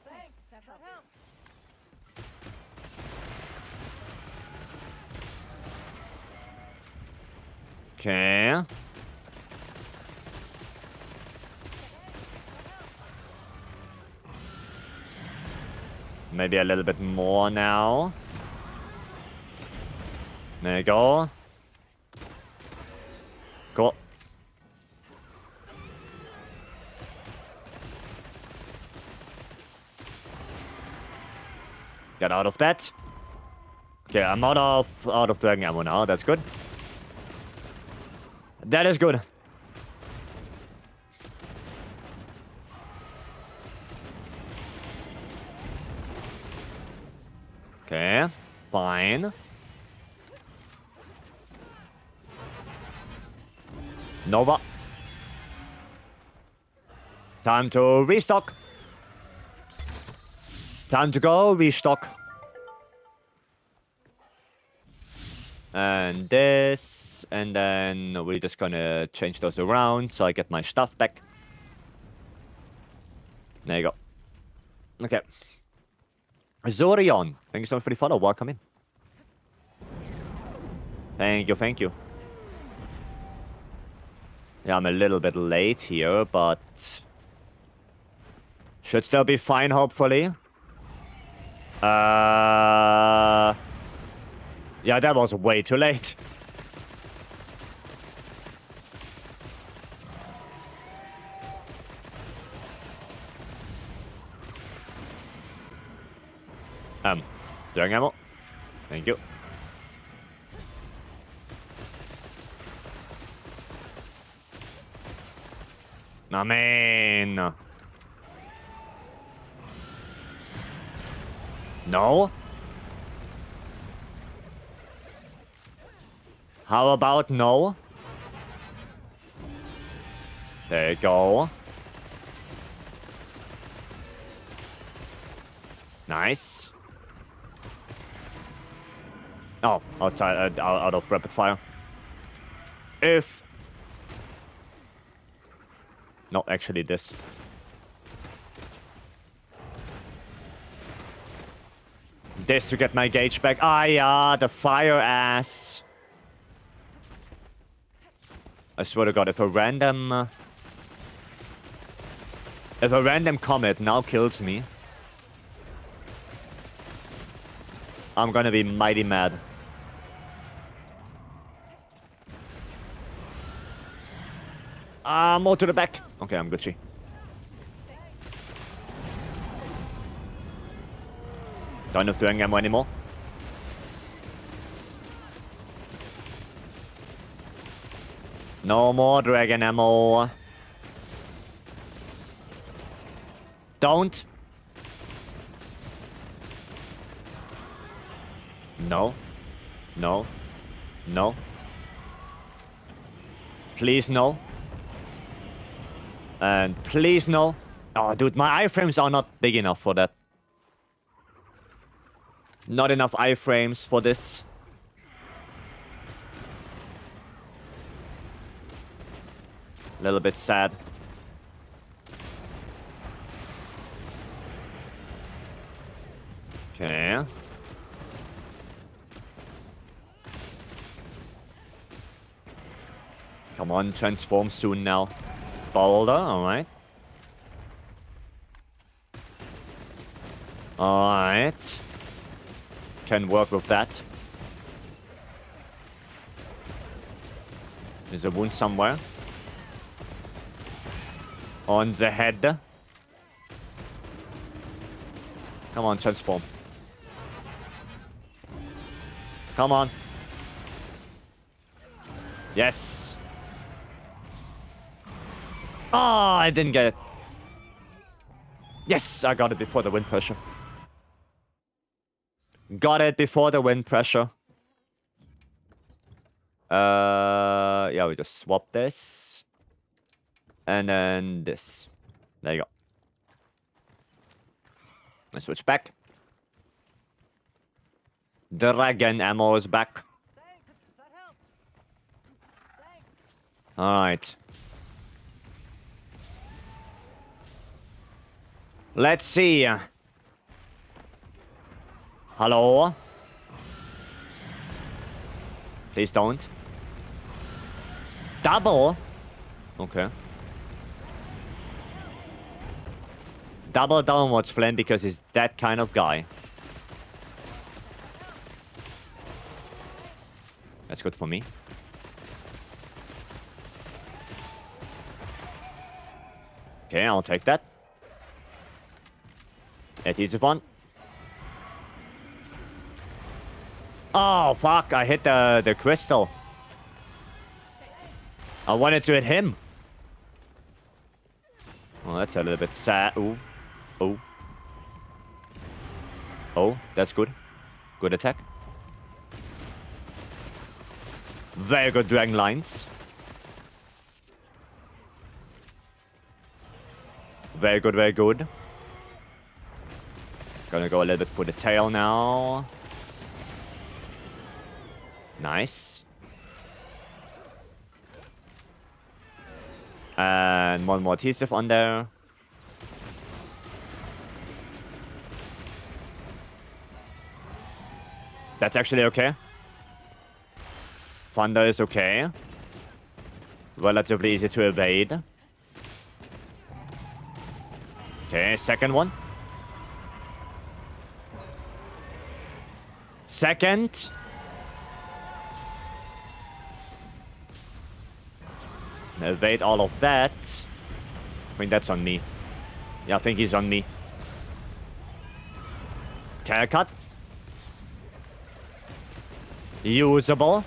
Thanks, that helped. Okay. Maybe a little bit more now. There you go. Cool. Get out of that. Okay, I'm out of dragon ammo now. That's good. That is good. Okay, fine. Nova. Time to restock. Time to go restock. And this, and then we're just gonna change those around so I get my stuff back. There you go. Okay. Zorion, thank you so much for the follow. Welcome in. Thank you, thank you. Yeah, I'm a little bit late here, but should still be fine, hopefully. Yeah, that was way too late. During ammo. Thank you. I mean... No? How about no? There you go. Nice. Oh, outside, out of rapid fire. If... No, actually this. This to get my gauge back. Ah, yeah, the fire ass. I swear to God, if a random comet now kills me, I'm gonna be mighty mad. More to the back. Okay, I'm Gucci. Don't have Duang ammo anymore. No more dragon ammo. Don't. No. No. No. Please no. And please no. Oh, dude, my iframes are not big enough for that. Not enough iframes for this. A little bit sad. Okay. Come on, transform soon now. Boulder, alright. Alright. Can work with that. There's a wound somewhere. On the head. Come on, transform. Come on. Yes. Oh, I didn't get it. Yes, I got it before the wind pressure. Got it before the wind pressure. Yeah, we just swap this. And then this. There you go. Let's switch back. Dragon ammo is back. Thanks. That helped. Thanks. Alright. Let's see. Hello? Please don't. Double? Okay. Double downwards flame because he's that kind of guy. That's good for me. Okay, I'll take that. Adhesive one. Oh, fuck. I hit the crystal. I wanted to hit him. Well, that's a little bit sad. Ooh. Oh. Oh, that's good. Good attack. Very good dragon lines. Very good, very good. Gonna go a little bit for the tail now. Nice. And one more adhesive on there. That's actually okay. Thunder is okay. Relatively easy to evade. Okay, second one. Second. Evade all of that. I think that's on me. Yeah, I think he's on me. Tail cut. Usable.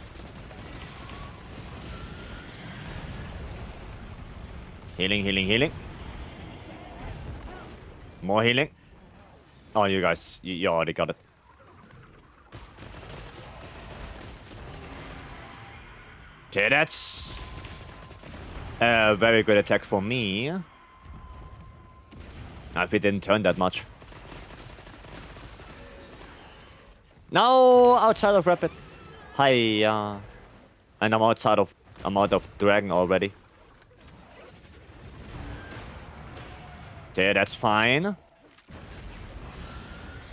Healing, healing, healing. More healing. Oh, you guys, you already got it. Okay, that's a very good attack for me. If it didn't turn that much. No, outside of rapid. Hiya. And I'm out of dragon already. Okay, that's fine.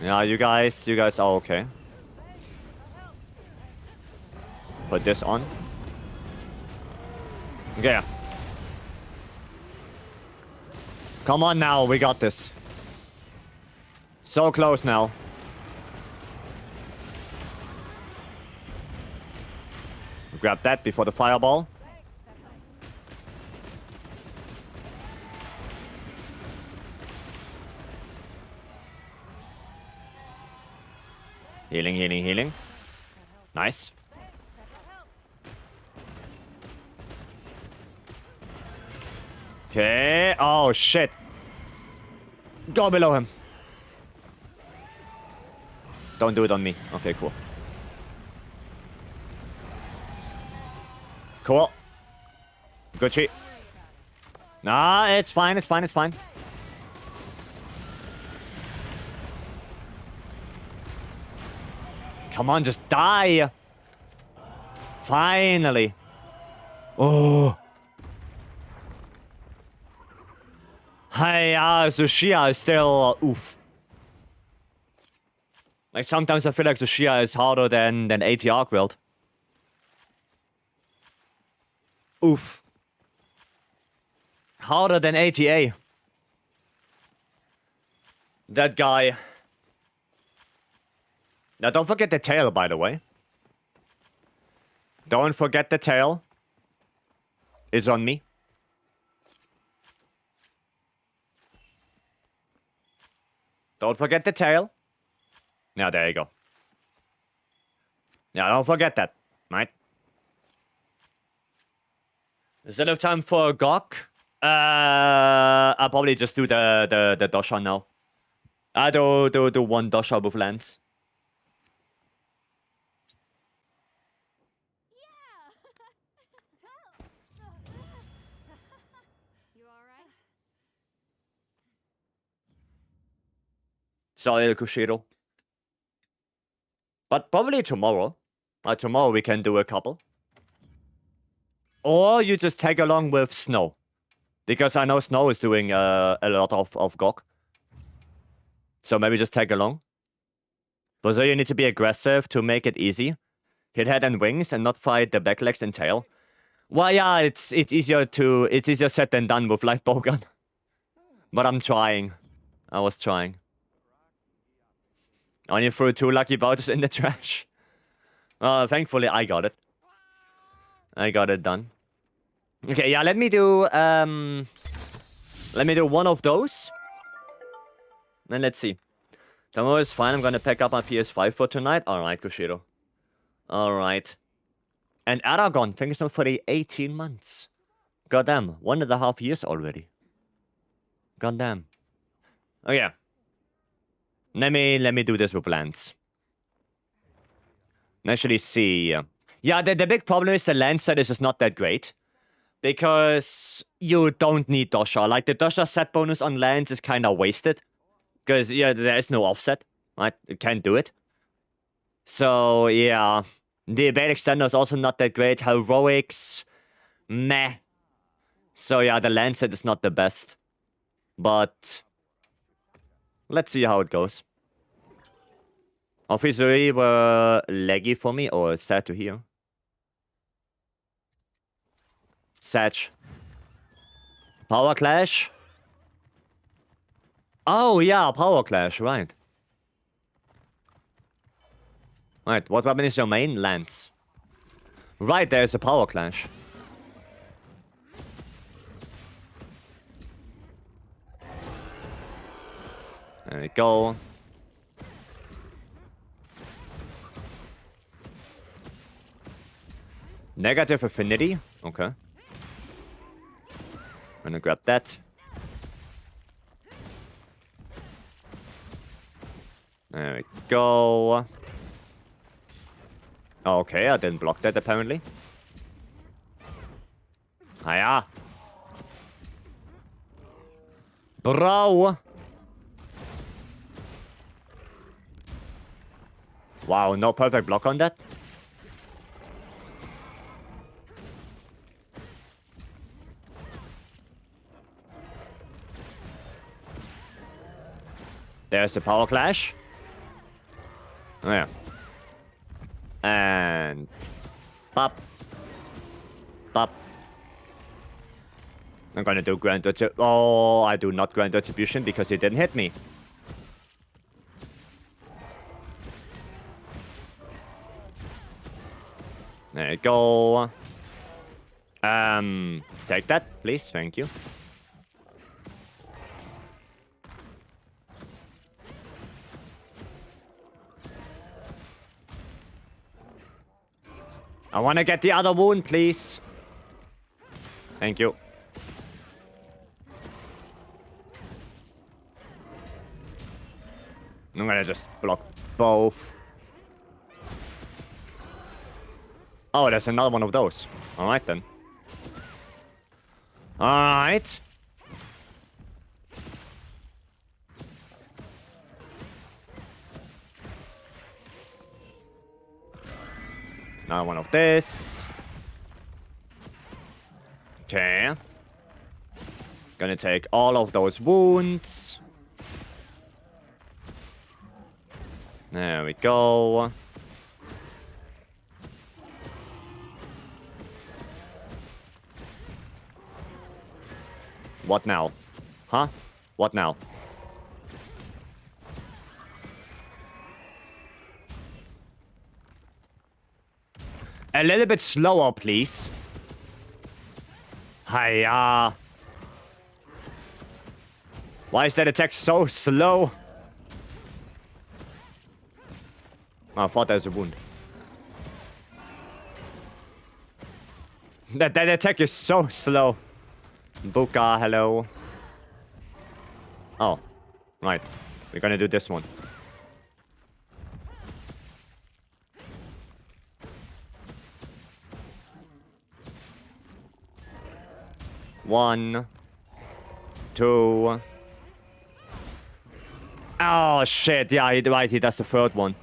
Yeah, you guys are okay. Put this on. Okay. Come on now, we got this. So close now. Grab that before the fireball. Healing, healing, healing. Nice. Okay. Oh, shit. Go below him. Don't do it on me. Okay, cool. Cool. Gucci. Nah, it's fine, it's fine, it's fine. Come on, just die. Finally. Oh. Hey, Zushia is still oof. Like sometimes I feel like Zushia is harder than ATR Quilt. Oof. Harder than ATA. That guy. Now don't forget the tail, by the way. Don't forget the tail. It's on me. Don't forget the tail. Now there you go. Now don't forget that, right? Is there enough time for a Gok? I'll probably just do the Dosha now. I do one Dosha with Lance. You alright? Sorry, Kushiro. But probably tomorrow. Tomorrow we can do a couple. Or you just tag along with Snow. Because I know Snow is doing a lot of Gok. So maybe just tag along. But so you need to be aggressive to make it easy. Hit head and wings and not fight the back legs and tail. Well, yeah, it's easier said than done with light bowgun. But I'm trying. I was trying. Only threw 2 lucky vouchers in the trash. Thankfully I got it. I got it done. Okay, yeah, let me do one of those. Then let's see. Tomorrow is fine. I'm gonna pack up my PS5 for tonight. Alright, Kushiro. Alright. And Aragon, thank you so much for the 18 months. Goddamn, 1.5 years already. Goddamn. Oh yeah. Let me do this with Lance. Actually see. Yeah, the big problem is the Lance set is just not that great. Because you don't need Dosha. Like, the Dosha set bonus on Lance is kind of wasted. Because, yeah, there is no offset. Right? It can't do it. So, yeah. The evade extender is also not that great. Heroics, meh. So, yeah, the Lance set is not the best. But let's see how it goes. Vycery were laggy for me, or sad to hear. Satch. Power Clash? Oh, yeah, Power Clash, right. Right, what weapon is your main? Lance. Right, there's a Power Clash. There we go. Negative affinity? Okay. I'm gonna grab that. There we go. Okay, I didn't block that apparently. Hiya. Bro. Wow, no perfect block on that. There's the Power Clash. Oh, yeah. And... Pop. Pop. I'm gonna do Grand Attribution. Oh, I do not Grand Attribution because he didn't hit me. There you go. Take that, please. Thank you. I want to get the other wound, please. Thank you. I'm gonna just block both. Oh, there's another one of those. Alright then. Alright. Another one of this. Okay. Gonna take all of those wounds. There we go. What now? Huh? What now? A little bit slower, please. Hiya. Why is that attack so slow? Oh, I thought there was a wound. That attack is so slow. Buka, hello. Oh, right. We're gonna do this one. One. Two. Oh, shit. Yeah, right. He does the third one.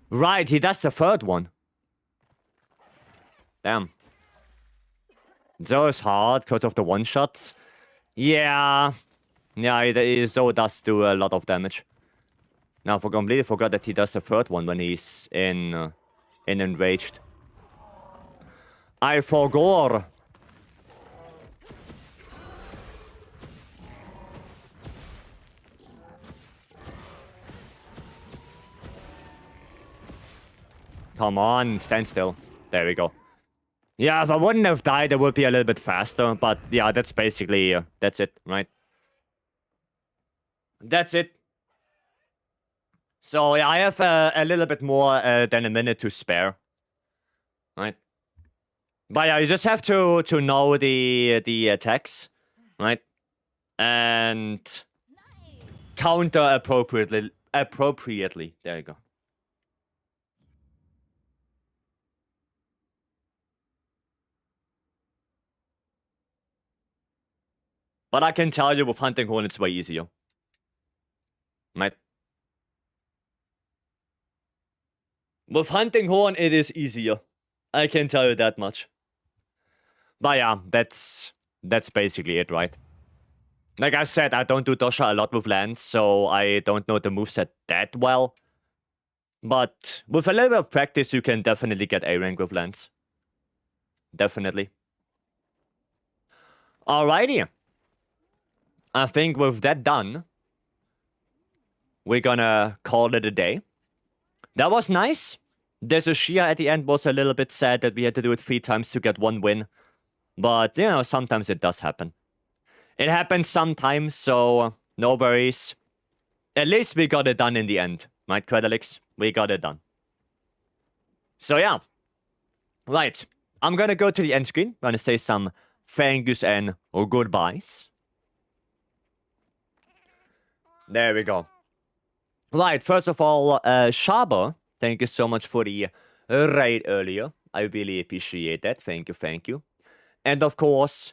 Right, he does the third one. Damn. Those hard because of the one-shots. Yeah. Yeah, Zo does do a lot of damage. Now, I completely forgot that he does the third one when he's in enraged. I forgot. Come on, stand still. There we go. Yeah, if I wouldn't have died, it would be a little bit faster. But yeah, that's basically, that's it, right? That's it. So yeah, I have a little bit more than a minute to spare. Right? But yeah, you just have to know the attacks, right? And counter appropriately. There you go. But I can tell you with Hunting Horn, it's way easier. Right? With Hunting Horn, it is easier. I can tell you that much. But yeah, that's basically it, right? Like I said, I don't do Dosha a lot with lands, so I don't know the moveset that well. But with a little bit of practice, you can definitely get A rank with lands. Definitely. Alrighty. I think with that done, we're gonna call it a day. That was nice. The Shia at the end was a little bit sad that we had to do it 3 times to get 1 win. But, you know, sometimes it does happen. It happens sometimes, so no worries. At least we got it done in the end. Right, Credalix? We got it done. So, yeah. Right. I'm gonna go to the end screen. I'm gonna say some thank yous and goodbyes. There we go. Right, first of all, Shaber, thank you so much for the raid earlier. I really appreciate that. Thank you, thank you. And of course,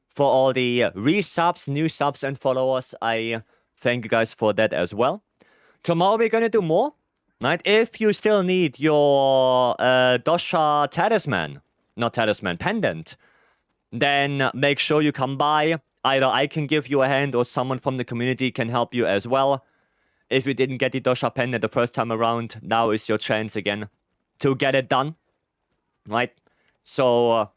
for all the resubs, new subs, and followers, I thank you guys for that as well. Tomorrow we're gonna do more, right? If you still need your Dosha talisman, not talisman, pendant, then make sure you come by. Either I can give you a hand or someone from the community can help you as well. If you didn't get the Dosha pendant the first time around, now is your chance again to get it done, right? So,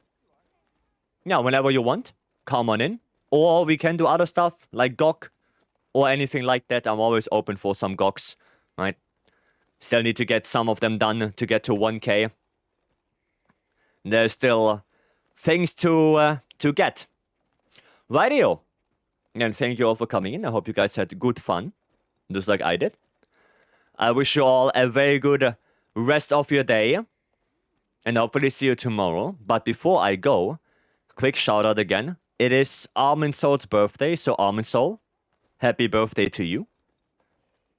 yeah, whenever you want, come on in. Or we can do other stuff, like GOG, or anything like that. I'm always open for some GOGs, right? Still need to get some of them done to get to 1k. There's still things to get. Rightio. And thank you all for coming in. I hope you guys had good fun, just like I did. I wish you all a very good rest of your day. And hopefully see you tomorrow. But before I go, quick shout out again. It is Armin Soul's birthday, so Armin Soul, happy birthday to you.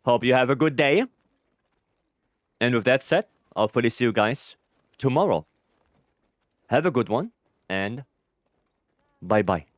Hope you have a good day. And with that said, I'll fully see you guys tomorrow. Have a good one, and bye-bye.